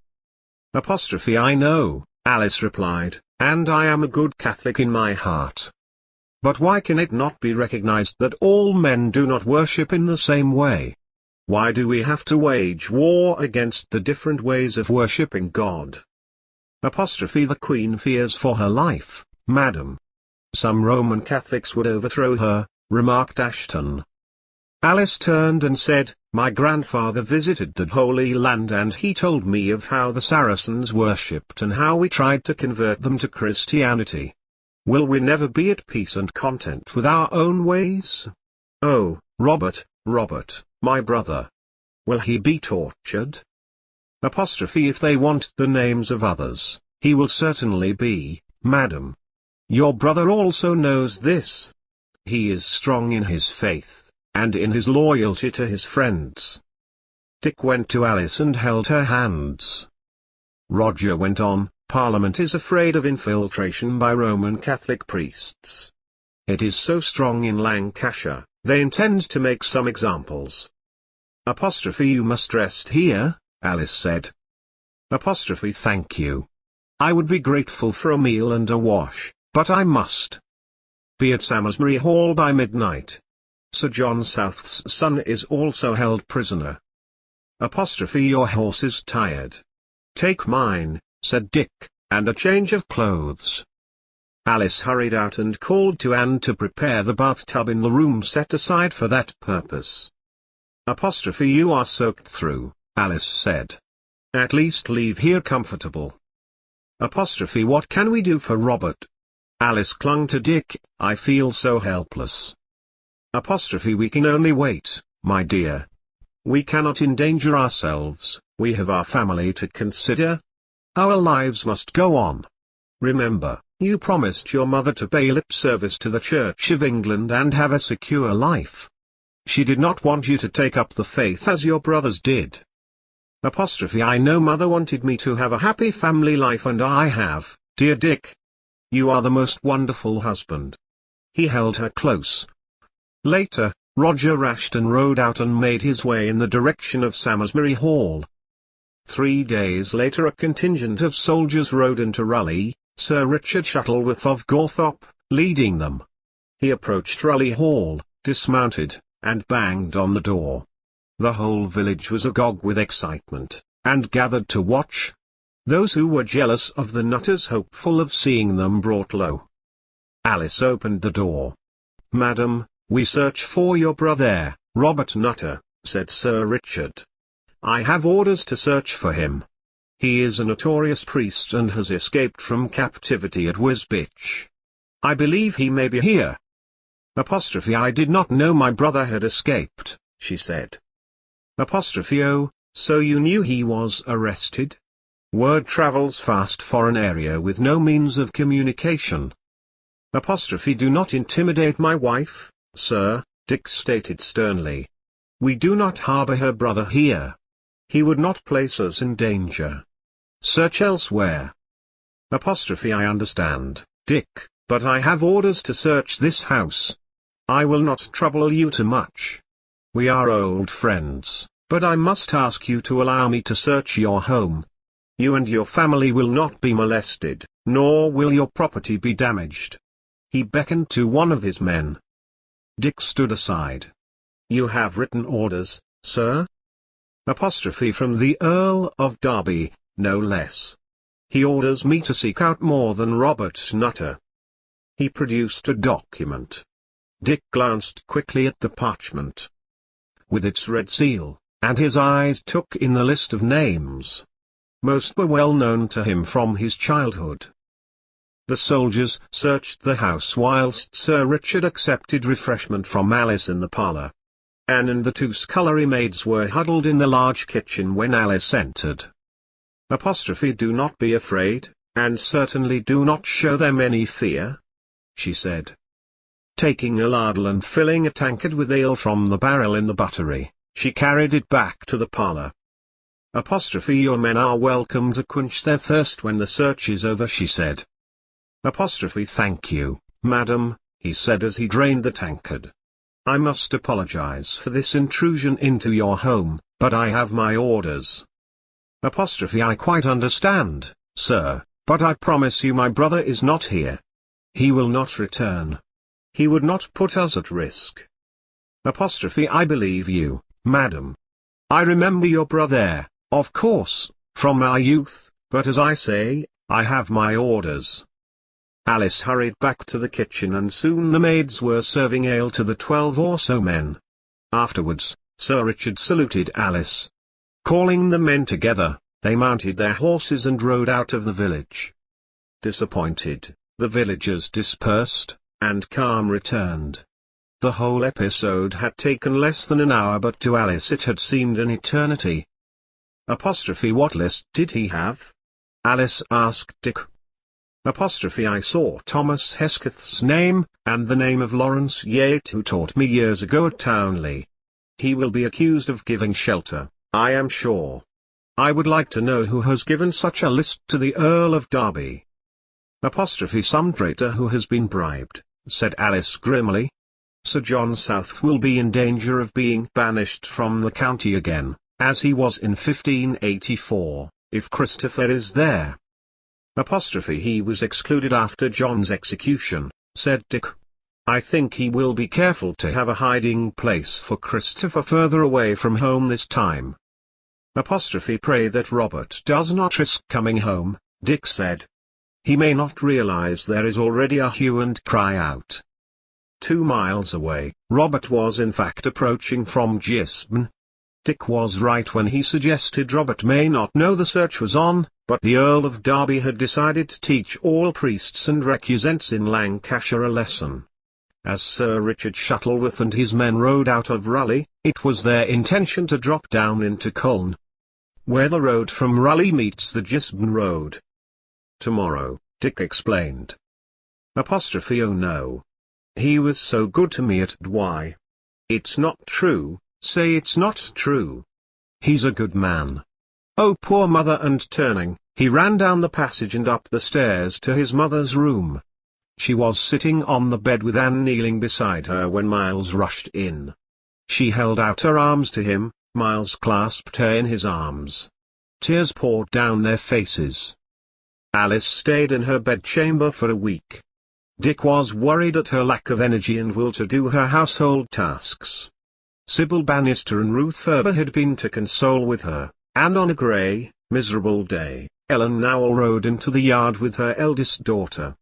"I know," Alice replied, "and I am a good Catholic in my heart. But why can it not be recognized that all men do not worship in the same way? Why do we have to wage war against the different ways of worshipping God?" "The Queen fears for her life, madam. Some Roman Catholics would overthrow her," remarked Ashton. Alice turned and said, "My grandfather visited the Holy Land and he told me of how the Saracens worshipped and how we tried to convert them to Christianity. Will we never be at peace and content with our own ways? Oh, Robert, my brother. Will he be tortured?" "If they want the names of others, he will certainly be, madam. Your brother also knows this. He is strong in his faith, and in his loyalty to his friends." Dick went to Alice and held her hands. Roger went on, "Parliament is afraid of infiltration by Roman Catholic priests. It is so strong in Lancashire, they intend to make some examples." "You must rest here," Alice said. "Thank you. I would be grateful for a meal and a wash, but I must be at Samlesbury Hall by midnight. Sir John South's son is also held prisoner." "Your horse is tired. Take mine," said Dick, "and a change of clothes. Alice hurried out and called to Anne to prepare the bathtub in the room set aside for that purpose. "You are soaked through," Alice said. "At least leave here comfortable." "What can we do for Robert?" Alice clung to Dick. "I feel so helpless." "We can only wait, my dear. We cannot endanger ourselves, we have our family to consider. Our lives must go on. Remember, you promised your mother to pay lip service to the Church of England and have a secure life. She did not want you to take up the faith as your brothers did." "I know Mother wanted me to have a happy family life, and I have, dear Dick. You are the most wonderful husband." He held her close. Later, Roger Rashton rode out and made his way in the direction of Sammersbury Hall. 3 days later a contingent of soldiers rode into Raleigh, Sir Richard Shuttleworth of Gawthorpe leading them. He approached Raleigh Hall, dismounted, and banged on the door. The whole village was agog with excitement, and gathered to watch. Those who were jealous of the Nutters, hopeful of seeing them brought low. Alice opened the door. "Madam, we search for your brother, Robert Nutter," said Sir Richard. "I have orders to search for him. He is a notorious priest and has escaped from captivity at Wisbech. I believe he may be here." "I did not know my brother had escaped," she said. "Oh, so you knew he was arrested? Word travels fast for an area with no means of communication." "Do not intimidate my wife, sir," Dick stated sternly. "We do not harbor her brother here. He would not place us in danger. Search elsewhere." "I understand, Dick, but I have orders to search this house. I will not trouble you too much. We are old friends, but I must ask you to allow me to search your home. You and your family will not be molested, nor will your property be damaged." He beckoned to one of his men. Dick stood aside. "You have written orders, sir?" "From the Earl of Derby, no less. He orders me to seek out more than Robert Nutter." He produced a document. Dick glanced quickly at the parchment, with its red seal, and his eyes took in the list of names. Most were well known to him from his childhood. The soldiers searched the house whilst Sir Richard accepted refreshment from Alice in the parlour. Anne and the 2 scullery maids were huddled in the large kitchen when Alice entered. "Do not be afraid, and certainly do not show them any fear," she said. Taking a ladle and filling a tankard with ale from the barrel in the buttery, she carried it back to the parlour. "Your men are welcome to quench their thirst when the search is over," she said. "Thank you, madam," he said as he drained the tankard. "I must apologize for this intrusion into your home, but I have my orders." "I quite understand, sir, but I promise you my brother is not here. He will not return. He would not put us at risk." "I believe you, madam. I remember your brother, of course, from our youth, but as I say, I have my orders." Alice hurried back to the kitchen and soon the maids were serving ale to the 12 or so men. Afterwards, Sir Richard saluted Alice. Calling the men together, they mounted their horses and rode out of the village. Disappointed, the villagers dispersed, and calm returned. The whole episode had taken less than an hour, but to Alice it had seemed an eternity. "What list did he have?" Alice asked Dick. "I saw Thomas Hesketh's name, and the name of Lawrence Yate, who taught me years ago at Townley. He will be accused of giving shelter, I am sure. I would like to know who has given such a list to the Earl of Derby." "Some traitor who has been bribed," said Alice grimly. "Sir John South will be in danger of being banished from the county again, as he was in 1584, if Christopher is there." "He was excluded after John's execution," said Dick. "I think he will be careful to have a hiding place for Christopher further away from home this time." "Pray that Robert does not risk coming home," Dick said. he may not realize there is already a hue and cry out. 2 miles away, Robert was in fact approaching from Gisborne. Dick was right when he suggested Robert may not know the search was on, but the Earl of Derby had decided to teach all priests and recusants in Lancashire a lesson. As Sir Richard Shuttleworth and his men rode out of Raleigh, it was their intention to drop down into Colne, where the road from Raleigh meets the Gisborne road. Tomorrow, Dick explained. Oh no. He was so good to me at Douai. It's not true, say it's not true. He's a good man. Oh poor mother, and turning, he ran down the passage and up the stairs to his mother's room. She was sitting on the bed with Anne kneeling beside her when Miles rushed in. She held out her arms to him, Miles clasped her in his arms. Tears poured down their faces. Alice stayed in her bedchamber for a week. Dick was worried at her lack of energy and will to do her household tasks. Sybil Bannister and Ruth Ferber had been to console with her, and on a grey, miserable day, Ellen Nowell rode into the yard with her eldest daughter.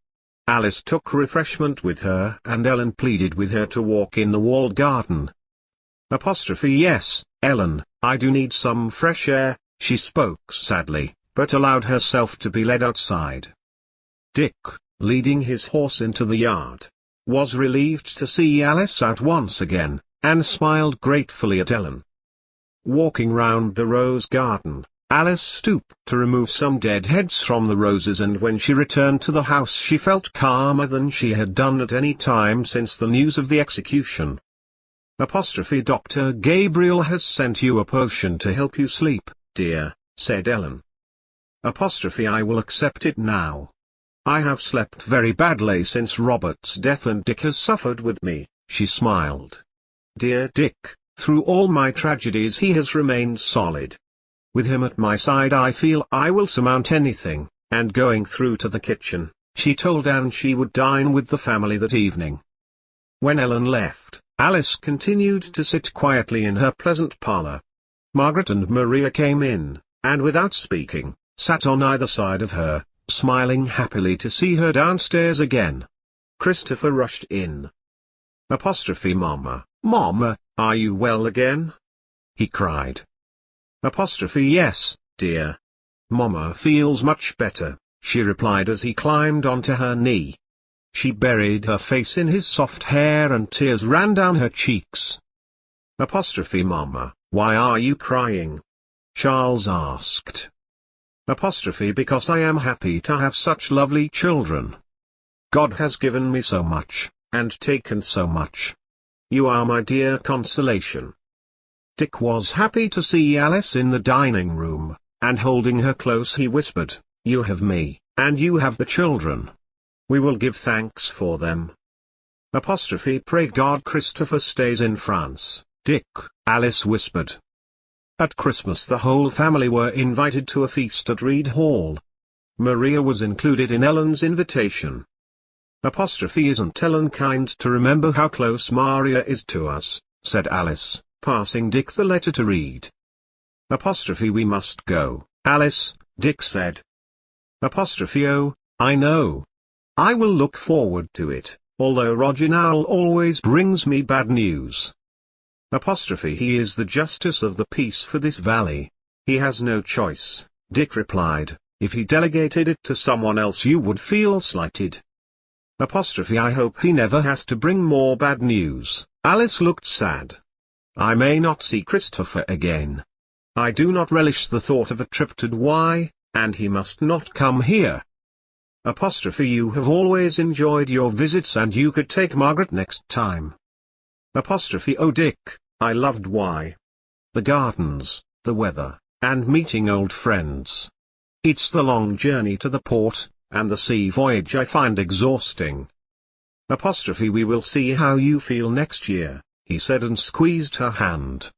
Alice took refreshment with her and Ellen pleaded with her to walk in the walled garden. Yes, Ellen, I do need some fresh air, she spoke sadly, but allowed herself to be led outside. Dick, leading his horse into the yard, was relieved to see Alice out once again, and smiled gratefully at Ellen. Walking round the rose garden, Alice stooped to remove some dead heads from the roses, and when she returned to the house she felt calmer than she had done at any time since the news of the execution. Dr. Gabriel has sent you a potion to help you sleep, dear, said Ellen. I will accept it now. I have slept very badly since Robert's death and Dick has suffered with me, she smiled. Dear Dick, through all my tragedies he has remained solid. With him at my side I feel I will surmount anything, and going through to the kitchen, she told Anne she would dine with the family that evening. When Ellen left, Alice continued to sit quietly in her pleasant parlour. Margaret and Maria came in, and without speaking, sat on either side of her, smiling happily to see her downstairs again. Christopher rushed in. Mama, are you well again? He cried. Yes, dear. Mama feels much better, she replied as he climbed onto her knee. She buried her face in his soft hair and tears ran down her cheeks. Mama, why are you crying? Charles asked. Because I am happy to have such lovely children. God has given me so much, and taken so much. You are my dear consolation. Dick was happy to see Alice in the dining room, and holding her close he whispered, You have me, and you have the children. We will give thanks for them. Pray God Christopher stays in France, Dick, Alice whispered. At Christmas the whole family were invited to a feast at Reed Hall. Maria was included in Ellen's invitation. Isn't Ellen kind to remember how close Maria is to us, said Alice, passing Dick the letter to read. We must go, Alice, Dick said. Oh, I know. I will look forward to it, although Roger Nowell always brings me bad news. He is the justice of the peace for this valley. He has no choice, Dick replied. If he delegated it to someone else you would feel slighted. I hope he never has to bring more bad news. Alice looked sad. I may not see Christopher again. I do not relish the thought of a trip to Douai, and he must not come here. You have always enjoyed your visits and you could take Margaret next time. Oh Dick, I loved Douai. The gardens, the weather, and meeting old friends. It's the long journey to the port, and the sea voyage I find exhausting. We will see how you feel next year, he said and squeezed her hand.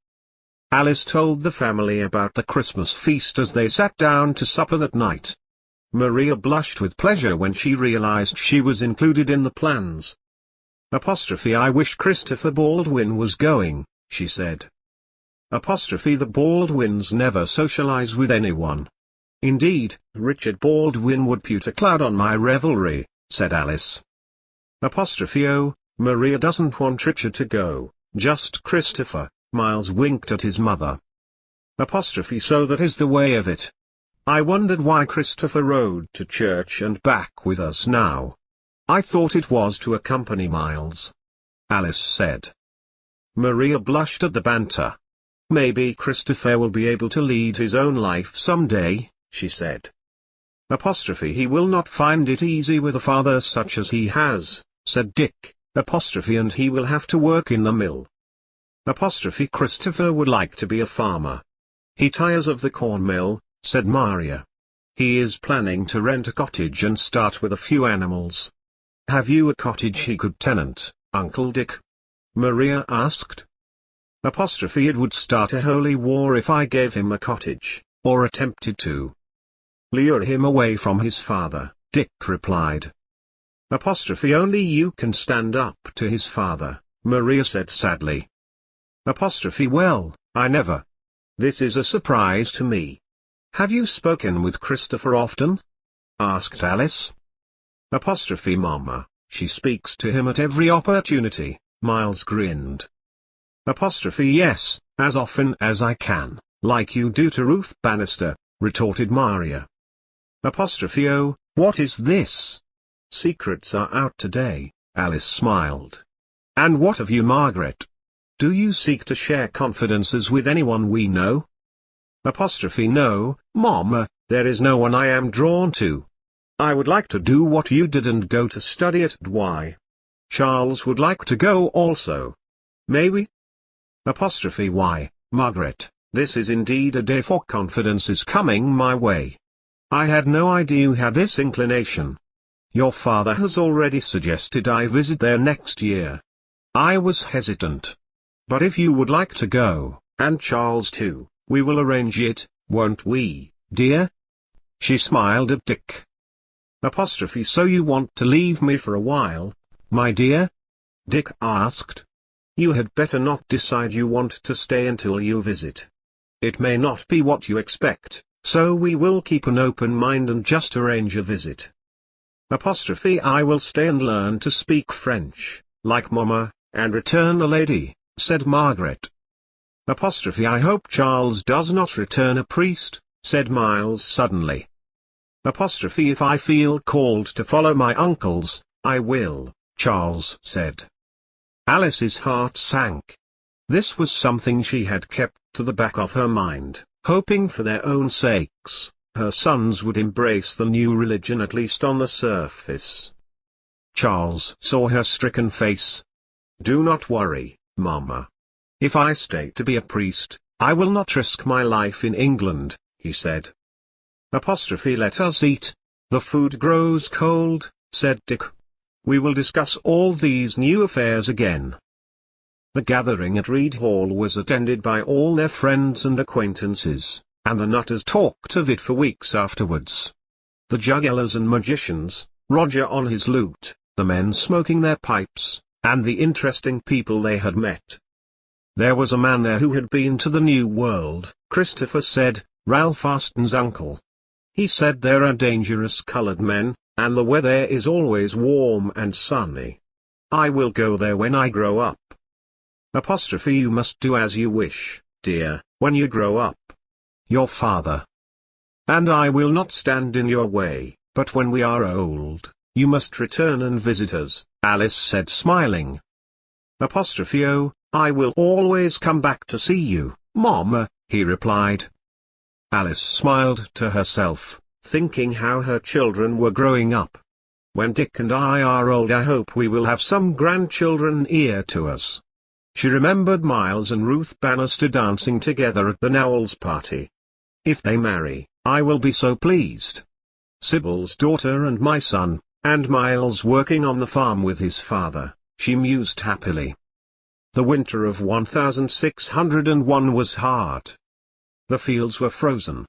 Alice told the family about the Christmas feast as they sat down to supper that night. Maria blushed with pleasure when she realized she was included in the plans. I wish Christopher Baldwin was going, she said. The Baldwins never socialize with anyone. Indeed, Richard Baldwin would put a cloud on my revelry, said Alice. Oh, Maria doesn't want Richard to go, just Christopher. Miles winked at his mother. So that is the way of it. I wondered why Christopher rode to church and back with us now. I thought it was to accompany Miles. Alice said. Maria blushed at the banter. Maybe Christopher will be able to lead his own life someday, she said. He will not find it easy with a father such as he has, said Dick, and he will have to work in the mill. Christopher would like to be a farmer. He tires of the corn mill, said Maria. He is planning to rent a cottage and start with a few animals. Have you a cottage he could tenant, Uncle Dick? Maria asked. It would start a holy war if I gave him a cottage, or attempted to lure him away from his father, Dick replied. Only you can stand up to his father, Maria said sadly. Well, I never. This is a surprise to me. Have you spoken with Christopher often? Asked Alice. Mama, she speaks to him at every opportunity, Miles grinned. Yes, as often as I can, like you do to Ruth Bannister, retorted Maria. Oh, what is this? Secrets are out today, Alice smiled. And what of you, Margaret? Do you seek to share confidences with anyone we know? No, Mama, there is no one I am drawn to. I would like to do what you did and go to study at DY. Charles would like to go also. May we? Why, Margaret, this is indeed a day for confidences coming my way. I had no idea you had this inclination. Your father has already suggested I visit there next year. I was hesitant. But if you would like to go, and Charles too, we will arrange it, won't we, dear? She smiled at Dick. So you want to leave me for a while, my dear? Dick asked. You had better not decide you want to stay until you visit. It may not be what you expect, so we will keep an open mind and just arrange a visit. I will stay and learn to speak French, like Mama, and return a lady, said Margaret. I hope Charles does not return a priest, said Miles suddenly. If I feel called to follow my uncles, I will, Charles said. Alice's heart sank. This was something she had kept to the back of her mind, hoping for their own sakes, her sons would embrace the new religion at least on the surface. Charles saw her stricken face. Do not worry, Mama. If I stay to be a priest, I will not risk my life in England, he said. Let us eat. The food grows cold, said Dick. We will discuss all these new affairs again. The gathering at Reed Hall was attended by all their friends and acquaintances, and the Nutters talked of it for weeks afterwards. The jugglers and magicians, Roger on his lute, the men smoking their pipes, and the interesting people they had met. There was a man there who had been to the New World, Christopher said, Ralph Aston's uncle. He said there are dangerous colored men, and the weather is always warm and sunny. I will go there when I grow up. You must do as you wish, dear, when you grow up. Your father and I will not stand in your way, but when we are old, you must return and visit us, Alice said smiling. Oh, I will always come back to see you, Mama, he replied. Alice smiled to herself, thinking how her children were growing up. When Dick and I are old, I hope we will have some grandchildren near to us. She remembered Miles and Ruth Bannister dancing together at the Knowles party. If they marry, I will be so pleased. Sybil's daughter and my son, and Miles working on the farm with his father, she mused happily. The winter of 1601 was hard. The fields were frozen.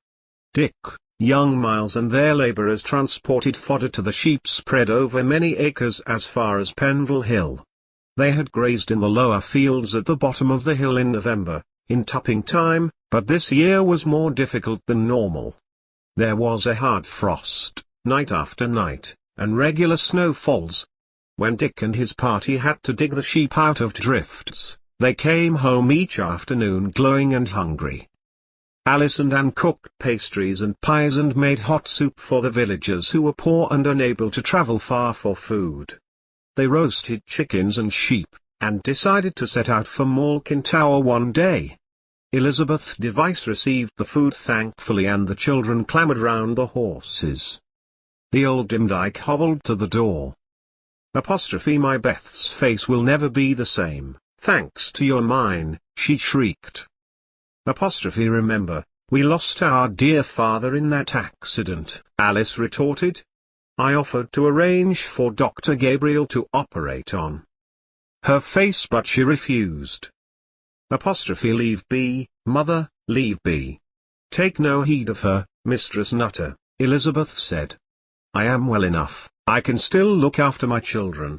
Dick, young Miles and their laborers transported fodder to the sheep spread over many acres as far as Pendle Hill. They had grazed in the lower fields at the bottom of the hill in November, in tapping time, but this year was more difficult than normal. There was a hard frost, night after night, and regular snowfalls. When Dick and his party had to dig the sheep out of drifts, they came home each afternoon glowing and hungry. Alice and Anne cooked pastries and pies and made hot soup for the villagers who were poor and unable to travel far for food. They roasted chickens and sheep, and decided to set out for Mulholland one day. Elizabeth Device received the food thankfully, and the children clambered round the horses. The old Dimdyke hobbled to the door. My Beth's face will never be the same, thanks to your mine, she shrieked. Remember, we lost our dear father in that accident, Alice retorted. I offered to arrange for Dr. Gabriel to operate on her face, but she refused. Leave be, mother, leave be. Take no heed of her, Mistress Nutter, Elizabeth said. I am well enough, I can still look after my children.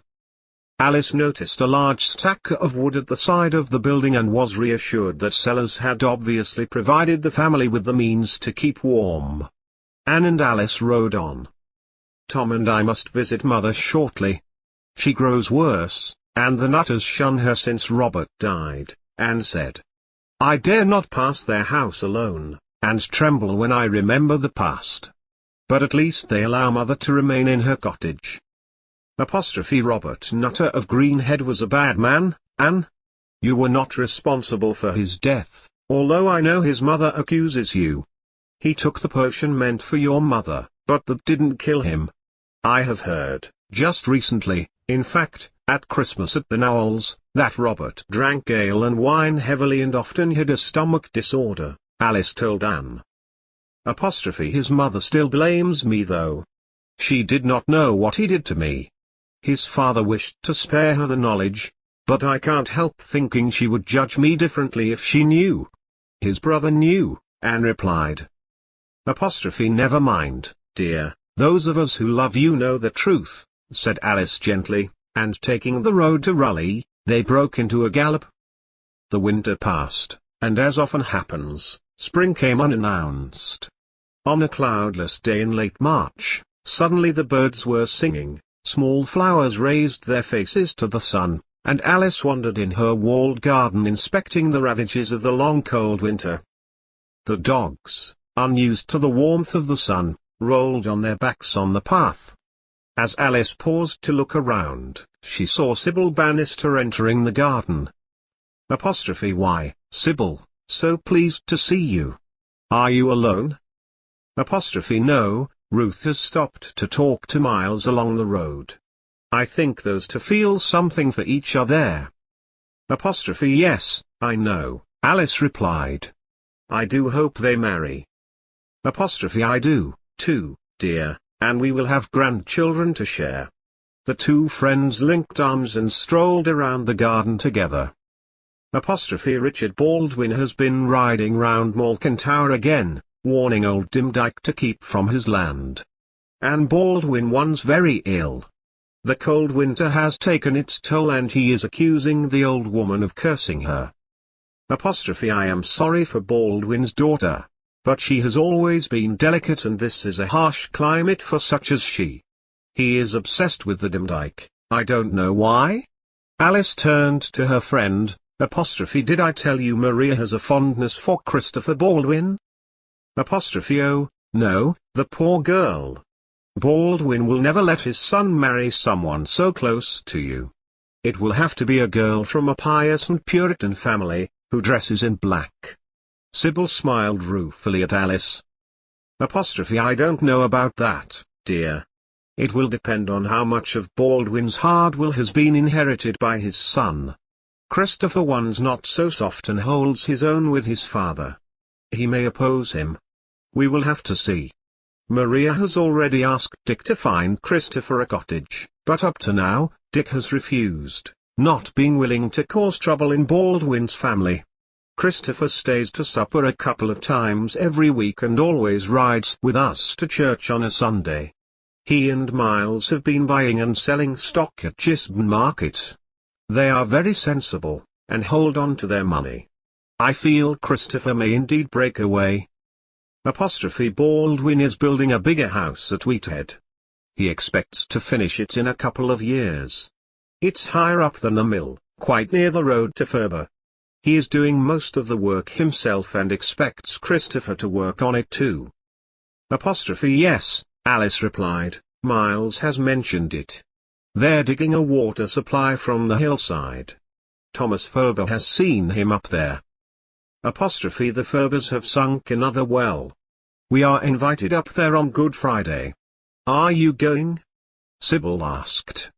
Alice noticed a large stack of wood at the side of the building and was reassured that Sellers had obviously provided the family with the means to keep warm. Anne and Alice rode on. Tom and I must visit Mother shortly. She grows worse, and the Nutters shun her since Robert died, Anne said. I dare not pass their house alone, and tremble when I remember the past. But at least they allow Mother to remain in her cottage. Robert Nutter of Greenhead was a bad man, Anne. You were not responsible for his death, although I know his mother accuses you. He took the potion meant for your mother, but that didn't kill him. I have heard, just recently, in fact, at Christmas at the Knowles, that Robert drank ale and wine heavily and often had a stomach disorder, Alice told Anne. His mother still blames me though. She did not know what he did to me. His father wished to spare her the knowledge, but I can't help thinking she would judge me differently if she knew. His brother knew, Anne replied. Never mind, dear, those of us who love you know the truth, said Alice gently, and taking the road to Raleigh, they broke into a gallop. The winter passed, and as often happens, spring came unannounced. On a cloudless day in late March, suddenly the birds were singing, small flowers raised their faces to the sun, and Alice wandered in her walled garden inspecting the ravages of the long cold winter. The dogs, unused to the warmth of the sun, rolled on their backs on the path. As Alice paused to look around, she saw Sybil Bannister entering the garden. Why, Sybil, so pleased to see you. Are you alone? No, Ruth has stopped to talk to Miles along the road. I think those two feel something for each other. Yes, I know, Alice replied. I do hope they marry. I do, too, dear, and we will have grandchildren to share. The two friends linked arms and strolled around the garden together. Richard Baldwin has been riding round Malkin Tower again, warning old Dimdyke to keep from his land. Anne Baldwin one's very ill. The cold winter has taken its toll and he is accusing the old woman of cursing her. I am sorry for Baldwin's daughter. But she has always been delicate and this is a harsh climate for such as she. He is obsessed with the Dimdyke, I don't know why. Alice turned to her friend, did I tell you Maria has a fondness for Christopher Baldwin? Oh, no, the poor girl. Baldwin will never let his son marry someone so close to you. It will have to be a girl from a pious and Puritan family, who dresses in black. Sybil smiled ruefully at Alice. I don't know about that, dear. It will depend on how much of Baldwin's hard will has been inherited by his son. Christopher one's not so soft and holds his own with his father. He may oppose him. We will have to see. Maria has already asked Dick to find Christopher a cottage, but up to now, Dick has refused, not being willing to cause trouble in Baldwin's family. Christopher stays to supper a couple of times every week and always rides with us to church on a Sunday. He and Miles have been buying and selling stock at Gisborne Market. They are very sensible, and hold on to their money. I feel Christopher may indeed break away. Apostrophe Baldwin is building a bigger house at Wheathead. He expects to finish it in a couple of years. It's higher up than the mill, quite near the road to Ferber. He is doing most of the work himself and expects Christopher to work on it too. Apostrophe Yes, Alice replied, Miles has mentioned it. They're digging a water supply from the hillside. Thomas Ferber has seen him up there. Apostrophe The Ferbers have sunk another well. We are invited up there on Good Friday. Are you going? Sybil asked.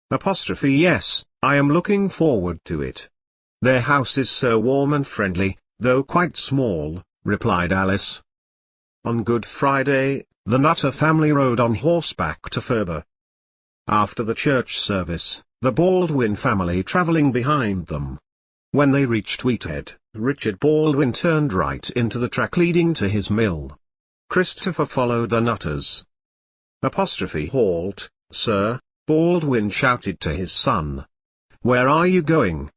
Apostrophe Yes, I am looking forward to it. Their house is so warm and friendly, though quite small, replied Alice. On Good Friday, the Nutter family rode on horseback to Ferber. After the church service, the Baldwin family travelling behind them. When they reached Wheathead, Richard Baldwin turned right into the track leading to his mill. Christopher followed the Nutters. Apostrophe Halt, sir, Baldwin shouted to his son. Where are you going?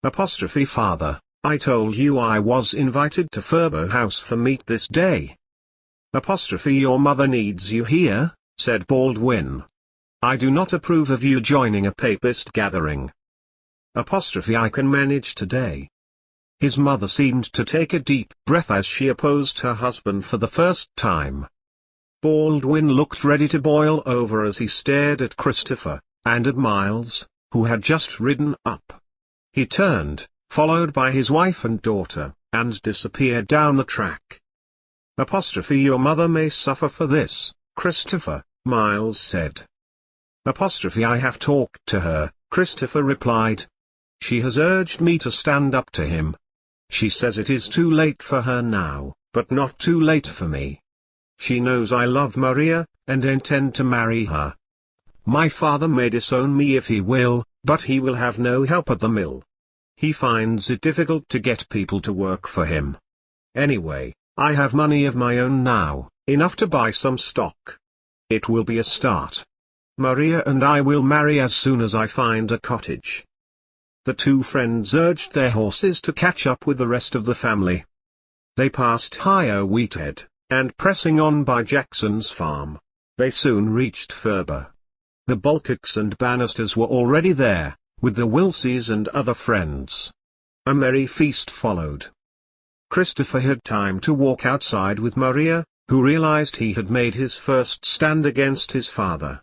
Apostrophe Father, I told you I was invited to Ferber House for meat this day. Apostrophe Your mother needs you here, said Baldwin. I do not approve of you joining a papist gathering. Apostrophe I can manage today. His mother seemed to take a deep breath as she opposed her husband for the first time. Baldwin looked ready to boil over as he stared at Christopher, and at Miles, who had just ridden up. He turned, followed by his wife and daughter, and disappeared down the track. Apostrophe Your mother may suffer for this, Christopher, Miles said. Apostrophe I have talked to her, Christopher replied. She has urged me to stand up to him. She says it is too late for her now, but not too late for me. She knows I love Maria, and intend to marry her. My father may disown me if he will, but he will have no help at the mill. He finds it difficult to get people to work for him. Anyway, I have money of my own now, enough to buy some stock. It will be a start. Maria and I will marry as soon as I find a cottage. The two friends urged their horses to catch up with the rest of the family. They passed Higher Wheathead, and pressing on by Jackson's farm, they soon reached Ferber. The Bulkocks and Bannisters were already there, with the Wilseys and other friends. A merry feast followed. Christopher had time to walk outside with Maria, who realized he had made his first stand against his father.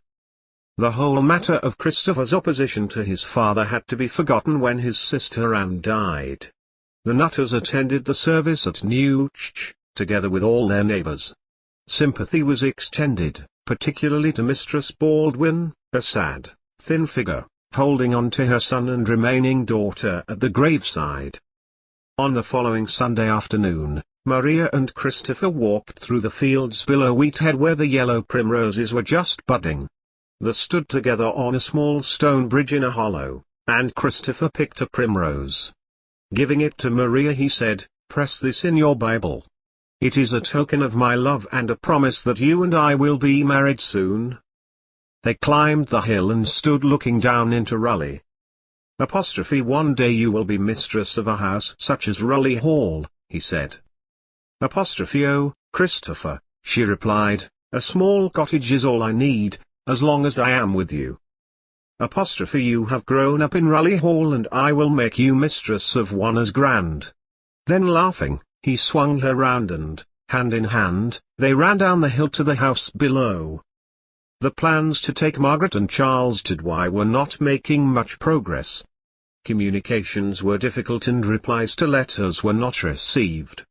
The whole matter of Christopher's opposition to his father had to be forgotten when his sister Anne died. The Nutters attended the service at New Ch, together with all their neighbors. Sympathy was extended, particularly to Mistress Baldwin, a sad, thin figure, holding on to her son and remaining daughter at the graveside. On the following Sunday afternoon, Maria and Christopher walked through the fields below Wheathead where the yellow primroses were just budding. They stood together on a small stone bridge in a hollow, and Christopher picked a primrose. Giving it to Maria he said, "Press this in your Bible. It is a token of my love and a promise that you and I will be married soon." They climbed the hill and stood looking down into Raleigh. One day you will be mistress of a house such as Raleigh Hall, he said. Oh, Christopher, she replied, a small cottage is all I need, as long as I am with you. You have grown up in Raleigh Hall and I will make you mistress of one as grand. Then laughing, he swung her round and, hand in hand, they ran down the hill to the house below. The plans to take Margaret and Charles to Douai were not making much progress. Communications were difficult and replies to letters were not received.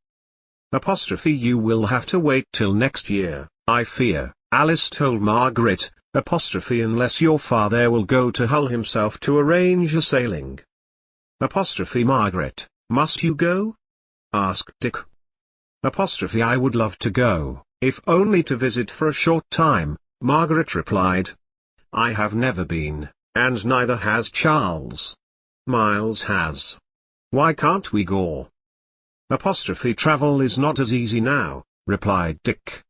You will have to wait till next year, I fear, Alice told Margaret, unless your father will go to Hull himself to arrange a sailing. Margaret, must you go? Asked Dick. I would love to go, if only to visit for a short time, Margaret replied. I have never been, and neither has Charles. Miles has. Why can't we go? Travel is not as easy now, replied Dick.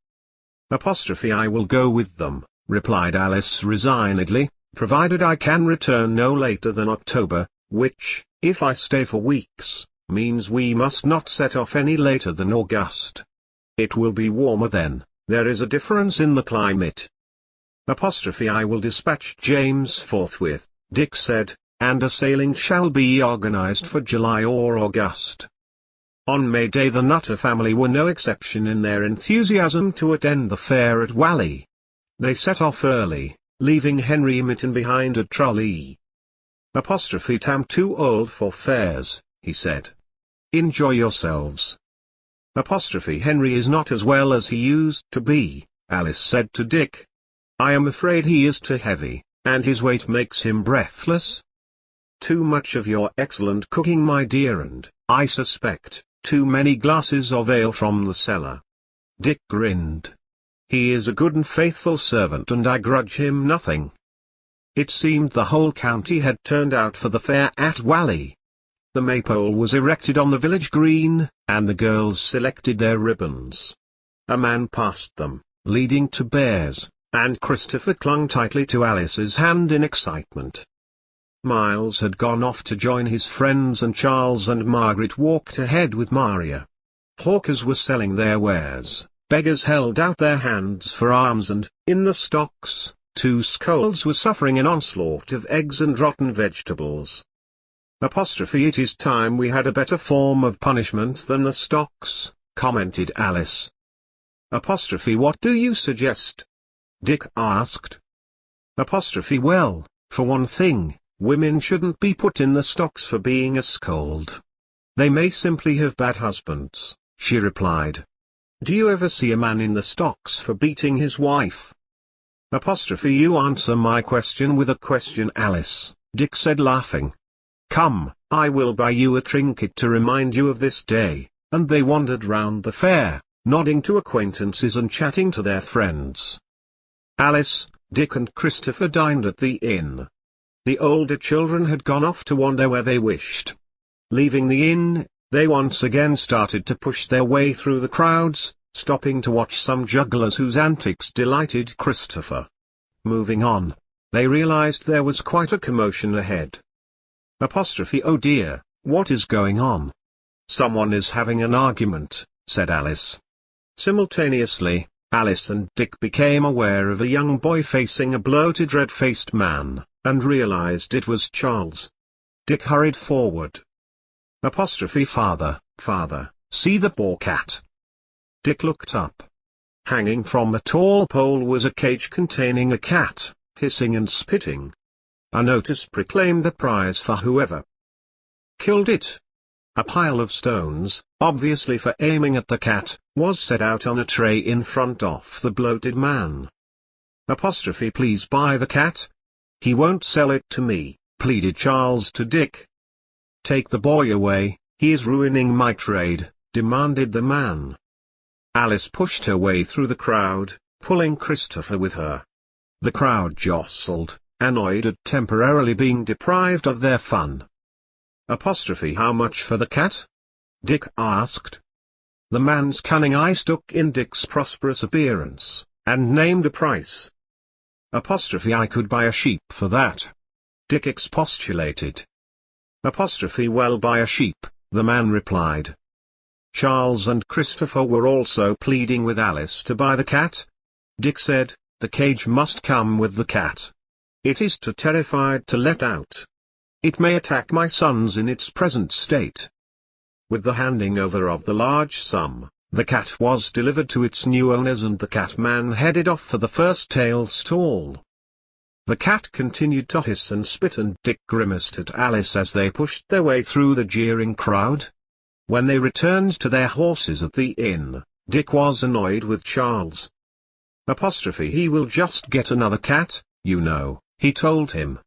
I will go with them, replied Alice resignedly, provided I can return no later than October, which, if I stay for weeks, means we must not set off any later than August. It will be warmer then, there is a difference in the climate. I will dispatch James forthwith, Dick said, and a sailing shall be organized for July or August. On May Day the Nutter family were no exception in their enthusiasm to attend the fair at Whalley. They set off early, leaving Henry Mitten behind at Tralee. "I'm too old for fairs," he said. "Enjoy yourselves." Henry is not as well as he used to be, Alice said to Dick. "I am afraid he is too heavy, and his weight makes him breathless." "Too much of your excellent cooking, my dear, and, I suspect, too many glasses of ale from the cellar." Dick grinned. "He is a good and faithful servant and I grudge him nothing." It seemed the whole county had turned out for the fair at Whalley. The maypole was erected on the village green, and the girls selected their ribbons. A man passed them, leading to bears, and Christopher clung tightly to Alice's hand in excitement. Miles had gone off to join his friends and Charles and Margaret walked ahead with Maria. Hawkers were selling their wares, beggars held out their hands for alms and, in the stocks, two scolds were suffering an onslaught of eggs and rotten vegetables. "It is time we had a better form of punishment than the stocks," commented Alice. "What do you suggest?" Dick asked. "Well, for one thing, women shouldn't be put in the stocks for being a scold. They may simply have bad husbands," she replied. "Do you ever see a man in the stocks for beating his wife?" "You answer my question with a question, Alice," Dick said, laughing. "Come, I will buy you a trinket to remind you of this day," and they wandered round the fair, nodding to acquaintances and chatting to their friends. Alice, Dick and Christopher dined at the inn. The older children had gone off to wander where they wished. Leaving the inn, they once again started to push their way through the crowds, stopping to watch some jugglers whose antics delighted Christopher. Moving on, they realized there was quite a commotion ahead. "Oh dear, what is going on?" "Someone is having an argument," said Alice. Simultaneously, Alice and Dick became aware of a young boy facing a bloated red-faced man, and realized it was Charles. Dick hurried forward. "Father, father, see the poor cat." Dick looked up. Hanging from a tall pole was a cage containing a cat, hissing and spitting. A notice proclaimed a prize for whoever killed it. A pile of stones, obviously for aiming at the cat, was set out on a tray in front of the bloated man. "Please buy the cat." "He won't sell it to me," pleaded Charles to Dick. "Take the boy away, he is ruining my trade," demanded the man. Alice pushed her way through the crowd, pulling Christopher with her. The crowd jostled, annoyed at temporarily being deprived of their fun. "How much for the cat?" Dick asked. The man's cunning eyes took in Dick's prosperous appearance, and named a price. "I could buy a sheep for that," Dick expostulated. "Well, buy a sheep," the man replied. Charles and Christopher were also pleading with Alice to buy the cat. Dick said, "The cage must come with the cat. It is too terrified to let out. It may attack my sons in its present state." With the handing over of the large sum, the cat was delivered to its new owners and the cat man headed off for the first ale stall. The cat continued to hiss and spit and Dick grimaced at Alice as they pushed their way through the jeering crowd. When they returned to their horses at the inn, Dick was annoyed with Charles. "He will just get another cat, you know," he told him.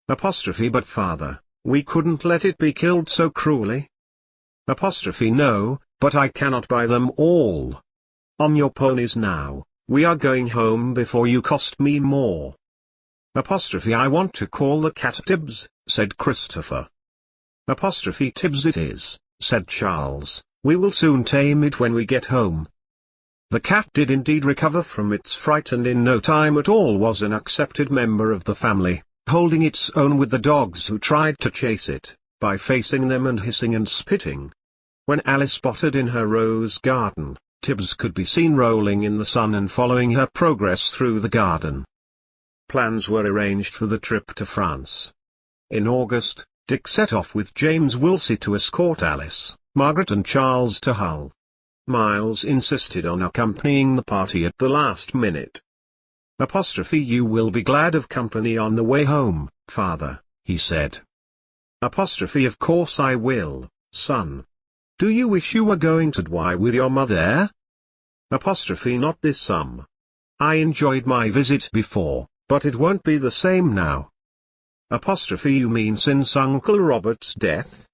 "But father, we couldn't let it be killed so cruelly." "No, but I cannot buy them all. On your ponies now, we are going home before you cost me more." "I want to call the cat Tibbs," said Christopher. "Tibbs it is," said Charles, "we will soon tame it when we get home." The cat did indeed recover from its fright and in no time at all was an accepted member of the family, holding its own with the dogs who tried to chase it, by facing them and hissing and spitting. When Alice spotted in her rose garden, Tibbs could be seen rolling in the sun and following her progress through the garden. Plans were arranged for the trip to France. In August, Dick set off with James Wilsey to escort Alice, Margaret and Charles to Hull. Miles insisted on accompanying the party at the last minute. "You will be glad of company on the way home, father," he said. "Of course I will, son. Do you wish you were going to Douai with your mother?" "Not this summer. I enjoyed my visit before, but it won't be the same now." "You mean since Uncle Robert's death?"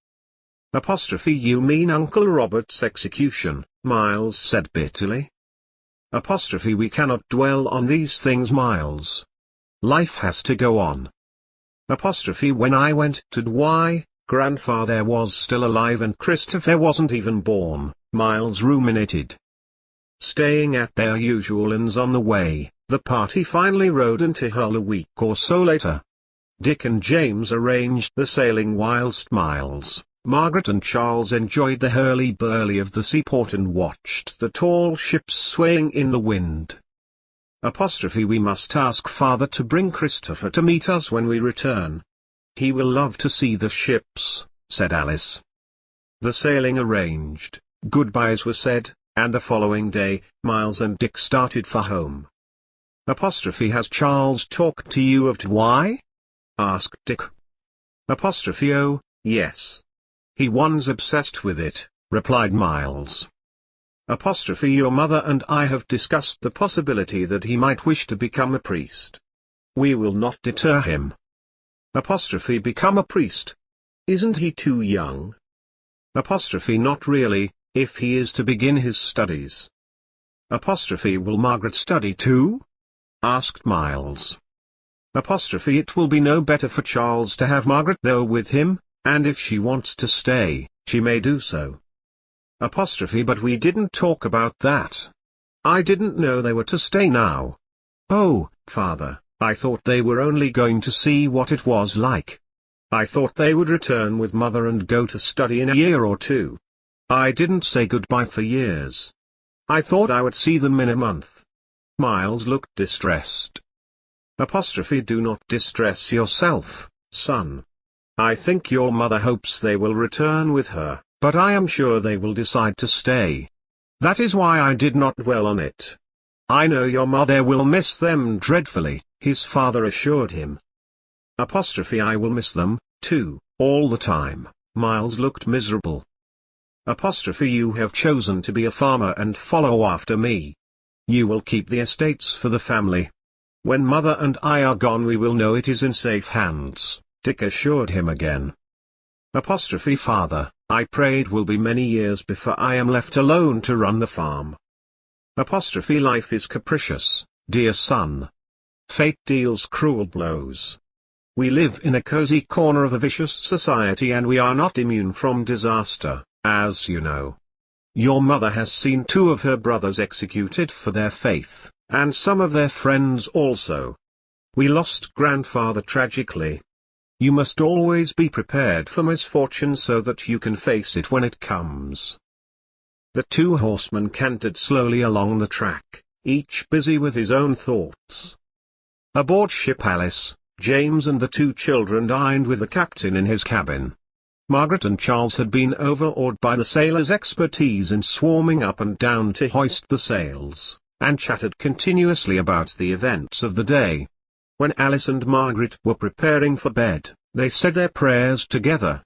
"You mean Uncle Robert's execution," Miles said bitterly. "We cannot dwell on these things, Miles. Life has to go on." "When I went to Douai, grandfather was still alive and Christopher wasn't even born," Miles ruminated. Staying at their usual inns on the way, the party finally rode into Hull a week or so later. Dick and James arranged the sailing whilst Miles, Margaret and Charles enjoyed the hurly-burly of the seaport and watched the tall ships swaying in the wind. "We must ask father to bring Christopher to meet us when we return. He will love to see the ships," said Alice. The sailing arranged, goodbyes were said, and the following day, Miles and Dick started for home. "Has Charles talked to you of Douai?" asked Dick. "Oh, yes. He once obsessed with it," replied Miles. "Your mother and I have discussed the possibility that he might wish to become a priest. We will not deter him." "Become a priest? Isn't he too young?" "Not really, if he is to begin his studies." "Will Margaret study too?" asked Miles. "It will be no better for Charles to have Margaret though with him, and if she wants to stay, she may do so." But we didn't talk about that. I didn't know they were to stay now." "Oh, father, I thought they were only going to see what it was like. I thought they would return with mother and go to study in a year or two. I didn't say goodbye for years. I thought I would see them in a month." Miles looked distressed. "Do not distress yourself, son. I think your mother hopes they will return with her, but I am sure they will decide to stay. That is why I did not dwell on it. I know your mother will miss them dreadfully," his father assured him. "I will miss them, too, all the time." Miles looked miserable. "You have chosen to be a farmer and follow after me. You will keep the estates for the family. When mother and I are gone we will know it is in safe hands," Dick assured him again. "Father, I pray it will be many years before I am left alone to run the farm." "Life is capricious, dear son. Fate deals cruel blows. We live in a cozy corner of a vicious society and we are not immune from disaster, as you know. Your mother has seen 2 of her brothers executed for their faith, and some of their friends also. We lost grandfather tragically. You must always be prepared for misfortune so that you can face it when it comes." The 2 horsemen cantered slowly along the track, each busy with his own thoughts. Aboard ship Alice, James and the 2 children dined with the captain in his cabin. Margaret and Charles had been overawed by the sailors' expertise in swarming up and down to hoist the sails, and chatted continuously about the events of the day. When Alice and Margaret were preparing for bed, they said their prayers together.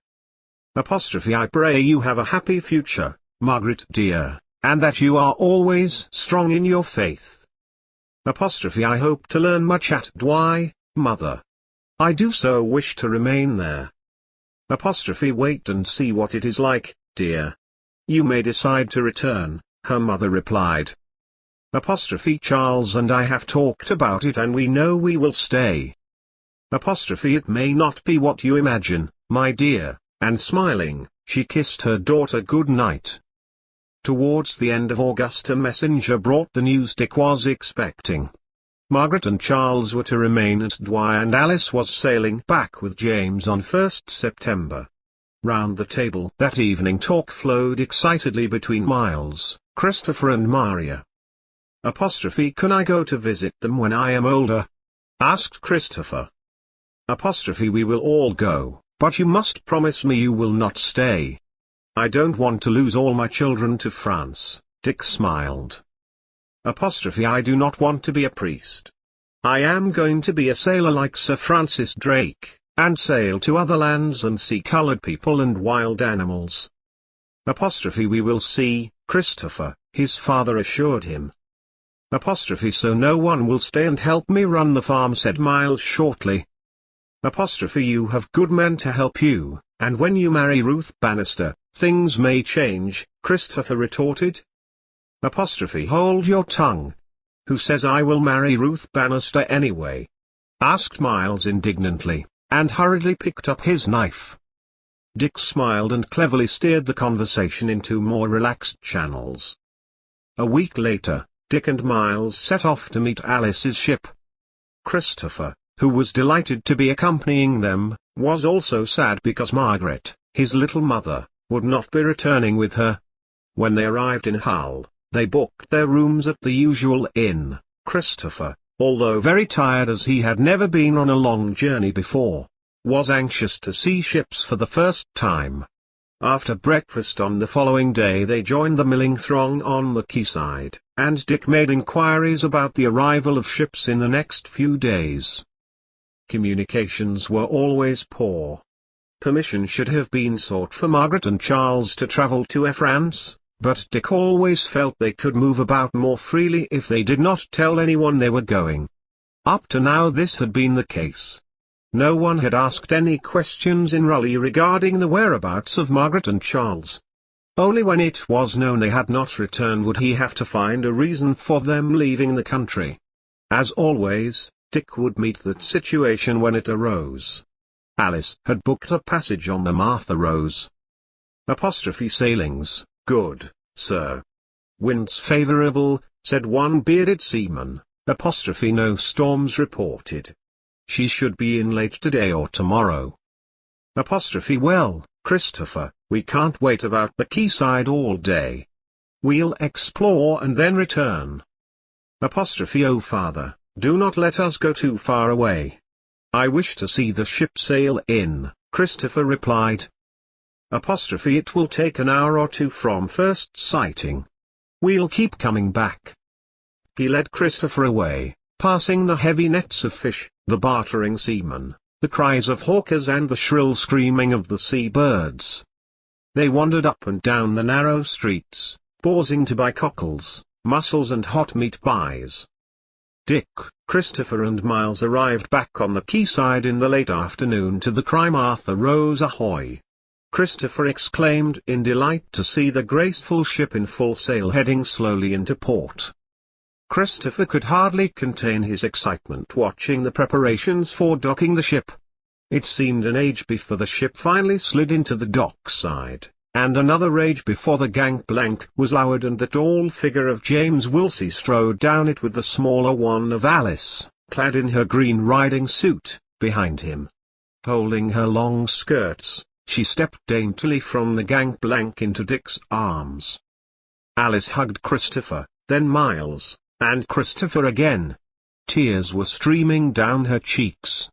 "I pray you have a happy future, Margaret dear, and that you are always strong in your faith." "I hope to learn much at Douai, mother. I do so wish to remain there." "Wait and see what it is like, dear. You may decide to return," her mother replied. "Charles and I have talked about it and we know we will stay." "It may not be what you imagine, my dear," and smiling, she kissed her daughter good night. Towards the end of August a messenger brought the news Dick was expecting. Margaret and Charles were to remain at Douai and Alice was sailing back with James on 1st September. Round the table that evening talk flowed excitedly between Miles, Christopher and Maria. Can I go to visit them when I am older? Asked Christopher. We will all go, but you must promise me you will not stay. I don't want to lose all my children to France, Dick smiled. I do not want to be a priest. I am going to be a sailor like Sir Francis Drake, and sail to other lands and see colored people and wild animals. We will see, Christopher, his father assured him. So no one will stay and help me run the farm, said Miles shortly. You have good men to help you, and when you marry Ruth Bannister, things may change, Christopher retorted. Hold your tongue. Who says I will marry Ruth Bannister anyway? Asked Miles indignantly, and hurriedly picked up his knife. Dick smiled and cleverly steered the conversation into more relaxed channels. A week later, Dick and Miles set off to meet Alice's ship. Christopher, who was delighted to be accompanying them, was also sad because Margaret, his little mother, would not be returning with her. When they arrived in Hull, they booked their rooms at the usual inn. Christopher, although very tired as he had never been on a long journey before, was anxious to see ships for the first time. After breakfast on the following day they joined the milling throng on the quayside, and Dick made inquiries about the arrival of ships in the next few days. Communications were always poor. Permission should have been sought for Margaret and Charles to travel to France, but Dick always felt they could move about more freely if they did not tell anyone they were going. Up to now this had been the case. No one had asked any questions in Raleigh regarding the whereabouts of Margaret and Charles. Only when it was known they had not returned would he have to find a reason for them leaving the country. As always, Dick would meet that situation when it arose. Alice had booked a passage on the Martha Rose. Sailings, good, sir. Winds favourable, said one bearded seaman. No storms reported. She should be in late today or tomorrow. Well, Christopher, we can't wait about the quayside all day. We'll explore and then return. Oh father, do not let us go too far away. I wish to see the ship sail in, Christopher replied. It will take an hour or two from first sighting. We'll keep coming back. He led Christopher away, passing the heavy nets of fish, the bartering seamen, the cries of hawkers and the shrill screaming of the sea birds. They wandered up and down the narrow streets, pausing to buy cockles, mussels and hot meat pies. Dick, Christopher and Miles arrived back on the quayside in the late afternoon to the cry Martha Rose ahoy. Christopher exclaimed in delight to see the graceful ship in full sail heading slowly into port. Christopher could hardly contain his excitement watching the preparations for docking the ship. It seemed an age before the ship finally slid into the dockside, and another age before the gangplank was lowered and the tall figure of James Wilsey strode down it with the smaller one of Alice, clad in her green riding suit, behind him. Holding her long skirts, she stepped daintily from the gangplank into Dick's arms. Alice hugged Christopher, then Miles, and Christopher again. Tears were streaming down her cheeks.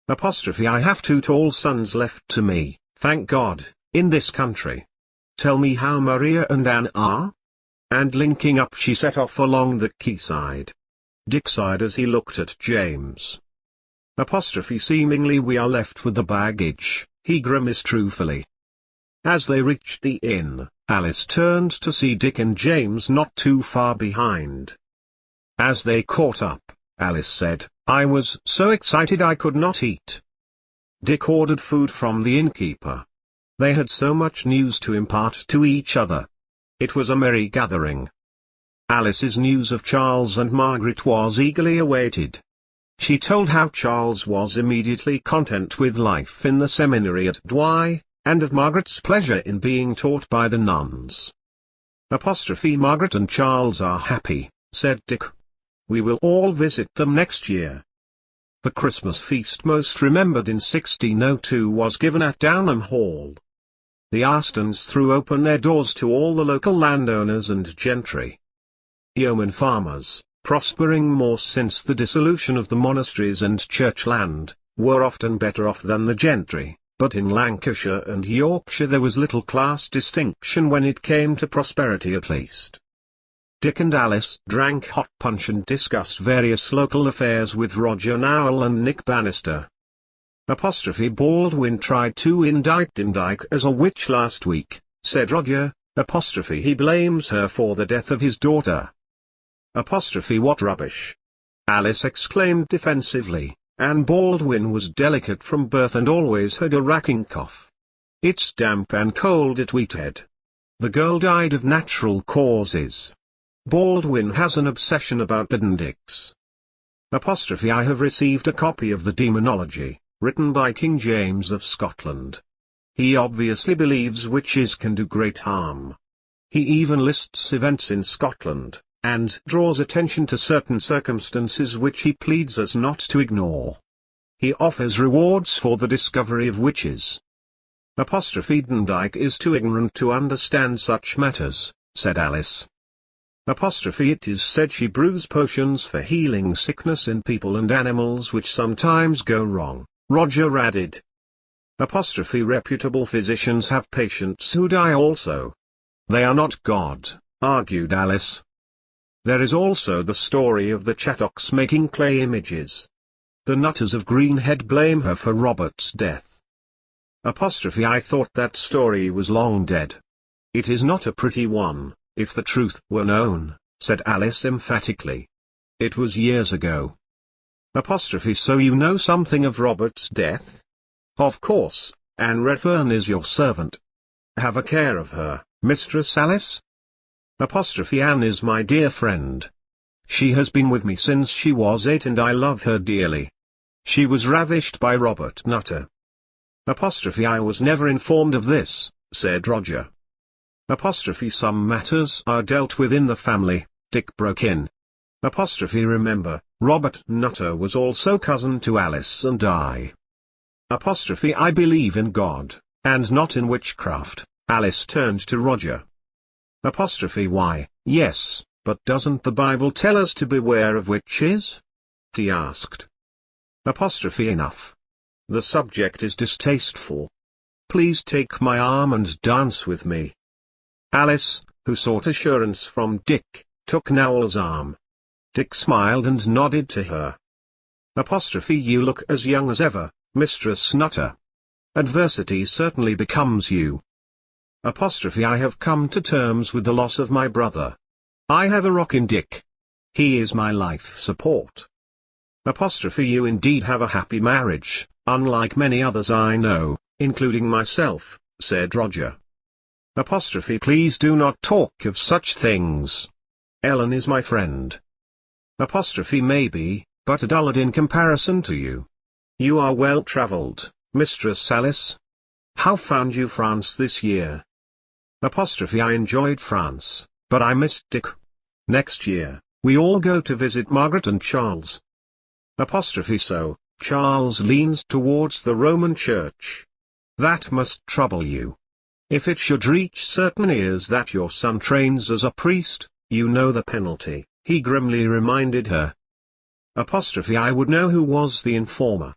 I have two tall sons left to me, thank God, in this country. Tell me how Maria and Anne are? And linking up she set off along the quayside. Dick sighed as he looked at James. Seemingly we are left with the baggage, he grimaced ruefully. As they reached the inn, Alice turned to see Dick and James not too far behind. As they caught up, Alice said, I was so excited I could not eat. Dick ordered food from the innkeeper. They had so much news to impart to each other. It was a merry gathering. Alice's news of Charles and Margaret was eagerly awaited. She told how Charles was immediately content with life in the seminary at Douai, and of Margaret's pleasure in being taught by the nuns. Margaret and Charles are happy, said Dick. We will all visit them next year. The Christmas feast most remembered in 1602 was given at Downham Hall. The Astons threw open their doors to all the local landowners and gentry. Yeoman farmers, prospering more since the dissolution of the monasteries and church land, were often better off than the gentry, but in Lancashire and Yorkshire there was little class distinction when it came to prosperity at least. Dick and Alice drank hot punch and discussed various local affairs with Roger Nowell and Nick Bannister. Baldwin tried to indict Dick as a witch last week, said Roger. He blames her for the death of his daughter. What rubbish! Alice exclaimed defensively. Anne Baldwin was delicate from birth and always had a racking cough. It's damp and cold at Wheathead. The girl died of natural causes. Baldwin has an obsession about the Dicks. I have received a copy of the Demonology, written by King James of Scotland. He obviously believes witches can do great harm. He even lists events in Scotland, and draws attention to certain circumstances which he pleads us not to ignore. He offers rewards for the discovery of witches. Dyke is too ignorant to understand such matters, said Alice. It is said she brews potions for healing sickness in people and animals which sometimes go wrong, Roger added. Reputable physicians have patients who die also. They are not God, argued Alice. There is also the story of the Chattocks making clay images. The Nutters of Greenhead blame her for Robert's death. I thought that story was long dead. It is not a pretty one, if the truth were known, said Alice emphatically. It was years ago. So you know something of Robert's death? Of course, Anne Redfern is your servant. Have a care of her, Mistress Alice. Anne is my dear friend. She has been with me since she was 8 and I love her dearly. She was ravished by Robert Nutter. I was never informed of this, said Roger. Some matters are dealt with in the family, Dick broke in. Remember, Robert Nutter was also cousin to Alice and I. I believe in God, and not in witchcraft. Alice turned to Roger. Why, yes, but doesn't the Bible tell us to beware of witches? He asked. Enough. The subject is distasteful. Please take my arm and dance with me. Alice, who sought assurance from Dick, took Nowell's arm. Dick smiled and nodded to her. You look as young as ever, Mistress Nutter. Adversity certainly becomes you. I have come to terms with the loss of my brother. I have a rock in Dick. He is my life support. You indeed have a happy marriage, unlike many others I know, including myself, said Roger. Please do not talk of such things. Ellen is my friend. Maybe, but a dullard in comparison to you. You are well travelled, Mistress Alice. How found you France this year? I enjoyed France, but I missed Dick. Next year, we all go to visit Margaret and Charles. So, Charles leans towards the Roman Church. That must trouble you. If it should reach certain ears that your son trains as a priest, you know the penalty, he grimly reminded her. I would know who was the informer.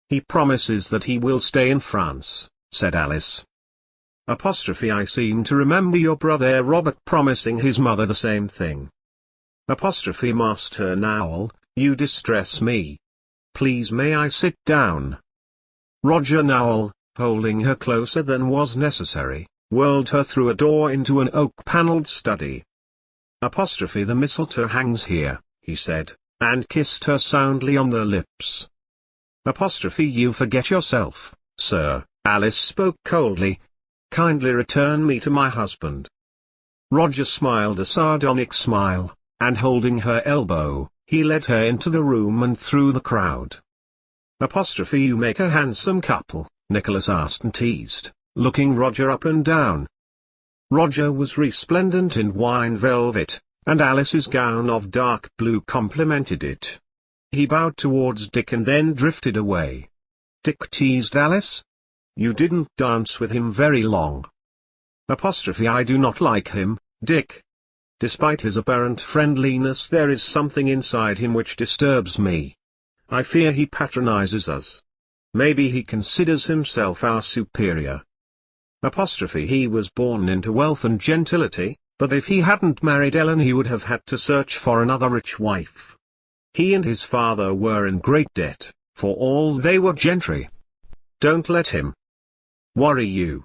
He promises that he will stay in France, said Alice. I seem to remember your brother Robert promising his mother the same thing. Master Nowell, you distress me. Please may I sit down? Roger Nowell, holding her closer than was necessary, whirled her through a door into an oak-panelled study. The mistletoe hangs here, he said, and kissed her soundly on the lips. You forget yourself, sir, Alice spoke coldly. Kindly return me to my husband. Roger smiled a sardonic smile, and holding her elbow, he led her into the room and through the crowd. You make a handsome couple, Nicholas asked and teased, looking Roger up and down. Roger was resplendent in wine velvet, and Alice's gown of dark blue complemented it. He bowed towards Dick and then drifted away. Dick teased Alice. You didn't dance with him very long. Apostrophe I do not like him, Dick. Despite his apparent friendliness, there is something inside him which disturbs me. I fear he patronizes us. Maybe he considers himself our superior. Apostrophe he was born into wealth and gentility, but if he hadn't married Ellen he would have had to search for another rich wife. He and his father were in great debt, for all they were gentry. Don't let him worry you.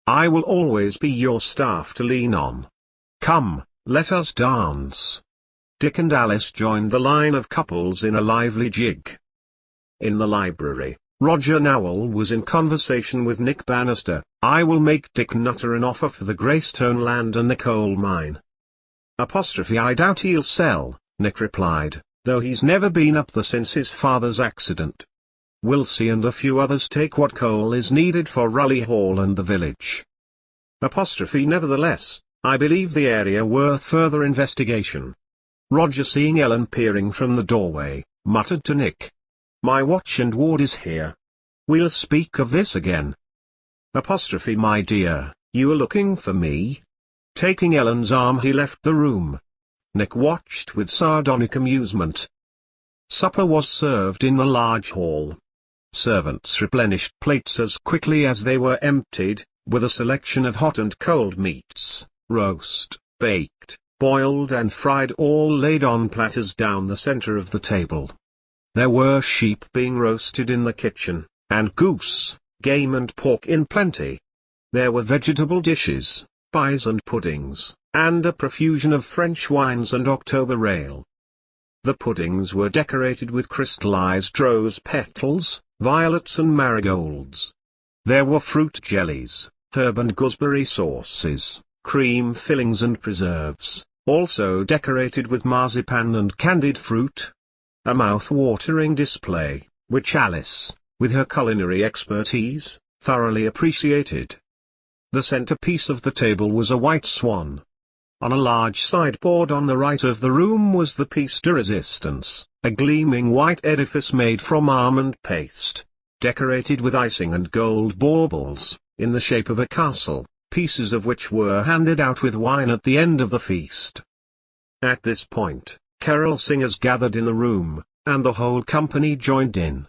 I will always be your staff to lean on. Come, let us dance. Dick and Alice joined the line of couples in a lively jig. In the library, Roger Nowell was in conversation with Nick Bannister. I will make Dick Nutter an offer for the Greystone land and the coal mine. Apostrophe I doubt he'll sell, Nick replied, though he's never been up there since his father's accident. Wilsey and a few others take what coal is needed for Raleigh Hall and the village. Apostrophe nevertheless, I believe the area worth further investigation. Roger, seeing Ellen peering from the doorway, muttered to Nick, my watch and ward is here. We'll speak of this again. Apostrophe my dear, you are looking for me? Taking Ellen's arm he left the room. Nick watched with sardonic amusement. Supper was served in the large hall. Servants replenished plates as quickly as they were emptied, with a selection of hot and cold meats, roast, baked, boiled and fried, all laid on platters down the center of the table. There were sheep being roasted in the kitchen, and goose, game and pork in plenty. There were vegetable dishes, pies and puddings, and a profusion of French wines and October ale. The puddings were decorated with crystallized rose petals, violets and marigolds. There were fruit jellies, herb and gooseberry sauces, cream fillings and preserves, also decorated with marzipan and candied fruit. A mouth-watering display, which Alice, with her culinary expertise, thoroughly appreciated. The centerpiece of the table was a white swan. On a large sideboard on the right of the room was the piece de resistance, a gleaming white edifice made from almond paste, decorated with icing and gold baubles, in the shape of a castle, pieces of which were handed out with wine at the end of the feast. At this point, carol singers gathered in the room, and the whole company joined in.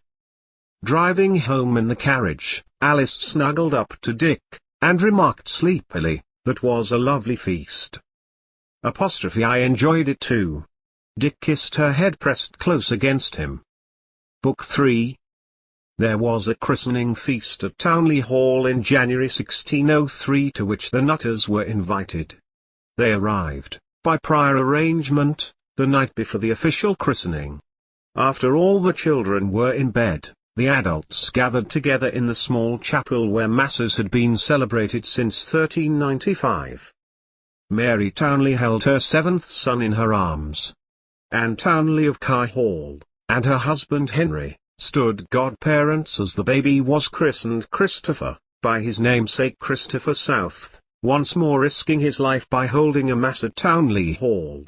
Driving home in the carriage, Alice snuggled up to Dick, and remarked sleepily, that was a lovely feast. Apostrophe I enjoyed it too. Dick kissed her head pressed close against him. Book 3. There was a christening feast at Townley Hall in January 1603 to which the Nutters were invited. They arrived, by prior arrangement, the night before the official christening. After all the children were in bed, the adults gathered together in the small chapel where masses had been celebrated since 1395. Mary Townley held her seventh son in her arms. Anne Townley of Carr Hall, and her husband Henry, stood godparents as the baby was christened Christopher, by his namesake Christopher South, once more risking his life by holding a mass at Townley Hall.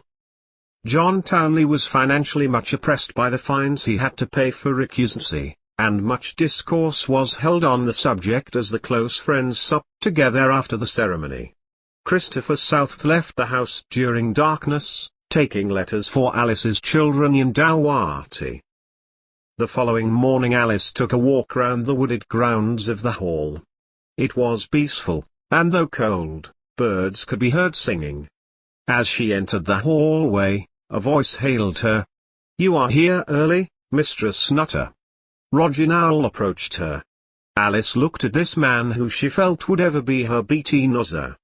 John Townley was financially much oppressed by the fines he had to pay for recusancy, and much discourse was held on the subject as the close friends supped together after the ceremony. Christopher South left the house during darkness, taking letters for Alice's children in Dalwarty. The following morning Alice took a walk round the wooded grounds of the hall. It was peaceful, and though cold, birds could be heard singing. As she entered the hallway, a voice hailed her. "You are here early, Mistress Nutter." Roger Nowell approached her. Alice looked at this man who she felt would ever be her beatie nuzzer.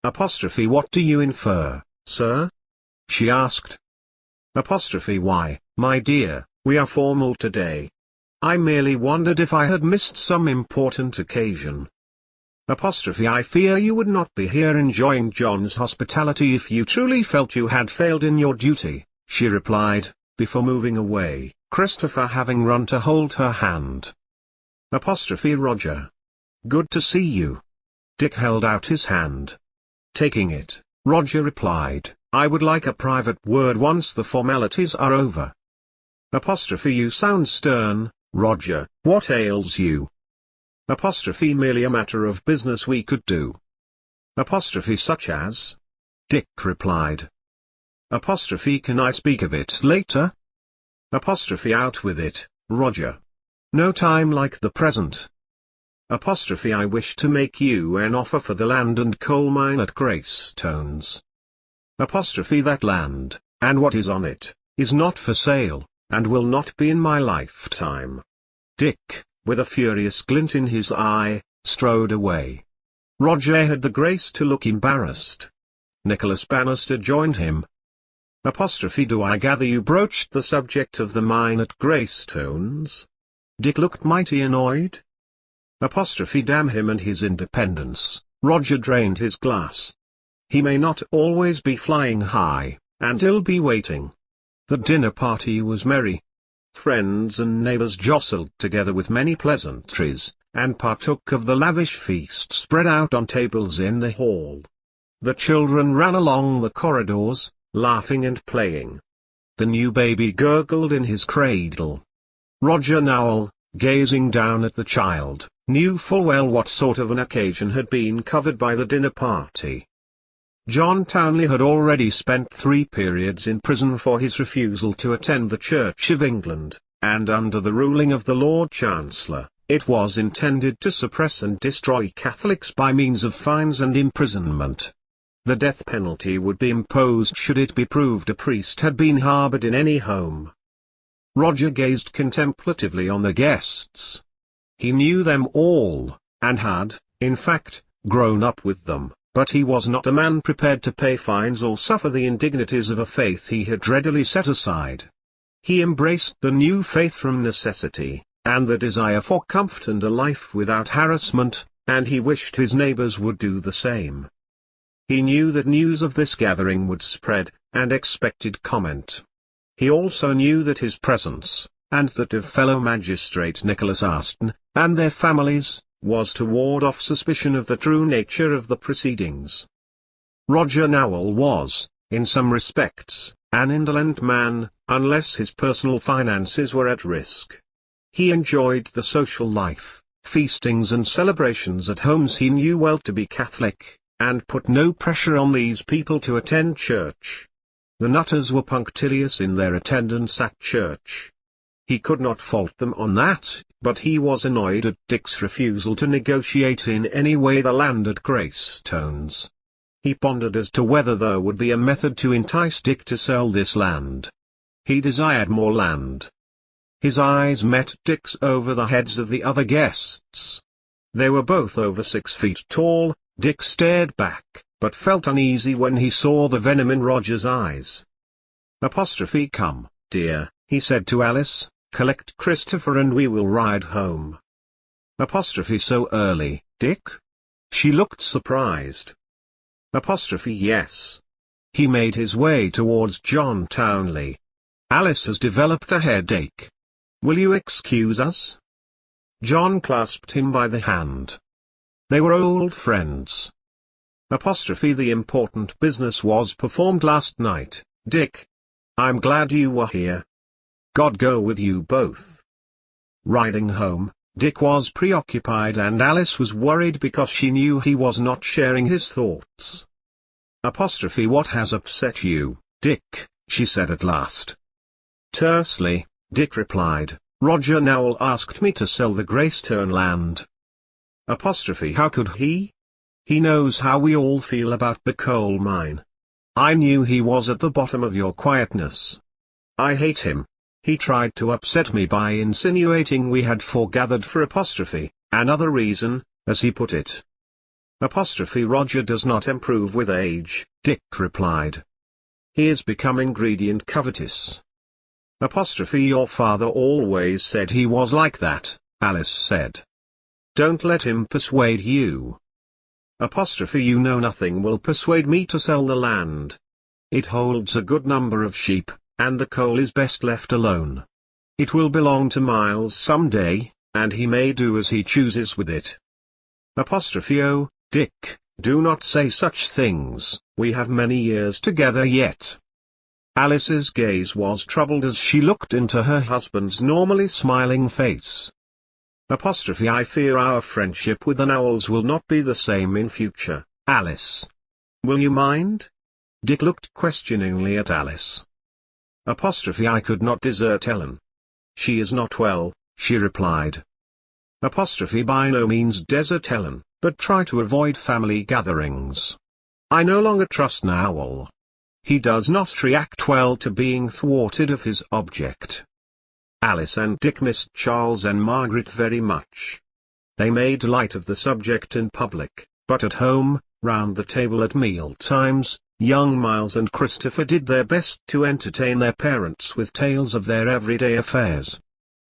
Apostrophe what do you infer, sir? She asked. Apostrophe why, my dear, we are formal today. I merely wondered if I had missed some important occasion. Apostrophe I fear you would not be here enjoying John's hospitality if you truly felt you had failed in your duty, she replied, before moving away, Christopher having run to hold her hand. Apostrophe Roger. Good to see you. Dick held out his hand. Taking it, Roger replied, I would like a private word once the formalities are over. Apostrophe you sound stern, Roger, what ails you? Apostrophe merely a matter of business we could do. Apostrophe such as? Dick replied. Apostrophe can I speak of it later? Apostrophe out with it, Roger. No time like the present. Apostrophe I wish to make you an offer for the land and coal mine at Greystones. Apostrophe that land, and what is on it, is not for sale, and will not be in my lifetime. Dick, with a furious glint in his eye, strode away. Roger had the grace to look embarrassed. Nicholas Bannister joined him. Apostrophe do I gather you broached the subject of the mine at Greystones? Dick looked mighty annoyed. Apostrophe damn him and his independence. Roger drained his glass. He may not always be flying high, and he'll be waiting. The dinner party was merry. Friends and neighbors jostled together with many pleasantries, and partook of the lavish feast spread out on tables in the hall. The children ran along the corridors, laughing and playing. The new baby gurgled in his cradle. Roger Nowell, gazing down at the child, knew full well what sort of an occasion had been covered by the dinner party. John Townley had already spent 3 periods in prison for his refusal to attend the Church of England, and under the ruling of the Lord Chancellor, it was intended to suppress and destroy Catholics by means of fines and imprisonment. The death penalty would be imposed should it be proved a priest had been harbored in any home. Roger gazed contemplatively on the guests. He knew them all, and had, in fact, grown up with them, but he was not a man prepared to pay fines or suffer the indignities of a faith he had readily set aside. He embraced the new faith from necessity, and the desire for comfort and a life without harassment, and he wished his neighbors would do the same. He knew that news of this gathering would spread, and expected comment. He also knew that his presence, and that of fellow magistrate Nicholas Aston, and their families, was to ward off suspicion of the true nature of the proceedings. Roger Nowell was, in some respects, an indolent man, unless his personal finances were at risk. He enjoyed the social life, feastings and celebrations at homes he knew well to be Catholic, and put no pressure on these people to attend church. The Nutters were punctilious in their attendance at church. He could not fault them on that, but he was annoyed at Dick's refusal to negotiate in any way the land at Greystones. He pondered as to whether there would be a method to entice Dick to sell this land. He desired more land. His eyes met Dick's over the heads of the other guests. They were both over 6 feet tall. Dick stared back, but felt uneasy when he saw the venom in Roger's eyes. Apostrophe come, dear, he said to Alice, collect Christopher and we will ride home. Apostrophe so early, Dick? She looked surprised. Apostrophe yes. He made his way towards John Townley. Alice has developed a headache. Will you excuse us? John clasped him by the hand. They were old friends. Apostrophe the important business was performed last night, Dick. I'm glad you were here. God go with you both. Riding home, Dick was preoccupied and Alice was worried because she knew he was not sharing his thoughts. Apostrophe what has upset you, Dick, she said at last. Tersely, Dick replied, Roger Nowell asked me to sell the Greystone land. Apostrophe how could he? He knows how we all feel about the coal mine. I knew he was at the bottom of your quietness. I hate him. He tried to upset me by insinuating we had foregathered for apostrophe, another reason, as he put it. Apostrophe Roger does not improve with age, Dick replied. He is becoming greedy and covetous. Apostrophe your father always said he was like that, Alice said. Don't let him persuade you. Apostrophe you know nothing will persuade me to sell the land. It holds a good number of sheep, and the coal is best left alone. It will belong to Miles some day, and he may do as he chooses with it. Apostrophe oh, Dick, do not say such things, we have many years together yet. Alice's gaze was troubled as she looked into her husband's normally smiling face. Apostrophe I fear our friendship with the Nowells will not be the same in future, Alice. Will you mind? Dick looked questioningly at Alice. I could not desert Ellen. She is not well, she replied. By no means desert Ellen, but try to avoid family gatherings. I no longer trust Noel. He does not react well to being thwarted of his object. Alice and Dick missed Charles and Margaret very much. They made light of the subject in public, but at home, round the table at meal times, young Miles and Christopher did their best to entertain their parents with tales of their everyday affairs.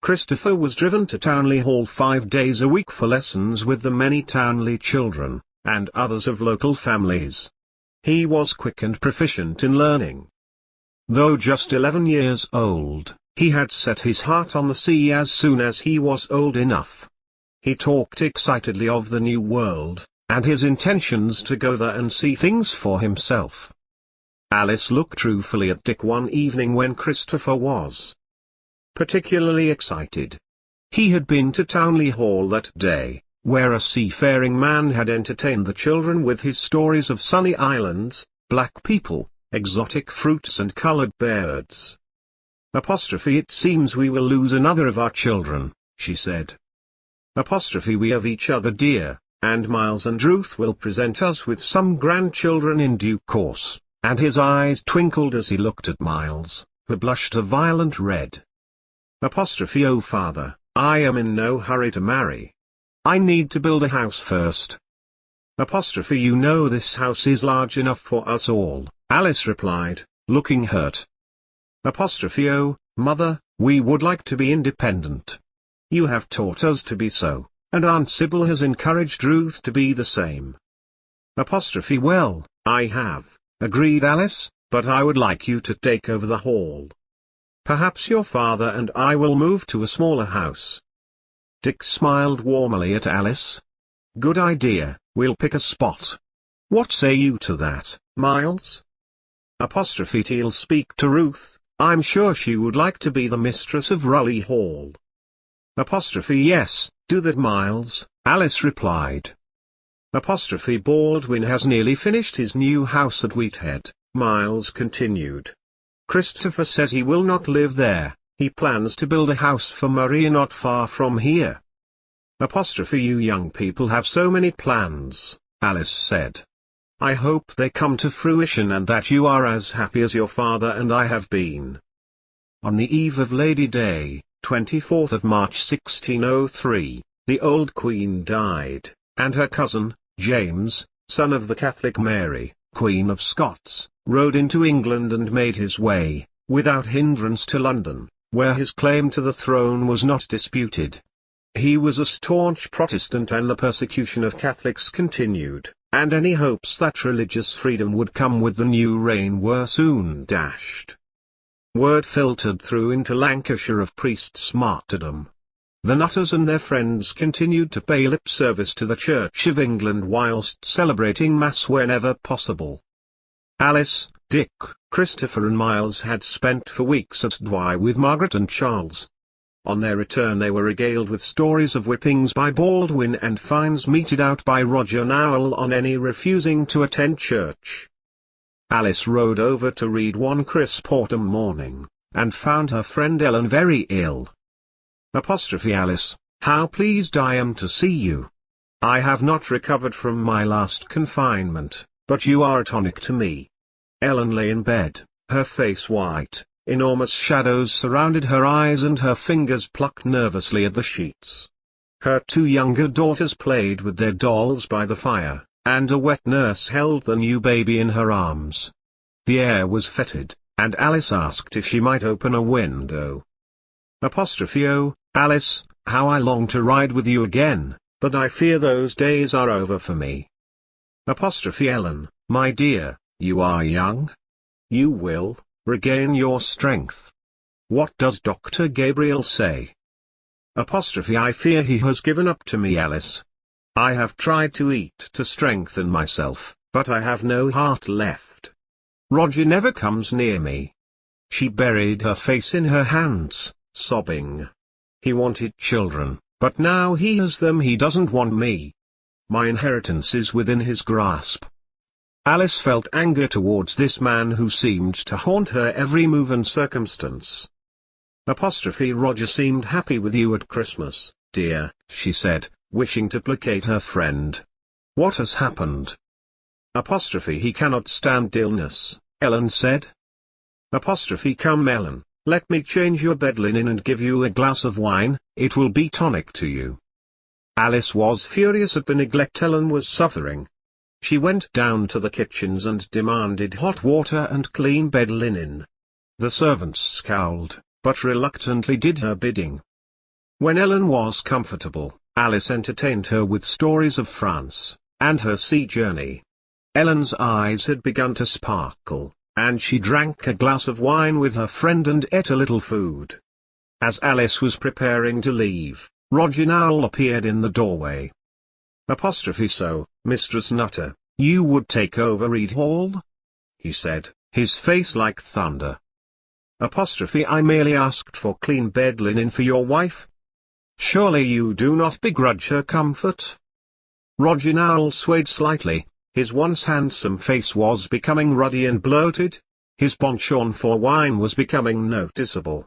Christopher was driven to Townley Hall 5 days a week for lessons with the many Townley children, and others of local families. He was quick and proficient in learning. Though just 11 years old, he had set his heart on the sea as soon as he was old enough. He talked excitedly of the new world, and his intentions to go there and see things for himself. Alice looked ruefully at Dick one evening when Christopher was particularly excited. He had been to Townley Hall that day, where a seafaring man had entertained the children with his stories of sunny islands, black people, exotic fruits and colored birds. It seems we will lose another of our children, she said. We have each other dear, and Miles and Ruth will present us with some grandchildren in due course, and his eyes twinkled as he looked at Miles, who blushed a violent red. Oh father, I am in no hurry to marry. I need to build a house first. You know this house is large enough for us all, Alice replied, looking hurt. Oh, mother, we would like to be independent. You have taught us to be so, and Aunt Sybil has encouraged Ruth to be the same. Well, I have, agreed Alice, but I would like you to take over the hall. Perhaps your father and I will move to a smaller house. Dick smiled warmly at Alice. Good idea, we'll pick a spot. What say you to that, Miles? He'll speak to Ruth, I'm sure she would like to be the mistress of Raleigh Hall. Yes, do that Miles, Alice replied. Baldwin has nearly finished his new house at Wheathead, Miles continued. Christopher says he will not live there, he plans to build a house for Maria not far from here. You young people have so many plans, Alice said. I hope they come to fruition and that you are as happy as your father and I have been. On the eve of Lady Day, 24th of March 1603, the old Queen died, and her cousin, James, son of the Catholic Mary, Queen of Scots, rode into England and made his way, without hindrance to London, where his claim to the throne was not disputed. He was a staunch Protestant and the persecution of Catholics continued, and any hopes that religious freedom would come with the new reign were soon dashed. Word filtered through into Lancashire of priests' martyrdom. The Nutters and their friends continued to pay lip service to the Church of England whilst celebrating Mass whenever possible. Alice, Dick, Christopher and Miles had spent for weeks at Douai with Margaret and Charles. On their return they were regaled with stories of whippings by Baldwin and fines meted out by Roger Nowell on any refusing to attend church. Alice rode over to Reed one crisp autumn morning, and found her friend Ellen very ill. Alice, how pleased I am to see you. I have not recovered from my last confinement, but you are a tonic to me. Ellen lay in bed, her face white, enormous shadows surrounded her eyes and her fingers plucked nervously at the sheets. Her two younger daughters played with their dolls by the fire, and a wet nurse held the new baby in her arms. The air was fetid, and Alice asked if she might open a window. Oh, Alice, how I long to ride with you again, but I fear those days are over for me. Ellen, my dear, you are young. You will regain your strength. What does Dr. Gabriel say? I fear he has given up to me, Alice. I have tried to eat to strengthen myself, but I have no heart left. Roger never comes near me. She buried her face in her hands, sobbing. He wanted children, but now he has them he doesn't want me. My inheritance is within his grasp, Alice felt anger towards this man who seemed to haunt her every move and circumstance. Roger seemed happy with you at Christmas, dear, she said, wishing to placate her friend. What has happened? He cannot stand illness, Ellen said. Come Ellen, let me change your bed linen and give you a glass of wine, it will be tonic to you. Alice was furious at the neglect Ellen was suffering. She went down to the kitchens and demanded hot water and clean bed linen. The servants scowled, but reluctantly did her bidding. When Ellen was comfortable, Alice entertained her with stories of France, and her sea journey. Ellen's eyes had begun to sparkle, and she drank a glass of wine with her friend and ate a little food. As Alice was preparing to leave, Roger Nowell appeared in the doorway. So, Mistress Nutter, you would take over Reed Hall? He said, his face like thunder. I merely asked for clean bed linen for your wife. Surely you do not begrudge her comfort? Roger Nowell swayed slightly, his once handsome face was becoming ruddy and bloated, his penchant for wine was becoming noticeable.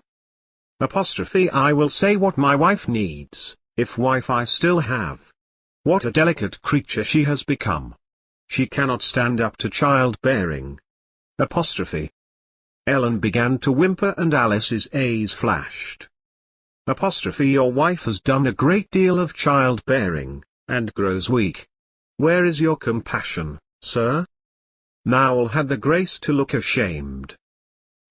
I will say what my wife needs, if wife I still have. What a delicate creature she has become. She cannot stand up to childbearing. Ellen began to whimper and Alice's eyes flashed. Your wife has done a great deal of childbearing, and grows weak. Where is your compassion, sir? Nowell had the grace to look ashamed.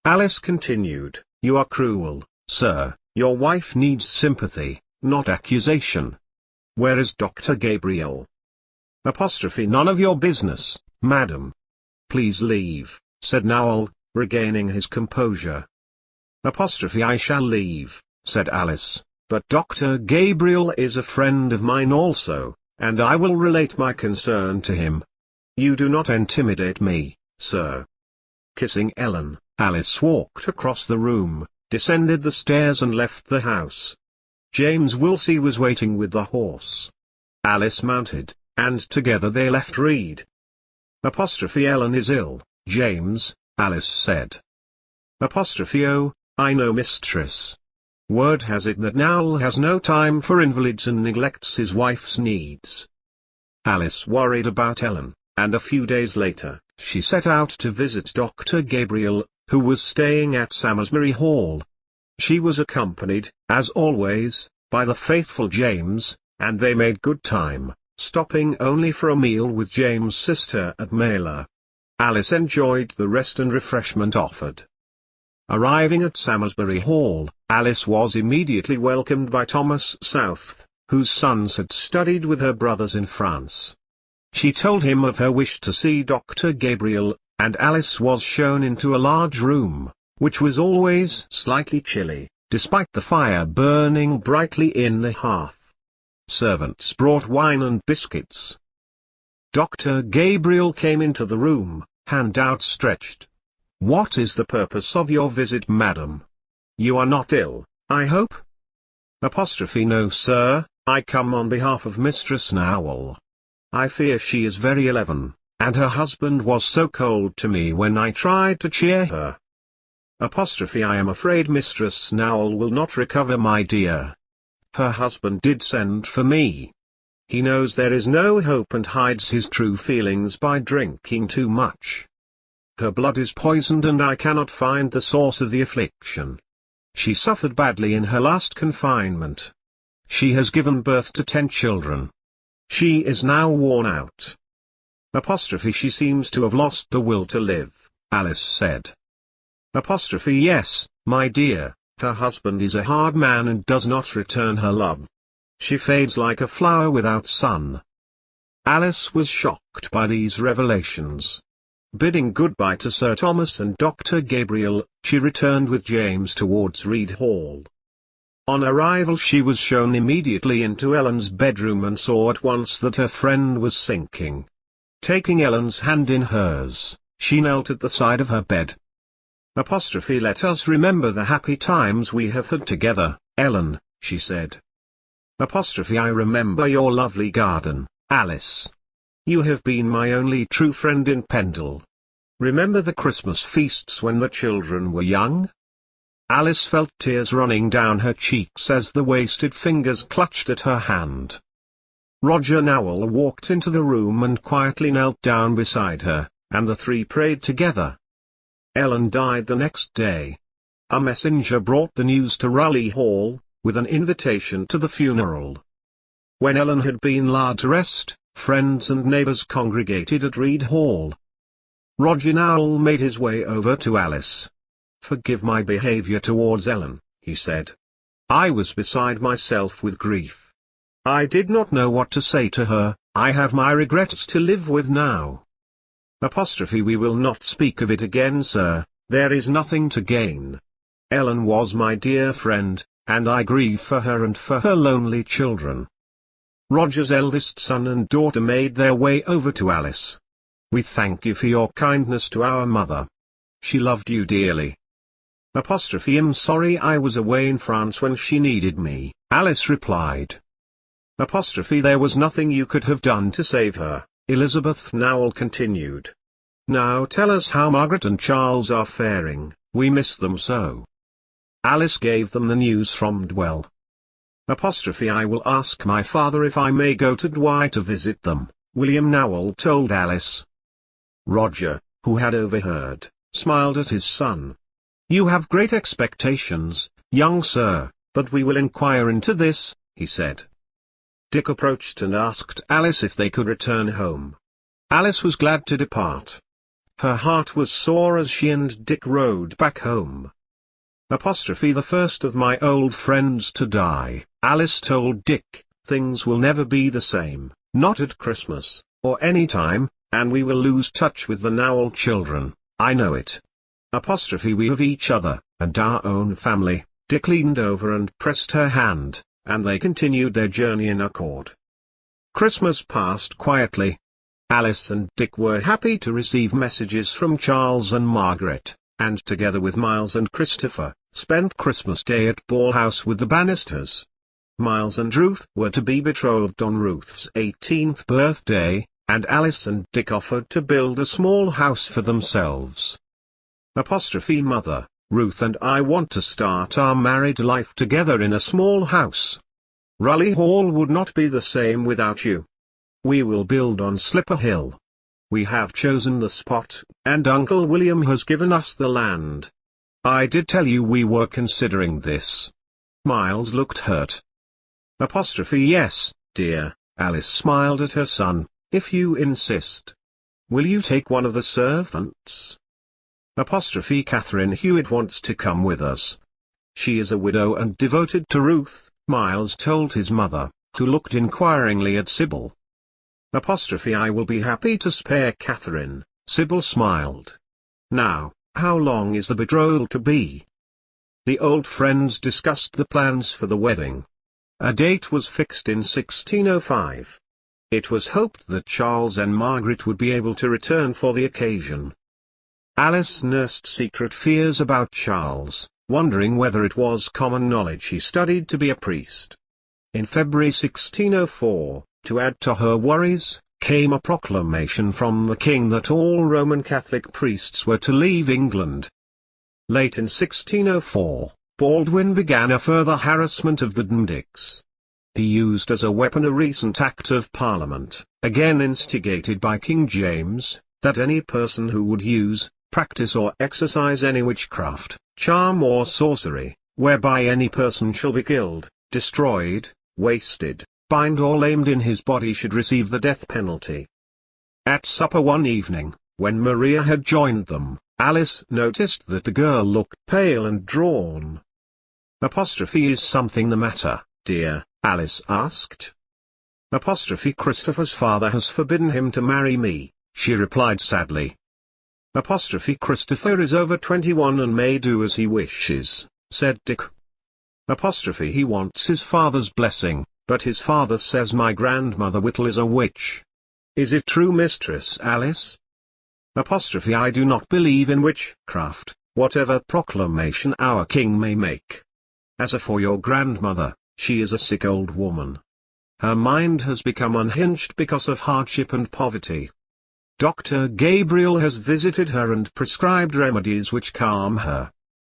Alice continued, you are cruel, sir, your wife needs sympathy, not accusation. Where is Dr. Gabriel? None of your business, madam. Please leave, said Nowell, regaining his composure. I shall leave, said Alice, but Dr. Gabriel is a friend of mine also, and I will relate my concern to him. You do not intimidate me, sir. Kissing Ellen, Alice walked across the room, descended the stairs and left the house. James Wilsey was waiting with the horse. Alice mounted, and together they left Reed. Ellen is ill, James, Alice said. Oh, I know mistress. Word has it that Nowell has no time for invalids and neglects his wife's needs. Alice worried about Ellen, and a few days later, she set out to visit Dr. Gabriel, who was staying at Samlesbury Hall. She was accompanied, as always, by the faithful James, and they made good time, stopping only for a meal with James' sister at Mela. Alice enjoyed the rest and refreshment offered. Arriving at Samlesbury Hall, Alice was immediately welcomed by Thomas South, whose sons had studied with her brothers in France. She told him of her wish to see Dr. Gabriel, and Alice was shown into a large room, which was always slightly chilly, despite the fire burning brightly in the hearth. Servants brought wine and biscuits. Dr. Gabriel came into the room, hand outstretched. What is the purpose of your visit, madam? You are not ill, I hope? No, sir, I come on behalf of Mistress Nowell. I fear she is very ill, and her husband was so cold to me when I tried to cheer her. I am afraid Mistress Nowell will not recover, my dear. Her husband did send for me. He knows there is no hope and hides his true feelings by drinking too much. Her blood is poisoned and I cannot find the source of the affliction. She suffered badly in her last confinement. She has given birth to 10 children. She is now worn out. She seems to have lost the will to live, Alice said. Yes, my dear, her husband is a hard man and does not return her love. She fades like a flower without sun. Alice was shocked by these revelations. Bidding goodbye to Sir Thomas and Dr. Gabriel, she returned with James towards Reed Hall. On arrival she was shown immediately into Ellen's bedroom and saw at once that her friend was sinking. Taking Ellen's hand in hers, she knelt at the side of her bed. Let us remember the happy times we have had together, Ellen, she said. I remember your lovely garden, Alice. You have been my only true friend in Pendle. Remember the Christmas feasts when the children were young? Alice felt tears running down her cheeks as the wasted fingers clutched at her hand. Roger Nowell walked into the room and quietly knelt down beside her, and the three prayed together. Ellen died the next day. A messenger brought the news to Raleigh Hall, with an invitation to the funeral. When Ellen had been laid to rest, friends and neighbours congregated at Reed Hall. Roger Nowell made his way over to Alice. "Forgive my behaviour towards Ellen," he said. "I was beside myself with grief. I did not know what to say to her. I have my regrets to live with now. We will not speak of it again, sir. There is nothing to gain. Ellen was my dear friend, and I grieve for her and for her lonely children." Roger's eldest son and daughter made their way over to Alice. "We thank you for your kindness to our mother. She loved you dearly." "I'm sorry I was away in France when she needed me," Alice replied. "There was nothing you could have done to save her," Elizabeth Nowell continued. "Now tell us how Margaret and Charles are faring, we miss them so." Alice gave them the news from Dwell. "I will ask my father if I may go to Dwell to visit them," William Nowell told Alice. Roger, who had overheard, smiled at his son. "You have great expectations, young sir, but we will inquire into this," he said. Dick approached and asked Alice if they could return home. Alice was glad to depart. Her heart was sore as she and Dick rode back home. "The first of my old friends to die," Alice told Dick. "Things will never be the same, not at Christmas, or any time, and we will lose touch with the Nowell children, I know it. We have each other, and our own family." Dick leaned over and pressed her hand, and they continued their journey in accord. Christmas passed quietly. Alice and Dick were happy to receive messages from Charles and Margaret, and together with Miles and Christopher, spent Christmas Day at Ball House with the Bannisters. Miles and Ruth were to be betrothed on Ruth's 18th birthday, and Alice and Dick offered to build a small house for themselves. "Mother, Ruth and I want to start our married life together in a small house. Raleigh Hall would not be the same without you. We will build on Slipper Hill. We have chosen the spot, and Uncle William has given us the land. I did tell you we were considering this." Miles looked hurt. "Yes, dear," Alice smiled at her son, "if you insist. Will you take one of the servants?" "Catherine Hewitt wants to come with us. She is a widow and devoted to Ruth," Miles told his mother, who looked inquiringly at Sybil. "I will be happy to spare Catherine," Sybil smiled. "Now, how long is the betrothal to be?" The old friends discussed the plans for the wedding. A date was fixed in 1605. It was hoped that Charles and Margaret would be able to return for the occasion. Alice nursed secret fears about Charles, wondering whether it was common knowledge he studied to be a priest. In February 1604, to add to her worries, came a proclamation from the king that all Roman Catholic priests were to leave England. Late in 1604, Baldwin began a further harassment of the Dundicks. He used as a weapon a recent Act of Parliament, again instigated by King James, that any person who would use, practice or exercise any witchcraft, charm or sorcery, whereby any person shall be killed, destroyed, wasted, bind or lamed in his body should receive the death penalty. At supper one evening, when Maria had joined them, Alice noticed that the girl looked pale and drawn. "Is something the matter, dear?" Alice asked. "Christopher's father has forbidden him to marry me," she replied sadly. "Christopher is over 21 and may do as he wishes," said Dick. "He wants his father's blessing, but his father says my grandmother Whittle is a witch. Is it true, Mistress Alice?" "I do not believe in witchcraft, whatever proclamation our king may make. As for your grandmother, she is a sick old woman. Her mind has become unhinged because of hardship and poverty. Dr. Gabriel has visited her and prescribed remedies which calm her.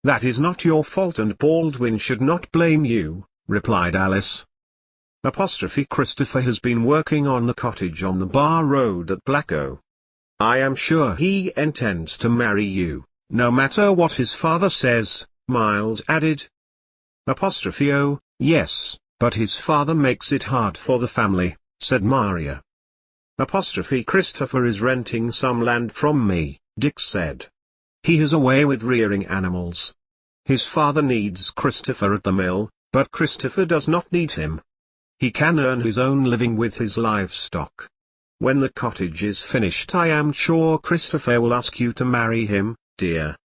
That is not your fault and Baldwin should not blame you, replied Alice. Christopher has been working on the cottage on the Bar Road at Blacko. I am sure he intends to marry you, no matter what his father says, Miles added. Oh, yes, but his father makes it hard for the family, said Maria. Christopher is renting some land from me, Dick said. He has a way with rearing animals. His father needs Christopher at the mill, but Christopher does not need him. He can earn his own living with his livestock. When the cottage is finished, I am sure Christopher will ask you to marry him, dear.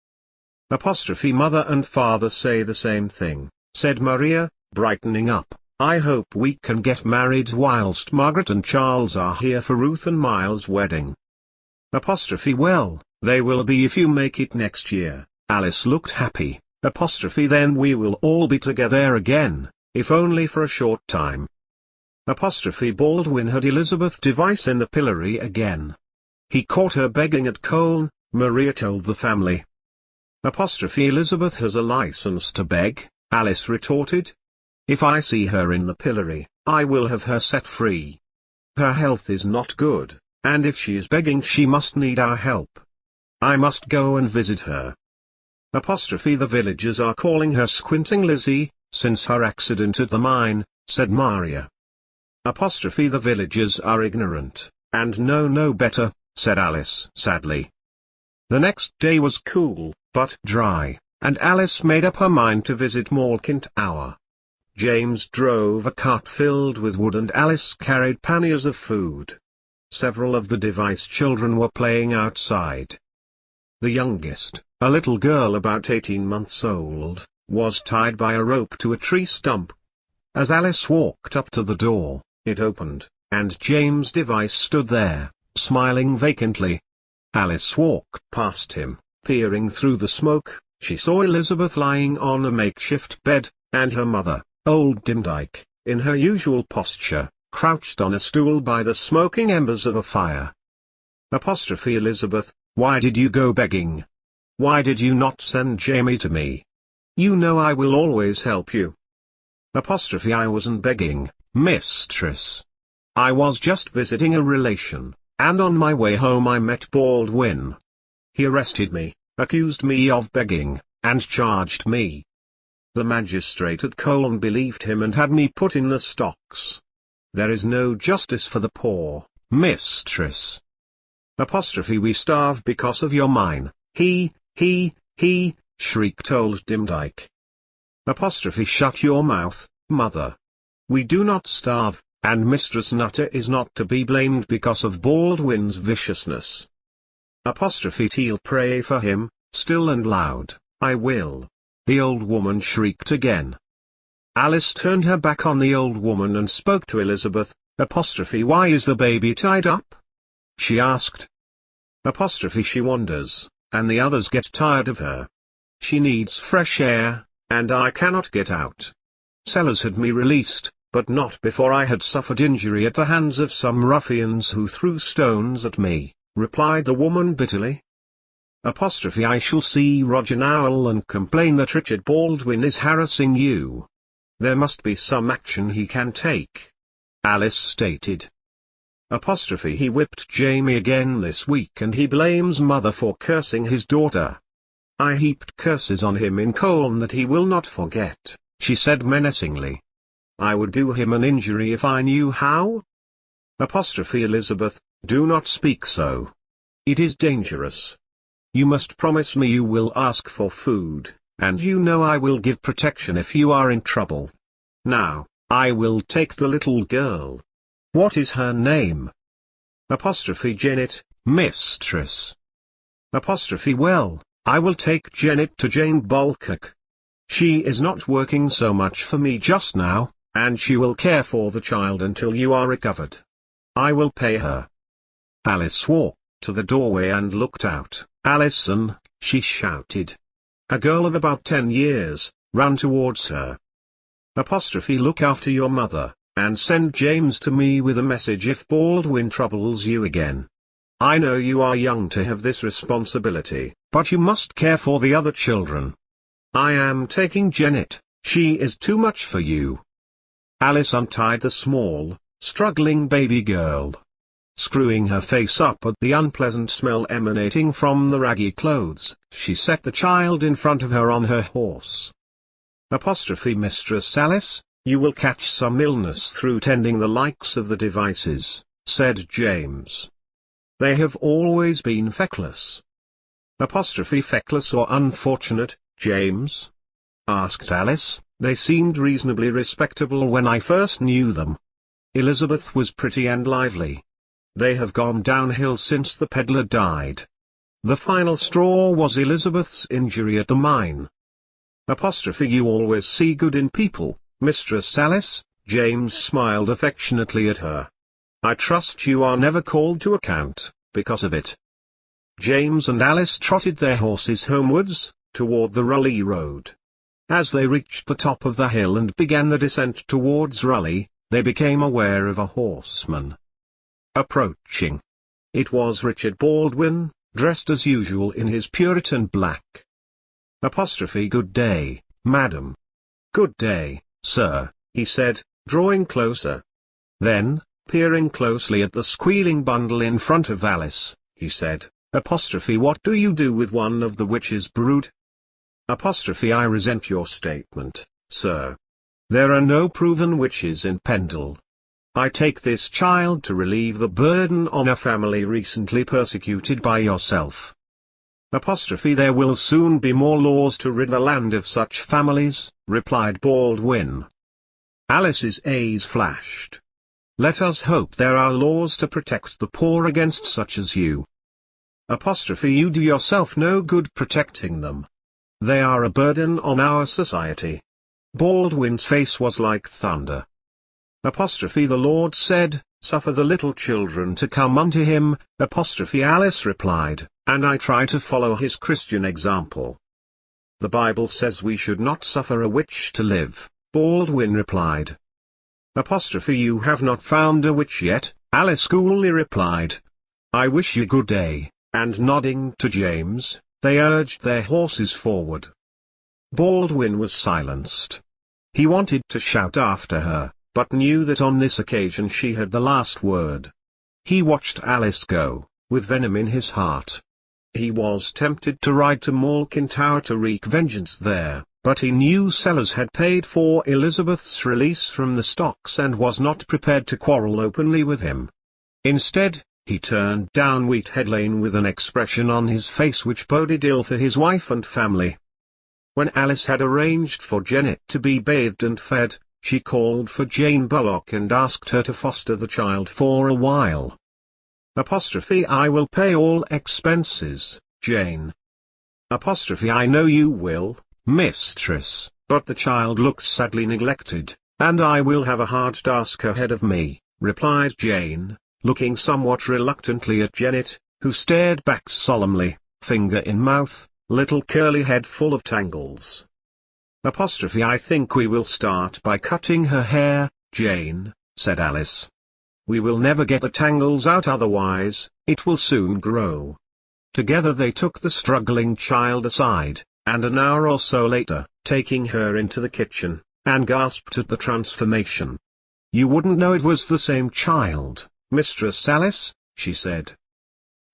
Mother and father say the same thing, said Maria, brightening up. I hope we can get married whilst Margaret and Charles are here for Ruth and Miles' wedding. Well, they will be if you make it next year. Alice looked happy. Then we will all be together again, if only for a short time. Baldwin had Elizabeth Device in the pillory again. He caught her begging at Colne, Maria told the family. Elizabeth has a license to beg, Alice retorted. If I see her in the pillory, I will have her set free. Her health is not good, and if she is begging she must need our help. I must go and visit her. The villagers are calling her Squinting Lizzie, since her accident at the mine, said Maria. The villagers are ignorant, and know no better, said Alice sadly. The next day was cool, but dry, and Alice made up her mind to visit Malkint Hour. James drove a cart filled with wood and Alice carried panniers of food. Several of the Device children were playing outside. The youngest, a little girl about 18 months old, was tied by a rope to a tree stump. As Alice walked up to the door, it opened, and James Device stood there, smiling vacantly. Alice walked past him, peering through the smoke. She saw Elizabeth lying on a makeshift bed, and her mother, old Dimdyke, in her usual posture, crouched on a stool by the smoking embers of a fire. Elizabeth, why did you go begging? Why did you not send Jamie to me? You know I will always help you. I wasn't begging, mistress. I was just visiting a relation, and on my way home I met Baldwin. He arrested me, accused me of begging, and charged me. The magistrate at Colne believed him and had me put in the stocks. There is no justice for the poor, mistress. We starve because of your mine. He, shrieked old Dimdyke. Shut your mouth, mother. We do not starve, and Mistress Nutter is not to be blamed because of Baldwin's viciousness. Teal, pray for him, still and loud. I will. The old woman shrieked again. Alice turned her back on the old woman and spoke to Elizabeth. Why is the baby tied up? She asked. She wanders, and the others get tired of her. She needs fresh air, and I cannot get out. Sellers had me released, but not before I had suffered injury at the hands of some ruffians who threw stones at me, replied the woman bitterly. I shall see Roger Nowell and complain that Richard Baldwin is harassing you. There must be some action he can take. Alice stated. He whipped Jamie again this week and he blames mother for cursing his daughter. I heaped curses on him in Colne that he will not forget, she said menacingly. I would do him an injury if I knew how. Elizabeth, do not speak so. It is dangerous. You must promise me you will ask for food, and you know I will give protection if you are in trouble. Now, I will take the little girl. What is her name? Janet, mistress. Well, I will take Janet to Jane Bulcock. She is not working so much for me just now, and she will care for the child until you are recovered. I will pay her. Alice walked to the doorway and looked out. Alison, she shouted. A girl of about 10 years, ran towards her. Look after your mother, and send James to me with a message if Baldwin troubles you again. I know you are young to have this responsibility, but you must care for the other children. I am taking Janet, she is too much for you." Alice untied the small, struggling baby girl. Screwing her face up at the unpleasant smell emanating from the raggy clothes, she set the child in front of her on her horse. "Mistress Alice, you will catch some illness through tending the likes of the devices," said James. "They have always been feckless." "Feckless or unfortunate, James?" asked Alice. "They seemed reasonably respectable when I first knew them. Elizabeth was pretty and lively. They have gone downhill since the peddler died. The final straw was Elizabeth's injury at the mine." "You always see good in people, Mistress Alice," James smiled affectionately at her. "I trust you are never called to account, because of it." James and Alice trotted their horses homewards, toward the Raleigh road. As they reached the top of the hill and began the descent towards Raleigh, they became aware of a horseman approaching. It was Richard Baldwin, dressed as usual in his Puritan black. "Good day, madam." "Good day, sir," he said, drawing closer. Then, peering closely at the squealing bundle in front of Alice, he said, "What do you do with one of the witch's brood?" "I resent your statement, sir. There are no proven witches in Pendle. I take this child to relieve the burden on a family recently persecuted by yourself." "There will soon be more laws to rid the land of such families," replied Baldwin. Alice's eyes flashed. "Let us hope there are laws to protect the poor against such as you." "You do yourself no good protecting them. They are a burden on our society." Baldwin's face was like thunder. "The Lord said, 'Suffer the little children to come unto him,'" Alice replied, "and I try to follow his Christian example." "The Bible says we should not suffer a witch to live," Baldwin replied. "You have not found a witch yet," Alice coolly replied. "I wish you good day," and nodding to James, they urged their horses forward. Baldwin was silenced. He wanted to shout after her, but knew that on this occasion she had the last word. He watched Alice go, with venom in his heart. He was tempted to ride to Malkin Tower to wreak vengeance there, but he knew Sellers had paid for Elizabeth's release from the stocks and was not prepared to quarrel openly with him. Instead, he turned down Wheathead Lane with an expression on his face which boded ill for his wife and family. When Alice had arranged for Janet to be bathed and fed, she called for Jane Bullock and asked her to foster the child for a while. "I will pay all expenses, Jane." "I know you will, mistress, but the child looks sadly neglected, and I will have a hard task ahead of me," replied Jane, looking somewhat reluctantly at Janet, who stared back solemnly, finger in mouth, little curly head full of tangles. "I think we will start by cutting her hair, Jane," said Alice. "We will never get the tangles out otherwise, it will soon grow." Together they took the struggling child aside, and an hour or so later, taking her into the kitchen, and gasped at the transformation. "You wouldn't know it was the same child, Mistress Alice," she said.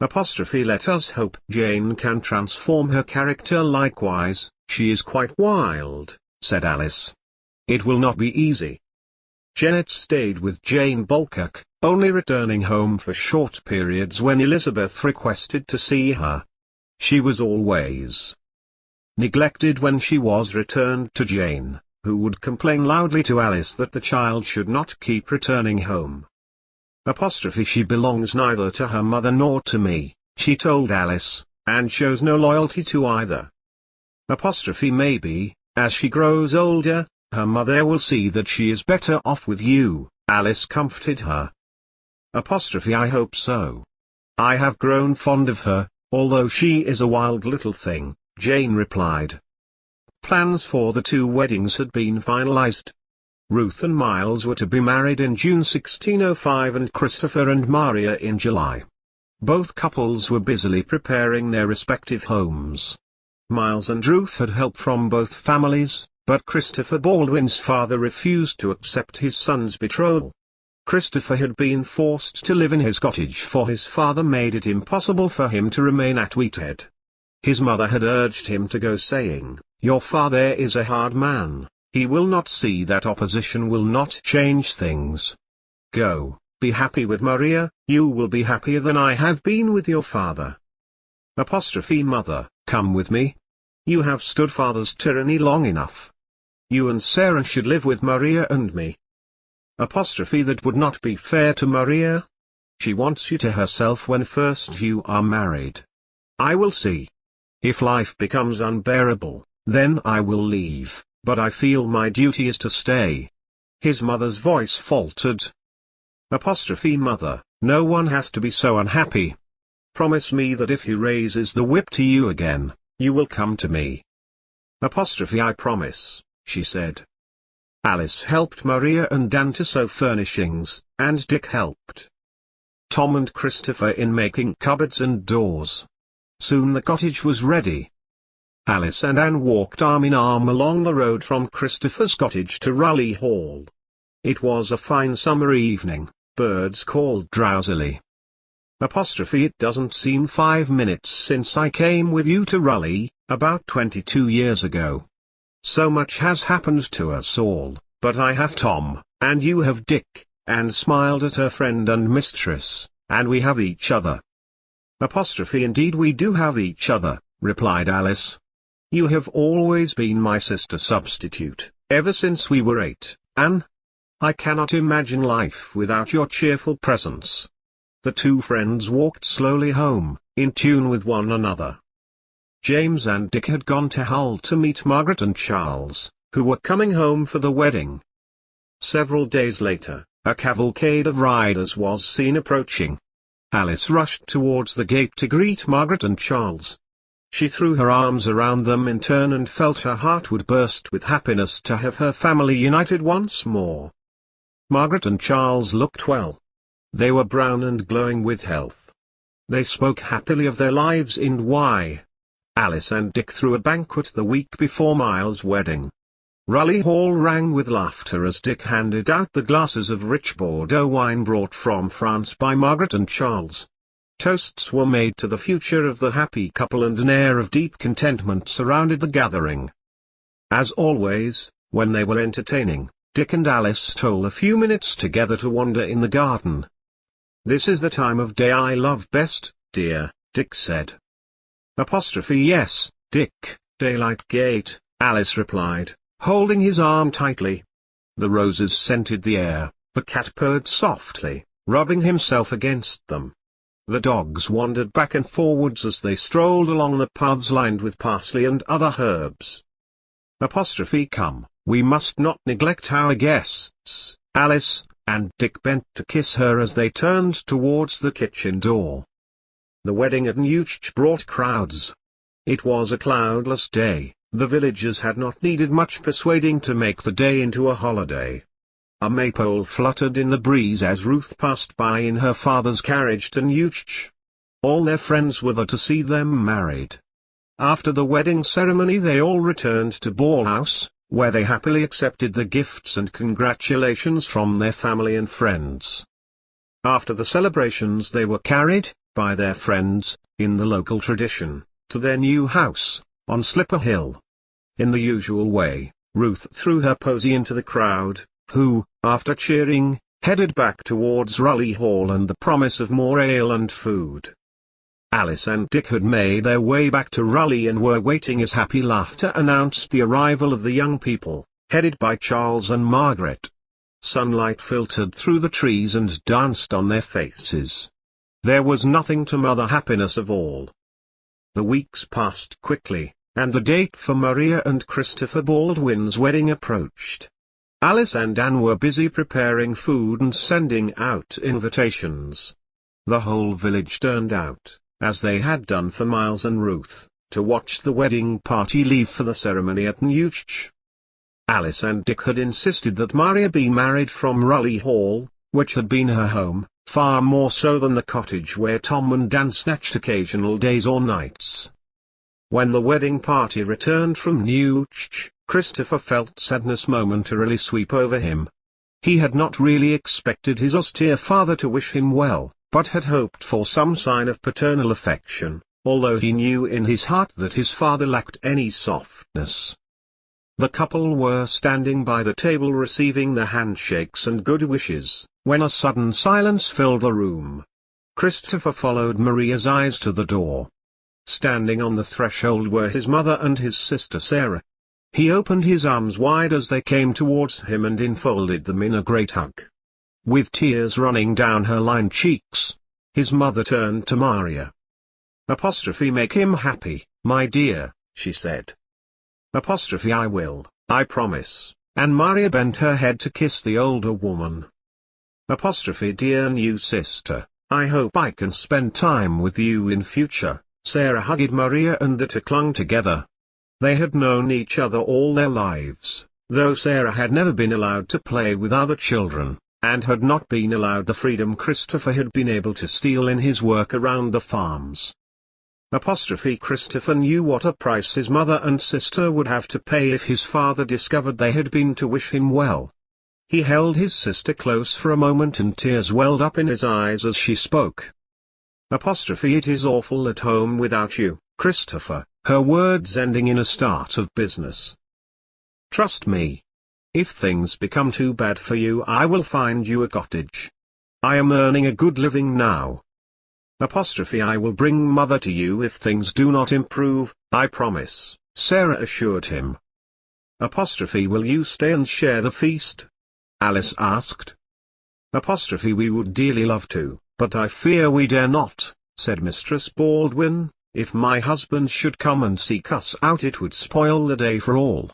Let us hope Jane can transform her character likewise, she is quite wild," said Alice. "It will not be easy." Janet stayed with Jane Bullock, only returning home for short periods when Elizabeth requested to see her. She was always neglected when she was returned to Jane, who would complain loudly to Alice that the child should not keep returning home. She belongs neither to her mother nor to me, she told Alice, and shows no loyalty to either. Maybe, as she grows older, her mother will see that she is better off with you, Alice comforted her. I hope so. I have grown fond of her, although she is a wild little thing, Jane replied. Plans for the two weddings had been finalized. Ruth and Miles were to be married in June 1605 and Christopher and Maria in July. Both couples were busily preparing their respective homes. Miles and Ruth had help from both families, but Christopher Baldwin's father refused to accept his son's betrothal. Christopher had been forced to live in his cottage, for his father made it impossible for him to remain at Wheathead. His mother had urged him to go, saying, "Your father is a hard man, he will not see that opposition will not change things. Go, be happy with Maria, you will be happier than I have been with your father." Mother, come with me. You have stood father's tyranny long enough. You and Sarah should live with Maria and me. That would not be fair to Maria. She wants you to herself when first you are married. I will see. If life becomes unbearable, then I will leave, but I feel my duty is to stay. His mother's voice faltered. Mother, no one has to be so unhappy. Promise me that if he raises the whip to you again, you will come to me. I promise, she said. Alice helped Maria and Dan to sew furnishings, and Dick helped Tom and Christopher in making cupboards and doors. Soon the cottage was ready. Alice and Anne walked arm in arm along the road from Christopher's cottage to Raleigh Hall. It was a fine summer evening, birds called drowsily. It doesn't seem 5 minutes since I came with you to Raleigh, about 22 years ago. So much has happened to us all, but I have Tom, and you have Dick, and smiled at her friend and mistress, and we have each other. Indeed we do have each other, replied Alice. You have always been my sister substitute, ever since we were 8, Anne. I cannot imagine life without your cheerful presence. The two friends walked slowly home, in tune with one another. James and Dick had gone to Hull to meet Margaret and Charles, who were coming home for the wedding. Several days later, a cavalcade of riders was seen approaching. Alice rushed towards the gate to greet Margaret and Charles. She threw her arms around them in turn and felt her heart would burst with happiness to have her family united once more. Margaret and Charles looked well. They were brown and glowing with health. They spoke happily of their lives in Alice and Dick threw a banquet the week before Miles' wedding. Raleigh Hall rang with laughter as Dick handed out the glasses of rich Bordeaux wine brought from France by Margaret and Charles. Toasts were made to the future of the happy couple and an air of deep contentment surrounded the gathering. As always, when they were entertaining, Dick and Alice stole a few minutes together to wander in the garden. "This is the time of day I love best, dear," Dick said. Yes, Dick, Daylight Gate, Alice replied, holding his arm tightly. The roses scented the air, the cat purred softly, rubbing himself against them. The dogs wandered back and forwards as they strolled along the paths lined with parsley and other herbs. Come, we must not neglect our guests, Alice, and Dick bent to kiss her as they turned towards the kitchen door. The wedding at Newch brought crowds. It was a cloudless day, the villagers had not needed much persuading to make the day into a holiday. A maypole fluttered in the breeze as Ruth passed by in her father's carriage to Newch. All their friends were there to see them married. After the wedding ceremony they all returned to Ball House, where they happily accepted the gifts and congratulations from their family and friends. After the celebrations they were carried, by their friends, in the local tradition, to their new house, on Slipper Hill. In the usual way, Ruth threw her posy into the crowd, who, after cheering, headed back towards Raleigh Hall and the promise of more ale and food. Alice and Dick had made their way back to Raleigh and were waiting as happy laughter announced the arrival of the young people, headed by Charles and Margaret. Sunlight filtered through the trees and danced on their faces. There was nothing to mar the happiness of all. The weeks passed quickly, and the date for Maria and Christopher Baldwin's wedding approached. Alice and Anne were busy preparing food and sending out invitations. The whole village turned out, as they had done for Miles and Ruth, to watch the wedding party leave for the ceremony at Newch. Alice and Dick had insisted that Maria be married from Raleigh Hall, which had been her home, far more so than the cottage where Tom and Dan snatched occasional days or nights. When the wedding party returned from Newch, Christopher felt sadness momentarily sweep over him. He had not really expected his austere father to wish him well, but had hoped for some sign of paternal affection, although he knew in his heart that his father lacked any softness. The couple were standing by the table receiving the handshakes and good wishes, when a sudden silence filled the room. Christopher followed Maria's eyes to the door. Standing on the threshold were his mother and his sister Sarah. He opened his arms wide as they came towards him and enfolded them in a great hug. With tears running down her lined cheeks, his mother turned to Maria. "Make him happy, my dear," she said. "I will, I promise," and Maria bent her head to kiss the older woman. "Dear new sister, I hope I can spend time with you in future." Sarah hugged Maria and the two clung together. They had known each other all their lives, though Sarah had never been allowed to play with other children, and had not been allowed the freedom Christopher had been able to steal in his work around the farms. Christopher knew what a price his mother and sister would have to pay if his father discovered they had been to wish him well. He held his sister close for a moment and tears welled up in his eyes as she spoke. It is awful at home without you, Christopher, her words ending in a start of business. Trust me. If things become too bad for you, I will find you a cottage. I am earning a good living now. I will bring mother to you if things do not improve, I promise, Sarah assured him. Will you stay and share the feast? Alice asked. We would dearly love to, but I fear we dare not, said Mistress Baldwin. If my husband should come and seek us out, it would spoil the day for all.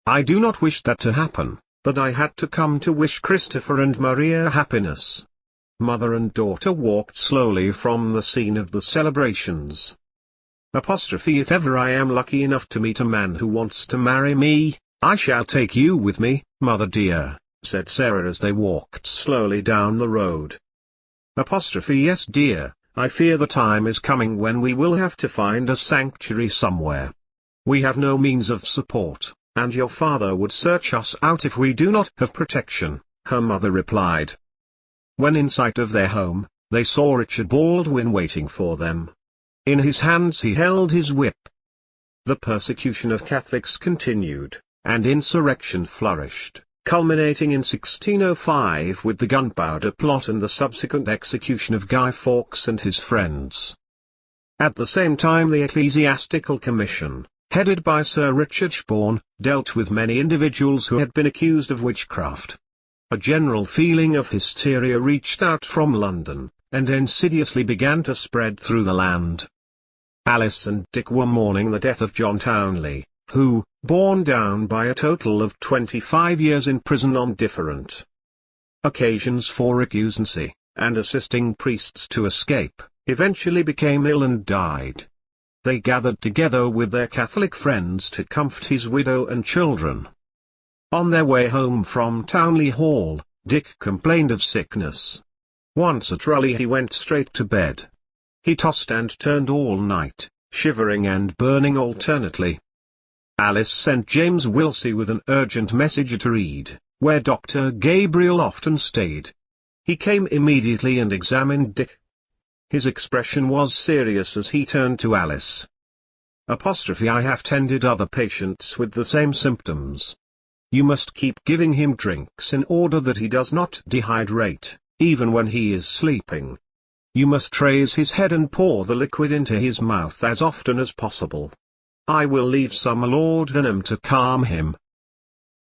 I do not wish that to happen, but I had to come to wish Christopher and Maria happiness. Mother and daughter walked slowly from the scene of the celebrations. If ever I am lucky enough to meet a man who wants to marry me, I shall take you with me, mother dear, said Sarah as they walked slowly down the road. Yes dear, I fear the time is coming when we will have to find a sanctuary somewhere. We have no means of support, and your father would search us out if we do not have protection, her mother replied. When in sight of their home, they saw Richard Baldwin waiting for them. In his hands he held his whip. The persecution of Catholics continued, and insurrection flourished, culminating in 1605 with the Gunpowder Plot and the subsequent execution of Guy Fawkes and his friends. At the same time, the Ecclesiastical Commission, headed by Sir Richard Shbourne, dealt with many individuals who had been accused of witchcraft. A general feeling of hysteria reached out from London, and insidiously began to spread through the land. Alice and Dick were mourning the death of John Townley, who, borne down by a total of 25 years in prison on different occasions for recusancy, and assisting priests to escape, eventually became ill and died. They gathered together with their Catholic friends to comfort his widow and children. On their way home from Townley Hall, Dick complained of sickness. Once at Raleigh he went straight to bed. He tossed and turned all night, shivering and burning alternately. Alice sent James Wilsey with an urgent message to read, where Dr. Gabriel often stayed. He came immediately and examined Dick. His expression was serious as he turned to Alice. I have tended other patients with the same symptoms. You must keep giving him drinks in order that he does not dehydrate, even when he is sleeping. You must raise his head and pour the liquid into his mouth as often as possible. I will leave some laudanum to calm him.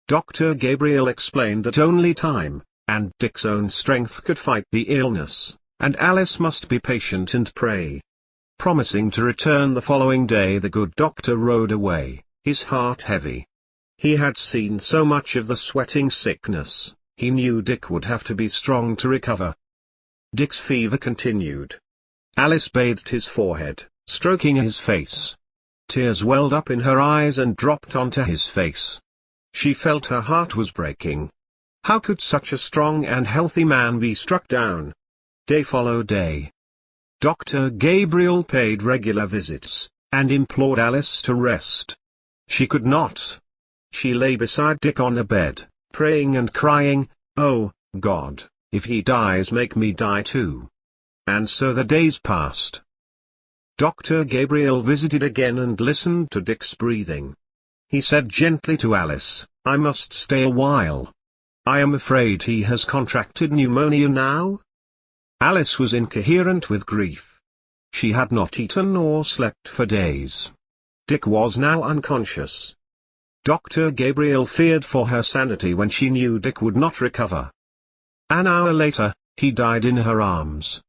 Dr. Gabriel explained that only time, and Dick's own strength could fight the illness, and Alice must be patient and pray. Promising to return the following day, the good doctor rode away, his heart heavy. He had seen so much of the sweating sickness, he knew Dick would have to be strong to recover. Dick's fever continued. Alice bathed his forehead, stroking his face. Tears welled up in her eyes and dropped onto his face. She felt her heart was breaking. How could such a strong and healthy man be struck down? Day followed day. Dr. Gabriel paid regular visits, and implored Alice to rest. She could not. She lay beside Dick on the bed, praying and crying, "Oh, God, if he dies, make me die too." And so the days passed. Dr. Gabriel visited again and listened to Dick's breathing. He said gently to Alice, "I must stay a while. I am afraid he has contracted pneumonia now." Alice was incoherent with grief. She had not eaten or slept for days. Dick was now unconscious. Dr. Gabriel feared for her sanity when she knew Dick would not recover. An hour later, he died in her arms.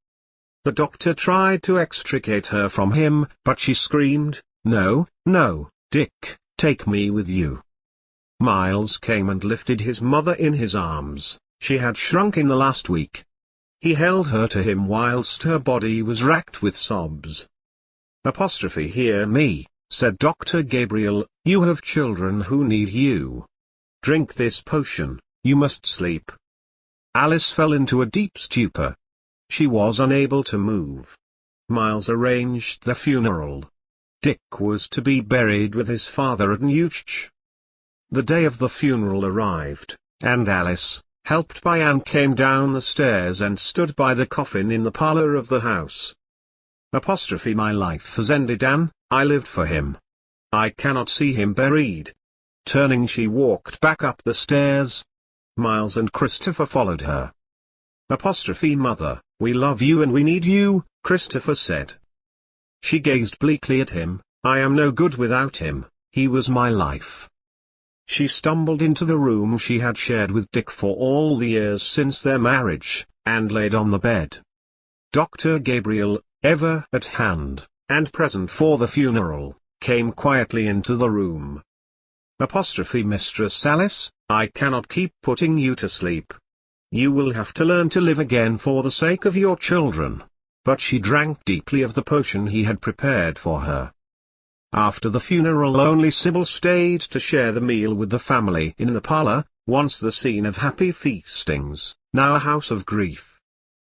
The doctor tried to extricate her from him, but she screamed, "No, no, Dick, take me with you." Miles came and lifted his mother in his arms. She had shrunk in the last week. He held her to him whilst her body was racked with sobs. "Hear me," said Dr. Gabriel, "you have children who need you. Drink this potion, you must sleep." Alice fell into a deep stupor. She was unable to move. Miles arranged the funeral. Dick was to be buried with his father at Newch. The day of the funeral arrived, and Alice, helped by Anne, came down the stairs and stood by the coffin in the parlour of the house. "My life has ended, Anne, I lived for him. I cannot see him buried." Turning, she walked back up the stairs. Miles and Christopher followed her. "Mother, we love you and we need you," Christopher said. She gazed bleakly at him. "I am no good without him, he was my life." She stumbled into the room she had shared with Dick for all the years since their marriage, and laid on the bed. Dr. Gabriel, ever at hand, and present for the funeral, came quietly into the room. "Mistress Alice, I cannot keep putting you to sleep. You will have to learn to live again for the sake of your children." But she drank deeply of the potion he had prepared for her. After the funeral, only Sybil stayed to share the meal with the family in the parlour, once the scene of happy feastings, now a house of grief.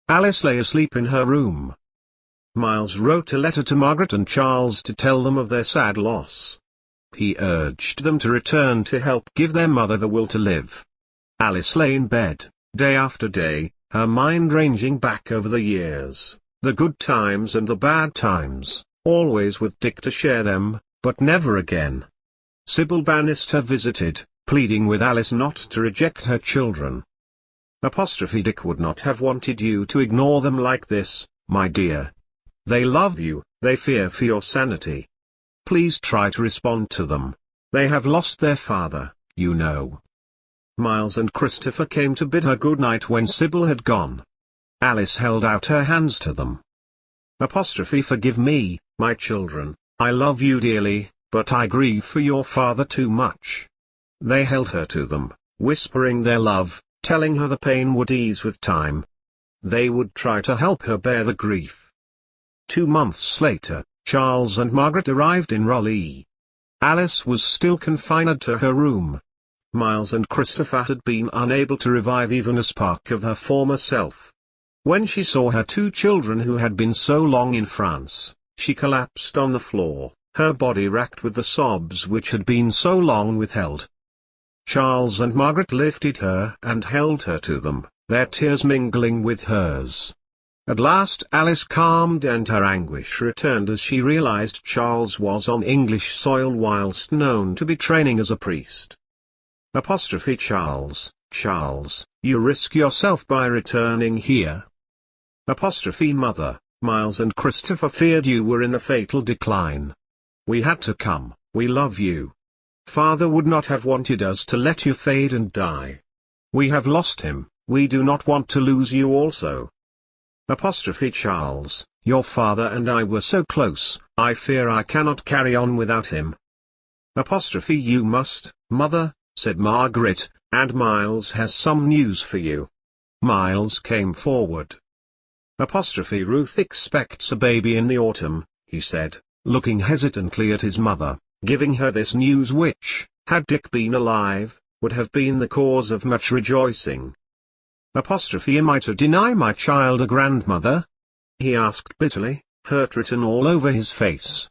Alice lay asleep in her room. Miles wrote a letter to Margaret and Charles to tell them of their sad loss. He urged them to return to help give their mother the will to live. Alice lay in bed, day after day, her mind ranging back over the years, the good times and the bad times, always with Dick to share them, but never again. Sybil Bannister visited, pleading with Alice not to reject her children. "Dick would not have wanted you to ignore them like this, my dear. They love you, they fear for your sanity. Please try to respond to them. They have lost their father, you know." Miles and Christopher came to bid her good night when Sybil had gone. Alice held out her hands to them. "Forgive me, my children, I love you dearly, but I grieve for your father too much." They held her to them, whispering their love, telling her the pain would ease with time. They would try to help her bear the grief. 2 months later, Charles and Margaret arrived in Raleigh. Alice was still confined to her room. Miles and Christopher had been unable to revive even a spark of her former self. When she saw her 2 children who had been so long in France, she collapsed on the floor, her body racked with the sobs which had been so long withheld. Charles and Margaret lifted her and held her to them, their tears mingling with hers. At last Alice calmed and her anguish returned as she realized Charles was on English soil whilst known to be training as a priest. "Charles, Charles, you risk yourself by returning here." "Mother, Miles and Christopher feared you were in a fatal decline. We had to come, we love you. Father would not have wanted us to let you fade and die. We have lost him, we do not want to lose you also." "Charles, your father and I were so close, I fear I cannot carry on without him." "You must, mother," said Margaret, "and Miles has some news for you." Miles came forward. "Ruth expects a baby in the autumn," he said, looking hesitantly at his mother, giving her this news which, had Dick been alive, would have been the cause of much rejoicing. Am I to deny my child a grandmother? He asked bitterly, hurt written all over his face.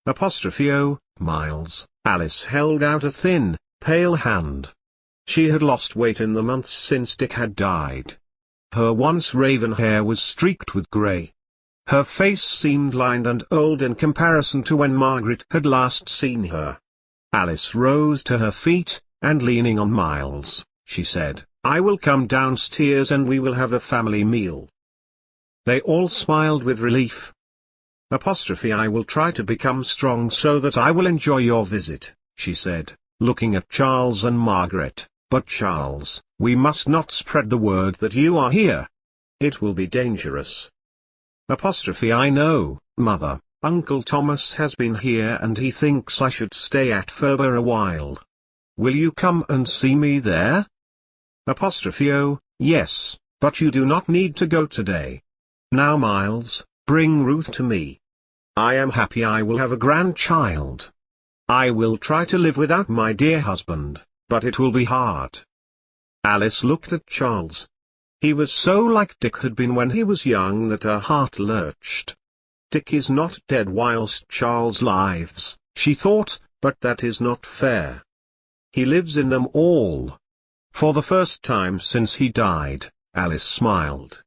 Oh, Miles, Alice held out a thin, pale hand. She had lost weight in the months since Dick had died. Her once raven hair was streaked with grey. Her face seemed lined and old in comparison to when Margaret had last seen her. Alice rose to her feet, and leaning on Miles, she said, "I will come downstairs and we will have a family meal." They all smiled with relief. I will try to become strong so that I will enjoy your visit, she said, looking at Charles and Margaret. But Charles, we must not spread the word that you are here. It will be dangerous. I know, Mother, Uncle Thomas has been here and he thinks I should stay at Ferber a while. Will you come and see me there? Oh, yes, but you do not need to go today. Now Miles, bring Ruth to me. I am happy I will have a grandchild. I will try to live without my dear husband, but it will be hard. Alice looked at Charles. He was so like Dick had been when he was young that her heart lurched. Dick is not dead whilst Charles lives, she thought, but that is not fair. He lives in them all. For the first time since he died, Alice smiled.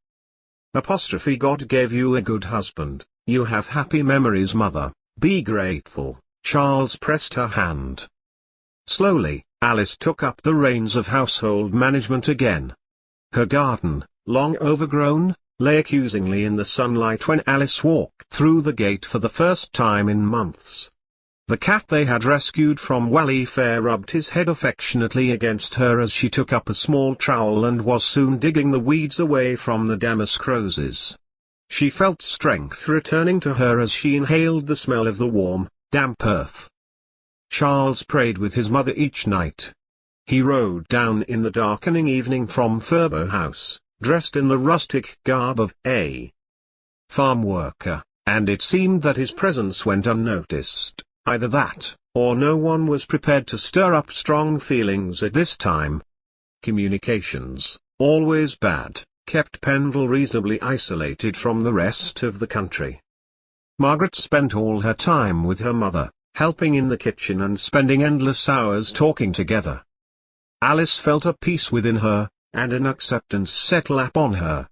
God gave you a good husband, you have happy memories, Mother, be grateful. Charles pressed her hand. Slowly, Alice took up the reins of household management again. Her garden, long overgrown, lay accusingly in the sunlight when Alice walked through the gate for the first time in months. The cat they had rescued from Wally Fair rubbed his head affectionately against her as she took up a small trowel and was soon digging the weeds away from the damask roses. She felt strength returning to her as she inhaled the smell of the warm, damp earth. Charles prayed with his mother each night. He rode down in the darkening evening from Ferber House, dressed in the rustic garb of a farm worker, and it seemed that his presence went unnoticed. Either that, or no one was prepared to stir up strong feelings at this time. Communications, always bad, kept Pendle reasonably isolated from the rest of the country. Margaret spent all her time with her mother, helping in the kitchen and spending endless hours talking together. Alice felt a peace within her, and an acceptance settle upon her.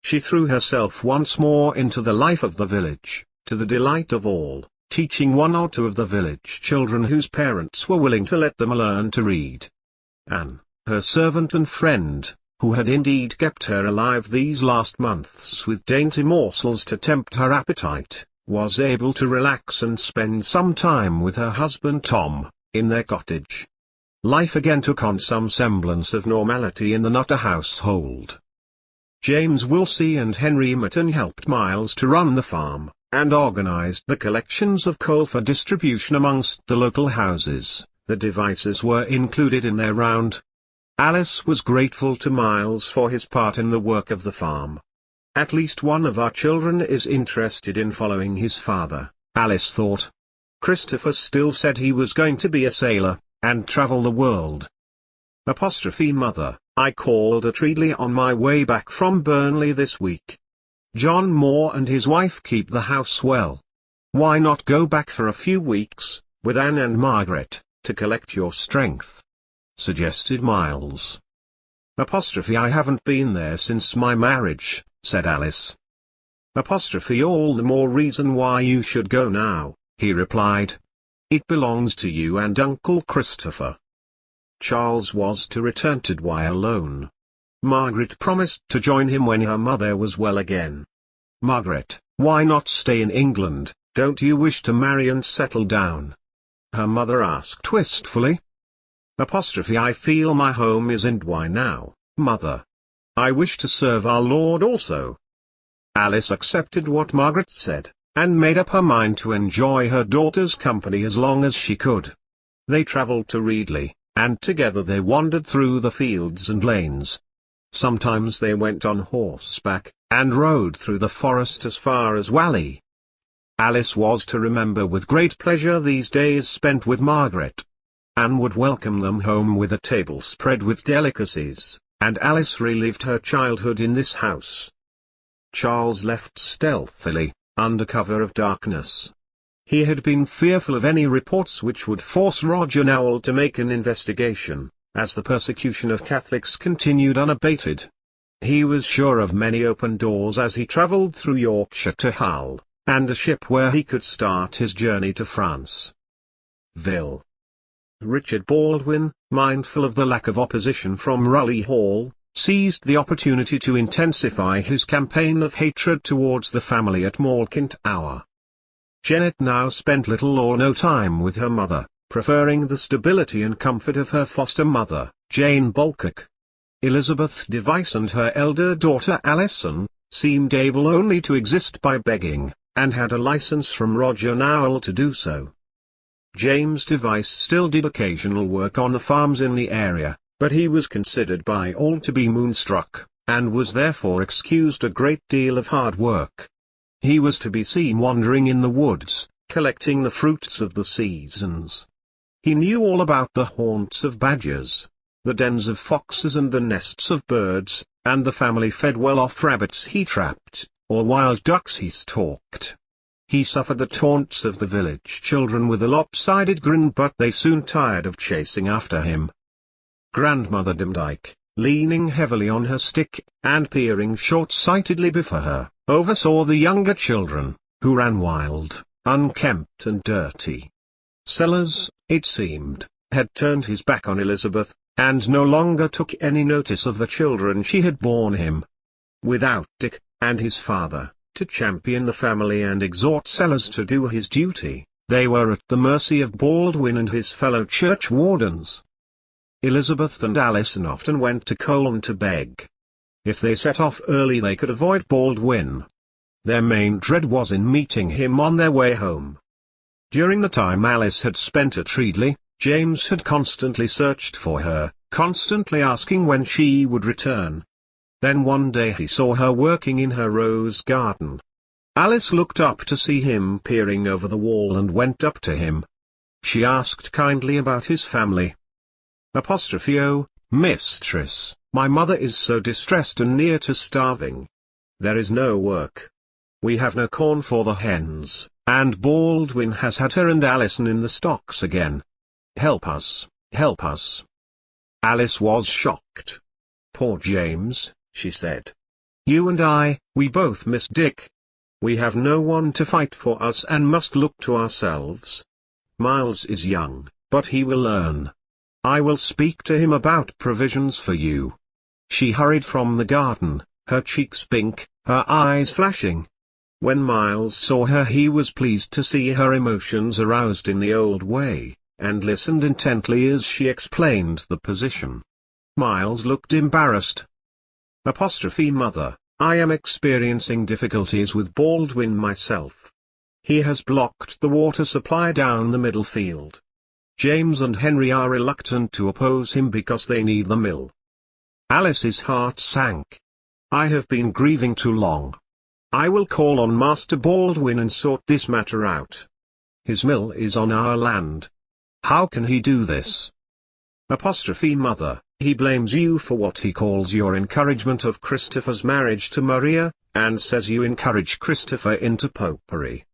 She threw herself once more into the life of the village, to the delight of all, teaching one or two of the village children whose parents were willing to let them learn to read. Anne, her servant and friend, who had indeed kept her alive these last months with dainty morsels to tempt her appetite, was able to relax and spend some time with her husband Tom, in their cottage. Life again took on some semblance of normality in the Nutter household. James Wilsey and Henry Merton helped Miles to run the farm, and organized the collections of coal for distribution amongst the local houses. The devices were included in their round. Alice was grateful to Miles for his part in the work of the farm. At least one of our children is interested in following his father, Alice thought. Christopher still said he was going to be a sailor, and travel the world. Mother, I called at Reedley on my way back from Burnley this week. John Moore and his wife keep the house well. Why not go back for a few weeks, with Anne and Margaret, to collect your strength? Suggested Miles. I haven't been there since my marriage, said Alice. All the more reason why you should go now, he replied. It belongs to you and Uncle Christopher. Charles was to return to Douai alone. Margaret promised to join him when her mother was well again. Margaret, why not stay in England? Don't you wish to marry and settle down? Her mother asked wistfully. I feel my home is in Douai now, Mother. I wish to serve our Lord also. Alice accepted what Margaret said, and made up her mind to enjoy her daughter's company as long as she could. They travelled to Reedley, and together they wandered through the fields and lanes. Sometimes they went on horseback, and rode through the forest as far as Whalley. Alice was to remember with great pleasure these days spent with Margaret. and would welcome them home with a table spread with delicacies, and Alice relived her childhood in this house. Charles left stealthily, under cover of darkness. He had been fearful of any reports which would force Roger Nowell to make an investigation, as the persecution of Catholics continued unabated. He was sure of many open doors as he travelled through Yorkshire to Hull, and a ship where he could start his journey to France. Ville. Richard Baldwin, mindful of the lack of opposition from Raleigh Hall, seized the opportunity to intensify his campaign of hatred towards the family at Malkin Tower. Janet now spent little or no time with her mother, preferring the stability and comfort of her foster mother, Jane Bulcock. Elizabeth Device and her elder daughter Alison seemed able only to exist by begging, and had a license from Roger Nowell to do so. James Device still did occasional work on the farms in the area, but he was considered by all to be moonstruck, and was therefore excused a great deal of hard work. He was to be seen wandering in the woods, collecting the fruits of the seasons. He knew all about the haunts of badgers, the dens of foxes and the nests of birds, and the family fed well off rabbits he trapped, or wild ducks he stalked. He suffered the taunts of the village children with a lopsided grin, but they soon tired of chasing after him. Grandmother Demdike, leaning heavily on her stick, and peering short-sightedly before her, oversaw the younger children, who ran wild, unkempt and dirty. Sellers, it seemed, had turned his back on Elizabeth, and no longer took any notice of the children she had borne him. Without Dick, and his father, to champion the family and exhort Sellers to do his duty, they were at the mercy of Baldwin and his fellow churchwardens. Elizabeth and Alison often went to Colne to beg. If they set off early they could avoid Baldwin. Their main dread was in meeting him on their way home. During the time Alice had spent at Reedley, James had constantly searched for her, constantly asking when she would return. Then one day he saw her working in her rose garden. Alice looked up to see him peering over the wall and went up to him. She asked kindly about his family. "Oh, mistress, my mother is so distressed and near to starving. There is no work. We have no corn for the hens, and Baldwin has had her and Alison in the stocks again. Help us, help us." Alice was shocked. "Poor James," she said. "You and I, we both miss Dick. We have no one to fight for us and must look to ourselves. Miles is young, but he will learn. I will speak to him about provisions for you." She hurried from the garden, her cheeks pink, her eyes flashing. When Miles saw her he was pleased to see her emotions aroused in the old way, and listened intently as she explained the position. Miles looked embarrassed. "Mother, I am experiencing difficulties with Baldwin myself. He has blocked the water supply down the middle field. James and Henry are reluctant to oppose him because they need the mill." Alice's heart sank. "I have been grieving too long. I will call on Master Baldwin and sort this matter out. His mill is on our land. How can he do this?" "Mother, he blames you for what he calls your encouragement of Christopher's marriage to Maria, and says you encourage Christopher into popery."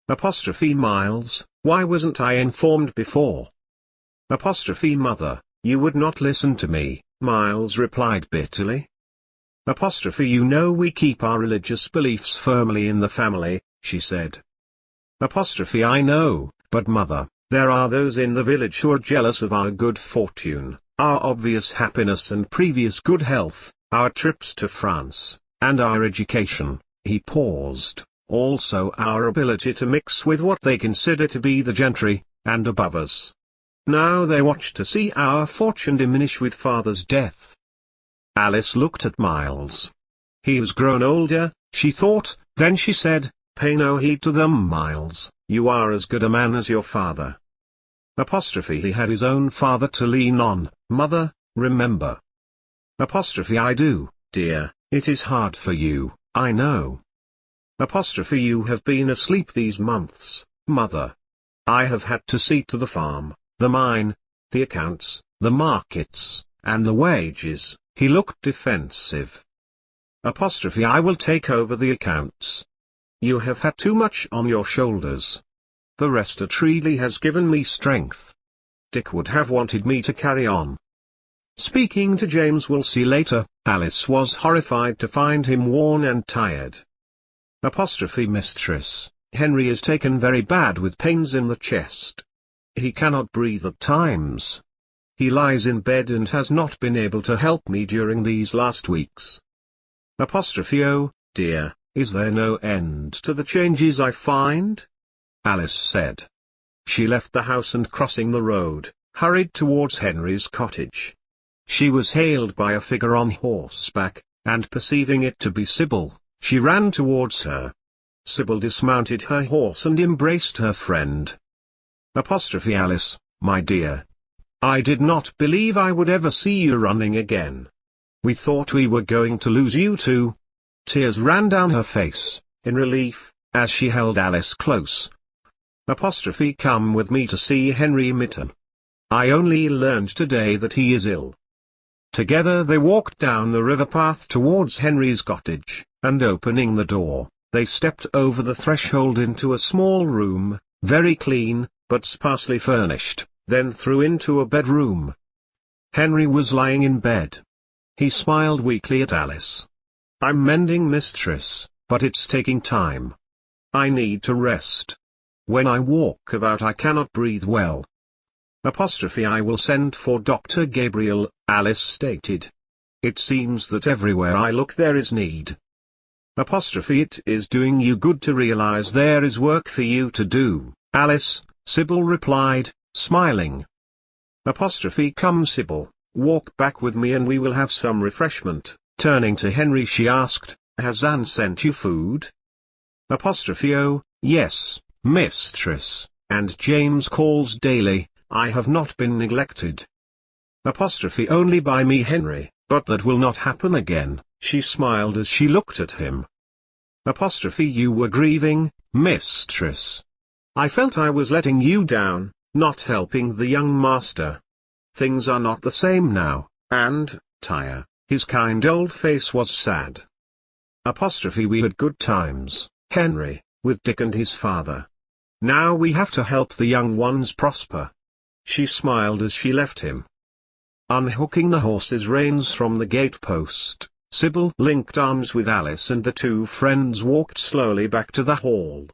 "Miles, why wasn't I informed before?" "Mother, you would not listen to me," Miles replied bitterly. "You know we keep our religious beliefs firmly in the family," she said. "I know, but mother, there are those in the village who are jealous of our good fortune, our obvious happiness and previous good health, our trips to France, and our education." He paused. "Also our ability to mix with what they consider to be the gentry, and above us. Now they watch to see our fortune diminish with father's death." Alice looked at Miles. He was grown older, she thought, then she said, "Pay no heed to them, Miles, you are as good a man as your father." He had his own father to lean on, mother, remember. I do, dear, it is hard for you, I know. You have been asleep these months, mother. I have had to see to the farm, the mine, the accounts, the markets, and the wages, he looked defensive. I will take over the accounts. You have had too much on your shoulders. The rest at Reedley has given me strength. Dick would have wanted me to carry on. Speaking to James we'll see later, Alice was horrified to find him worn and tired. Mistress, Henry is taken very bad with pains in the chest. He cannot breathe at times. He lies in bed and has not been able to help me during these last weeks. Oh, dear, is there no end to the changes I find? Alice said. She left the house and crossing the road, hurried towards Henry's cottage. She was hailed by a figure on horseback, and perceiving it to be Sybil, she ran towards her. Sybil dismounted her horse and embraced her friend. Alice, my dear. I did not believe I would ever see you running again. We thought we were going to lose you too. Tears ran down her face, in relief, as she held Alice close. Come with me to see Henry Mitten. I only learned today that he is ill. Together they walked down the river path towards Henry's cottage, and opening the door, they stepped over the threshold into a small room, very clean, but sparsely furnished, then through into a bedroom. Henry was lying in bed. He smiled weakly at Alice. I'm mending, mistress, but it's taking time. I need to rest. When I walk about I cannot breathe well. I will send for Dr. Gabriel, Alice stated. It seems that everywhere I look there is need. It is doing you good to realize there is work for you to do, Alice, Sybil replied, smiling. Come Sybil, walk back with me and we will have some refreshment. Turning to Henry she asked, has Anne sent you food? Oh, yes, mistress, and James calls daily. I have not been neglected. Only by me Henry, but that will not happen again, she smiled as she looked at him. You were grieving, mistress. I felt I was letting you down, not helping the young master. Things are not the same now, and, Tyre, his kind old face was sad. We had good times, Henry, with Dick and his father. Now we have to help the young ones prosper. She smiled as she left him. Unhooking the horse's reins from the gate-post, Sybil linked arms with Alice and the two friends walked slowly back to the hall.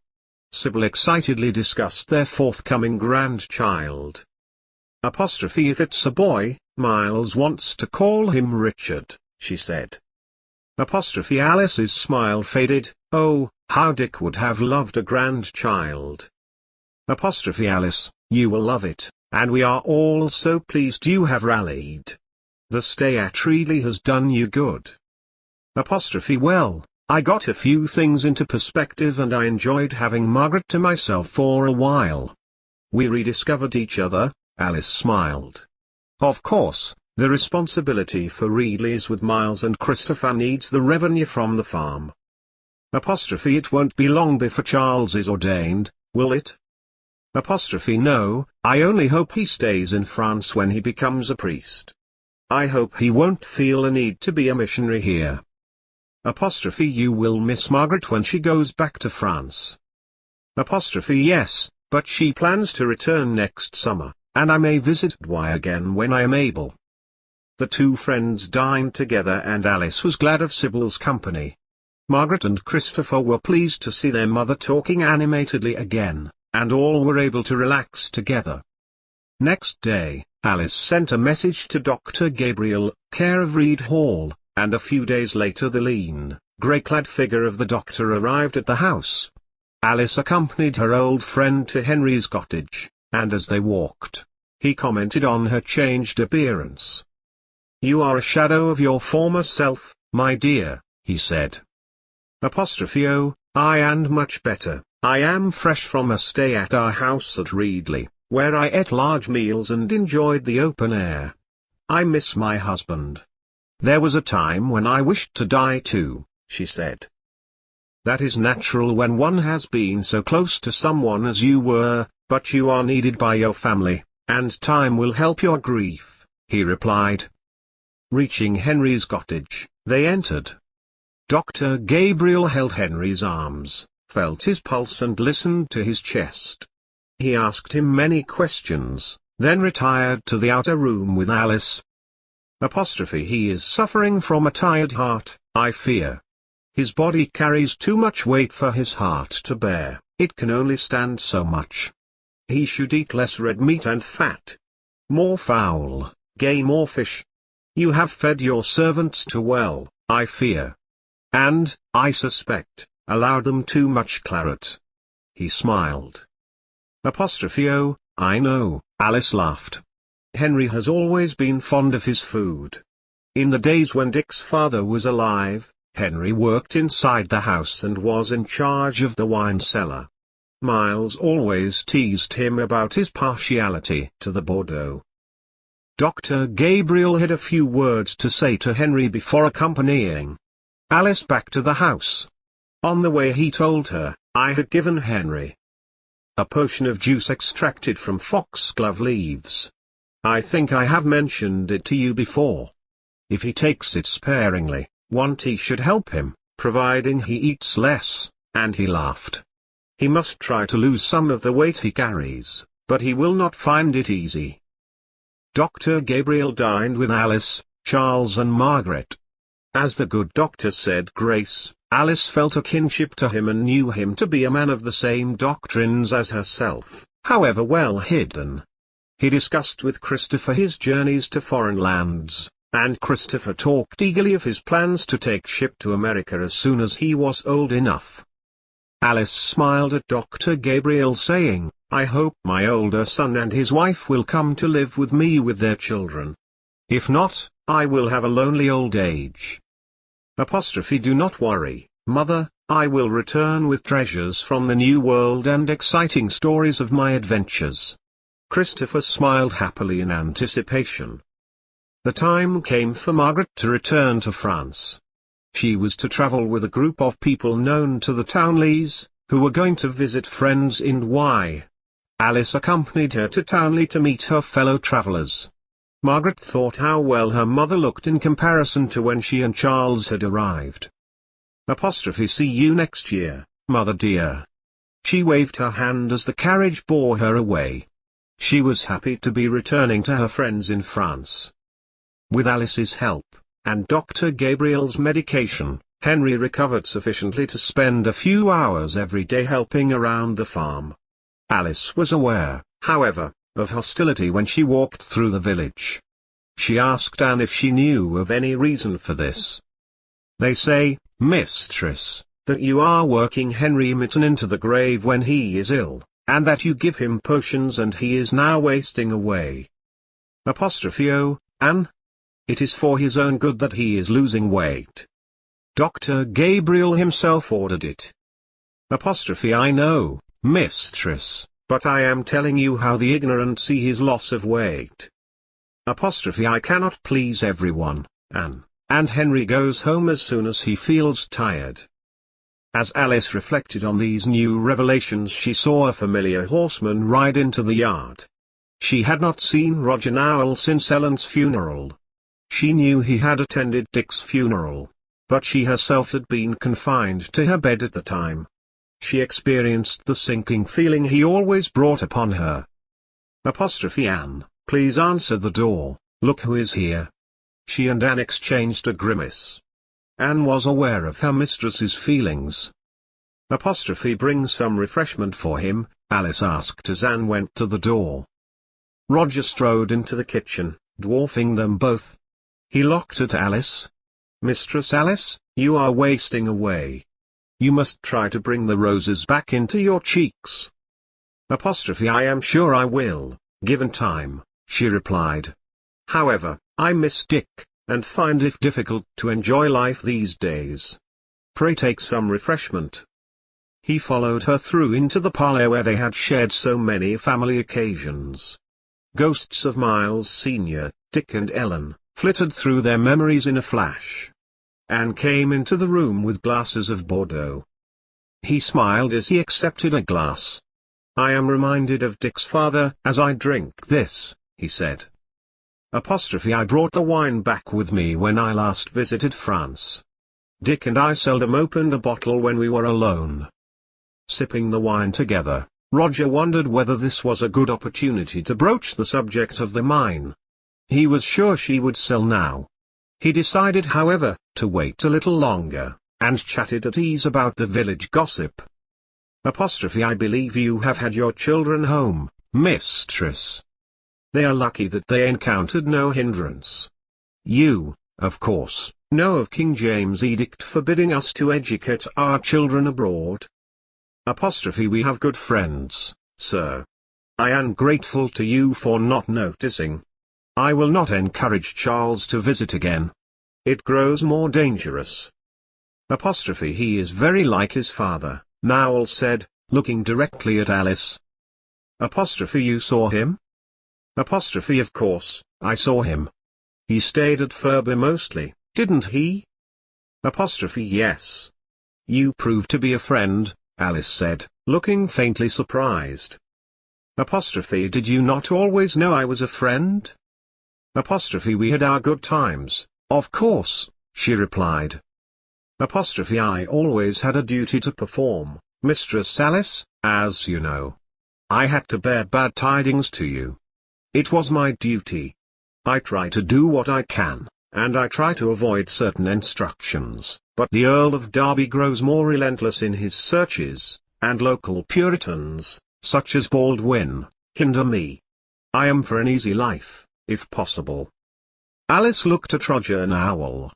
Sybil excitedly discussed their forthcoming grandchild. If it's a boy, Miles wants to call him Richard, she said. Alice's smile faded. Oh, how Dick would have loved a grandchild. Alice, you will love it. And we are all so pleased you have rallied. The stay at Reedley has done you good. Well, I got a few things into perspective and I enjoyed having Margaret to myself for a while. We rediscovered each other, Alice smiled. Of course, the responsibility for Reedley's with Miles and Christopher needs the revenue from the farm. It won't be long before Charles is ordained, will it? No, I only hope he stays in France when he becomes a priest. I hope he won't feel a need to be a missionary here. You will miss Margaret when she goes back to France. Yes, but she plans to return next summer, and I may visit Douai again when I am able. The two friends dined together and Alice was glad of Sybil's company. Margaret and Christopher were pleased to see their mother talking animatedly again, and all were able to relax together. Next day, Alice sent a message to Dr. Gabriel, care of Reed Hall, and a few days later the lean, grey-clad figure of the doctor arrived at the house. Alice accompanied her old friend to Henry's cottage, and as they walked, he commented on her changed appearance. You are a shadow of your former self, my dear, he said. Oh, I and much better. I am fresh from a stay at our house at Reedley, where I ate large meals and enjoyed the open air. I miss my husband. There was a time when I wished to die too, she said. That is natural when one has been so close to someone as you were, but you are needed by your family, "And time will help your grief," he replied. Reaching Henry's cottage, they entered. Dr. Gabriel held Henry's arms, felt his pulse and listened to his chest. He asked him many questions, then retired to the outer room with Alice. He is suffering from a tired heart, I fear. His body carries too much weight for his heart to bear, it can only stand so much. He should eat less red meat and fat. More fowl, game or fish. You have fed your servants too well, I fear. And, I suspect, allowed them too much claret. He smiled. Oh, I know, Alice laughed. Henry has always been fond of his food. In the days when Dick's father was alive, Henry worked inside the house and was in charge of the wine cellar. Miles always teased him about his partiality to the Bordeaux. Dr. Gabriel had a few words to say to Henry before accompanying Alice back to the house. On the way he told her, I had given Henry a potion of juice extracted from foxglove leaves. I think I have mentioned it to you before. If he takes it sparingly, one tea should help him, providing he eats less, and he laughed. He must try to lose some of the weight he carries, but he will not find it easy. Dr. Gabriel dined with Alice, Charles and Margaret. As the good doctor said grace, Alice felt a kinship to him and knew him to be a man of the same doctrines as herself, however well hidden. He discussed with Christopher his journeys to foreign lands, and Christopher talked eagerly of his plans to take ship to America as soon as he was old enough. Alice smiled at Dr. Gabriel saying, I hope my older son and his wife will come to live with me with their children. If not, I will have a lonely old age. Do not worry, mother, I will return with treasures from the New World and exciting stories of my adventures. Christopher smiled happily in anticipation. The time came for Margaret to return to France. She was to travel with a group of people known to the Townleys, who were going to visit friends in Y. Alice accompanied her to Townley to meet her fellow travellers. Margaret thought how well her mother looked in comparison to when she and Charles had arrived. See you next year, mother dear. She waved her hand as the carriage bore her away. She was happy to be returning to her friends in France. With Alice's help, and Dr. Gabriel's medication, Henry recovered sufficiently to spend a few hours every day helping around the farm. Alice was aware, however, of hostility when she walked through the village. She asked Anne if she knew of any reason for this. They say, mistress, that you are working Henry Mitten into the grave when he is ill, and that you give him potions and he is now wasting away. Oh, Anne? It is for his own good that he is losing weight. Dr. Gabriel himself ordered it. I know, mistress, but I am telling you how the ignorant see his loss of weight. I cannot please everyone, Anne, and Henry goes home as soon as he feels tired. As Alice reflected on these new revelations, she saw a familiar horseman ride into the yard. She had not seen Roger Nowell since Ellen's funeral. She knew he had attended Dick's funeral, but she herself had been confined to her bed at the time. She experienced the sinking feeling he always brought upon her. Anne, please answer the door, look who is here. She and Anne exchanged a grimace. Anne was aware of her mistress's feelings. Bring some refreshment for him, Alice asked as Anne went to the door. Roger strode into the kitchen, dwarfing them both. He looked at Alice. Mistress Alice, you are wasting away. You must try to bring the roses back into your cheeks. I am sure I will, given time, she replied. However, I miss Dick, and find it difficult to enjoy life these days. Pray take some refreshment. He followed her through into the parlour where they had shared so many family occasions. Ghosts of Miles Sr., Dick and Ellen, flitted through their memories in a flash. Anne came into the room with glasses of Bordeaux. He smiled as he accepted a glass. I am reminded of Dick's father as I drink this, he said. I brought the wine back with me when I last visited France. Dick and I seldom opened the bottle when we were alone. Sipping the wine together, Roger wondered whether this was a good opportunity to broach the subject of the mine. He was sure she would sell now. He decided, however, to wait a little longer, and chatted at ease about the village gossip. I believe you have had your children home, mistress. They are lucky that they encountered no hindrance. You, of course, know of King James' edict forbidding us to educate our children abroad. We have good friends, sir. I am grateful to you for not noticing. I will not encourage Charles to visit again. It grows more dangerous. He is very like his father, Nowell said, looking directly at Alice. You saw him? Of course, I saw him. He stayed at Furby mostly, didn't he? Yes. You proved to be a friend, Alice said, looking faintly surprised. Did you not always know I was a friend? We had our good times, of course, she replied. I always had a duty to perform, Mistress Alice, as you know. I had to bear bad tidings to you. It was my duty. I try to do what I can, and I try to avoid certain instructions, but the Earl of Derby grows more relentless in his searches, and local Puritans, such as Baldwin, hinder me. I am for an easy life, if possible. Alice looked at Roger Nowell.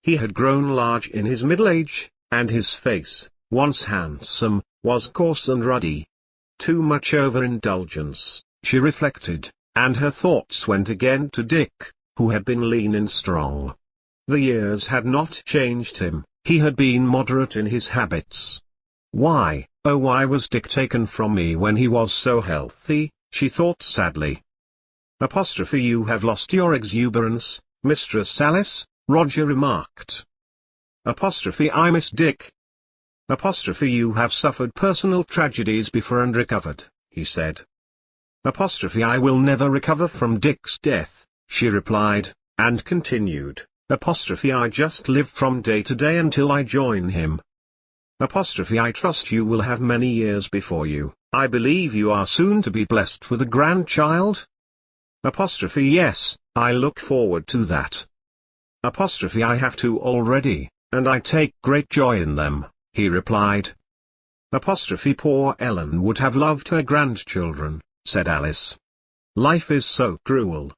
He had grown large in his middle age, and his face, once handsome, was coarse and ruddy. Too much overindulgence, she reflected, and her thoughts went again to Dick, who had been lean and strong. The years had not changed him, he had been moderate in his habits. Why, oh why was Dick taken from me when he was so healthy, she thought sadly. You have lost your exuberance, Mistress Alice, Roger remarked. I miss Dick. You have suffered personal tragedies before and recovered, he said. I will never recover from Dick's death, she replied, and continued, I just live from day to day until I join him. I trust you will have many years before you. I believe you are soon to be blessed with a grandchild? Yes, I look forward to that. I have two already, and I take great joy in them, he replied. Poor Ellen would have loved her grandchildren, said Alice. Life is so cruel.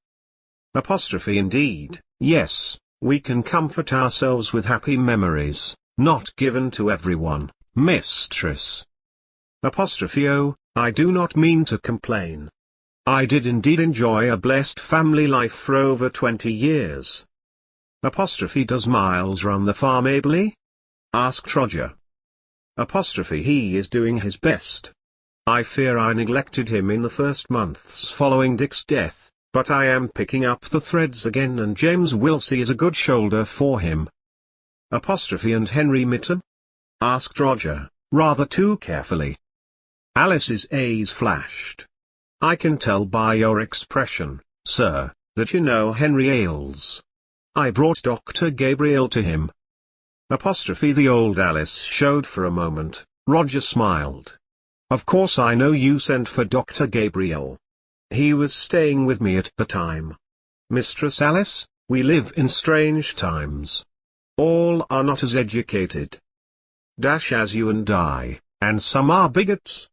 Indeed, yes, we can comfort ourselves with happy memories, not given to everyone, mistress. Oh, I do not mean to complain. I did indeed enjoy a blessed family life for over 20 years. Does Miles run the farm ably? Asked Roger. He is doing his best. I fear I neglected him in the first months following Dick's death, but I am picking up the threads again, and James Wilsey is a good shoulder for him. And Henry Mitten? Asked Roger, rather too carefully. Alice's eyes flashed. I can tell by your expression, sir, that you know Henry Ailes. I brought Dr. Gabriel to him. The old Alice showed for a moment. Roger smiled. Of course I know you sent for Dr. Gabriel. He was staying with me at the time. Mistress Alice, we live in strange times. All are not as educated. As you and I, and some are bigots.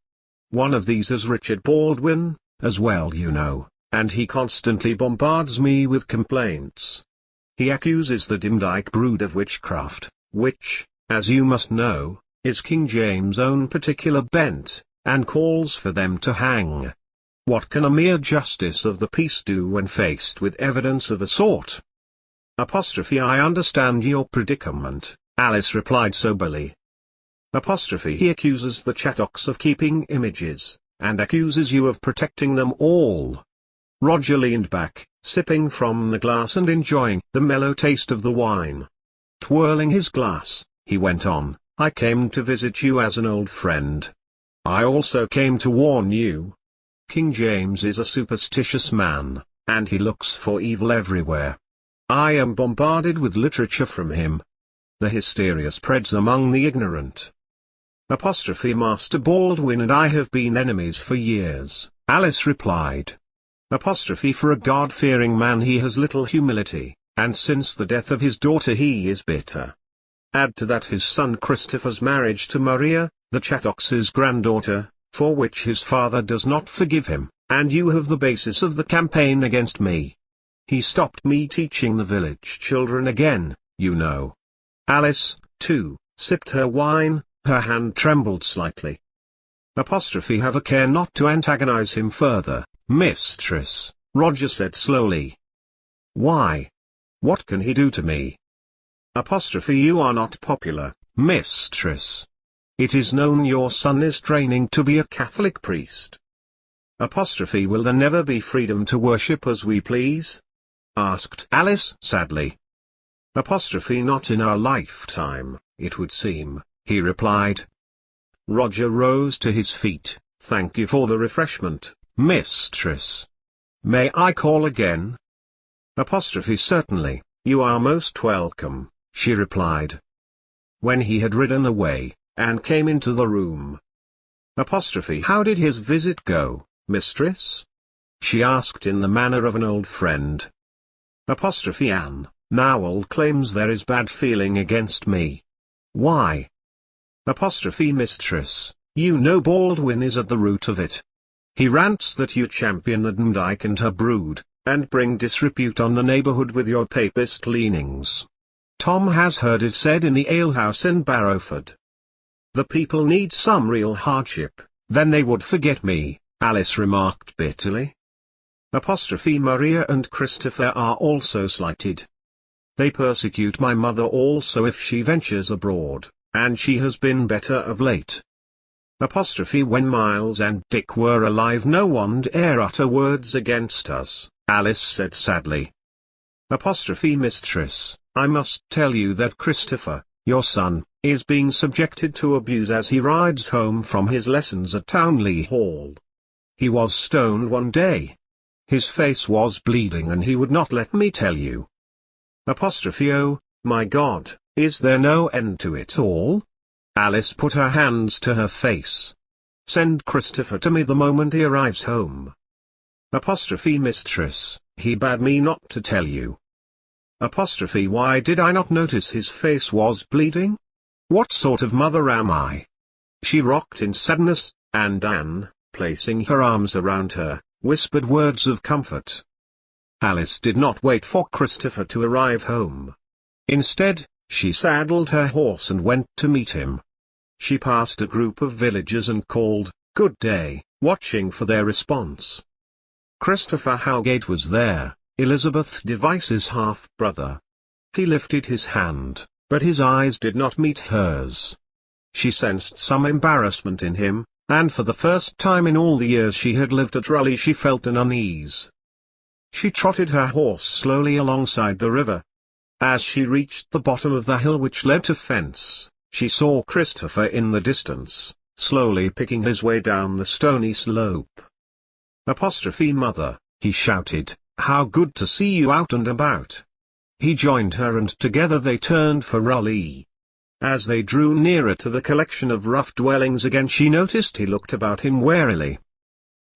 One of these is Richard Baldwin, as well you know, and he constantly bombards me with complaints. He accuses the Dimdyke brood of witchcraft, which, as you must know, is King James' own particular bent, and calls for them to hang. What can a mere justice of the peace do when faced with evidence of a sort? I understand your predicament, Alice replied soberly. He accuses the Chattocks of keeping images, and accuses you of protecting them all. Roger leaned back, sipping from the glass and enjoying the mellow taste of the wine. Twirling his glass, he went on, I came to visit you as an old friend. I also came to warn you. King James is a superstitious man, and he looks for evil everywhere. I am bombarded with literature from him. The hysteria spreads among the ignorant. Master Baldwin and I have been enemies for years, Alice replied. For a God-fearing man he has little humility, and since the death of his daughter he is bitter. Add to that his son Christopher's marriage to Maria, the Chattox's granddaughter, for which his father does not forgive him, and you have the basis of the campaign against me. He stopped me teaching the village children again, you know. Alice, too, sipped her wine, her hand trembled slightly. Have a care not to antagonize him further, mistress, Roger said slowly. Why? What can he do to me? You are not popular, mistress. It is known your son is training to be a Catholic priest. Will there never be freedom to worship as we please? Asked Alice sadly. Not in our lifetime, it would seem, he replied. Roger rose to his feet. Thank you for the refreshment, mistress. May I call again? Certainly, you are most welcome, she replied. When he had ridden away, Anne came into the room. How did his visit go, mistress? She asked in the manner of an old friend. Anne, Nowell claims there is bad feeling against me. Why? Mistress, you know Baldwin is at the root of it. He rants that you champion the Dyke and her brood, and bring disrepute on the neighbourhood with your papist leanings. Tom has heard it said in the alehouse in Barrowford. The people need some real hardship, then they would forget me, Alice remarked bitterly. Maria and Christopher are also slighted. They persecute my mother also if she ventures abroad, and she has been better of late. When Miles and Dick were alive no one dare utter words against us, Alice said sadly. Mistress, I must tell you that Christopher, your son, is being subjected to abuse as he rides home from his lessons at Townley Hall. He was stoned one day. His face was bleeding and he would not let me tell you. Oh, my God, is there no end to it all? Alice put her hands to her face. Send Christopher to me the moment he arrives home. Mistress, he bade me not to tell you. Why did I not notice his face was bleeding? What sort of mother am I? She rocked in sadness, and Anne, placing her arms around her, whispered words of comfort. Alice did not wait for Christopher to arrive home. Instead, she saddled her horse and went to meet him. She passed a group of villagers and called, "Good day," watching for their response. Christopher Howgate was there, Elizabeth Device's half-brother. He lifted his hand, but his eyes did not meet hers. She sensed some embarrassment in him, and for the first time in all the years she had lived at Raleigh she felt an unease. She trotted her horse slowly alongside the river. As she reached the bottom of the hill which led to fence, she saw Christopher in the distance, slowly picking his way down the stony slope. Mother, he shouted, how good to see you out and about. He joined her and together they turned for Raleigh. As they drew nearer to the collection of rough dwellings again she noticed he looked about him warily.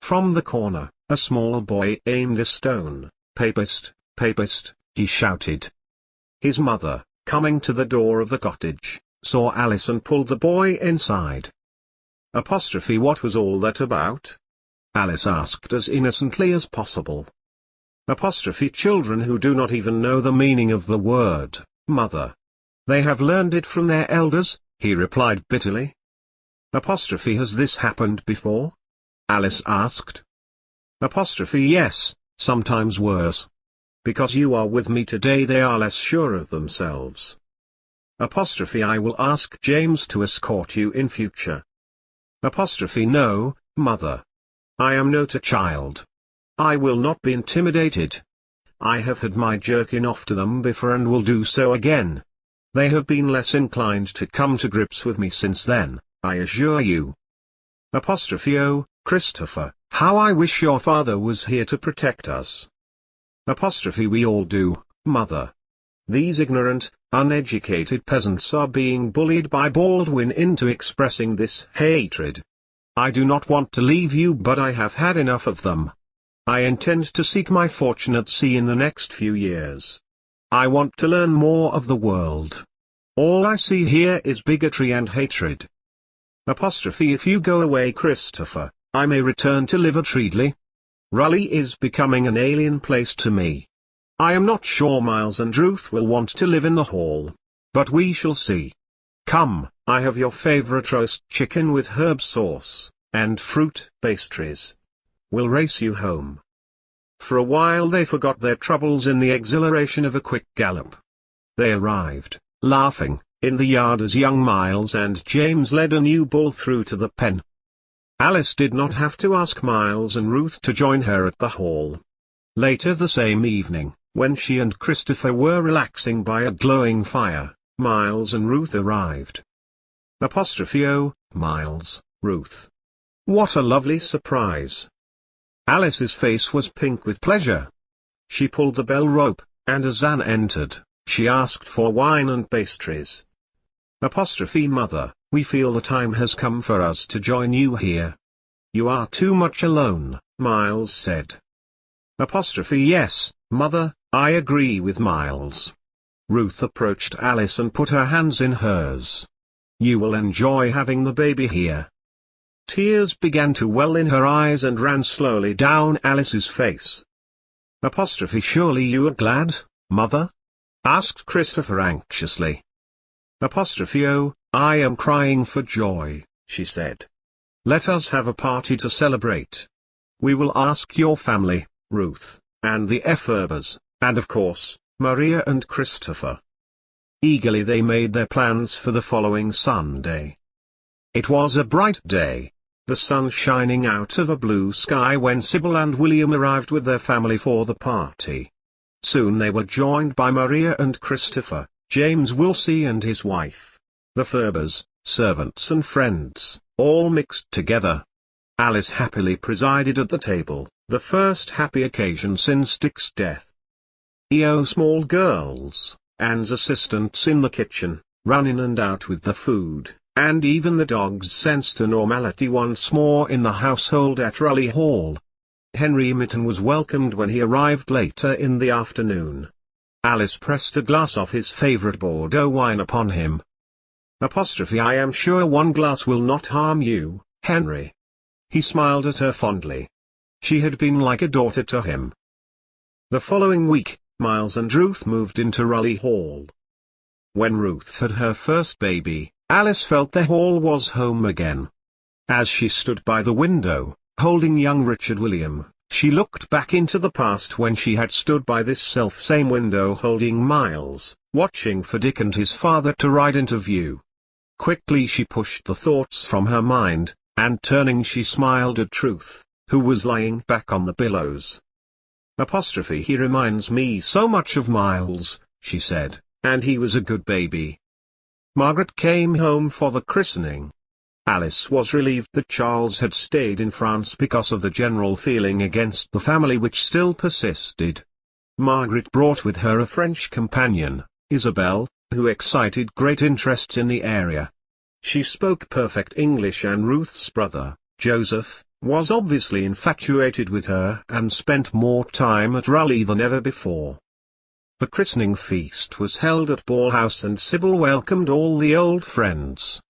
From the corner, a small boy aimed a stone. Papist, papist, he shouted. His mother, coming to the door of the cottage, saw Alice and pulled the boy inside. What was all that about? Alice asked as innocently as possible. Children who do not even know the meaning of the word, mother. They have learned it from their elders, he replied bitterly. Has this happened before? Alice asked. Yes, sometimes worse. Because you are with me today they are less sure of themselves. I will ask James to escort you in future. No, mother. I am not a child. I will not be intimidated. I have had my jerkin off to them before and will do so again. They have been less inclined to come to grips with me since then, I assure you. Apostrophe O, Christopher, how I wish your father was here to protect us. Apostrophe we all do, mother. These ignorant, uneducated peasants are being bullied by Baldwin into expressing this hatred. I do not want to leave you, but I have had enough of them. I intend to seek my fortune at sea in the next few years. I want to learn more of the world. All I see here is bigotry and hatred. Apostrophe if you go away, Christopher, I may return to live at Reedley. Raleigh is becoming an alien place to me. I am not sure Miles and Ruth will want to live in the hall. But we shall see. Come, I have your favorite roast chicken with herb sauce, and fruit pastries. We'll race you home. For a while they forgot their troubles in the exhilaration of a quick gallop. They arrived, laughing, in the yard as young Miles and James led a new bull through to the pen. Alice did not have to ask Miles and Ruth to join her at the hall. Later the same evening, when she and Christopher were relaxing by a glowing fire, Miles and Ruth arrived. Apostrophe O, Miles, Ruth. What a lovely surprise. Alice's face was pink with pleasure. She pulled the bell rope, and as Anne entered, she asked for wine and pastries. Apostrophe Mother, we feel the time has come for us to join you here. You are too much alone, Miles said. Apostrophe Yes, Mother, I agree with Miles. Ruth approached Alice and put her hands in hers. You will enjoy having the baby here. Tears began to well in her eyes and ran slowly down Alice's face. Apostrophe Surely you are glad, Mother? Asked Christopher anxiously. Apostrophe Oh, I am crying for joy, she said. Let us have a party to celebrate. We will ask your family, Ruth, and the Ferbers, and of course, Maria and Christopher. Eagerly they made their plans for the following Sunday. It was a bright day, the sun shining out of a blue sky when Sybil and William arrived with their family for the party. Soon they were joined by Maria and Christopher, James Wilsey and his wife, the Ferbers, servants and friends, all mixed together. Alice happily presided at the table, the first happy occasion since Dick's death. Small girls, Anne's assistants in the kitchen, ran in and out with the food, and even the dogs sensed a normality once more in the household at Raleigh Hall. Henry Mitten was welcomed when he arrived later in the afternoon. Alice pressed a glass of his favourite Bordeaux wine upon him. Apostrophe I am sure one glass will not harm you, Henry. He smiled at her fondly. She had been like a daughter to him. The following week, Miles and Ruth moved into Raleigh Hall. When Ruth had her first baby, Alice felt the hall was home again. As she stood by the window, holding young Richard William, she looked back into the past when she had stood by this self-same window holding Miles, watching for Dick and his father to ride into view. Quickly she pushed the thoughts from her mind, and turning she smiled at Ruth, who was lying back on the billows. Apostrophe He reminds me so much of Miles, she said, and he was a good baby. Margaret came home for the christening. Alice was relieved that Charles had stayed in France because of the general feeling against the family which still persisted. Margaret brought with her a French companion, Isabel, who excited great interest in the area. She spoke perfect English, and Ruth's brother, Joseph, was obviously infatuated with her and spent more time at Raleigh than ever before. The christening feast was held at Ball House and Sybil welcomed all the old friends.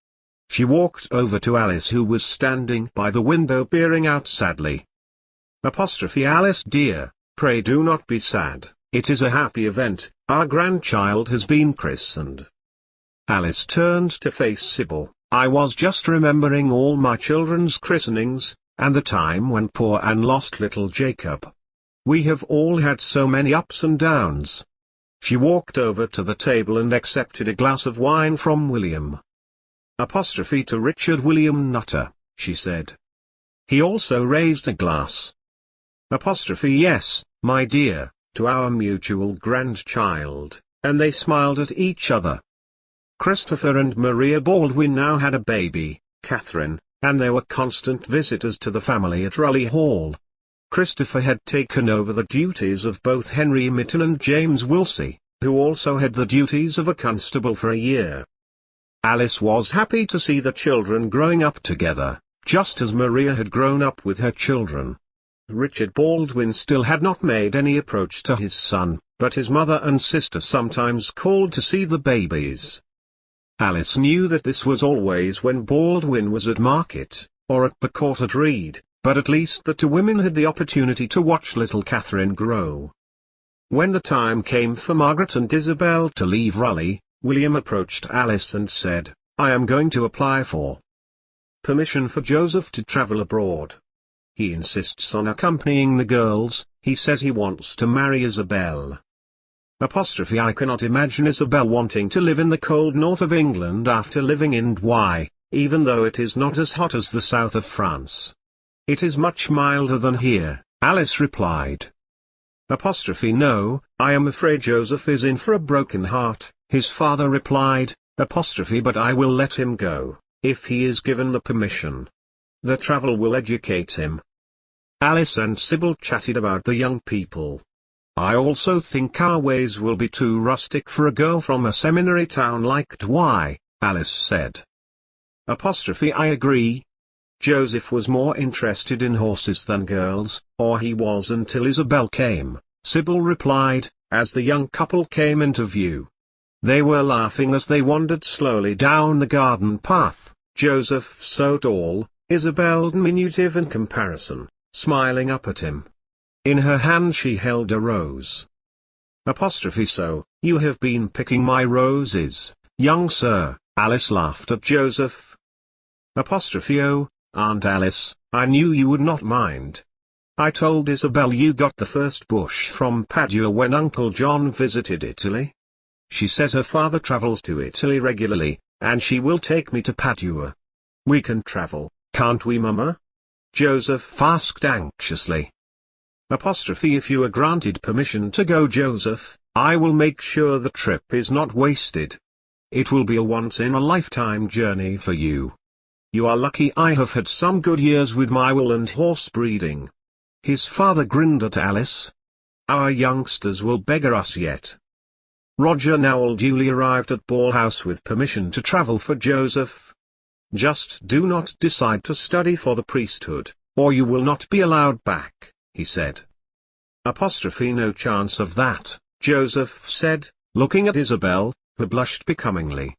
She walked over to Alice, who was standing by the window peering out sadly. Apostrophe Alice dear, pray do not be sad, it is a happy event, our grandchild has been christened. Alice turned to face Sybil. I was just remembering all my children's christenings, and the time when poor Anne lost little Jacob. We have all had so many ups and downs. She walked over to the table and accepted a glass of wine from William. Apostrophe to Richard William Nutter, she said. He also raised a glass. Apostrophe Yes, my dear, to our mutual grandchild, and they smiled at each other. Christopher and Maria Baldwin now had a baby, Catherine, and there were constant visitors to the family at Raleigh Hall. Christopher had taken over the duties of both Henry Mytton and James Wilsey, who also had the duties of a constable for a year. Alice was happy to see the children growing up together, just as Maria had grown up with her children. Richard Baldwin still had not made any approach to his son, but his mother and sister sometimes called to see the babies. Alice knew that this was always when Baldwin was at market, or at the court at Reed, but at least the two women had the opportunity to watch little Catherine grow. When the time came for Margaret and Isabel to leave Raleigh, William approached Alice and said, "I am going to apply for permission for Joseph to travel abroad. He insists on accompanying the girls. He says he wants to marry Isabel. I cannot imagine Isabel wanting to live in the cold north of England after living in Douai, even though it is not as hot as the south of France. It is much milder than here," Alice replied. No, I am afraid Joseph is in for a broken heart, his father replied, but I will let him go, if he is given the permission. The travel will educate him. Alice and Sybil chatted about the young people. "I also think our ways will be too rustic for a girl from a seminary town like Douai," Alice said. I agree. Joseph was more interested in horses than girls, or he was until Isabel came, Sybil replied, as the young couple came into view. They were laughing as they wandered slowly down the garden path, Joseph so tall, Isabel diminutive in comparison, smiling up at him. In her hand she held a rose. "So, you have been picking my roses, young sir," Alice laughed at Joseph. "Oh, Aunt Alice, I knew you would not mind. I told Isabel you got the first bush from Padua when Uncle John visited Italy. She says her father travels to Italy regularly, and she will take me to Padua. We can travel, can't we, Mama?" Joseph asked anxiously. If you are granted permission to go, Joseph, I will make sure the trip is not wasted. It will be a once-in-a-lifetime journey for you. You are lucky I have had some good years with my wool and horse breeding." His father grinned at Alice. "Our youngsters will beggar us yet." Roger Nowell duly arrived at Ball House with permission to travel for Joseph. "Just do not decide to study for the priesthood, or you will not be allowed back," he said. No chance of that, Joseph said, looking at Isabel, who blushed becomingly.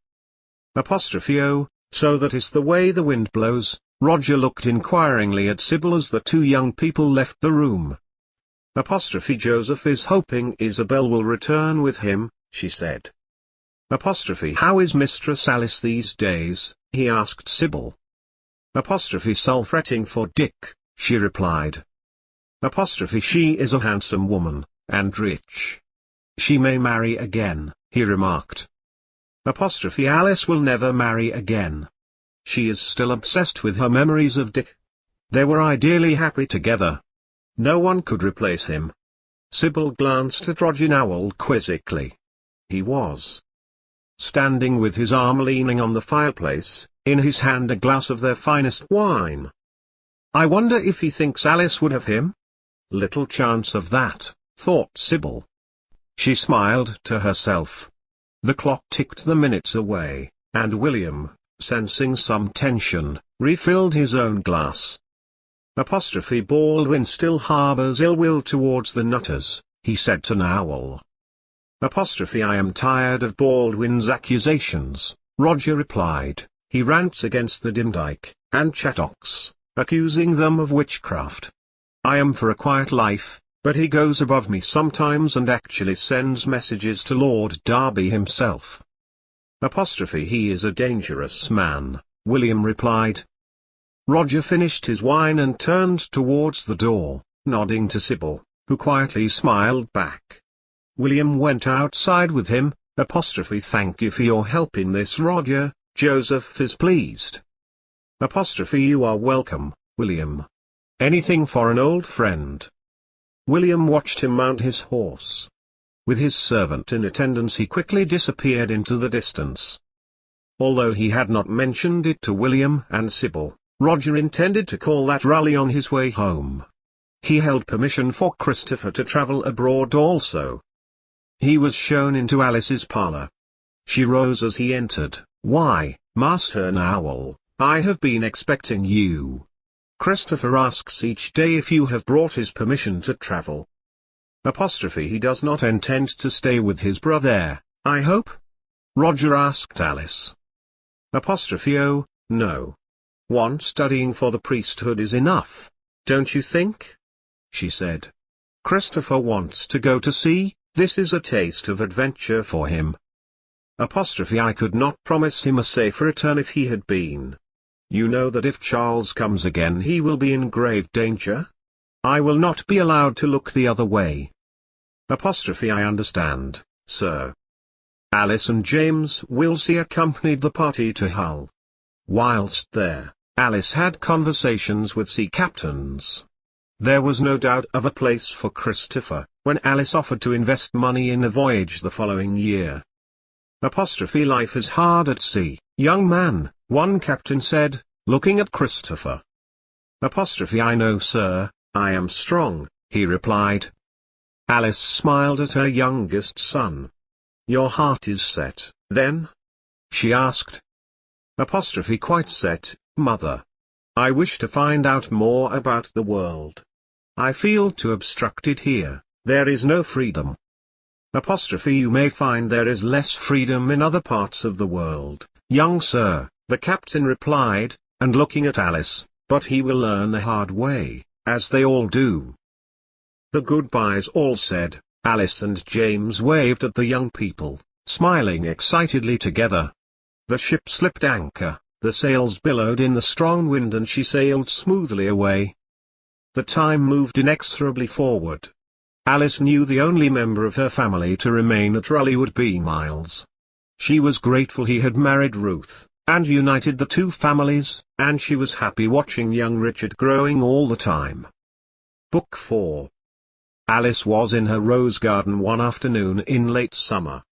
Oh, so that is the way the wind blows. Roger looked inquiringly at Sybil as the two young people left the room. Joseph is hoping Isabel will return with him, she said. How is Mistress Alice these days, he asked Sybil. Sulfretting for Dick, she replied. She is a handsome woman, and rich. She may marry again, he remarked. Alice will never marry again. She is still obsessed with her memories of Dick. They were ideally happy together. No one could replace him. Sybil glanced at Roger Nowell quizzically. He was standing with his arm leaning on the fireplace, in his hand a glass of their finest wine. "I wonder if he thinks Alice would have him?" "Little chance of that," thought Sybil. She smiled to herself. The clock ticked the minutes away, and William, sensing some tension, refilled his own glass. Baldwin still harbors ill will towards the Nutters, he said to Nowell. I am tired of Baldwin's accusations, Roger replied. He rants against the Dimdike and Chattocks, accusing them of witchcraft. I am for a quiet life, but he goes above me sometimes and actually sends messages to Lord Derby himself. He is a dangerous man, William replied. Roger finished his wine and turned towards the door, nodding to Sybil, who quietly smiled back. William went outside with him. Thank you for your help in this, Roger. Joseph is pleased. You are welcome, William. Anything for an old friend. William watched him mount his horse. With his servant in attendance he quickly disappeared into the distance. Although he had not mentioned it to William and Sybil, Roger intended to call that rally on his way home. He held permission for Christopher to travel abroad also. He was shown into Alice's parlour. She rose as he entered. "Why, Master Owl, I have been expecting you. Christopher asks each day if you have brought his permission to travel. He does not intend to stay with his brother, I hope?" Roger asked Alice. Oh, no. One studying for the priesthood is enough, don't you think? She said. Christopher wants to go to sea, this is a taste of adventure for him. I could not promise him a safe return if he had been. You know that if Charles comes again he will be in grave danger? I will not be allowed to look the other way. I understand, sir. Alice and James Wilsey accompanied the party to Hull. Whilst there, Alice had conversations with sea captains. There was no doubt of a place for Christopher, when Alice offered to invest money in a voyage the following year. Life is hard at sea, young man, one captain said, looking at Christopher. I know, sir, I am strong, he replied. Alice smiled at her youngest son. Your heart is set, then? She asked. Quite set, mother. I wish to find out more about the world. I feel too obstructed here, there is no freedom. You may find there is less freedom in other parts of the world, young sir, the captain replied, and looking at Alice, but he will learn the hard way, as they all do. The goodbyes all said, Alice and James waved at the young people, smiling excitedly together. The ship slipped anchor, the sails billowed in the strong wind and she sailed smoothly away. The time moved inexorably forward. Alice knew the only member of her family to remain at Raleigh would be Miles. She was grateful he had married Ruth, and united the two families, and she was happy watching young Richard growing all the time. Book 4. Alice was in her rose garden one afternoon in late summer.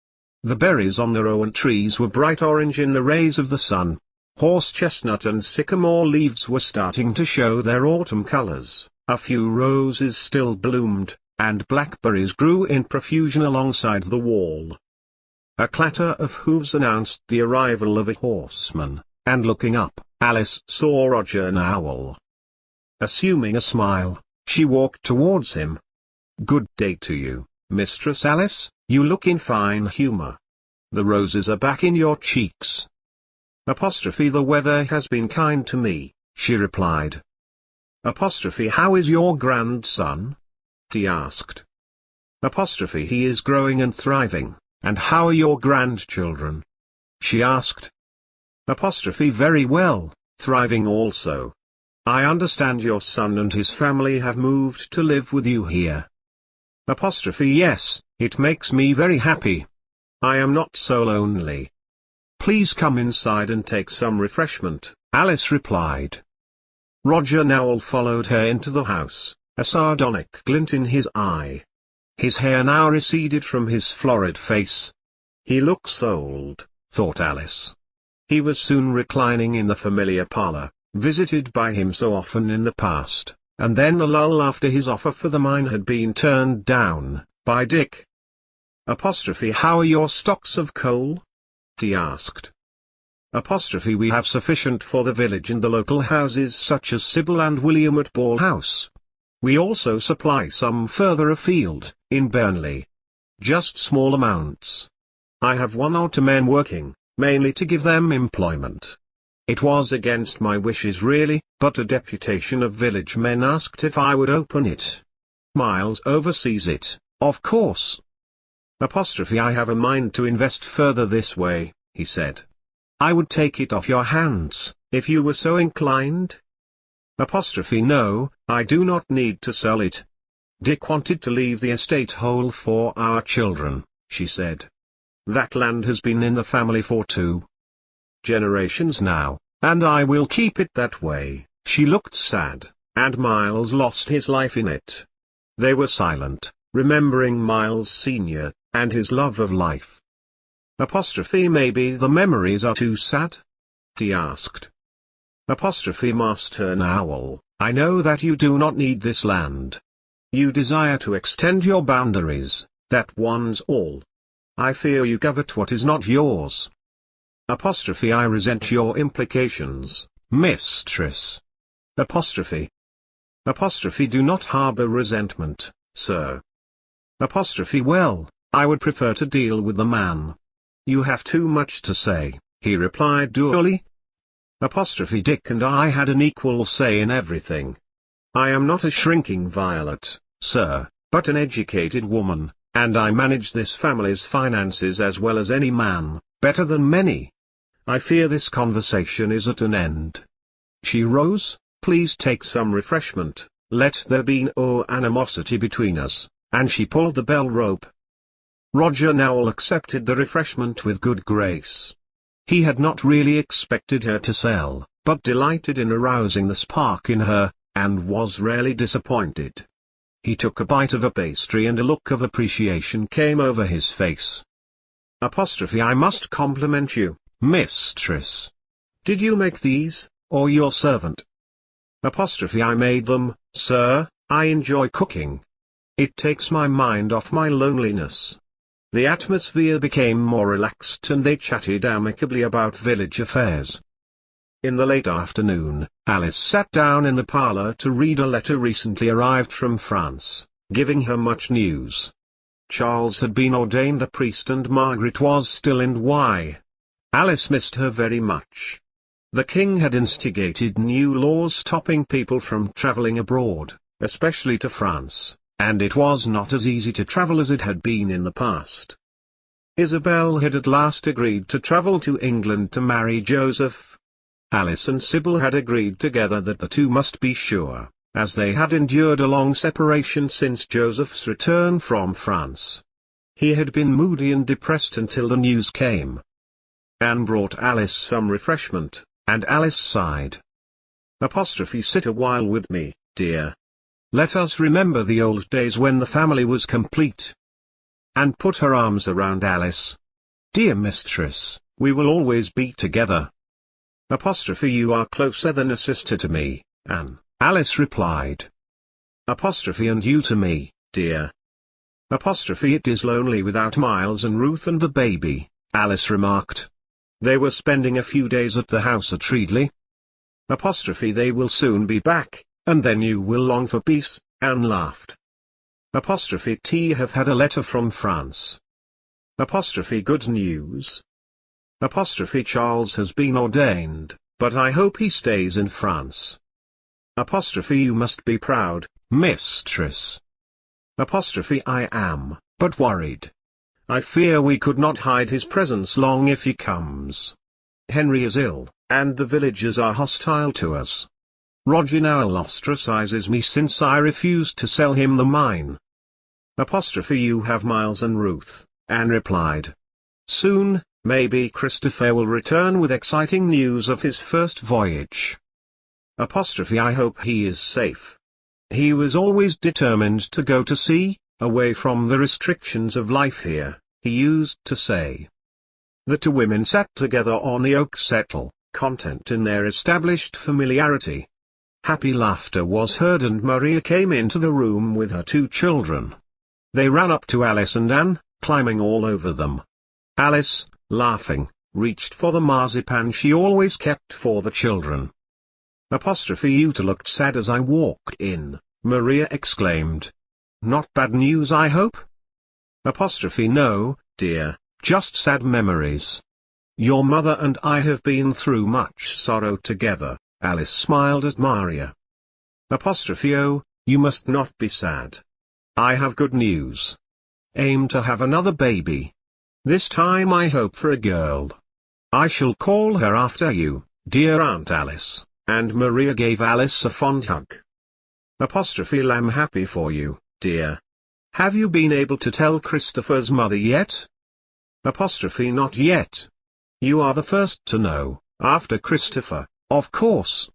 The berries on the rowan trees were bright orange in the rays of the sun. Horse chestnut and sycamore leaves were starting to show their autumn colors, a few roses still bloomed, and blackberries grew in profusion alongside the wall. A clatter of hooves announced the arrival of a horseman, and looking up, Alice saw Roger Owl. Assuming a smile, she walked towards him. Good day to you, Mistress Alice, you look in fine humor. The roses are back in your cheeks. The weather has been kind to me, she replied. How is your grandson? He asked. He is growing and thriving, and how are your grandchildren? She asked. Very well, thriving also. I understand your son and his family have moved to live with you here. Yes, it makes me very happy. I am not so lonely. Please come inside and take some refreshment, Alice replied. Roger Owl followed her into the house, a sardonic glint in his eye. His hair now receded from his florid face. He looks old, thought Alice. He was soon reclining in the familiar parlour, visited by him so often in the past, and then a lull after his offer for the mine had been turned down, by Dick. How are your stocks of coal? He asked. We have sufficient for the village and the local houses such as Sybil and William at Ball House. We also supply some further afield, in Burnley. Just small amounts. I have 1 or 2 men working, mainly to give them employment. It was against my wishes really, but a deputation of village men asked if I would open it. Miles oversees it, of course. I have a mind to invest further this way, he said. I would take it off your hands, if you were so inclined. No, I do not need to sell it. Dick wanted to leave the estate whole for our children, she said. That land has been in the family for 2 generations now, and I will keep it that way. She looked sad, and Miles lost his life in it. They were silent, remembering Miles Sr., and his love of life. Maybe the memories are too sad? He asked. Apostrophe Master Owl, I know that you do not need this land. You desire to extend your boundaries, that one's all. I fear you covet what is not yours. Apostrophe I resent your implications, mistress. Apostrophe. Apostrophe do not harbor resentment, sir. Apostrophe well, I would prefer to deal with the man. You have too much to say, he replied dully. Apostrophe Dick and I had an equal say in everything. I am not a shrinking violet, sir, but an educated woman, and I manage this family's finances as well as any man, better than many. I fear this conversation is at an end. She rose, please take some refreshment, let there be no animosity between us, and she pulled the bell rope. Roger Nowell accepted the refreshment with good grace. He had not really expected her to sell, but delighted in arousing the spark in her, and was rarely disappointed. He took a bite of a pastry and a look of appreciation came over his face. Apostrophe I must compliment you, mistress. Did you make these, or your servant? Apostrophe I made them, sir, I enjoy cooking. It takes my mind off my loneliness. The atmosphere became more relaxed and they chatted amicably about village affairs. In the late afternoon, Alice sat down in the parlour to read a letter recently arrived from France, giving her much news. Charles had been ordained a priest and Margaret was still in Wye. Alice missed her very much. The king had instigated new laws stopping people from travelling abroad, especially to France, and it was not as easy to travel as it had been in the past. Isabel had at last agreed to travel to England to marry Joseph. Alice and Sybil had agreed together that the two must be sure, as they had endured a long separation since Joseph's return from France. He had been moody and depressed until the news came. Anne brought Alice some refreshment, and Alice sighed. Apostrophe sit a while with me, dear. Let us remember the old days when the family was complete. And put her arms around Alice. Dear mistress, we will always be together. Apostrophe you are closer than a sister to me, Anne, Alice replied. Apostrophe and you to me, dear. Apostrophe it is lonely without Miles and Ruth and the baby, Alice remarked. They were spending a few days at the house at Reedley. Apostrophe they will soon be back, and then you will long for peace, Anne laughed. Apostrophe T have had a letter from France. Apostrophe good news. Apostrophe Charles has been ordained, but I hope he stays in France. Apostrophe you must be proud, mistress. Apostrophe I am, but worried. I fear we could not hide his presence long if he comes. Henry is ill, and the villagers are hostile to us. Roger Nowell ostracizes me since I refused to sell him the mine. Apostrophe you have Miles and Ruth, Anne replied. Soon, maybe Christopher will return with exciting news of his first voyage. Apostrophe I hope he is safe. He was always determined to go to sea, away from the restrictions of life here, he used to say. The two women sat together on the oak settle, content in their established familiarity. Happy laughter was heard and Maria came into the room with her two children. They ran up to Alice and Anne, climbing all over them. Alice, laughing, reached for the marzipan she always kept for the children. Apostrophe you two looked sad as I walked in, Maria exclaimed. Not bad news I hope? Apostrophe no, dear, just sad memories. Your mother and I have been through much sorrow together, Alice smiled at Maria. Apostrophe oh, you must not be sad. I have good news. Aim to have another baby. This time I hope for a girl. I shall call her after you, dear Aunt Alice, and Maria gave Alice a fond hug. Apostrophe I'm happy for you, dear. Have you been able to tell Christopher's mother yet? Apostrophe not yet. You are the first to know, after Christopher, of course.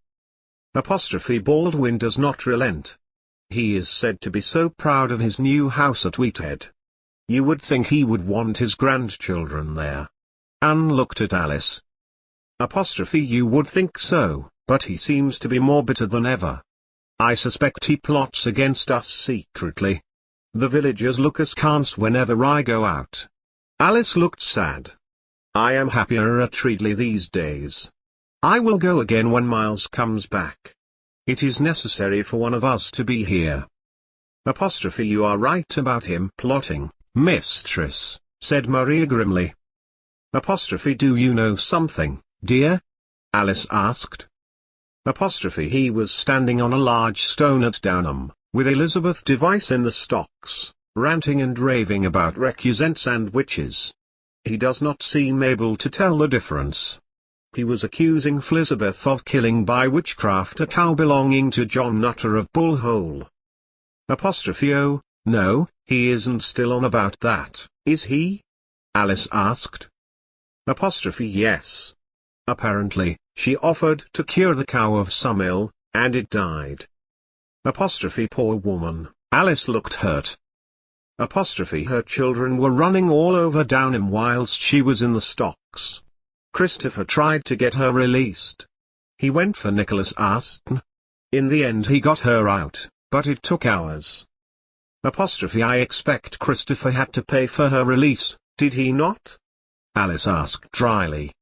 Apostrophe Baldwin does not relent. He is said to be so proud of his new house at Wheathead. You would think he would want his grandchildren there. Anne looked at Alice. Apostrophe you would think so, but he seems to be more bitter than ever. I suspect he plots against us secretly. The villagers look askance whenever I go out. Alice looked sad. I am happier at Reedley these days. I will go again when Miles comes back. It is necessary for one of us to be here. You are right about him plotting, mistress, said Maria grimly. Do you know something, dear? Alice asked. He was standing on a large stone at Downham, with Elizabeth Device in the stocks, ranting and raving about recusants and witches. He does not seem able to tell the difference. He was accusing Elizabeth of killing by witchcraft a cow belonging to John Nutter of Bull Hole. Oh, no, he isn't still on about that, is he? Alice asked. Yes. Apparently, she offered to cure the cow of some ill, and it died. Poor woman, Alice looked hurt. Her children were running all over Downham whilst she was in the stocks. Christopher tried to get her released. He went for Nicholas Aston. In the end he got her out, but it took hours. I expect Christopher had to pay for her release, did he not? Alice asked dryly.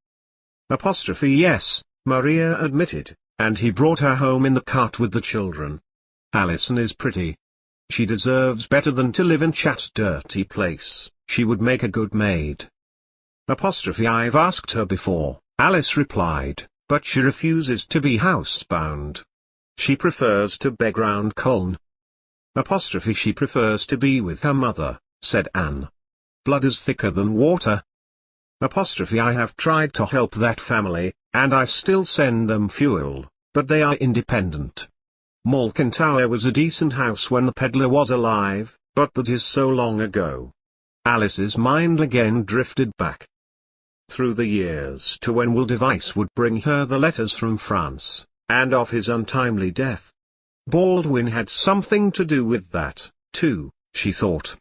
Yes, Maria admitted, and he brought her home in the cart with the children. Alison is pretty. She deserves better than to live in that dirty place. She would make a good maid. I've asked her before, Alice replied, but she refuses to be housebound. She prefers to beg round Colne. She prefers to be with her mother, said Anne. Blood is thicker than water. I have tried to help that family, and I still send them fuel, but they are independent. Malkin Tower was a decent house when the peddler was alive, but that is so long ago. Alice's mind again drifted back through the years to when Will Device would bring her the letters from France, and of his untimely death. Baldwin had something to do with that, too, she thought.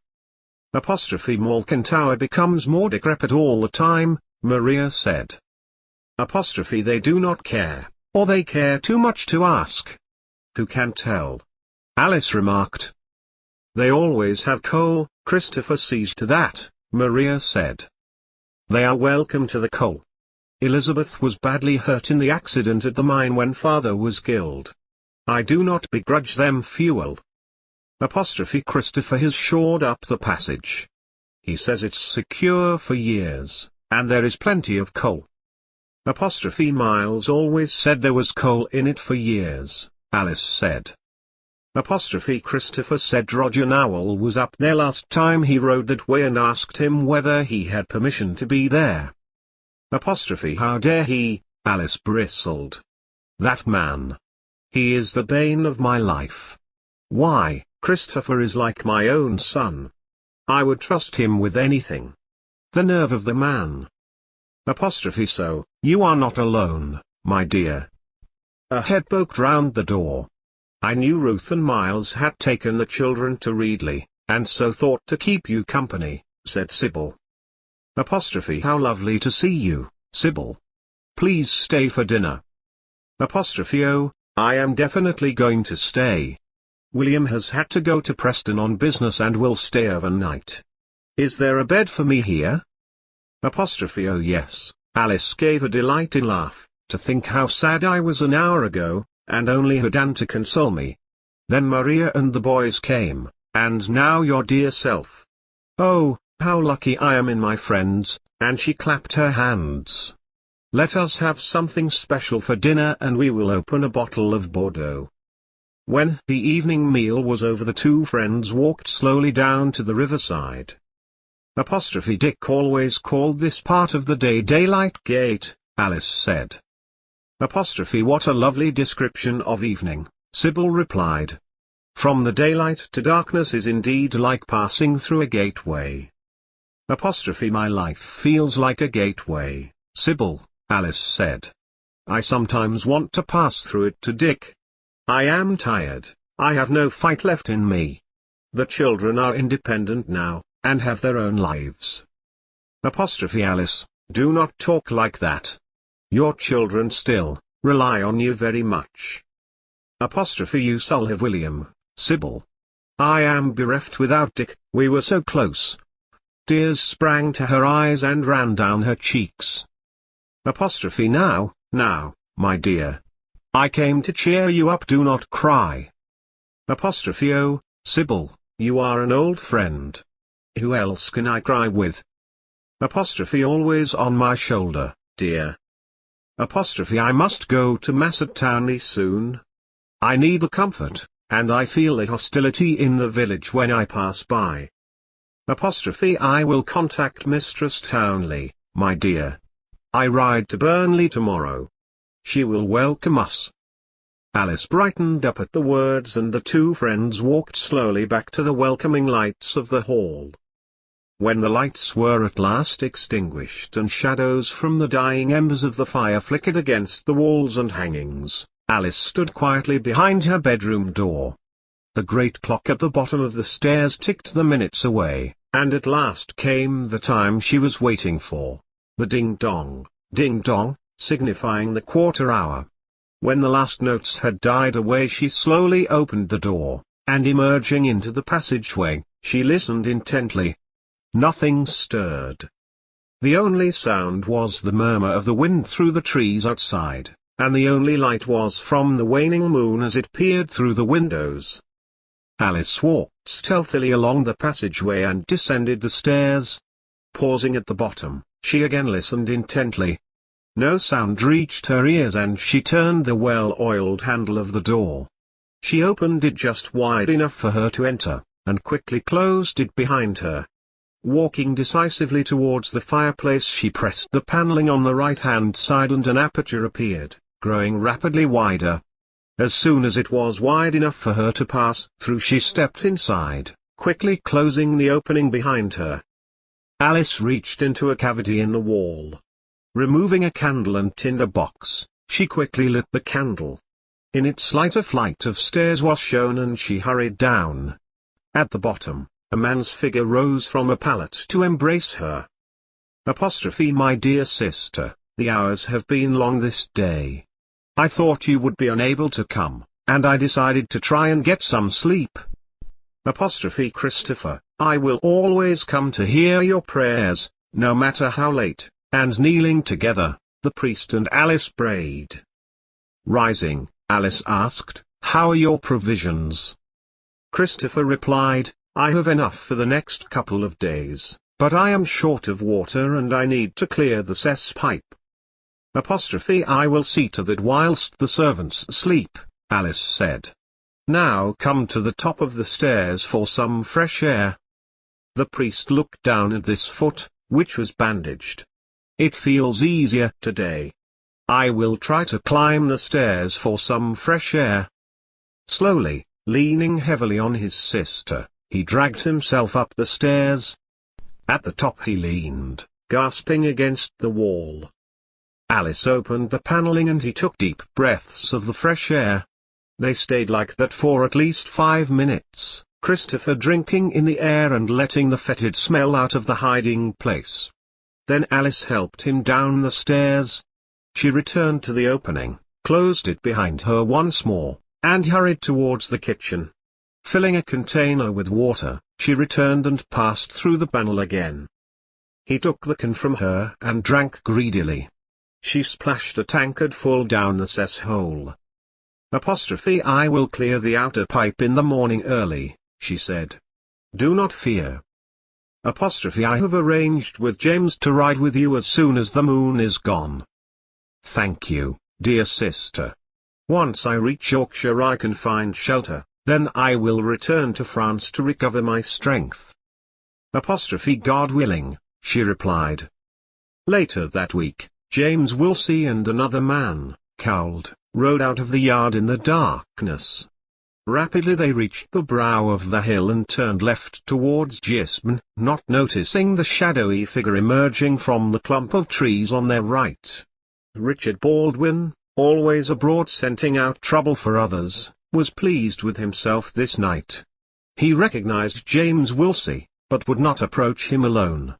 Malkin Tower becomes more decrepit all the time, Maria said. They do not care, or they care too much to ask. Who can tell? Alice remarked. They always have coal, Christopher sees to that, Maria said. They are welcome to the coal. Elizabeth was badly hurt in the accident at the mine when father was killed. I do not begrudge them fuel. Christopher has shored up the passage. He says it's secure for years, and there is plenty of coal. Miles always said there was coal in it for years, Alice said. Christopher said Roger Nowell was up there last time he rode that way and asked him whether he had permission to be there. How dare he, Alice bristled. That man. He is the bane of my life. Why, Christopher is like my own son. I would trust him with anything. The nerve of the man. So, you are not alone, my dear. A head poked round the door. I knew Ruth and Miles had taken the children to Reedley, and so thought to keep you company, said Sybil. How lovely to see you, Sybil. Please stay for dinner. Oh, I am definitely going to stay. William has had to go to Preston on business and will stay overnight. Is there a bed for me here? Oh yes, Alice gave a delighted laugh, to think how sad I was an hour ago, and only had Anne to console me. Then Maria and the boys came, and now your dear self. Oh, how lucky I am in my friends, and she clapped her hands. Let us have something special for dinner and we will open a bottle of Bordeaux. When the evening meal was over the two friends walked slowly down to the riverside. Dick always called this part of the day Daylight Gate, Alice said. What a lovely description of evening, Sybil replied. From the daylight to darkness is indeed like passing through a gateway. My life feels like a gateway, Sybil, Alice said. I sometimes want to pass through it to Dick. I am tired, I have no fight left in me. The children are independent now, and have their own lives. Alice, do not talk like that. Your children still, rely on you very much. You shall have William, Sybil. I am bereft without Dick, we were so close. Tears sprang to her eyes and ran down her cheeks. Now, my dear. I came to cheer you up, do not cry. Oh, Sybil, you are an old friend. Who else can I cry with? Always on my shoulder, dear. I must go to Mass at Townley soon. I need the comfort, and I feel the hostility in the village when I pass by. I will contact Mistress Townley, my dear. I ride to Burnley tomorrow. She will welcome us. Alice brightened up at the words, and the two friends walked slowly back to the welcoming lights of the hall. When the lights were at last extinguished and shadows from the dying embers of the fire flickered against the walls and hangings, Alice stood quietly behind her bedroom door. The great clock at the bottom of the stairs ticked the minutes away, and at last came the time she was waiting for. The ding-dong, signifying the quarter hour. When the last notes had died away, she slowly opened the door, and emerging into the passageway, she listened intently. Nothing stirred. The only sound was the murmur of the wind through the trees outside, and the only light was from the waning moon as it peered through the windows. Alice walked stealthily along the passageway and descended the stairs. Pausing at the bottom, she again listened intently. No sound reached her ears, and she turned the well-oiled handle of the door. She opened it just wide enough for her to enter, and quickly closed it behind her. Walking decisively towards the fireplace, she pressed the paneling on the right-hand side, and an aperture appeared, growing rapidly wider. As soon as it was wide enough for her to pass through, she stepped inside, quickly closing the opening behind her. Alice reached into a cavity in the wall. Removing a candle and tinder box, she quickly lit the candle. In its light a flight of stairs was shown, and she hurried down. At the bottom, a man's figure rose from a pallet to embrace her. My dear sister, the hours have been long this day. I thought you would be unable to come, and I decided to try and get some sleep. Christopher, I will always come to hear your prayers, no matter how late. And kneeling together, the priest and Alice prayed. Rising, Alice asked, "How are your provisions?" Christopher replied, "I have enough for the next couple of days, but I am short of water and I need to clear the cesspipe." I will see to that whilst the servants sleep, Alice said. "Now come to the top of the stairs for some fresh air." The priest looked down at this foot, which was bandaged. "It feels easier today. I will try to climb the stairs for some fresh air." Slowly, leaning heavily on his sister, he dragged himself up the stairs. At the top he leaned, gasping against the wall. Alice opened the paneling and he took deep breaths of the fresh air. They stayed like that for at least 5 minutes, Christopher drinking in the air and letting the fetid smell out of the hiding place. Then Alice helped him down the stairs. She returned to the opening, closed it behind her once more, and hurried towards the kitchen. Filling a container with water, she returned and passed through the panel again. He took the can from her and drank greedily. She splashed a tankard full down the cesshole. "I will clear the outer pipe in the morning early," she said. "Do not fear. I have arranged with James to ride with you as soon as the moon is gone." "Thank you, dear sister. Once I reach Yorkshire I can find shelter, then I will return to France to recover my strength." "God willing," she replied. Later that week, James Wilsey and another man, cowled, rode out of the yard in the darkness. Rapidly they reached the brow of the hill and turned left towards Gisborne, not noticing the shadowy figure emerging from the clump of trees on their right. Richard Baldwin, always abroad scenting out trouble for others, was pleased with himself this night. He recognized James Wilsey, but would not approach him alone.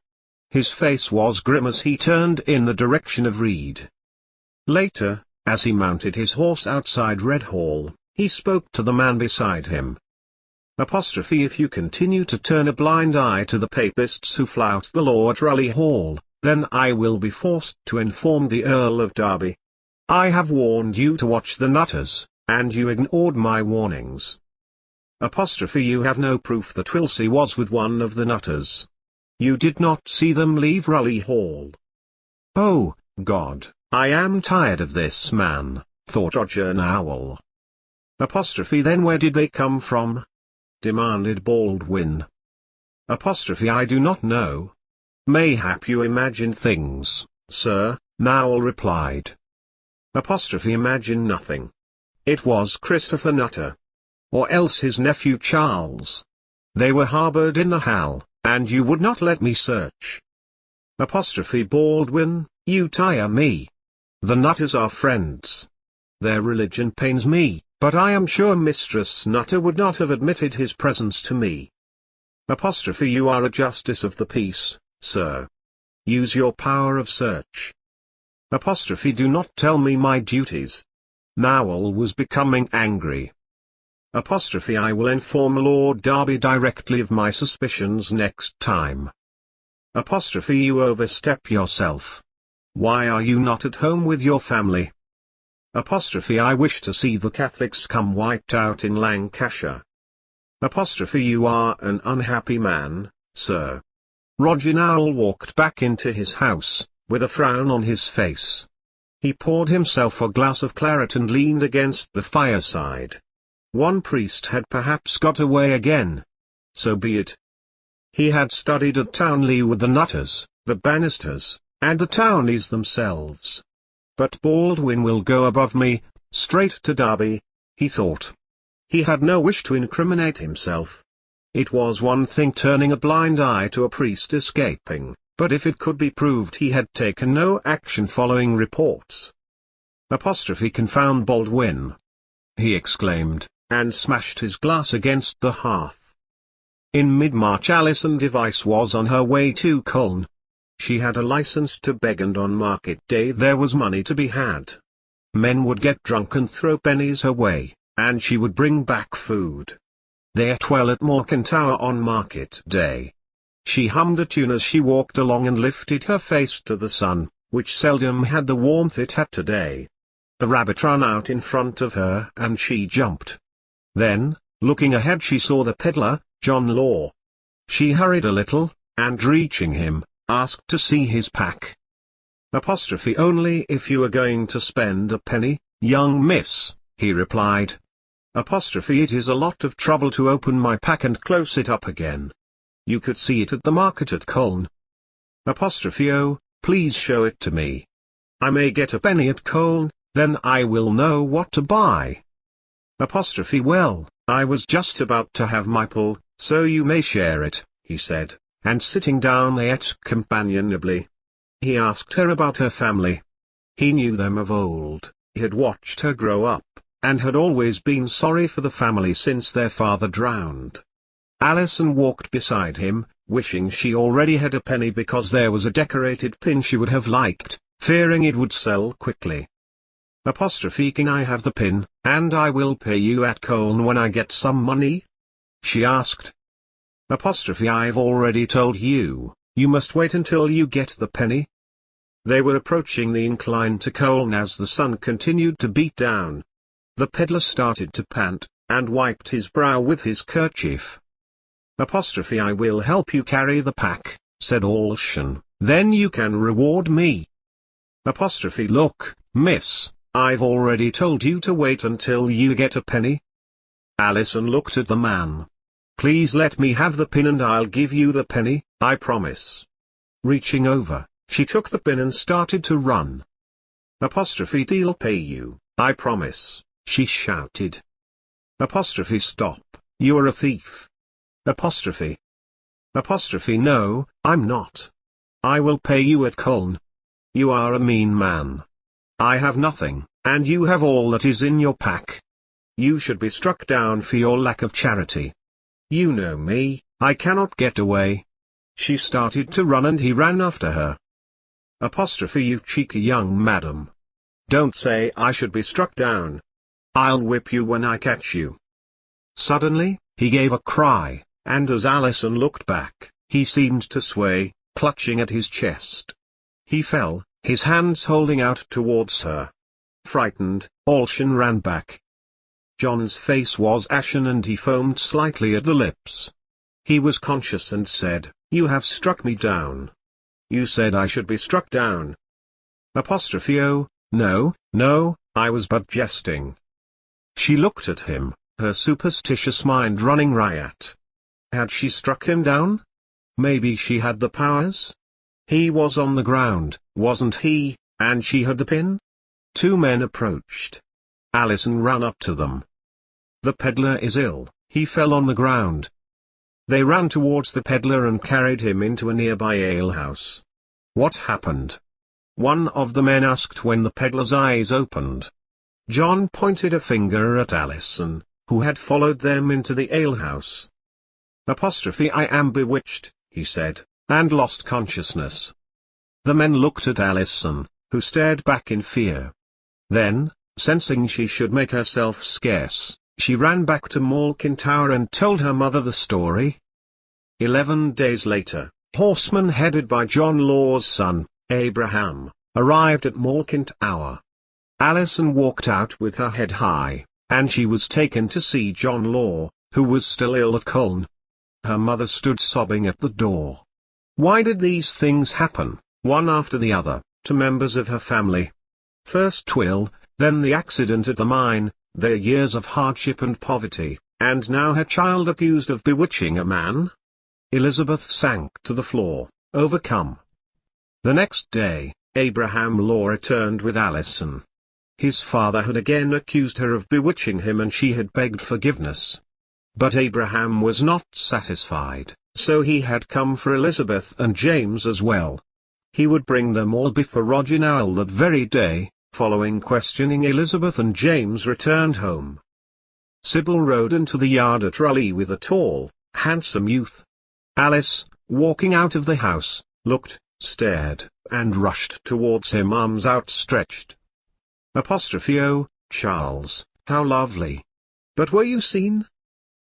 His face was grim as he turned in the direction of Reed. Later, As he mounted his horse outside Redhall, he spoke to the man beside him. If you continue to turn a blind eye to the papists who flout the law at Raleigh Hall, then I will be forced to inform the Earl of Derby. I have warned you to watch the nutters, and you ignored my warnings. You have no proof that Wilsey was with one of the nutters. You did not see them leave Raleigh Hall. Oh, God, I am tired of this man, thought Roger Nowell. Then where did they come from? Demanded Baldwin. I do not know. Mayhap you imagine things, sir, Nowell replied. Imagine nothing. It was Christopher Nutter. Or else his nephew Charles. They were harboured in the Hall, and you would not let me search. Baldwin, you tire me. The Nutters are friends. Their religion pains me, but I am sure Mistress Nutter would not have admitted his presence to me. You are a justice of the peace, sir. Use your power of search. Do not tell me my duties. Nowell was becoming angry. I will inform Lord Derby directly of my suspicions next time. You overstep yourself. Why are you not at home with your family? I wish to see the Catholics come wiped out in Lancashire. You are an unhappy man, sir. Roger Nowell walked back into his house, with a frown on his face. He poured himself a glass of claret and leaned against the fireside. One priest had perhaps got away again. So be it. He had studied at Townley with the Nutters, the Bannisters, and the Towneys themselves. But Baldwin will go above me, straight to Derby, he thought. He had no wish to incriminate himself. It was one thing turning a blind eye to a priest escaping, but if it could be proved he had taken no action following reports. Confound Baldwin! He exclaimed, and smashed his glass against the hearth. In mid-March Alison Device was on her way to Colne. She had a license to beg, and on market day there was money to be had. Men would get drunk and throw pennies her way, and she would bring back food. They ate well at Morecambe Tower on market day. She hummed a tune as she walked along and lifted her face to the sun, which seldom had the warmth it had today. A rabbit ran out in front of her and she jumped. Then, looking ahead, she saw the peddler, John Law. She hurried a little, and reaching him, asked to see his pack. Only if you are going to spend a penny, young miss, he replied. It is a lot of trouble to open my pack and close it up again. You could see it at the market at Colne. Oh, please show it to me. I may get a penny at Colne, then I will know what to buy. Well, I was just about to have my pull, so you may share it, he said, and sitting down they ate companionably. He asked her about her family. He knew them of old, he had watched her grow up, and had always been sorry for the family since their father drowned. Alison walked beside him, wishing she already had a penny because there was a decorated pin she would have liked, fearing it would sell quickly. Can I have the pin, and I will pay you at Colne when I get some money? She asked. I've already told you, you must wait until you get the penny. They were approaching the incline to Colne as the sun continued to beat down. The peddler started to pant, and wiped his brow with his kerchief. I will help you carry the pack, said Alshan, then you can reward me. Look, miss, I've already told you to wait until you get a penny. Alison looked at the man. Please let me have the pin and I'll give you the penny, I promise. Reaching over, she took the pin and started to run. I'll pay you, I promise, she shouted. Stop, you are a thief. No, I'm not. I will pay you at Colne. You are a mean man. I have nothing, and you have all that is in your pack. You should be struck down for your lack of charity. You know me, I cannot get away. She started to run and he ran after her. You cheeky young madam. Don't say I should be struck down. I'll whip you when I catch you." Suddenly, he gave a cry, and as Alison looked back, he seemed to sway, clutching at his chest. He fell, his hands holding out towards her. Frightened, Alshan ran back. John's face was ashen and he foamed slightly at the lips. He was conscious and said, "You have struck me down. You said I should be struck down." "Oh, no, I was but jesting." She looked at him, her superstitious mind running riot. Had she struck him down? Maybe she had the powers? He was on the ground, wasn't he, and she had the pin? Two men approached. Alison ran up to them. "The peddler is ill, he fell on the ground." They ran towards the peddler and carried him into a nearby alehouse. "What happened?" one of the men asked when the peddler's eyes opened. John pointed a finger at Alison, who had followed them into the alehouse. "I am bewitched," he said, and lost consciousness. The men looked at Alison, who stared back in fear. Then, sensing she should make herself scarce, she ran back to Malkin Tower and told her mother the story. 11 days later, horsemen headed by John Law's son, Abraham, arrived at Malkin Tower. Alison walked out with her head high, and she was taken to see John Law, who was still ill at Colne. Her mother stood sobbing at the door. Why did these things happen, one after the other, to members of her family? First Will, then the accident at the mine, their years of hardship and poverty, and now her child accused of bewitching a man? Elizabeth sank to the floor, overcome. The next day, Abraham Law returned with Alison. His father had again accused her of bewitching him and she had begged forgiveness. But Abraham was not satisfied, so he had come for Elizabeth and James as well. He would bring them all before Roger Nowell that very day. Following questioning, Elizabeth and James returned home. Sybil rode into the yard at Raleigh with a tall, handsome youth. Alice, walking out of the house, looked, stared, and rushed towards him, arms outstretched. "Oh, Charles, how lovely! But were you seen?"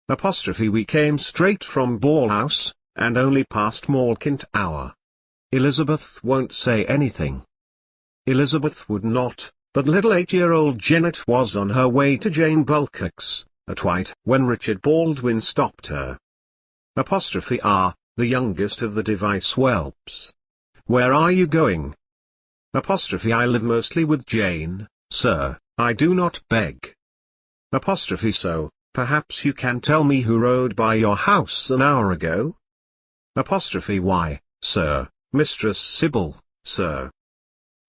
"We came straight from Ball House, and only past Malkin Tower. Elizabeth won't say anything." Elizabeth would not, but little 8-year-old Janet was on her way to Jane Bulcock's, at White, when Richard Baldwin stopped her. "The youngest of the Device whelps. Where are you going?" "I live mostly with Jane, sir, I do not beg." "So, perhaps you can tell me who rode by your house an hour ago?" "Why, sir, Mistress Sybil, sir."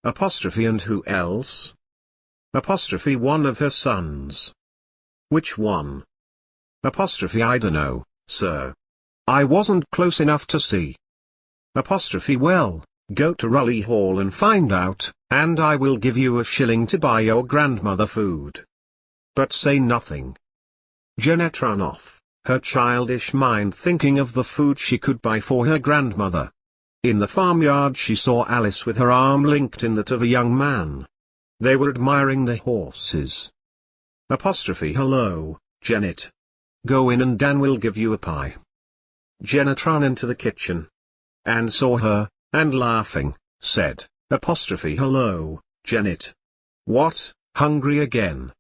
"And who else?" "One of her sons." "Which one?" "I dunno, sir. I wasn't close enough to see." "Well, go to Raleigh Hall and find out, and I will give you a shilling to buy your grandmother food. But say nothing." Janet ran off, her childish mind thinking of the food she could buy for her grandmother. In the farmyard she saw Alice with her arm linked in that of a young man. They were admiring the horses. "Hello, Janet. Go in and Dan will give you a pie." Janet ran into the kitchen, and saw her, and laughing, said, "Hello, Janet. What, hungry again?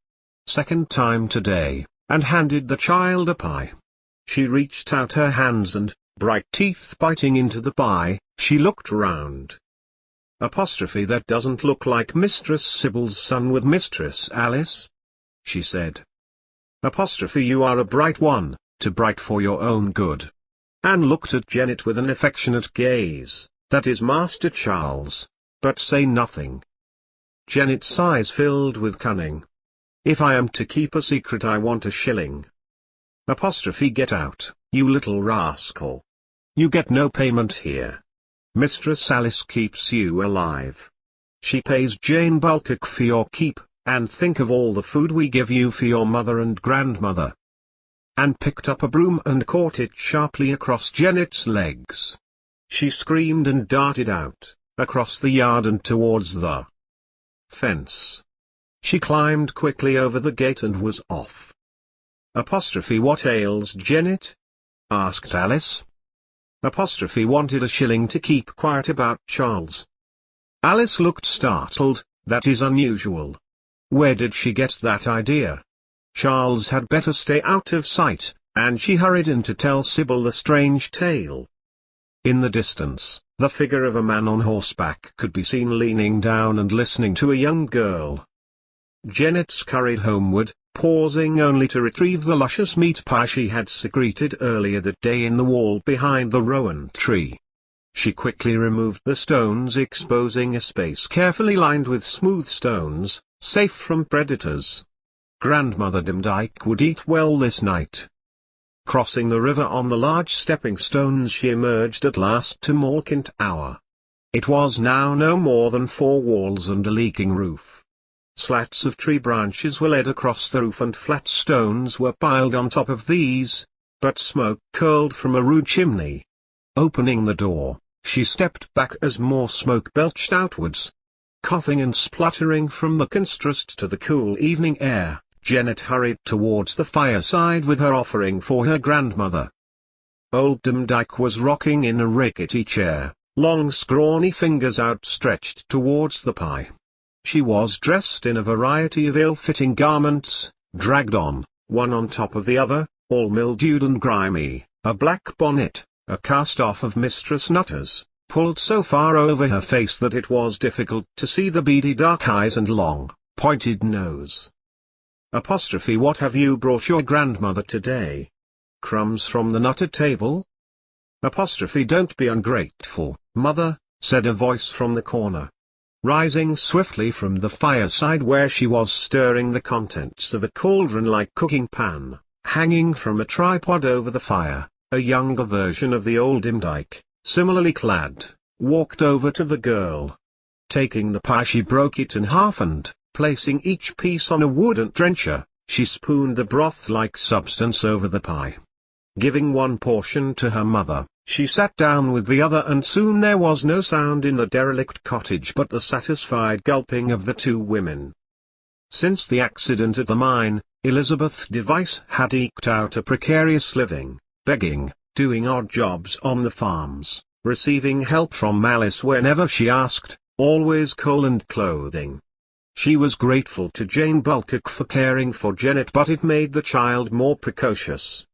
Second time today," and handed the child a pie. She reached out her hands and, bright teeth biting into the pie, she looked round. "That doesn't look like Mistress Sybil's son with Mistress Alice," she said. "You are a bright one, too bright for your own good." Anne looked at Janet with an affectionate gaze. "That is Master Charles, but say nothing." Janet's eyes filled with cunning. "If I am to keep a secret I want a shilling." "Get out, you little rascal. You get no payment here. Mistress Alice keeps you alive. She pays Jane Bulcock for your keep, and think of all the food we give you for your mother and grandmother." Anne picked up a broom and caught it sharply across Janet's legs. She screamed and darted out, across the yard and towards the fence. She climbed quickly over the gate and was off. What ails Janet? asked Alice. Wanted a shilling to keep quiet about Charles. Alice looked startled. That is unusual. Where did she get that idea? Charles had better stay out of sight, and she hurried in to tell Sybil the strange tale. In the distance, the figure of a man on horseback could be seen leaning down and listening to a young girl. Janet scurried homeward, pausing only to retrieve the luscious meat pie she had secreted earlier that day in the wall behind the rowan tree. She quickly removed the stones, exposing a space carefully lined with smooth stones, safe from predators. Grandmother Demdike would eat well this night. Crossing the river on the large stepping stones, she emerged at last to Malkint Hour. It was now no more than 4 walls and a leaking roof. Slats of tree branches were laid across the roof and flat stones were piled on top of these, but smoke curled from a rude chimney. Opening the door, she stepped back as more smoke belched outwards. Coughing and spluttering from the contrast to the cool evening air, Janet hurried towards the fireside with her offering for her grandmother. Old Demdike was rocking in a rickety chair, long scrawny fingers outstretched towards the pie. She was dressed in a variety of ill-fitting garments, dragged one on top of the other, all mildewed and grimy, a black bonnet, a cast-off of Mistress Nutter's, pulled so far over her face that it was difficult to see the beady dark eyes and long, pointed nose. What have you brought your grandmother today? Crumbs from the Nutter table? Don't be ungrateful, mother, said a voice from the corner. Rising swiftly from the fireside where she was stirring the contents of a cauldron-like cooking pan, hanging from a tripod over the fire, a younger version of the old Demdike, similarly clad, walked over to the girl. Taking the pie, she broke it in half and, placing each piece on a wooden trencher, she spooned the broth-like substance over the pie. Giving one portion to her mother, she sat down with the other, and soon there was no sound in the derelict cottage but the satisfied gulping of the 2 women. Since the accident at the mine, Elizabeth Device had eked out a precarious living, begging, doing odd jobs on the farms, receiving help from Alice whenever she asked, always coal and clothing. She was grateful to Jane Bulcock for caring for Janet, but it made the child more precocious.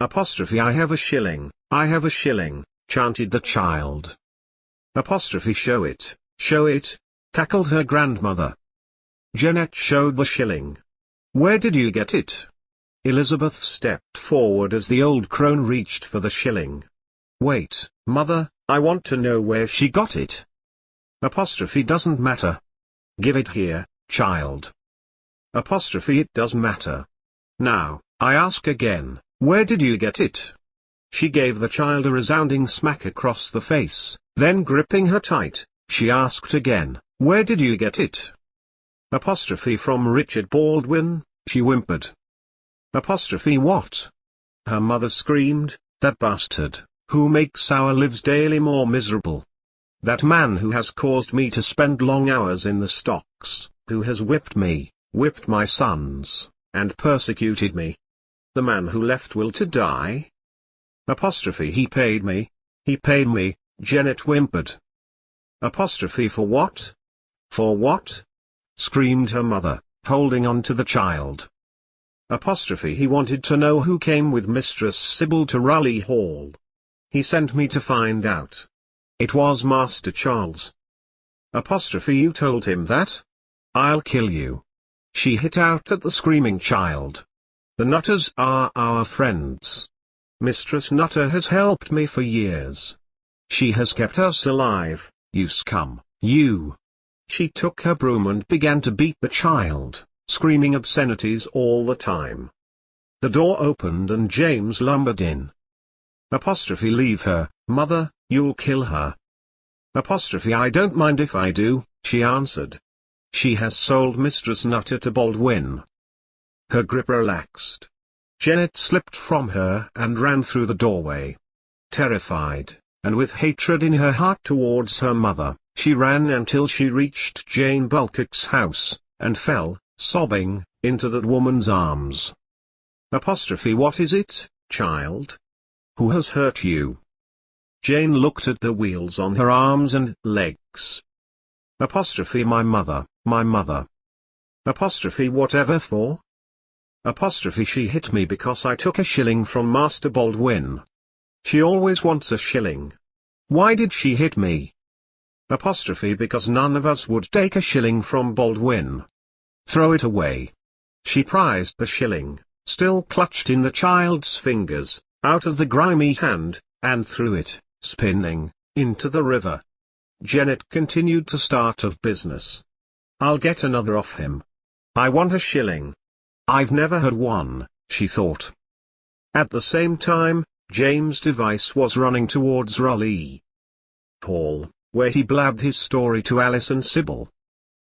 I have a shilling, I have a shilling, chanted the child. Show it, cackled her grandmother. Janet showed the shilling. Where did you get it? Elizabeth stepped forward as the old crone reached for the shilling. Wait, mother, I want to know where she got it. Doesn't matter. Give it here, child. It does matter. Now, I ask again, where did you get it? She gave the child a resounding smack across the face, then gripping her tight, she asked again, where did you get it? From Richard Baldwin, she whimpered. What? Her mother screamed, that bastard, who makes our lives daily more miserable. That man who has caused me to spend long hours in the stocks, who has whipped me, whipped my sons, and persecuted me. The man who left Will to die? He paid me, Janet whimpered. For what? For what? Screamed her mother, holding on to the child. He wanted to know who came with Mistress Sybil to Raleigh Hall. He sent me to find out. It was Master Charles. You told him that? I'll kill you. She hit out at the screaming child. The Nutters are our friends. Mistress Nutter has helped me for years. She has kept us alive, you scum, you. She took her broom and began to beat the child, screaming obscenities all the time. The door opened and James lumbered in. Leave her, mother, you'll kill her. I don't mind if I do, she answered. She has sold Mistress Nutter to Baldwin. Her grip relaxed. Janet slipped from her and ran through the doorway. Terrified, and with hatred in her heart towards her mother, She ran until she reached Jane Bulcock's house, and fell, sobbing, into that woman's arms. What is it, child? Who has hurt you? Jane looked at the wheals on her arms and legs. My mother, my mother. Whatever for? She hit me because I took a shilling from Master Baldwin. She always wants a shilling. Why did she hit me? Because none of us would take a shilling from Baldwin. Throw it away. She prized the shilling, still clutched in the child's fingers, out of the grimy hand, and threw it, spinning, into the river. Janet continued to start of business. I'll get another off him. I want a shilling. I've never had one, she thought. At the same time, James Device was running towards Raleigh Hall, where he blabbed his story to Alice and Sybil.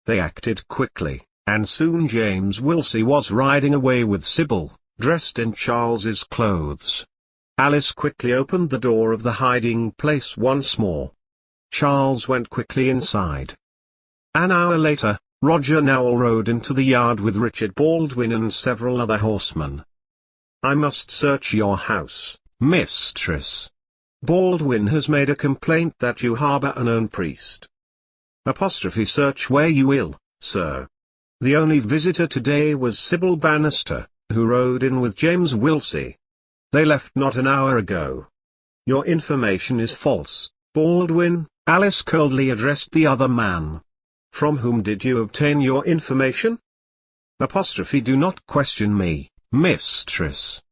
They acted quickly, and soon James Wilsey was riding away with Sybil, dressed in Charles's clothes. Alice quickly opened the door of the hiding place once more. Charles went quickly inside. An hour later, Roger Nowell rode into the yard with Richard Baldwin and several other horsemen. I must search your house, mistress. Baldwin has made a complaint that you harbour an unknown priest. Search where you will, sir. The only visitor today was Sybil Bannister, who rode in with James Wilsey. They left not an hour ago. Your information is false, Baldwin, Alice coldly addressed the other man. From whom did you obtain your information? Do not question me, mistress.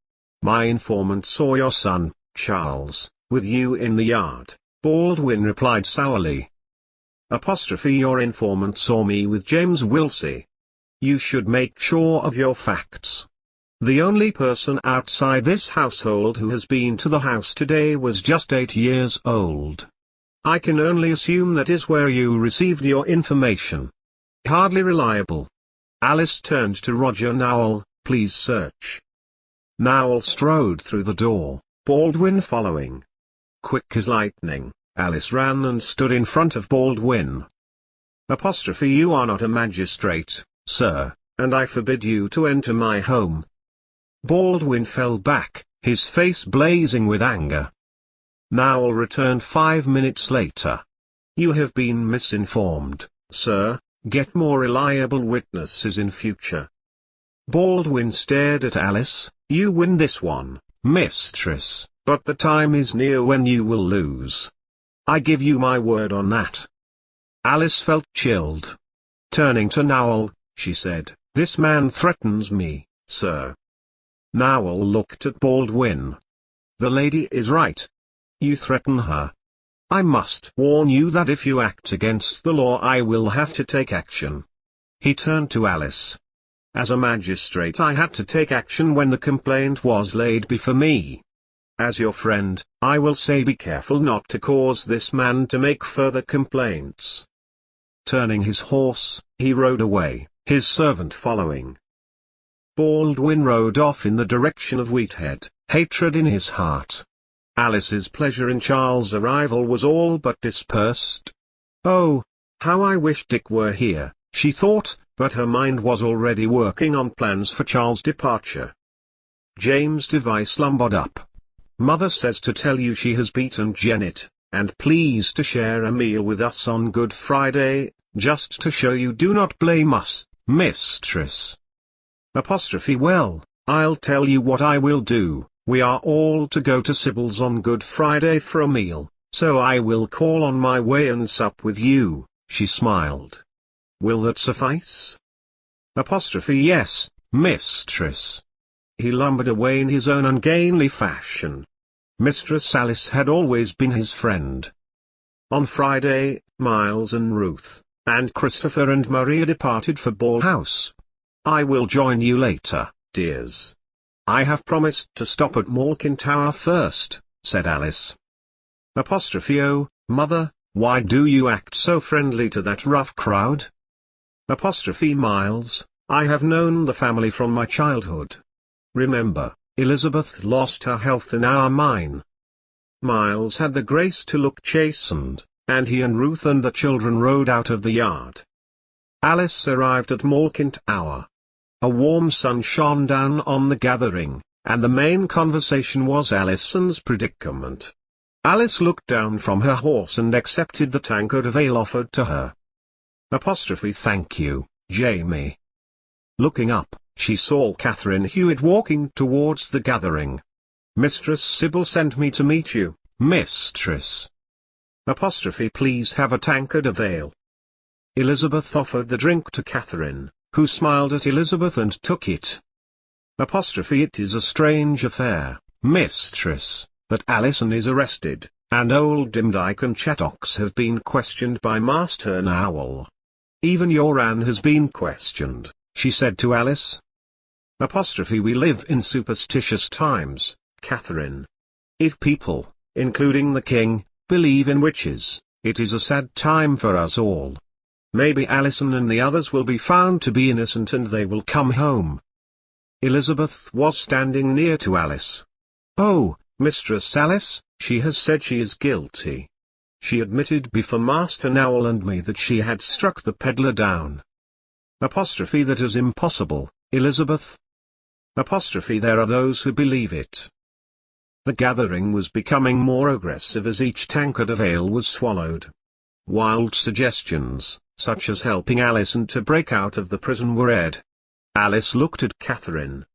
My informant saw your son, Charles, with you in the yard, Baldwin replied sourly. Your informant saw me with James Wilsey. You should make sure of your facts. The only person outside this household who has been to the house today was just 8 years old. I can only assume that is where you received your information. Hardly reliable. Alice turned to Roger Nowell, please search. Nowell strode through the door, Baldwin following. Quick as lightning, Alice ran and stood in front of Baldwin. You are not a magistrate, sir, and I forbid you to enter my home. Baldwin fell back, his face blazing with anger. Nowell returned 5 minutes later. You have been misinformed, sir, get more reliable witnesses in future. Baldwin stared at Alice, you win this one, mistress, but the time is near when you will lose. I give you my word on that. Alice felt chilled. Turning to Nowell, she said, this man threatens me, sir. Nowell looked at Baldwin. The lady is right. You threaten her. I must warn you that if you act against the law I will have to take action. He turned to Alice. As a magistrate I had to take action when the complaint was laid before me. As your friend, I will say be careful not to cause this man to make further complaints. Turning his horse, he rode away, his servant following. Baldwin rode off in the direction of Wheathead, hatred in his heart. Alice's pleasure in Charles' arrival was all but dispersed. Oh, how I wish Dick were here, she thought, but her mind was already working on plans for Charles' departure. James Device lumbered up. Mother says to tell you she has beaten Janet, and please to share a meal with us on Good Friday, just to show you do not blame us, mistress. Well, I'll tell you what I will do. We are all to go to Sybil's on Good Friday for a meal, so I will call on my way and sup with you, she smiled. Will that suffice? Yes, mistress. He lumbered away in his own ungainly fashion. Mistress Alice had always been his friend. On Friday, Miles and Ruth, and Christopher and Maria departed for Ball House. I will join you later, dears. I have promised to stop at Malkin Tower first, said Alice. Oh, mother, why do you act so friendly to that rough crowd? Miles, I have known the family from my childhood. Remember, Elizabeth lost her health in our mine. Miles had the grace to look chastened, and he and Ruth and the children rode out of the yard. Alice arrived at Malkint hour. A warm sun shone down on the gathering, and the main conversation was Alison's predicament. Alice looked down from her horse and accepted the tankard of ale offered to her. Thank you, Jamie. Looking up, she saw Catherine Hewitt walking towards the gathering. Mistress Sybil sent me to meet you, mistress. Please have a tankard of ale. Elizabeth offered the drink to Catherine, who smiled at Elizabeth and took it. It is a strange affair, mistress, that Alison is arrested, and old Dimdyke and Chattox have been questioned by Master Owl. Even your Anne has been questioned, she said to Alice. We live in superstitious times, Catherine. If people, including the king, believe in witches, it is a sad time for us all. Maybe Alison and the others will be found to be innocent and they will come home. Elizabeth was standing near to Alice. Oh, Mistress Alice, she has said she is guilty. She admitted before Master Owl and me that she had struck the peddler down. That is impossible, Elizabeth. There are those who believe it. The gathering was becoming more aggressive as each tankard of ale was swallowed. Wild suggestions, such as helping Alison to break out of the prison, were aired. Alice looked at Catherine.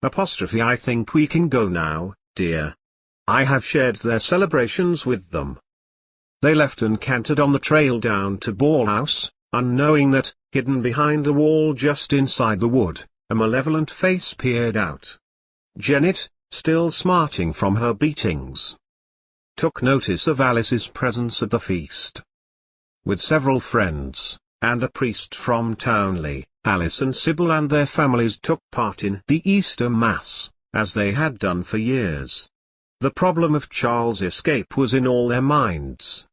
I think we can go now, dear. I have shared their celebrations with them. They left and cantered on the trail down to Ball House, unknowing that, hidden behind a wall just inside the wood, a malevolent face peered out. Janet, still smarting from her beatings, took notice of Alice's presence at the feast. With several friends, and a priest from Townley, Alice and Sybil and their families took part in the Easter Mass, as they had done for years. The problem of Charles' escape was in all their minds.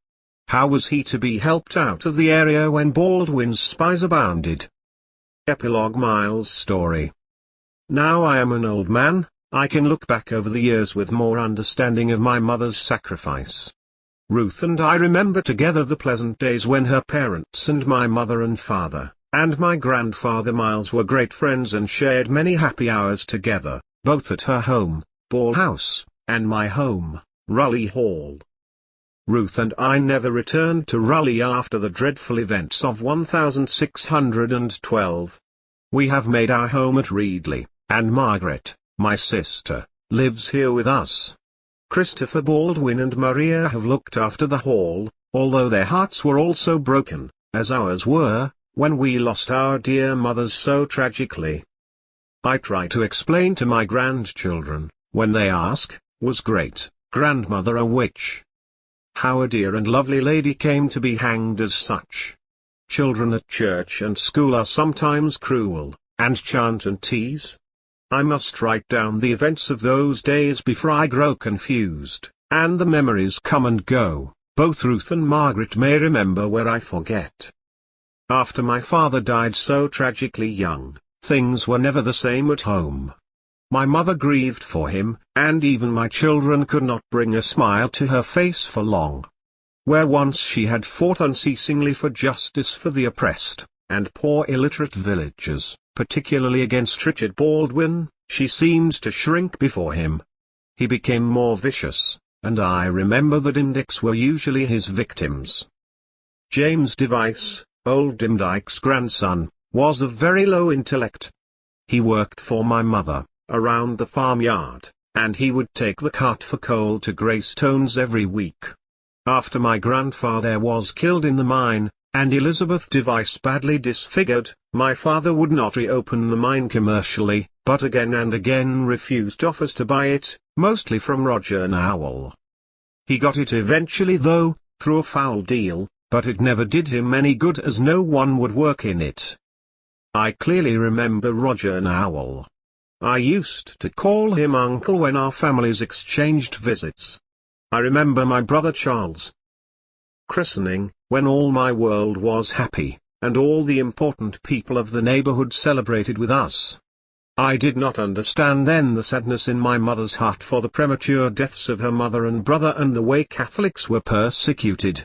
How was he to be helped out of the area when Baldwin's spies abounded? Epilogue. Miles' story. Now I am an old man, I can look back over the years with more understanding of my mother's sacrifice. Ruth and I remember together the pleasant days when her parents and my mother and father, and my grandfather Miles were great friends and shared many happy hours together, both at her home, Ball House, and my home, Raleigh Hall. Ruth and I never returned to Raleigh after the dreadful events of 1612. We have made our home at Reedley, and Margaret, my sister, lives here with us. Christopher Baldwin and Maria have looked after the hall, although their hearts were also broken, as ours were, when we lost our dear mothers so tragically. I try to explain to my grandchildren, when they ask, was great-grandmother a witch? How a dear and lovely lady came to be hanged as such. Children at church and school are sometimes cruel, and chant and tease. I must write down the events of those days before I grow confused, and the memories come and go. Both Ruth and Margaret may remember where I forget. After my father died so tragically young, things were never the same at home. My mother grieved for him, and even my children could not bring a smile to her face for long. Where once she had fought unceasingly for justice for the oppressed, and poor illiterate villagers, particularly against Richard Baldwin, she seemed to shrink before him. He became more vicious, and I remember the Dimdykes were usually his victims. James Device, old Dimdyke's grandson, was of very low intellect. He worked for my mother, around the farmyard, and he would take the cart for coal to Greystones every week. After my grandfather was killed in the mine, and Elizabeth Device badly disfigured, my father would not reopen the mine commercially, but again and again refused offers to buy it, mostly from Roger Owl. He got it eventually though, through a foul deal, but it never did him any good as no one would work in it. I clearly remember Roger Owl. I used to call him uncle when our families exchanged visits. I remember my brother Charles' christening, when all my world was happy, and all the important people of the neighborhood celebrated with us. I did not understand then the sadness in my mother's heart for the premature deaths of her mother and brother and the way Catholics were persecuted.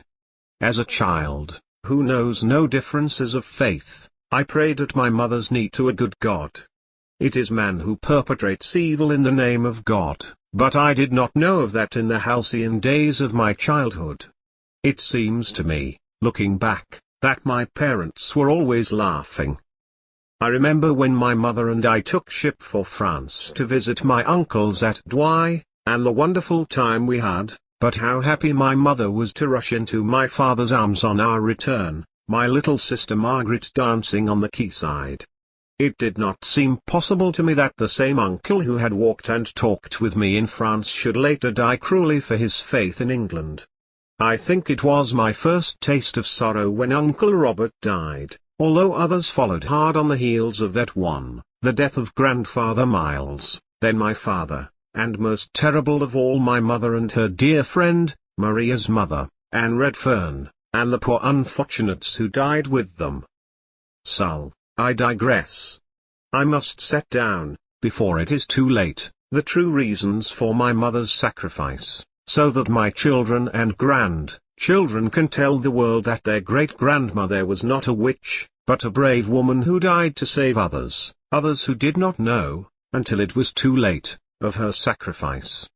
as a child, who knows no differences of faith, I prayed at my mother's knee to a good God. It is man who perpetrates evil in the name of God, but I did not know of that in the halcyon days of my childhood. It seems to me, looking back, that my parents were always laughing. I remember when my mother and I took ship for France to visit my uncles at Douai, and the wonderful time we had, but how happy my mother was to rush into my father's arms on our return, my little sister Margaret dancing on the quayside. It did not seem possible to me that the same uncle who had walked and talked with me in France should later die cruelly for his faith in England. I think it was my first taste of sorrow when Uncle Robert died, although others followed hard on the heels of that one, the death of Grandfather Miles, then my father, and most terrible of all my mother and her dear friend, Maria's mother, Anne Redfern, and the poor unfortunates who died with them. I digress. I must set down, before it is too late, the true reasons for my mother's sacrifice, so that my children and grandchildren can tell the world that their great-grandmother was not a witch, but a brave woman who died to save others who did not know, until it was too late, of her sacrifice.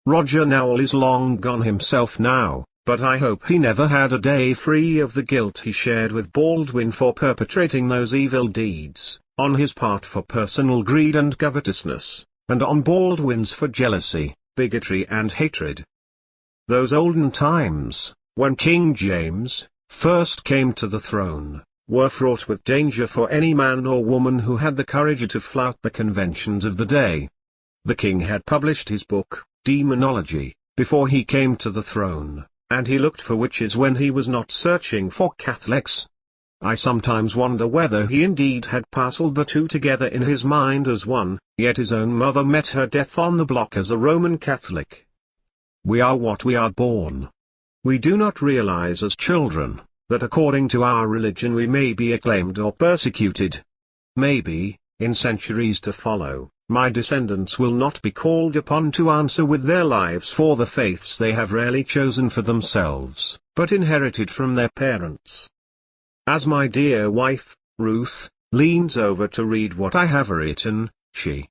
Roger Nowell is long gone himself now, but I hope he never had a day free of the guilt he shared with Baldwin for perpetrating those evil deeds, on his part for personal greed and covetousness, and on Baldwin's for jealousy, bigotry and hatred. Those olden times, when King James first came to the throne, were fraught with danger for any man or woman who had the courage to flout the conventions of the day. The king had published his book, Demonology, before he came to the throne, and he looked for witches when he was not searching for Catholics. I sometimes wonder whether he indeed had parcelled the two together in his mind as one, yet his own mother met her death on the block as a Roman Catholic. We are what we are born. We do not realize as children, that according to our religion we may be acclaimed or persecuted. Maybe, in centuries to follow, my descendants will not be called upon to answer with their lives for the faiths they have rarely chosen for themselves, but inherited from their parents. As my dear wife, Ruth, leans over to read what I have written, she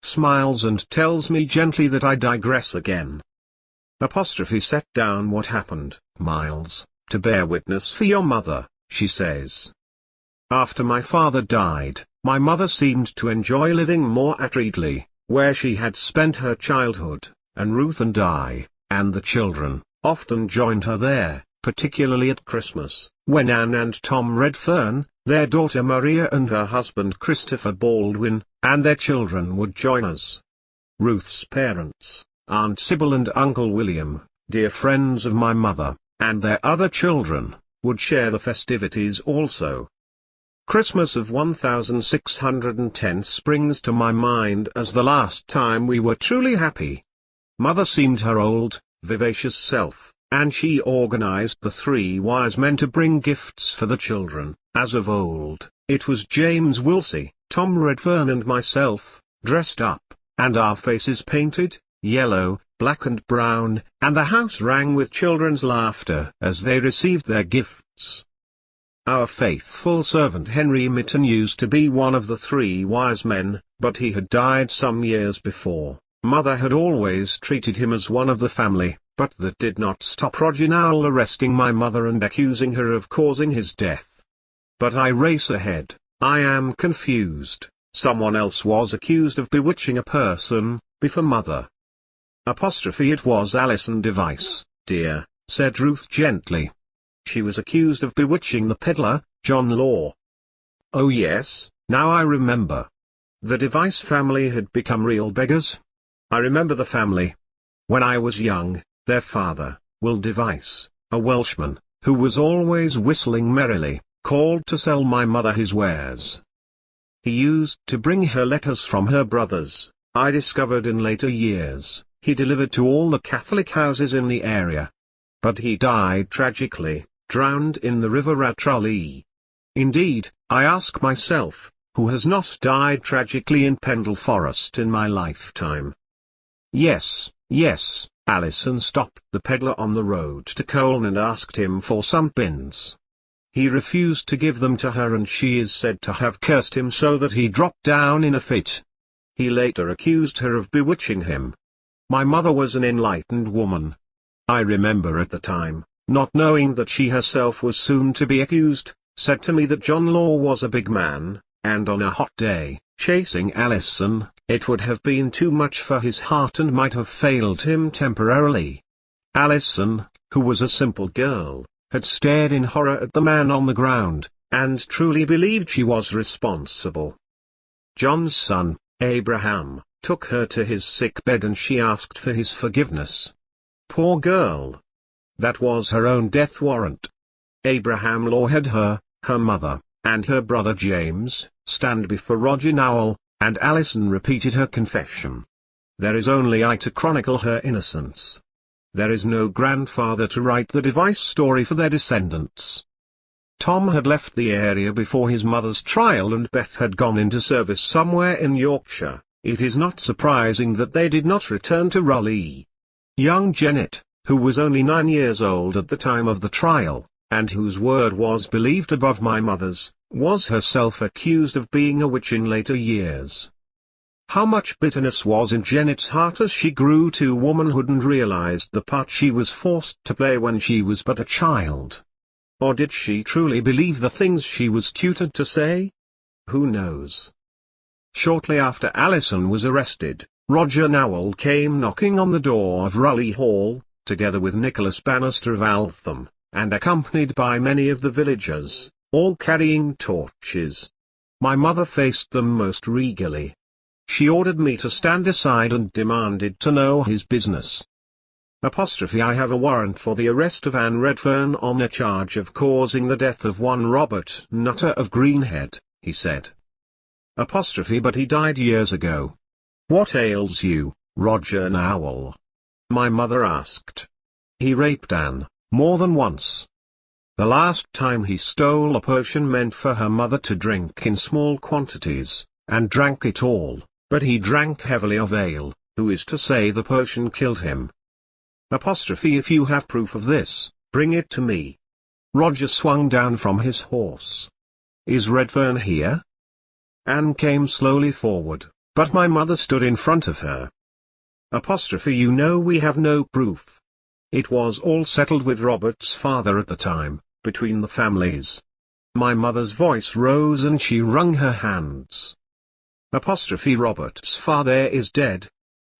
smiles and tells me gently that I digress again. Set down what happened, Miles, to bear witness for your mother, she says. After my father died, my mother seemed to enjoy living more at Reedley, where she had spent her childhood, and Ruth and I, and the children, often joined her there, particularly at Christmas, when Anne and Tom Redfern, their daughter Maria and her husband Christopher Baldwin, and their children would join us. Ruth's parents, Aunt Sybil and Uncle William, dear friends of my mother, and their other children, would share the festivities also. Christmas of 1610 springs to my mind as the last time we were truly happy. Mother seemed her old, vivacious self, and she organized the three wise men to bring gifts for the children. As of old, it was James Wilsey, Tom Redfern and myself, dressed up, and our faces painted, yellow, black and brown, and the house rang with children's laughter as they received their gifts. Our faithful servant Henry Mitten used to be one of the three wise men, but he had died some years before. Mother had always treated him as one of the family, but that did not stop Roger Nowell arresting my mother and accusing her of causing his death. But I race ahead, I am confused. Someone else was accused of bewitching a person, before Mother. It was Alison Device, dear, said Ruth gently. She was accused of bewitching the peddler, John Law. Oh yes, now I remember. The Device family had become real beggars. I remember the family. When I was young, their father, Will Device, a Welshman, who was always whistling merrily, called to sell my mother his wares. He used to bring her letters from her brothers. I discovered in later years, he delivered to all the Catholic houses in the area. But he died tragically, drowned in the river Tralee. Indeed, I ask myself, who has not died tragically in Pendle Forest in my lifetime? Yes, Alison stopped the peddler on the road to Colne and asked him for some pins. He refused to give them to her, and she is said to have cursed him so that he dropped down in a fit. He later accused her of bewitching him. My mother was an enlightened woman. I remember at the time, not knowing that she herself was soon to be accused, said to me that John Law was a big man, and on a hot day, chasing Alison, it would have been too much for his heart and might have failed him temporarily. Alison, who was a simple girl, had stared in horror at the man on the ground, and truly believed she was responsible. John's son, Abraham, took her to his sick bed and she asked for his forgiveness. Poor girl! That was her own death warrant. Abraham Law had her mother, and her brother James, stand before Roger Nowell, and Alison repeated her confession. There is only I to chronicle her innocence. There is no grandfather to write the device story for their descendants. Tom had left the area before his mother's trial and Beth had gone into service somewhere in Yorkshire. It is not surprising that they did not return to Raleigh. Young Janet, who was only 9 years old at the time of the trial, and whose word was believed above my mother's, was herself accused of being a witch in later years. How much bitterness was in Janet's heart as she grew to womanhood and realized the part she was forced to play when she was but a child. Or did she truly believe the things she was tutored to say? Who knows? Shortly after Alison was arrested, Roger Nowell came knocking on the door of Raleigh Hall, together with Nicholas Bannister of Altham, and accompanied by many of the villagers, all carrying torches. My mother faced them most regally. She ordered me to stand aside and demanded to know his business. I have a warrant for the arrest of Anne Redfern on a charge of causing the death of one Robert Nutter of Greenhead, he said. But he died years ago. What ails you, Roger Nowell? My mother asked. He raped Anne, more than once. The last time he stole a potion meant for her mother to drink in small quantities, and drank it all, but he drank heavily of ale, who is to say the potion killed him. If you have proof of this, bring it to me. Roger swung down from his horse. Is Redfern here? Anne came slowly forward, but my mother stood in front of her. You know we have no proof. It was all settled with Robert's father at the time, between the families. My mother's voice rose and she wrung her hands. Robert's father is dead.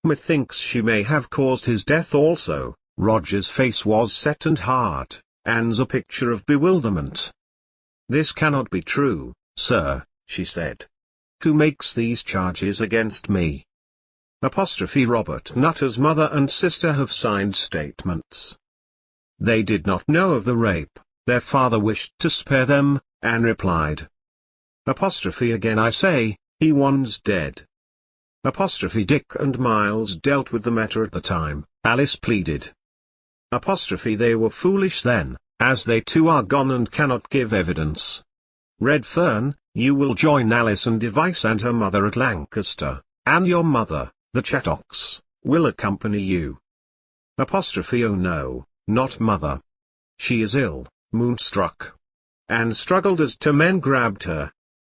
Methinks she may have caused his death also. Roger's face was set and hard, Anne's a picture of bewilderment. This cannot be true, sir, she said. Who makes these charges against me? Robert Nutter's mother and sister have signed statements. They did not know of the rape, their father wished to spare them, Anne replied. Again I say, he one's dead. Dick and Miles dealt with the matter at the time, Alice pleaded. They were foolish then, as they too are gone and cannot give evidence. Redfern, you will join Alison Device and her mother at Lancaster, and your mother, the Chattocks, will accompany you. Oh no, not mother. She is ill, moonstruck. Anne struggled as 2 men grabbed her.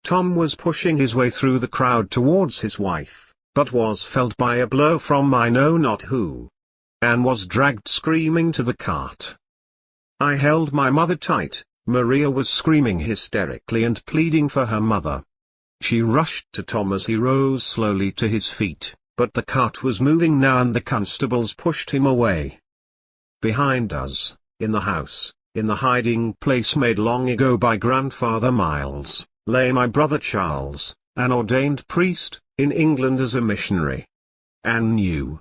Tom was pushing his way through the crowd towards his wife, but was felled by a blow from I know not who. Anne was dragged screaming to the cart. I held my mother tight. Maria was screaming hysterically and pleading for her mother. She rushed to Tom as he rose slowly to his feet, but the cart was moving now and the constables pushed him away. Behind us, in the house, in the hiding place made long ago by Grandfather Miles, lay my brother Charles, an ordained priest, in England as a missionary. Anne knew.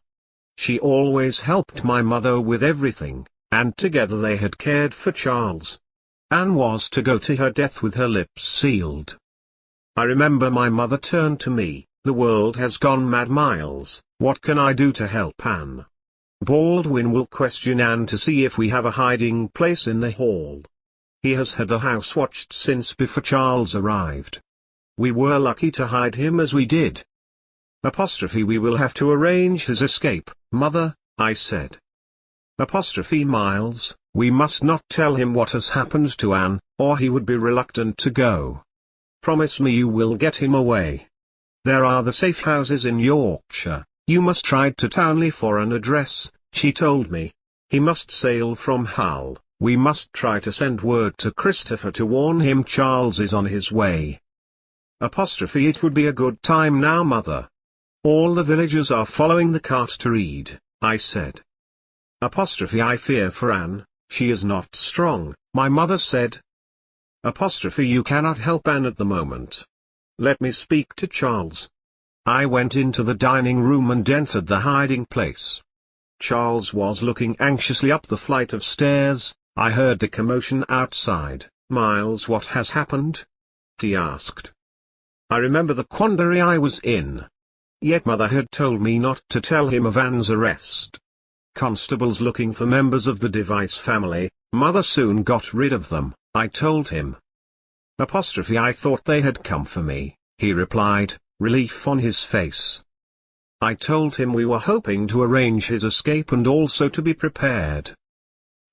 She always helped my mother with everything, and together they had cared for Charles. Anne was to go to her death with her lips sealed. I remember my mother turned to me, the world has gone mad, Miles, what can I do to help Anne? Baldwin will question Anne to see if we have a hiding place in the hall. He has had the house watched since before Charles arrived. We were lucky to hide him as we did. We will have to arrange his escape, mother, I said. Apostrophe Miles, we must not tell him what has happened to Anne, or he would be reluctant to go. Promise me you will get him away. There are the safe houses in Yorkshire. You must ride to Townley for an address, she told me. He must sail from Hull. We must try to send word to Christopher to warn him Charles is on his way. Apostrophe It would be a good time now, mother. All the villagers are following the cart to read, I said. Apostrophe I fear for Anne, she is not strong, my mother said. Apostrophe You cannot help Anne at the moment. Let me speak to Charles. I went into the dining room and entered the hiding place. Charles was looking anxiously up the flight of stairs. I heard the commotion outside. Miles, what has happened? He asked. I remember the quandary I was in. Yet mother had told me not to tell him of Anne's arrest. Constables looking for members of the Device family, mother soon got rid of them, I told him. Apostrophe I thought they had come for me, he replied, relief on his face. I told him we were hoping to arrange his escape and also to be prepared.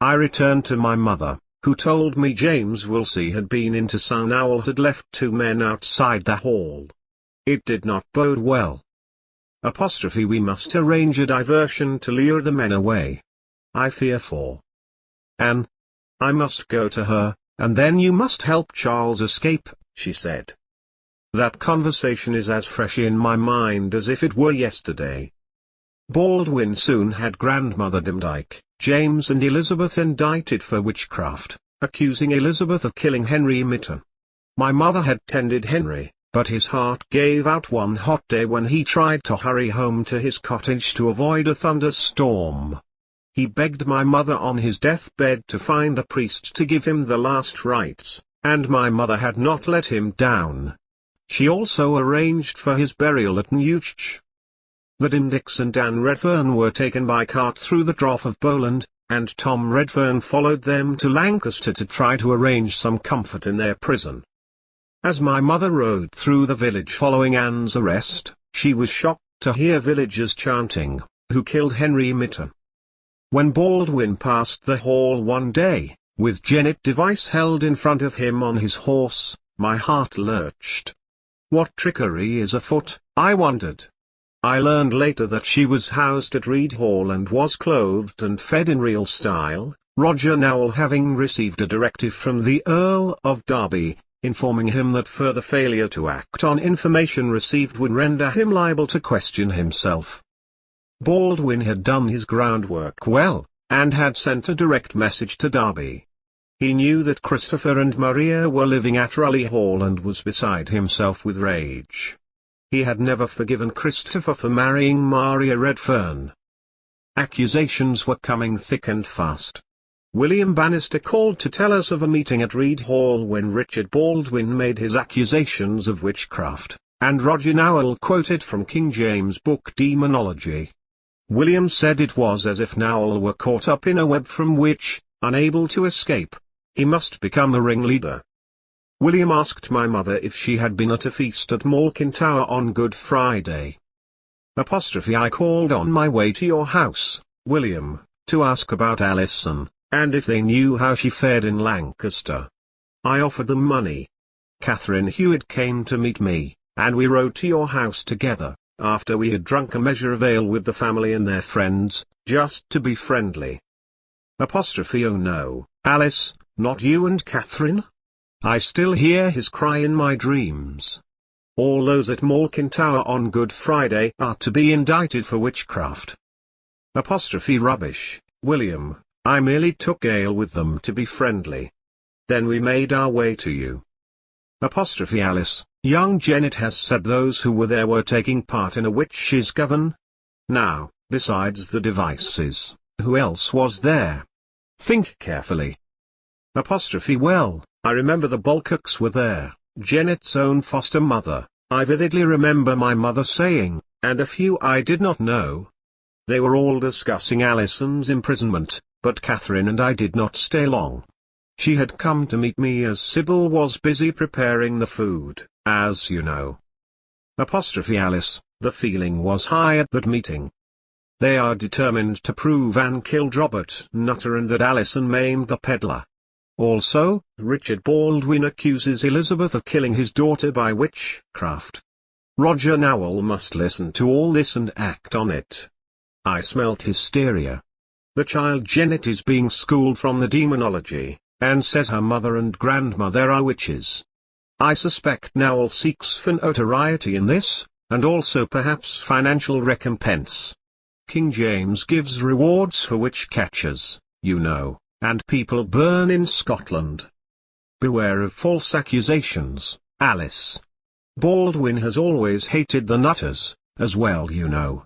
I returned to my mother, who told me James Wilsey had been into town. Owl had left 2 men outside the hall. It did not bode well. Apostrophe We must arrange a diversion to lure the men away. I fear for Anne. I must go to her, and then you must help Charles escape, she said. That conversation is as fresh in my mind as if it were yesterday. Baldwin soon had Grandmother Demdike, James and Elizabeth indicted for witchcraft, accusing Elizabeth of killing Henry Mitten. My mother had tended Henry, but his heart gave out one hot day when he tried to hurry home to his cottage to avoid a thunderstorm. He begged my mother on his deathbed to find a priest to give him the last rites, and my mother had not let him down. She also arranged for his burial at Newch. The Dimdicks and Anne Redfern were taken by cart through the Trough of Bowland, and Tom Redfern followed them to Lancaster to try to arrange some comfort in their prison. As my mother rode through the village following Anne's arrest, she was shocked to hear villagers chanting, "Who killed Henry Mitten?" When Baldwin passed the hall one day, with Janet Device held in front of him on his horse, my heart lurched. What trickery is afoot, I wondered. I learned later that she was housed at Reed Hall and was clothed and fed in real style, Roger Nowell having received a directive from the Earl of Derby, informing him that further failure to act on information received would render him liable to question himself. Baldwin had done his groundwork well, and had sent a direct message to Derby. He knew that Christopher and Maria were living at Raleigh Hall and was beside himself with rage. He had never forgiven Christopher for marrying Maria Redfern. Accusations were coming thick and fast. William Bannister called to tell us of a meeting at Reed Hall when Richard Baldwin made his accusations of witchcraft, and Roger Nowell quoted from King James' book Demonology. William said it was as if Nowell were caught up in a web from which, unable to escape, he must become the ringleader. William asked my mother if she had been at a feast at Malkin Tower on Good Friday. I called on my way to your house, William, to ask about Alison, and if they knew how she fared in Lancaster. I offered them money. Catherine Hewitt came to meet me, and we rode to your house together, after we had drunk a measure of ale with the family and their friends, just to be friendly. Oh no, Alice, not you and Catherine? I still hear his cry in my dreams. All those at Malkin Tower on Good Friday are to be indicted for witchcraft. Rubbish, William, I merely took ale with them to be friendly. Then we made our way to you. Alice, young Janet has said those who were there were taking part in a witch's coven. Now, besides the Devices, who else was there? Think carefully. Well, I remember the Bulcocks were there, Janet's own foster mother. I vividly remember my mother saying, and a few I did not know. They were all discussing Alison's imprisonment, but Catherine and I did not stay long. She had come to meet me as Sybil was busy preparing the food, as you know. Alice, the feeling was high at that meeting. They are determined to prove Anne killed Robert Nutter and that Alison maimed the peddler. Also, Richard Baldwin accuses Elizabeth of killing his daughter by witchcraft. Roger Nowell must listen to all this and act on it. I smelt hysteria. The child Janet is being schooled from the demonology, and says her mother and grandmother are witches. I suspect Nowell seeks for notoriety in this, and also perhaps financial recompense. King James gives rewards for witch catchers, you know, and people burn in Scotland. Beware of false accusations, Alice. Baldwin has always hated the Nutters, as well you know.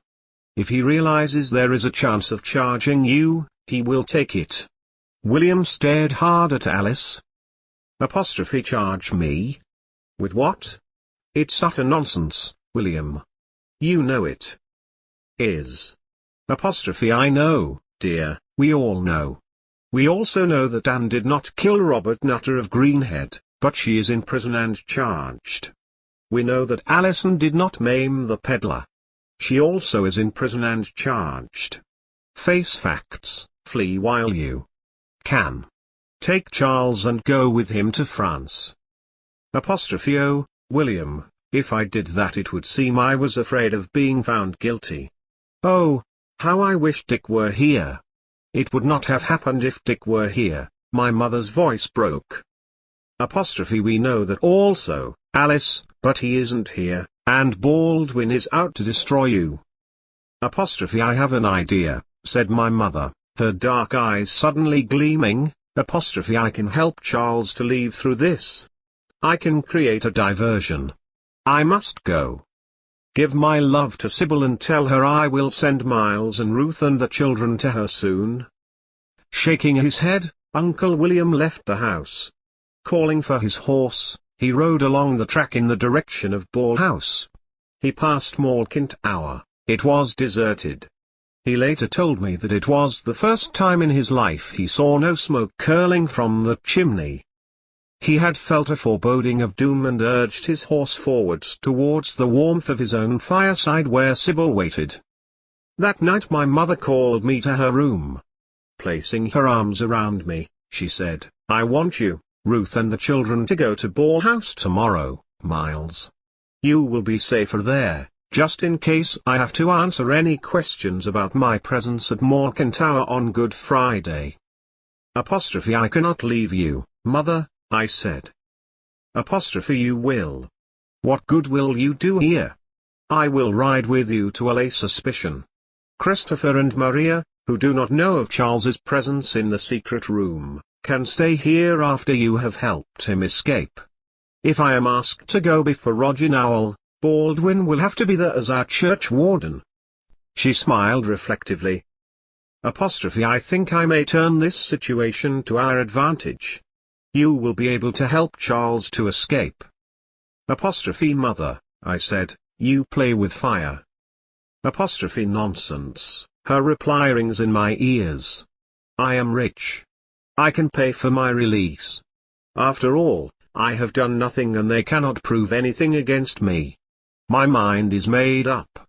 If he realizes there is a chance of charging you, he will take it. William stared hard at Alice. Charge me? With what? It's utter nonsense, William. You know it. I know, dear, we all know. We also know that Anne did not kill Robert Nutter of Greenhead, but she is in prison and charged. We know that Alison did not maim the peddler. She also is in prison and charged. Face facts, flee while you can. Take Charles and go with him to France. Oh, William, if I did that it would seem I was afraid of being found guilty. Oh, how I wish Dick were here. It would not have happened if Dick were here. My mother's voice broke. We know that also, Alice, but he isn't here, and Baldwin is out to destroy you. I have an idea, said my mother, her dark eyes suddenly gleaming. I can help Charles to leave through this. I can create a diversion. I must go. Give my love to Sybil and tell her I will send Miles and Ruth and the children to her soon. Shaking his head, Uncle William left the house. Calling for his horse, he rode along the track in the direction of Ball House. He passed Malkin Tower. It was deserted. He later told me that it was the first time in his life he saw no smoke curling from the chimney. He had felt a foreboding of doom and urged his horse forwards towards the warmth of his own fireside where Sybil waited. That night my mother called me to her room. Placing her arms around me, she said, I want you, Ruth and the children to go to Ball House tomorrow, Miles. You will be safer there, just in case I have to answer any questions about my presence at Malkin Tower on Good Friday. I cannot leave you, Mother, I said. You will. What good will you do here? I will ride with you to allay suspicion. Christopher and Maria, who do not know of Charles's presence in the secret room, can stay here after you have helped him escape. If I am asked to go before Roger Nowell, Baldwin will have to be there as our church warden. She smiled reflectively. I think I may turn this situation to our advantage. You will be able to help Charles to escape. Mother, I said, you play with fire. Nonsense, her reply rings in my ears. I am rich. I can pay for my release. After all, I have done nothing and they cannot prove anything against me. My mind is made up.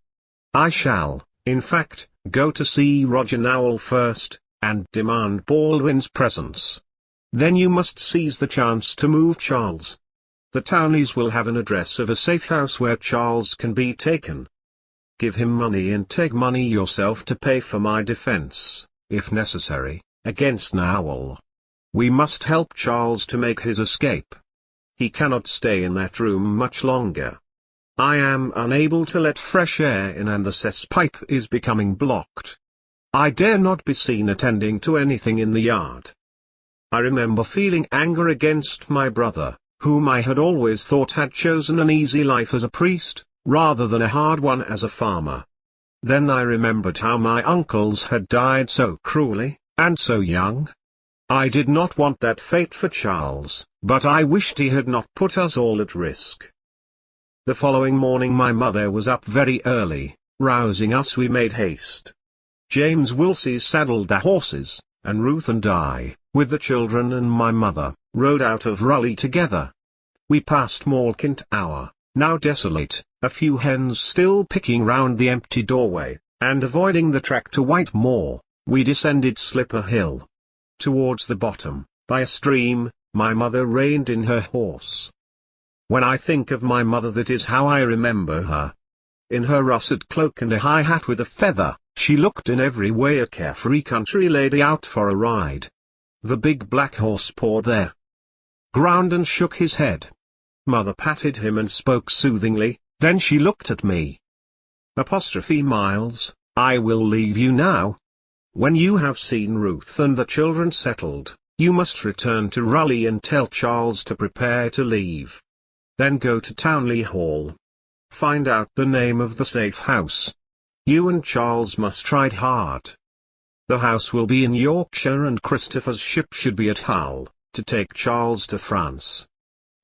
I shall, in fact, go to see Roger Nowell first, and demand Baldwin's presence. Then you must seize the chance to move Charles. The townies will have an address of a safe house where Charles can be taken. Give him money and take money yourself to pay for my defense, if necessary, against Nowell. We must help Charles to make his escape. He cannot stay in that room much longer. I am unable to let fresh air in and the cesspipe is becoming blocked. I dare not be seen attending to anything in the yard. I remember feeling anger against my brother, whom I had always thought had chosen an easy life as a priest, rather than a hard one as a farmer. Then I remembered how my uncles had died so cruelly, and so young. I did not want that fate for Charles, but I wished he had not put us all at risk. The following morning my mother was up very early. Rousing us we made haste. James Wilsey saddled our horses, and Ruth and I, with the children and my mother, rode out of Raleigh together. We passed Malkin Tower, now desolate, a few hens still picking round the empty doorway, and avoiding the track to Whitemore, we descended Slipper Hill. Towards the bottom, by a stream, my mother reined in her horse. When I think of my mother, that is how I remember her. In her russet cloak and a high hat with a feather, she looked in every way a carefree country lady out for a ride. The big black horse pawed there ground and shook his head. Mother patted him and spoke soothingly, then she looked at me. Miles, I will leave you now. When you have seen Ruth and the children settled, you must return to Raleigh and tell Charles to prepare to leave. Then go to Townley Hall. Find out the name of the safe house. You and Charles must ride hard. The house will be in Yorkshire and Christopher's ship should be at Hull, to take Charles to France.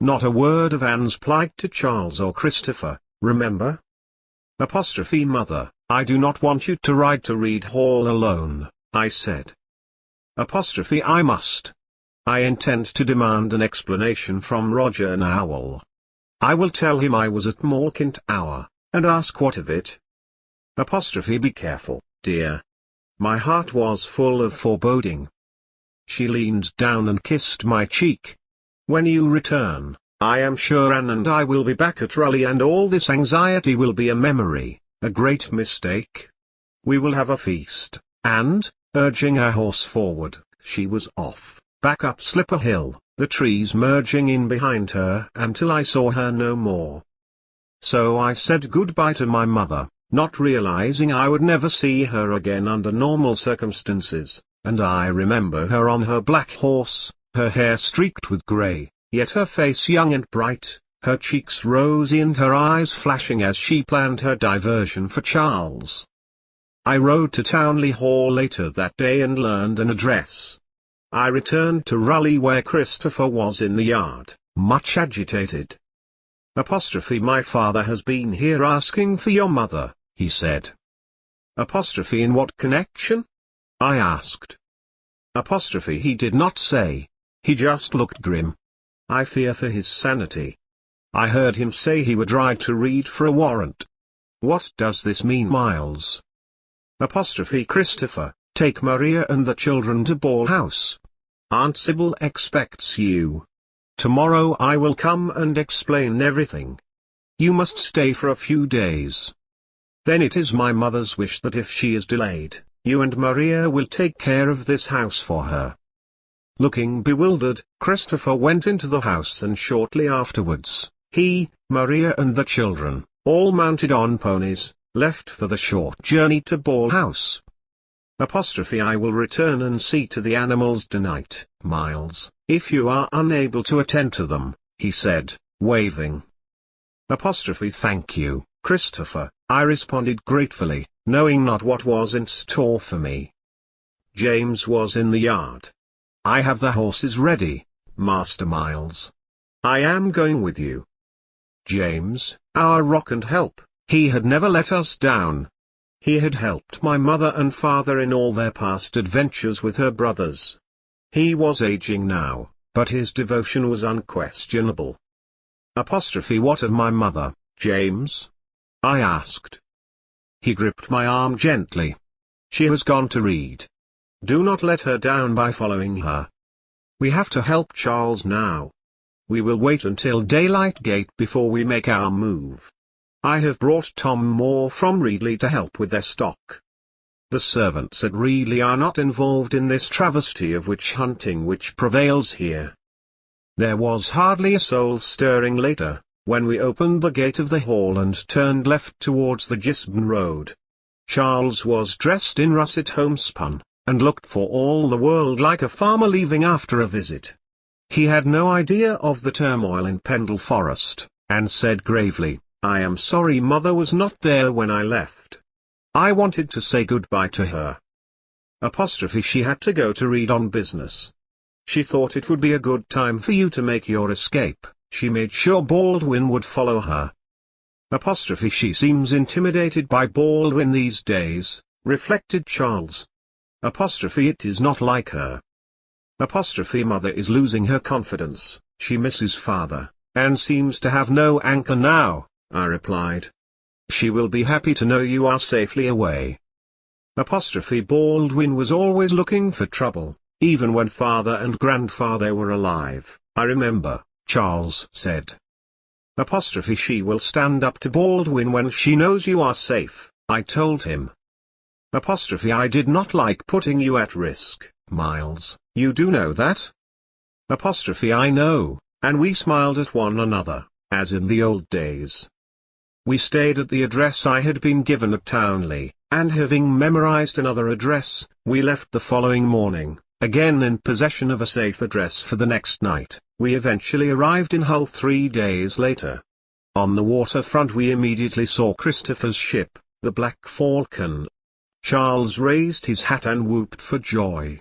Not a word of Anne's plight to Charles or Christopher, remember? Mother, I do not want you to ride to Reed Hall alone, I said. I must. I intend to demand an explanation from Roger Nowell. I will tell him I was at Malkint Hour, and ask what of it. Be careful, dear. My heart was full of foreboding. She leaned down and kissed my cheek. When you return, I am sure Anne and I will be back at Raleigh and all this anxiety will be a memory, a great mistake. We will have a feast, and, urging her horse forward, she was off, back up Slipper Hill, the trees merging in behind her until I saw her no more. So I said goodbye to my mother, not realizing I would never see her again under normal circumstances, and I remember her on her black horse, her hair streaked with grey, yet her face young and bright, her cheeks rosy and her eyes flashing as she planned her diversion for Charles. I rode to Townley Hall later that day and learned an address. I returned to Raleigh where Christopher was in the yard, much agitated. My father has been here asking for your mother, he said. In what connection? I asked. He did not say. He just looked grim. I fear for his sanity. I heard him say he would ride to Reed for a warrant. What does this mean, Miles? Christopher, take Maria and the children to Ball House. Aunt Sybil expects you. Tomorrow I will come and explain everything. You must stay for a few days. Then it is my mother's wish that if she is delayed, you and Maria will take care of this house for her. Looking bewildered, Christopher went into the house and shortly afterwards, he, Maria and the children, all mounted on ponies, left for the short journey to Ball House. I will return and see to the animals tonight, Miles, if you are unable to attend to them, he said, waving. Thank you, Christopher, I responded gratefully, knowing not what was in store for me. James was in the yard. I have the horses ready, Master Miles. I am going with you. James, our rock and help, he had never let us down. He had helped my mother and father in all their past adventures with her brothers. He was aging now, but his devotion was unquestionable. What of my mother, James? I asked. He gripped my arm gently. She has gone to Reed. Do not let her down by following her. We have to help Charles now. We will wait until daylight gate before we make our move. I have brought Tom Moore from Reedley to help with their stock. The servants at Reedley are not involved in this travesty of witch hunting which prevails here. There was hardly a soul stirring later, when we opened the gate of the hall and turned left towards the Gisborne Road. Charles was dressed in russet homespun, and looked for all the world like a farmer leaving after a visit. He had no idea of the turmoil in Pendle Forest, and said gravely, I am sorry Mother was not there when I left. I wanted to say goodbye to her. She had to go to Reed on business. She thought it would be a good time for you to make your escape. She made sure Baldwin would follow her. She seems intimidated by Baldwin these days, reflected Charles. It is not like her. Mother is losing her confidence, she misses father, and seems to have no anchor now, I replied. She will be happy to know you are safely away, Baldwin was always looking for trouble, even when father and grandfather were alive, I remember, Charles said. She will stand up to Baldwin when she knows you are safe, I told him. I did not like putting you at risk, Miles, you do know that? I know, and we smiled at one another, as in the old days. We stayed at the address I had been given at Townley, and having memorized another address, we left the following morning, again in possession of a safe address for the next night. We eventually arrived in Hull 3 days later. On the waterfront we immediately saw Christopher's ship, the Black Falcon. Charles raised his hat and whooped for joy.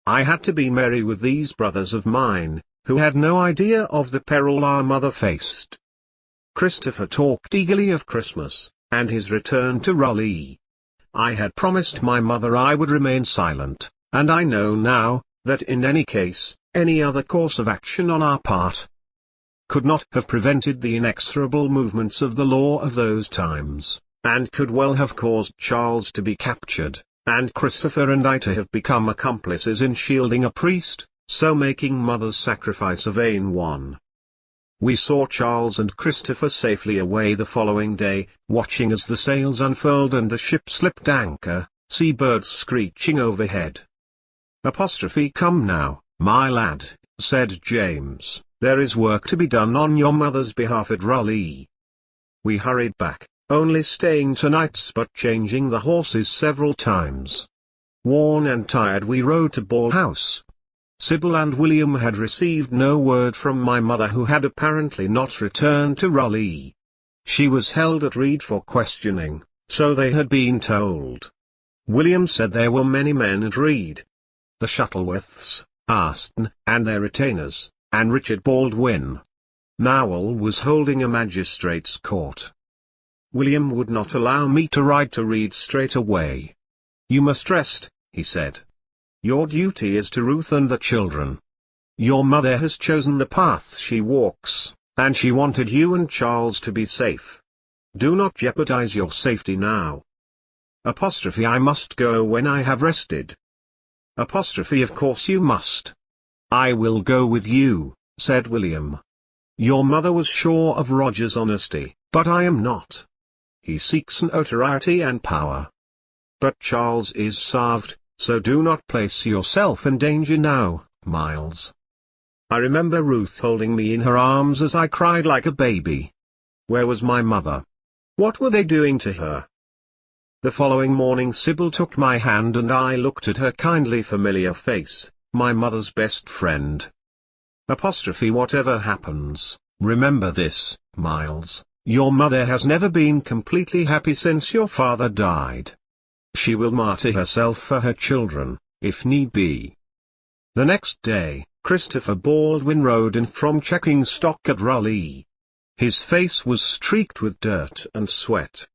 I had to be merry with these brothers of mine, who had no idea of the peril our mother faced. Christopher talked eagerly of Christmas, and his return to Raleigh. I had promised my mother I would remain silent, and I know now, that in any case, any other course of action on our part could not have prevented the inexorable movements of the law of those times, and could well have caused Charles to be captured, and Christopher and I to have become accomplices in shielding a priest, so making mother's sacrifice a vain one. We saw Charles and Christopher safely away the following day, watching as the sails unfurled and the ship slipped anchor, seabirds screeching overhead. Come now, my lad, said James, there is work to be done on your mother's behalf at Raleigh. We hurried back, only staying 2 nights but changing the horses several times. Worn and tired we rode to Ball House. Sybil and William had received no word from my mother, who had apparently not returned to Raleigh. She was held at Reed for questioning, so they had been told. William said there were many men at Reed. The Shuttleworths, Aston, and their retainers, and Richard Baldwin. Nowell was holding a magistrate's court. William would not allow me to ride to Reed straight away. You must rest, he said. Your duty is to Ruth and the children. Your mother has chosen the path she walks, and she wanted you and Charles to be safe. Do not jeopardize your safety now. I must go when I have rested. Of course you must. I will go with you, said William. Your mother was sure of Roger's honesty, but I am not. He seeks notoriety and power. But Charles is salved, so do not place yourself in danger now, Miles. I remember Ruth holding me in her arms as I cried like a baby. Where was my mother? What were they doing to her? The following morning Sybil took my hand and I looked at her kindly familiar face, my mother's best friend. Whatever happens, remember this, Miles, your mother has never been completely happy since your father died. She will martyr herself for her children, if need be. The next day, Christopher Baldwin rode in from checking stock at Raleigh. His face was streaked with dirt and sweat.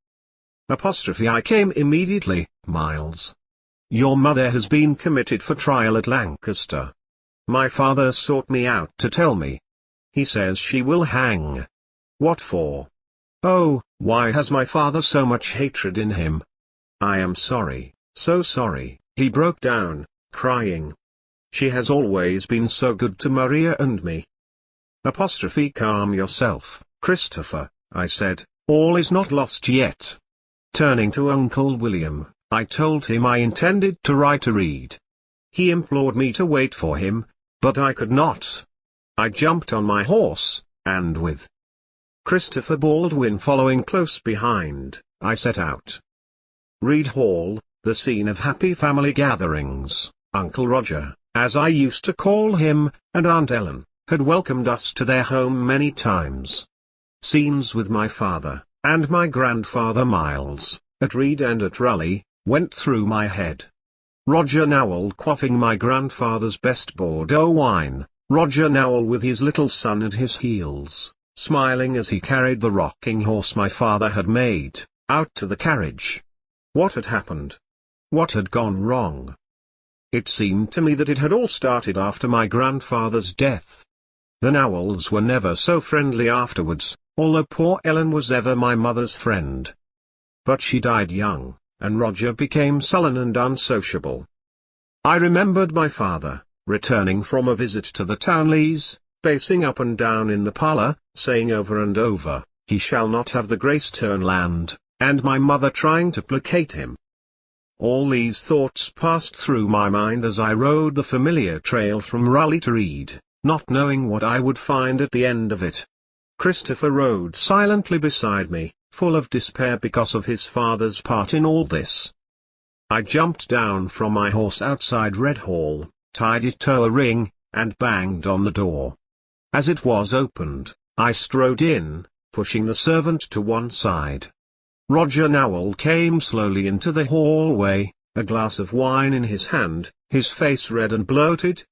I came immediately, Miles. Your mother has been committed for trial at Lancaster. My father sought me out to tell me. He says she will hang. What for? Oh, why has my father so much hatred in him? I am sorry, so sorry, he broke down, crying. She has always been so good to Maria and me. Calm yourself, Christopher, I said, all is not lost yet. Turning to Uncle William, I told him I intended to write a read. He implored me to wait for him, but I could not. I jumped on my horse, and with Christopher Baldwin following close behind, I set out. Reed Hall, the scene of happy family gatherings, Uncle Roger, as I used to call him, and Aunt Ellen, had welcomed us to their home many times. Scenes with my father, and my grandfather Miles, at Reed and at Raleigh, went through my head. Roger Nowell quaffing my grandfather's best Bordeaux wine, Roger Nowell with his little son at his heels, smiling as he carried the rocking horse my father had made, out to the carriage. What had happened? What had gone wrong? It seemed to me that it had all started after my grandfather's death. The Nowells were never so friendly afterwards, although poor Ellen was ever my mother's friend. But she died young, and Roger became sullen and unsociable. I remembered my father, returning from a visit to the Townleys, pacing up and down in the parlour, saying over and over, "He shall not have the Greystone land," and my mother trying to placate him. All these thoughts passed through my mind as I rode the familiar trail from Raleigh to Reed, not knowing what I would find at the end of it. Christopher rode silently beside me, full of despair because of his father's part in all this. I jumped down from my horse outside Redhall, tied it to a ring, and banged on the door. As it was opened, I strode in, pushing the servant to one side. Roger Nowell came slowly into the hallway, a glass of wine in his hand, his face red and bloated.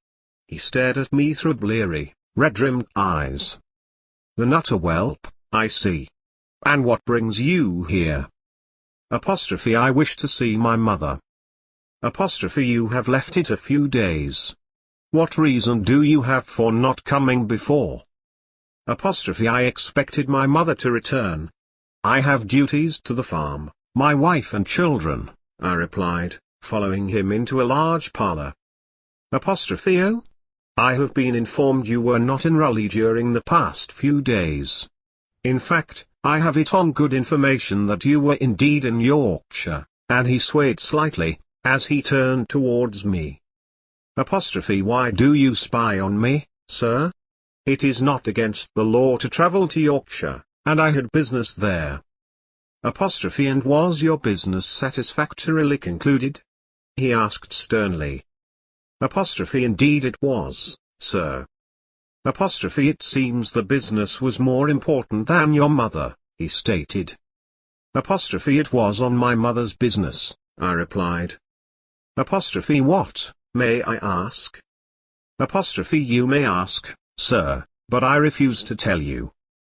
He stared at me through bleary, red-rimmed eyes. "The nutter whelp, I see. And what brings you here?" "I wish to see my mother." "You have left it a few days. What reason do you have for not coming before?" "I expected my mother to return. I have duties to the farm, my wife and children," I replied, following him into a large parlour. "Oh? I have been informed you were not in Raleigh during the past few days. In fact, I have it on good information that you were indeed in Yorkshire," and he swayed slightly, as he turned towards me. "Why do you spy on me, sir? It is not against the law to travel to Yorkshire, and I had business there." "And was your business satisfactorily concluded?" he asked sternly. "Indeed it was, sir." "It seems the business was more important than your mother," he stated. "It was on my mother's business," I replied. "What, may I ask?" "You may ask, sir, but I refuse to tell you.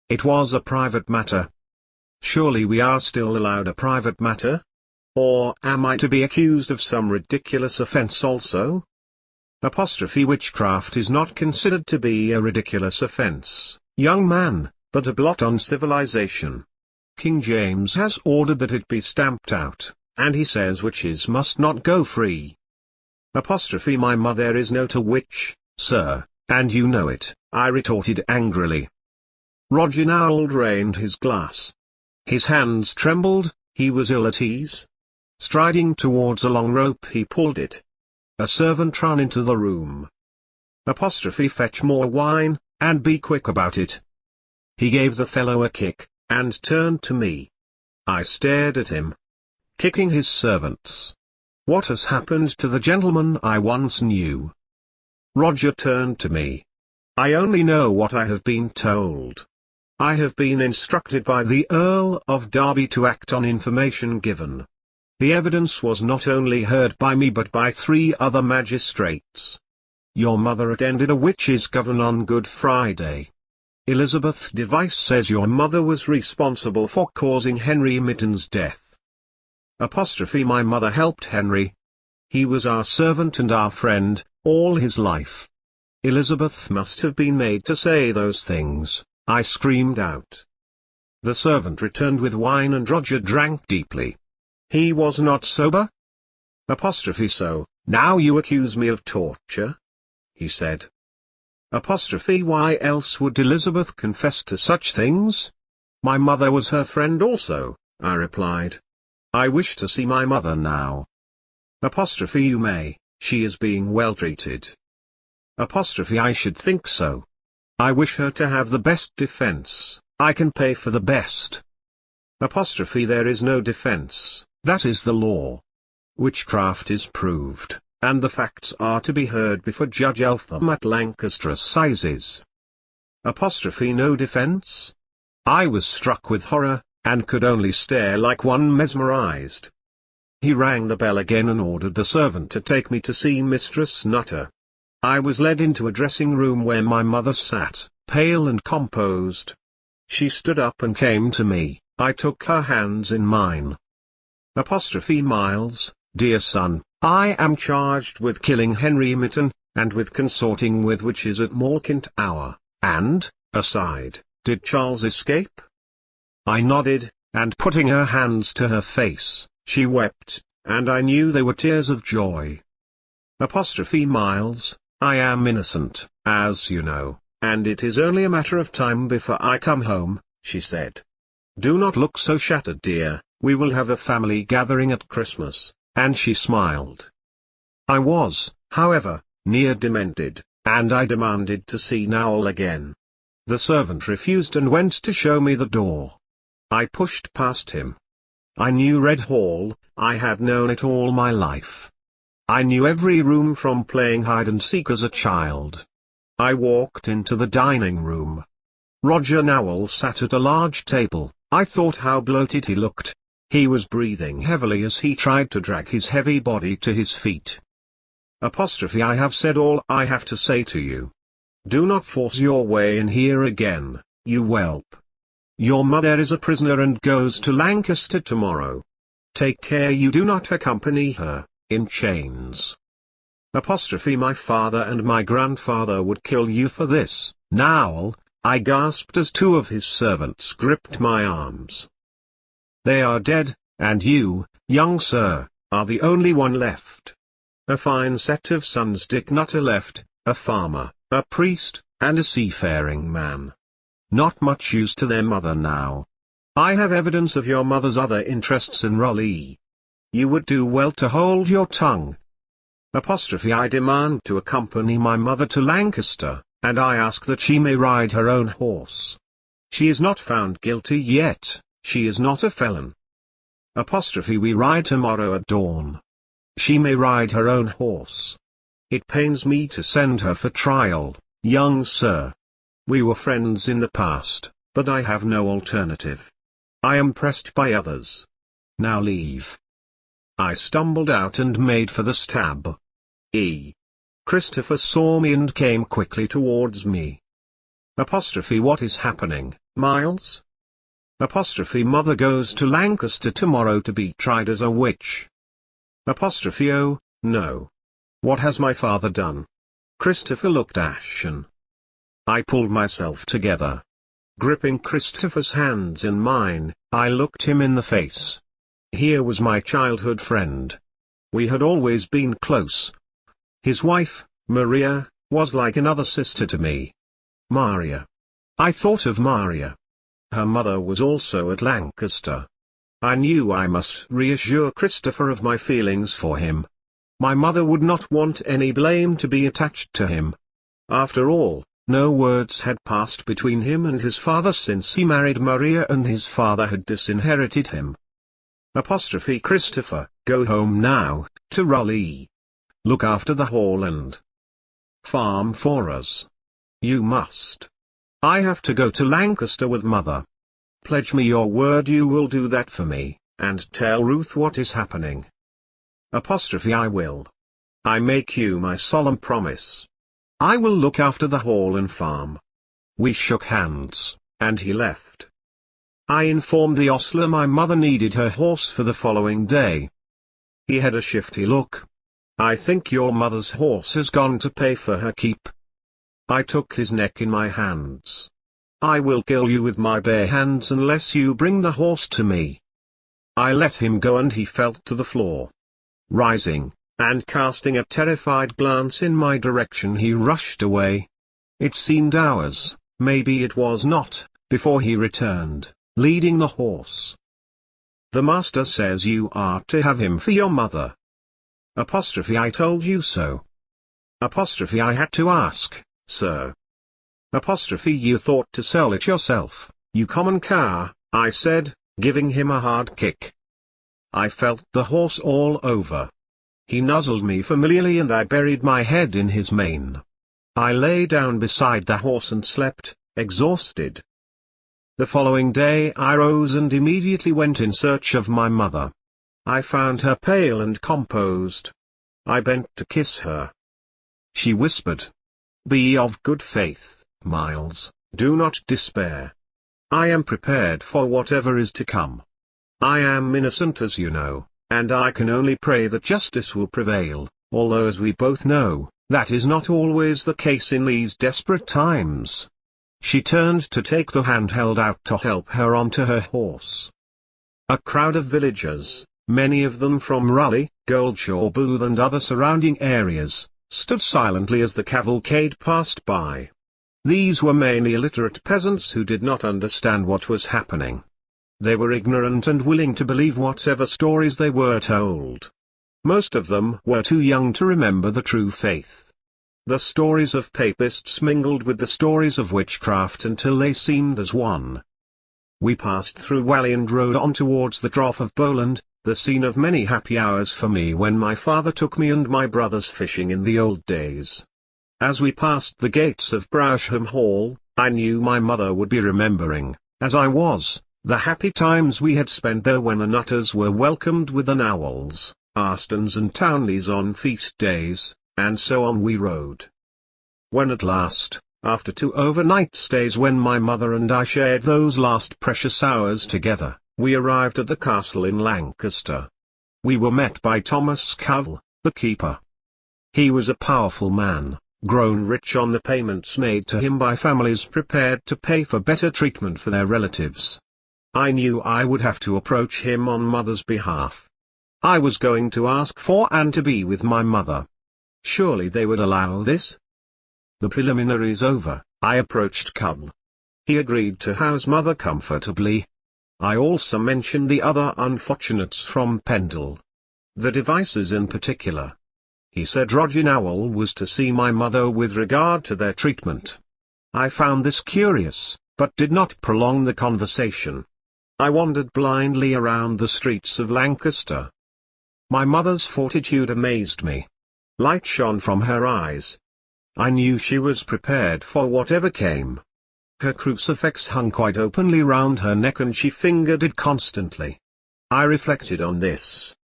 It was a private matter." "Surely we are still allowed a private matter? Or am I to be accused of some ridiculous offence also?" "Witchcraft is not considered to be a ridiculous offence, young man, but a blot on civilization. King James has ordered that it be stamped out, and he says witches must not go free." "My mother is not a witch, sir, and you know it," I retorted angrily. Roger Nowell drained his glass. His hands trembled, he was ill at ease. Striding towards a long rope he pulled it. A servant ran into the room. "Fetch more wine, and be quick about it." He gave the fellow a kick, and turned to me. I stared at him. Kicking his servants? What has happened to the gentleman I once knew? Roger turned to me. "I only know what I have been told. I have been instructed by the Earl of Derby to act on information given. The evidence was not only heard by me but by 3 other magistrates. Your mother attended a witches' coven on Good Friday. Elizabeth Device says your mother was responsible for causing Henry Mitton's death." My mother helped Henry. He was our servant and our friend, all his life." "Elizabeth must have been made to say those things," I screamed out. The servant returned with wine and Roger drank deeply. "He was not sober?" "So, now you accuse me of torture?" he said. "Why else would Elizabeth confess to such things? My mother was her friend also," I replied. "I wish to see my mother now." "You may, she is being well treated." "I should think so. I wish her to have the best defense. I can pay for the best." "There is no defense, that is the law. Witchcraft is proved, and the facts are to be heard before Judge Eltham at Lancaster Assizes." "No defense?" I was struck with horror, and could only stare like one mesmerized. He rang the bell again and ordered the servant to take me to see Mistress Nutter. I was led into a dressing room where my mother sat, pale and composed. She stood up and came to me. I took her hands in mine. "Miles, dear son, I am charged with killing Henry Mitton, and with consorting with witches at Malkint Hour, and, aside, did Charles escape?" I nodded, and putting her hands to her face, She wept, and I knew they were tears of joy. Miles, I am innocent, as you know, and it is only a matter of time before I come home, she said. Do not look so shattered, dear, we will have a family gathering at Christmas, and she smiled. I was, however, near demented, and I demanded to see Noel again. The servant refused and went to show me the door. I pushed past him. I knew Red Hall, I had known it all my life. I knew every room from playing hide-and-seek as a child. I walked into the dining room. Roger Nowell sat at a large table. I thought how bloated he looked. He was breathing heavily as he tried to drag his heavy body to his feet. I have said all I have to say to you. Do not force your way in here again, you whelp. Your mother is a prisoner and goes to Lancaster tomorrow. Take care you do not accompany her, in chains. My father and my grandfather would kill you for this, Nowell, I gasped as two of his servants gripped my arms. They are dead, and you, young sir, are the only one left. A fine set of sons Dick Nutter left, a farmer, a priest, and a seafaring man. Not much use to their mother now. I have evidence of your mother's other interests in Raleigh. You would do well to hold your tongue. I demand to accompany my mother to Lancaster, and I ask that she may ride her own horse. She is not found guilty yet, she is not a felon. We ride tomorrow at dawn. She may ride her own horse. It pains me to send her for trial, young sir. We were friends in the past, but I have no alternative. I am pressed by others. Now leave. I stumbled out and made for the stab. Christopher saw me and came quickly towards me. What is happening, Miles? Mother goes to Lancaster tomorrow to be tried as a witch. Oh, no. What has my father done? Christopher looked ashen. I pulled myself together. Gripping Christopher's hands in mine, I looked him in the face. Here was my childhood friend. We had always been close. His wife, Maria, was like another sister to me. Maria. I thought of Maria. Her mother was also at Lancaster. I knew I must reassure Christopher of my feelings for him. My mother would not want any blame to be attached to him. After all, no words had passed between him and his father since he married Maria and his father had disinherited him. Christopher, go home now, to Raleigh. Look after the hall and farm for us. You must. I have to go to Lancaster with Mother. Pledge me your word you will do that for me, and tell Ruth what is happening. I will. I make you my solemn promise. I will look after the hall and farm. We shook hands, and he left. I informed the ostler my mother needed her horse for the following day. He had a shifty look. I think your mother's horse has gone to pay for her keep. I took his neck in my hands. I will kill you with my bare hands unless you bring the horse to me. I let him go and he fell to the floor. Rising, and casting a terrified glance in my direction he rushed away. It seemed hours, maybe it was not, before he returned, leading the horse. The master says you are to have him for your mother. I told you so. I had to ask, sir. You thought to sell it yourself, you common cur, I said, giving him a hard kick. I felt the horse all over. He nuzzled me familiarly and I buried my head in his mane. I lay down beside the horse and slept, exhausted. The following day I rose and immediately went in search of my mother. I found her pale and composed. I bent to kiss her. She whispered, "Be of good faith, Miles, do not despair. I am prepared for whatever is to come. I am innocent as you know, and I can only pray that justice will prevail, although as we both know, that is not always the case in these desperate times." She turned to take the hand held out to help her onto her horse. A crowd of villagers, Many of them from Raleigh, Goldshore Booth and other surrounding areas, stood silently as the cavalcade passed by. These were mainly illiterate peasants who did not understand what was happening. They were ignorant and willing to believe whatever stories they were told. Most of them were too young to remember the true faith. The stories of papists mingled with the stories of witchcraft until they seemed as one. We passed through Whalley and rode on towards the Trough of Bowland, the scene of many happy hours for me when my father took me and my brothers fishing in the old days. As we passed the gates of Broughsham Hall, I knew my mother would be remembering, as I was, the happy times we had spent there when the Nutters were welcomed with the Nowells, Arstons and Townleys on feast days, and so on we rode. When at last, after 2 overnight stays when my mother and I shared those last precious hours together, we arrived at the castle in Lancaster. We were met by Thomas Covell, the keeper. He was a powerful man, grown rich on the payments made to him by families prepared to pay for better treatment for their relatives. I knew I would have to approach him on mother's behalf. I was going to ask for and to be with my mother. Surely they would allow this? The preliminaries over, I approached Covell. He agreed to house mother comfortably. I also mentioned the other unfortunates from Pendle. The devices in particular. He said Roger Nowell was to see my mother with regard to their treatment. I found this curious, but did not prolong the conversation. I wandered blindly around the streets of Lancaster. My mother's fortitude amazed me. Light shone from her eyes. I knew she was prepared for whatever came. Her crucifix hung quite openly round her neck and she fingered it constantly. I reflected on this.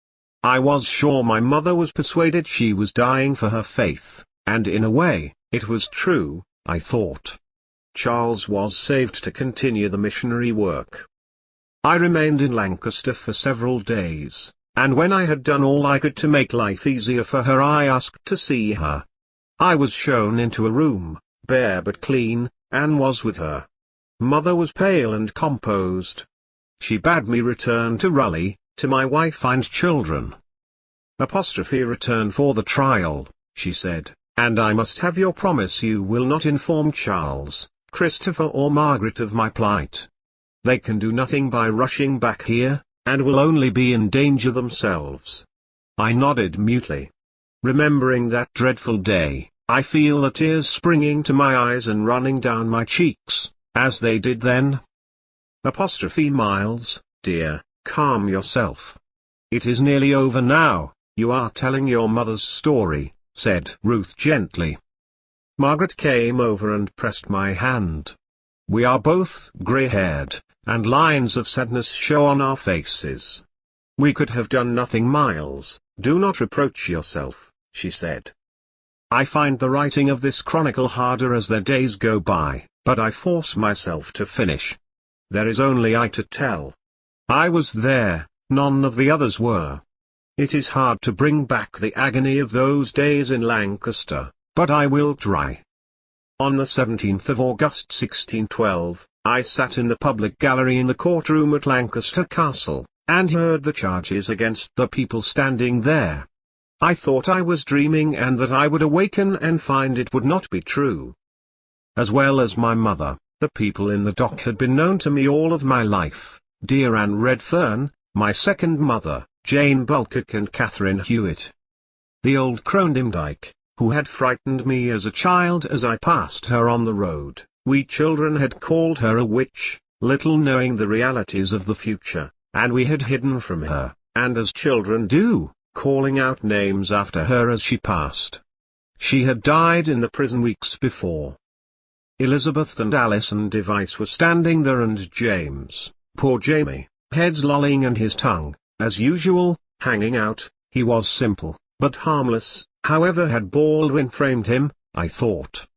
I was sure my mother was persuaded she was dying for her faith, and in a way, it was true, I thought. Charles was saved to continue the missionary work. I remained in Lancaster for several days, and when I had done all I could to make life easier for her I asked to see her. I was shown into a room, bare but clean, and was with her. Mother was pale and composed. She bade me return to Raleigh, to my wife and children. Return for the trial, she said, and I must have your promise you will not inform Charles, Christopher or Margaret of my plight. They can do nothing by rushing back here, and will only be in danger themselves. I nodded mutely. Remembering that dreadful day, I feel the tears springing to my eyes and running down my cheeks, as they did then. Miles, dear, calm yourself. It is nearly over now, you are telling your mother's story, said Ruth gently. Margaret came over and pressed my hand. We are both grey-haired, and lines of sadness show on our faces. We could have done nothing, Miles, do not reproach yourself, she said. I find the writing of this chronicle harder as the days go by, but I force myself to finish. There is only I to tell. I was there, none of the others were. It is hard to bring back the agony of those days in Lancaster, but I will try. On the 17th of August 1612, I sat in the public gallery in the courtroom at Lancaster Castle, and heard the charges against the people standing there. I thought I was dreaming and that I would awaken and find it would not be true. As well as my mother, the people in the dock had been known to me all of my life, dear Anne Redfern, my second mother, Jane Bulcock and Catherine Hewitt. The old crone Dimdyke, who had frightened me as a child as I passed her on the road, we children had called her a witch, little knowing the realities of the future, and we had hidden from her, and as children do, calling out names after her as she passed. She had died in the prison weeks before. Elizabeth and Alison Device were standing there, and James, poor Jamie, head lolling and his tongue, as usual, hanging out. He was simple, but harmless, however had Baldwin framed him, I thought.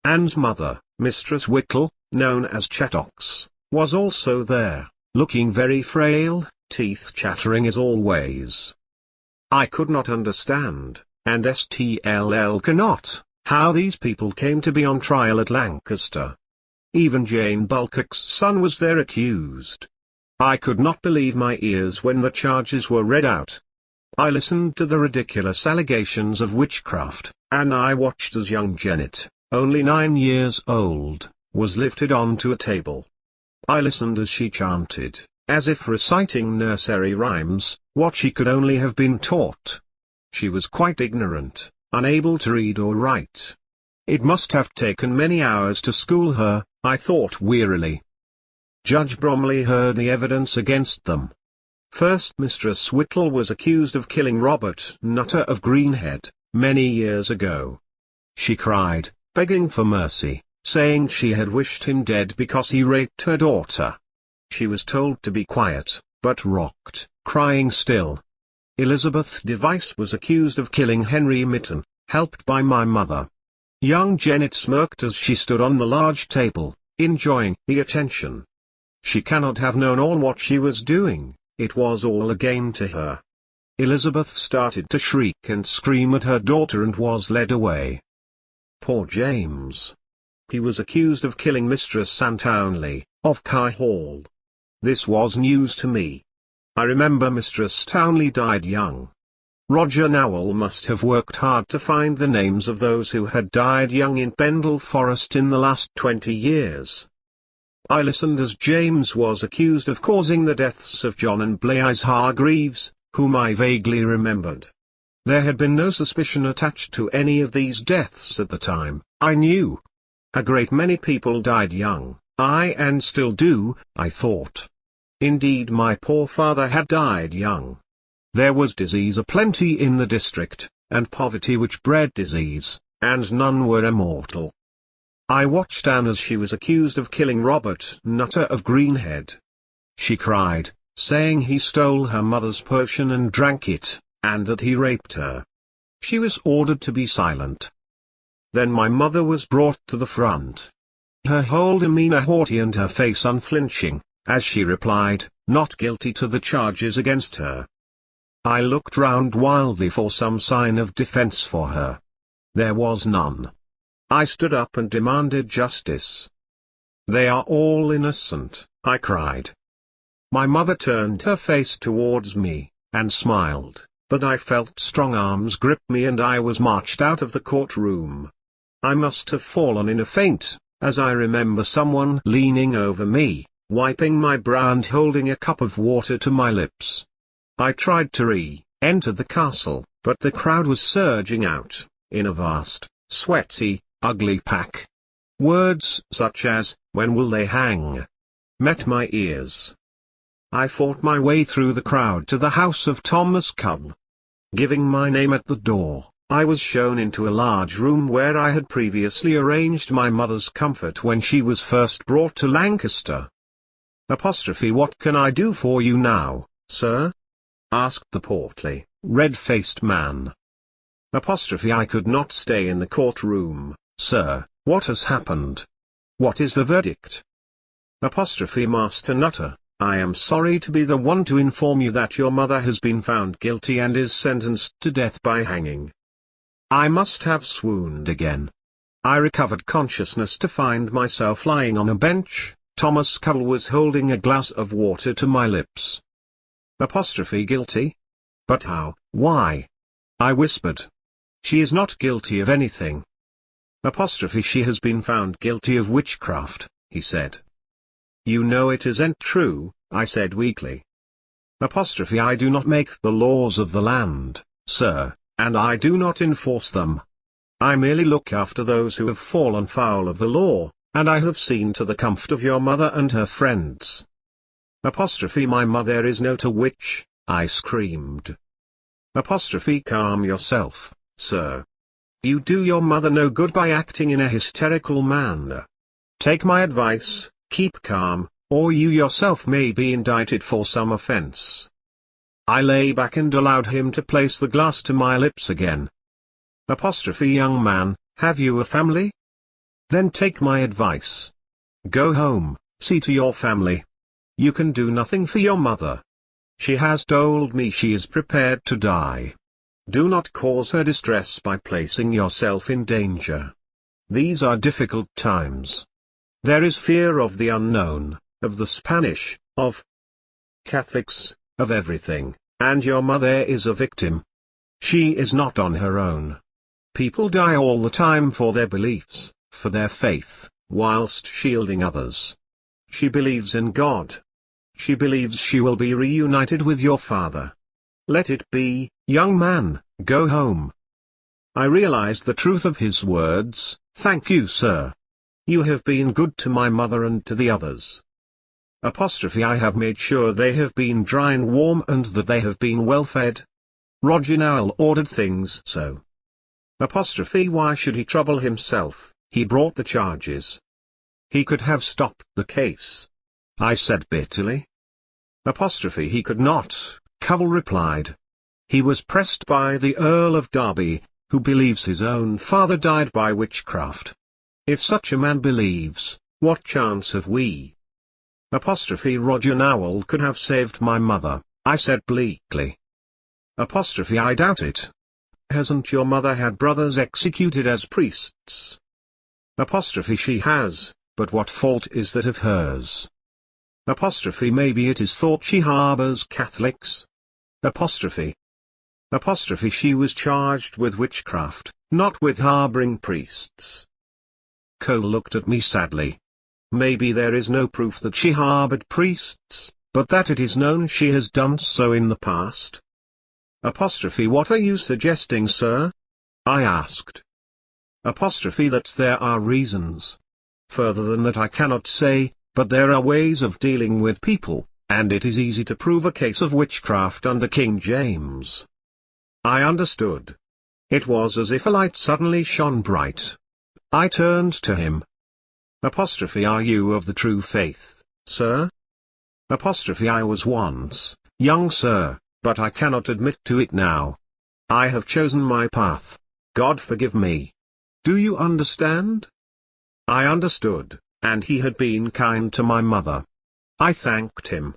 Anne's mother, Mistress Whittle, known as Chattox, was also there, looking very frail, teeth chattering as always. I could not understand, and STLL cannot, how these people came to be on trial at Lancaster. Even Jane Bulcock's son was there accused. I could not believe my ears when the charges were read out. I listened to the ridiculous allegations of witchcraft, and I watched as young Janet, only 9 years old, was lifted onto a table. I listened as she chanted, as if reciting nursery rhymes, what she could only have been taught. She was quite ignorant, unable to read or write. It must have taken many hours to school her, I thought wearily. Judge Bromley heard the evidence against them. First, Mistress Whittle was accused of killing Robert Nutter of Greenhead, many years ago. She cried, begging for mercy, saying she had wished him dead because he raped her daughter. She was told to be quiet, but rocked, crying still. Elizabeth Device was accused of killing Henry Mitten, helped by my mother. Young Janet smirked as she stood on the large table, enjoying the attention. She cannot have known all what she was doing, it was all a game to her. Elizabeth started to shriek and scream at her daughter and was led away. Poor James. He was accused of killing Mistress Anne Townley, of Carr Hall. This was news to me. I remember Mistress Townley died young. Roger Nowell must have worked hard to find the names of those who had died young in Pendle Forest in the last 20 years. I listened as James was accused of causing the deaths of John and Blaise Hargreaves, whom I vaguely remembered. There had been no suspicion attached to any of these deaths at the time, I knew. A great many people died young, and still do, I thought. Indeed, my poor father had died young. There was disease aplenty in the district, and poverty which bred disease, and none were immortal. I watched Anne as she was accused of killing Robert Nutter of Greenhead. She cried, saying he stole her mother's potion and drank it, and that he raped her. She was ordered to be silent. Then my mother was brought to the front. Her whole demeanor haughty and her face unflinching, as she replied, not guilty to the charges against her. I looked round wildly for some sign of defense for her. There was none. I stood up and demanded justice. They are all innocent, I cried. My mother turned her face towards me, and smiled, but I felt strong arms grip me and I was marched out of the courtroom. I must have fallen in a faint, as I remember someone leaning over me, wiping my brow and holding a cup of water to my lips. I tried to re-enter the castle, but the crowd was surging out, in a vast, sweaty, ugly pack. Words such as, "When will they hang?" met my ears. I fought my way through the crowd to the house of Thomas Covell. Giving my name at the door, I was shown into a large room where I had previously arranged my mother's comfort when she was first brought to Lancaster. "What can I do for you now, sir?" asked the portly, red-faced man. "I could not stay in the courtroom, sir. What has happened? What is the verdict?" "Master Nutter, I am sorry to be the one to inform you that your mother has been found guilty and is sentenced to death by hanging." I must have swooned again. I recovered consciousness to find myself lying on a bench. Thomas Covell was holding a glass of water to my lips. "Guilty? But how, why?" I whispered. "She is not guilty of anything." "She has been found guilty of witchcraft," he said. "You know it isn't true," I said weakly. "I do not make the laws of the land, sir, and I do not enforce them. I merely look after those who have fallen foul of the law, and I have seen to the comfort of your mother and her friends." My mother is not a witch," I screamed. Calm yourself, sir. You do your mother no good by acting in a hysterical manner. Take my advice, keep calm, or you yourself may be indicted for some offense. I lay back and allowed him to place the glass to my lips again. Young man, have you a family? Then take my advice. Go home, see to your family. You can do nothing for your mother. She has told me she is prepared to die. Do not cause her distress by placing yourself in danger. These are difficult times. There is fear of the unknown, of the Spanish, of Catholics, of everything, and your mother is a victim. She is not on her own. People die all the time for their beliefs, for their faith, whilst shielding others. She believes in God. She believes she will be reunited with your father. Let it be, young man, go home. I realized the truth of his words. Thank you, sir. You have been good to my mother and to the others. I have made sure they have been dry and warm and that they have been well fed. Roger Nowell ordered things so. Why should he trouble himself? He brought the charges. He could have stopped the case. I said bitterly. He could not, Covell replied. He was pressed by the Earl of Derby, who believes his own father died by witchcraft. If such a man believes, what chance have we? Roger Nowell could have saved my mother, I said bleakly. I doubt it. Hasn't your mother had brothers executed as priests? She has, but what fault is that of hers? Maybe it is thought she harbors Catholics. She was charged with witchcraft, not with harboring priests. Cole looked at me sadly. Maybe there is no proof that she harbored priests, but that it is known she has done so in the past. What are you suggesting, sir? I asked. That there are reasons. Further than that I cannot say, but there are ways of dealing with people, and it is easy to prove a case of witchcraft under King James. I understood. It was as if a light suddenly shone bright. I turned to him. Are you of the true faith, sir? I was once, young sir, but I cannot admit to it now. I have chosen my path. God forgive me. Do you understand? I understood, and he had been kind to my mother. I thanked him.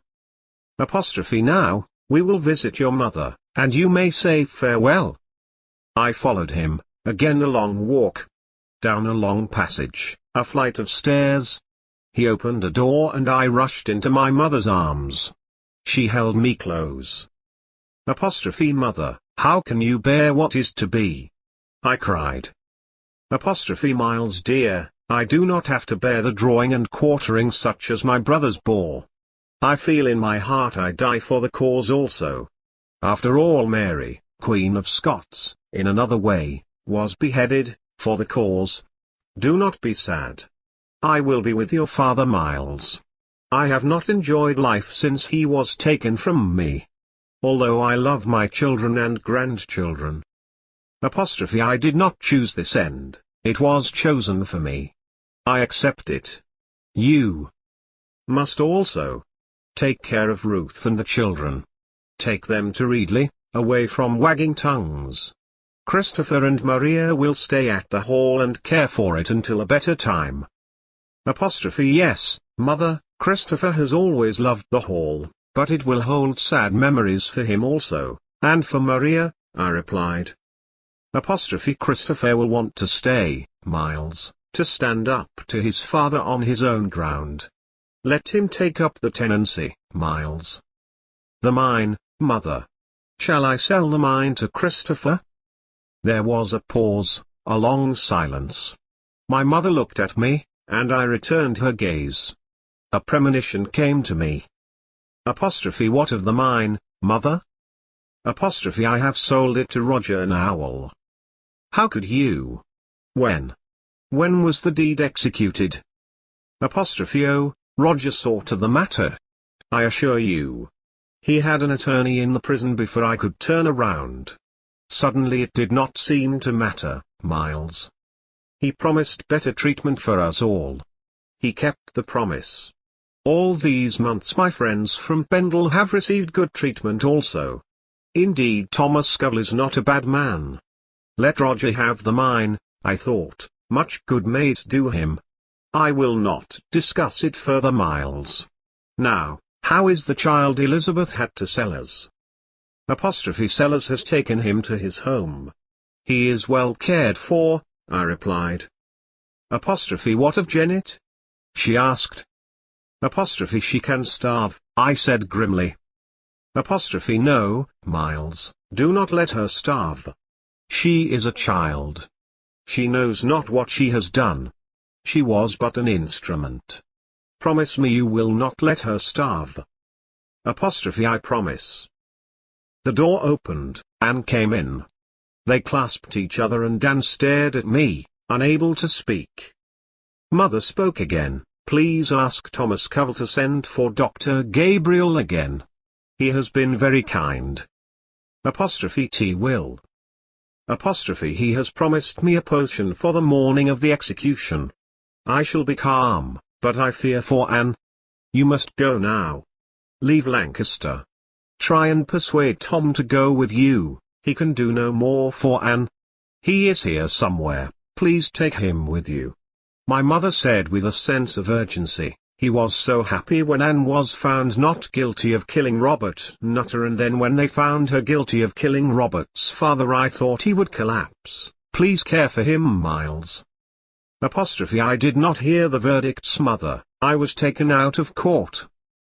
Now, we will visit your mother, and you may say farewell. I followed him, again a long walk. Down a long passage, a flight of stairs. He opened a door and I rushed into my mother's arms. She held me close. Mother, how can you bear what is to be? I cried. Miles dear, I do not have to bear the drawing and quartering such as my brothers bore. I feel in my heart I die for the cause also. After all, Mary, Queen of Scots, in another way, was beheaded, for the cause. Do not be sad. I will be with your father Miles. I have not enjoyed life since he was taken from me. Although I love my children and grandchildren. I did not choose this end, it was chosen for me. I accept it. You must also take care of Ruth and the children. Take them to Reedley, away from wagging tongues. Christopher and Maria will stay at the hall and care for it until a better time. Yes, mother, Christopher has always loved the hall, but it will hold sad memories for him also, and for Maria, I replied. Christopher will want to stay, Miles, to stand up to his father on his own ground. Let him take up the tenancy, Miles. The mine, mother. Shall I sell the mine to Christopher? There was a pause, a long silence. My mother looked at me, and I returned her gaze. A premonition came to me. What of the mine, mother? I have sold it to Roger Nowell. How could you? When? When was the deed executed? Oh, Roger saw to the matter. I assure you. He had an attorney in the prison before I could turn around. Suddenly it did not seem to matter, Miles. He promised better treatment for us all. He kept the promise. All these months my friends from Pendle have received good treatment also. Indeed, Thomas Covell is not a bad man. Let Roger have the mine, I thought, much good may it do him. I will not discuss it further, Miles. Now, how is the child Elizabeth had to Sellers? Sellers has taken him to his home. He is well cared for, I replied. What of Janet? She asked. She can starve, I said grimly. No, Miles, do not let her starve. She is a child. She knows not what she has done. She was but an instrument. Promise me you will not let her starve. I promise. The door opened, Anne came in. They clasped each other and Anne stared at me, unable to speak. Mother spoke again. Please ask Thomas Covell to send for Dr. Gabriel again. He has been very kind. T will. He has promised me a potion for the morning of the execution. I shall be calm, but I fear for Anne. You must go now. Leave Lancaster. Try and persuade Tom to go with you, he can do no more for Anne. He is here somewhere, please take him with you. My mother said with a sense of urgency, he was so happy when Anne was found not guilty of killing Robert Nutter, and then when they found her guilty of killing Robert's father I thought he would collapse. Please care for him, Miles. I did not hear the verdicts, mother, I was taken out of court.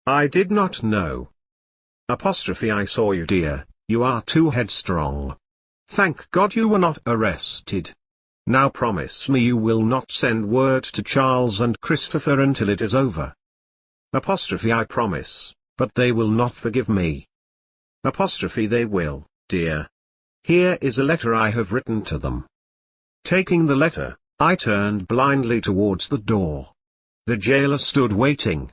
I did not know. I saw you, dear, you are too headstrong. Thank God you were not arrested. Now promise me you will not send word to Charles and Christopher until it is over. I promise, but they will not forgive me. They will, dear. Here is a letter I have written to them. Taking the letter, I turned blindly towards the door. The jailer stood waiting.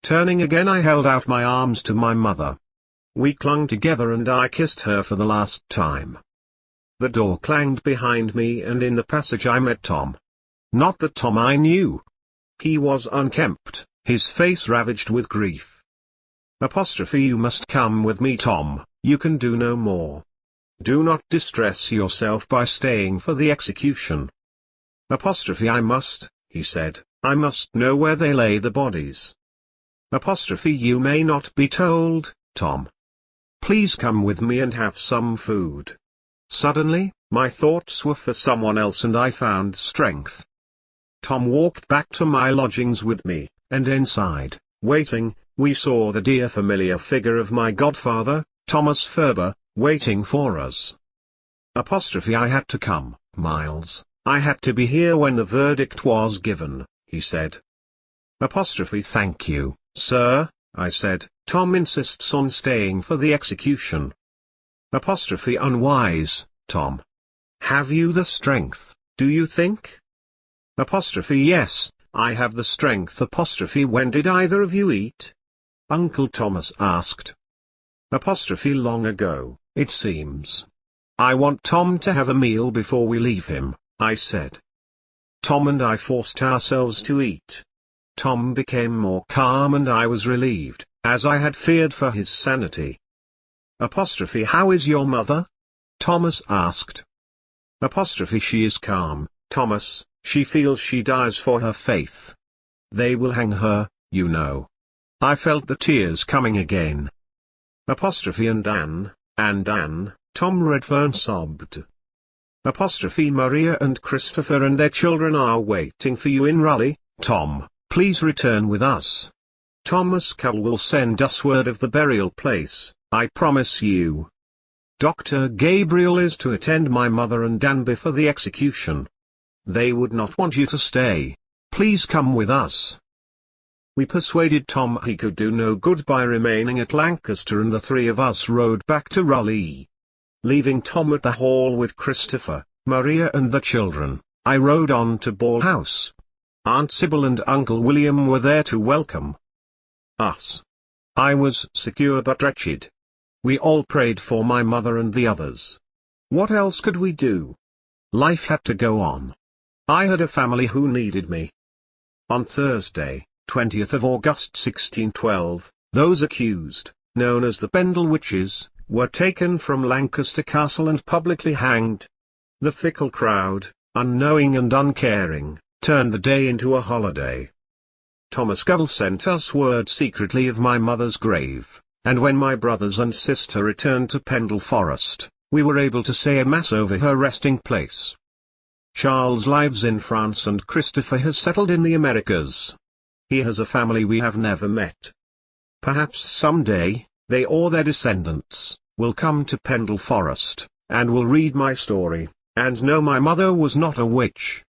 Turning again I held out my arms to my mother. We clung together and I kissed her for the last time. The door clanged behind me and in the passage I met Tom. Not the Tom I knew. He was unkempt, his face ravaged with grief. You must come with me, Tom, you can do no more. Do not distress yourself by staying for the execution. I must, he said, I must know where they lay the bodies. You may not be told, Tom. Please come with me and have some food. Suddenly, my thoughts were for someone else and I found strength. Tom walked back to my lodgings with me, and inside, waiting, we saw the dear familiar figure of my godfather, Thomas Ferber, waiting for us. I had to come, Miles, I had to be here when the verdict was given, he said. Thank you, sir, I said, Tom insists on staying for the execution. Unwise, Tom. Have you the strength, do you think? Yes, I have the strength. When did either of you eat? Uncle Thomas asked. Long ago, it seems. I want Tom to have a meal before we leave him, I said. Tom and I forced ourselves to eat. Tom became more calm and I was relieved, as I had feared for his sanity. How is your mother? Thomas asked. She is calm, Thomas, she feels she dies for her faith. They will hang her, you know. I felt the tears coming again. And Anne, Tom Redfern sobbed. Maria and Christopher and their children are waiting for you in Raleigh, Tom, please return with us. Thomas Covell will send us word of the burial place, I promise you. Dr. Gabriel is to attend my mother and Anne before the execution. They would not want you to stay. Please come with us. We persuaded Tom he could do no good by remaining at Lancaster, and the three of us rode back to Raleigh. Leaving Tom at the hall with Christopher, Maria and the children, I rode on to Ball House. Aunt Sybil and Uncle William were there to welcome us. I was secure but wretched. We all prayed for my mother and the others. What else could we do? Life had to go on. I had a family who needed me. On Thursday, 20th of August 1612, those accused, known as the Pendle Witches, were taken from Lancaster Castle and publicly hanged. The fickle crowd, unknowing and uncaring, turned the day into a holiday. Thomas Covell sent us word secretly of my mother's grave, and when my brothers and sister returned to Pendle Forest, we were able to say a mass over her resting place. Charles lives in France and Christopher has settled in the Americas. He has a family we have never met. Perhaps someday, they or their descendants, will come to Pendle Forest, and will read my story, and know my mother was not a witch.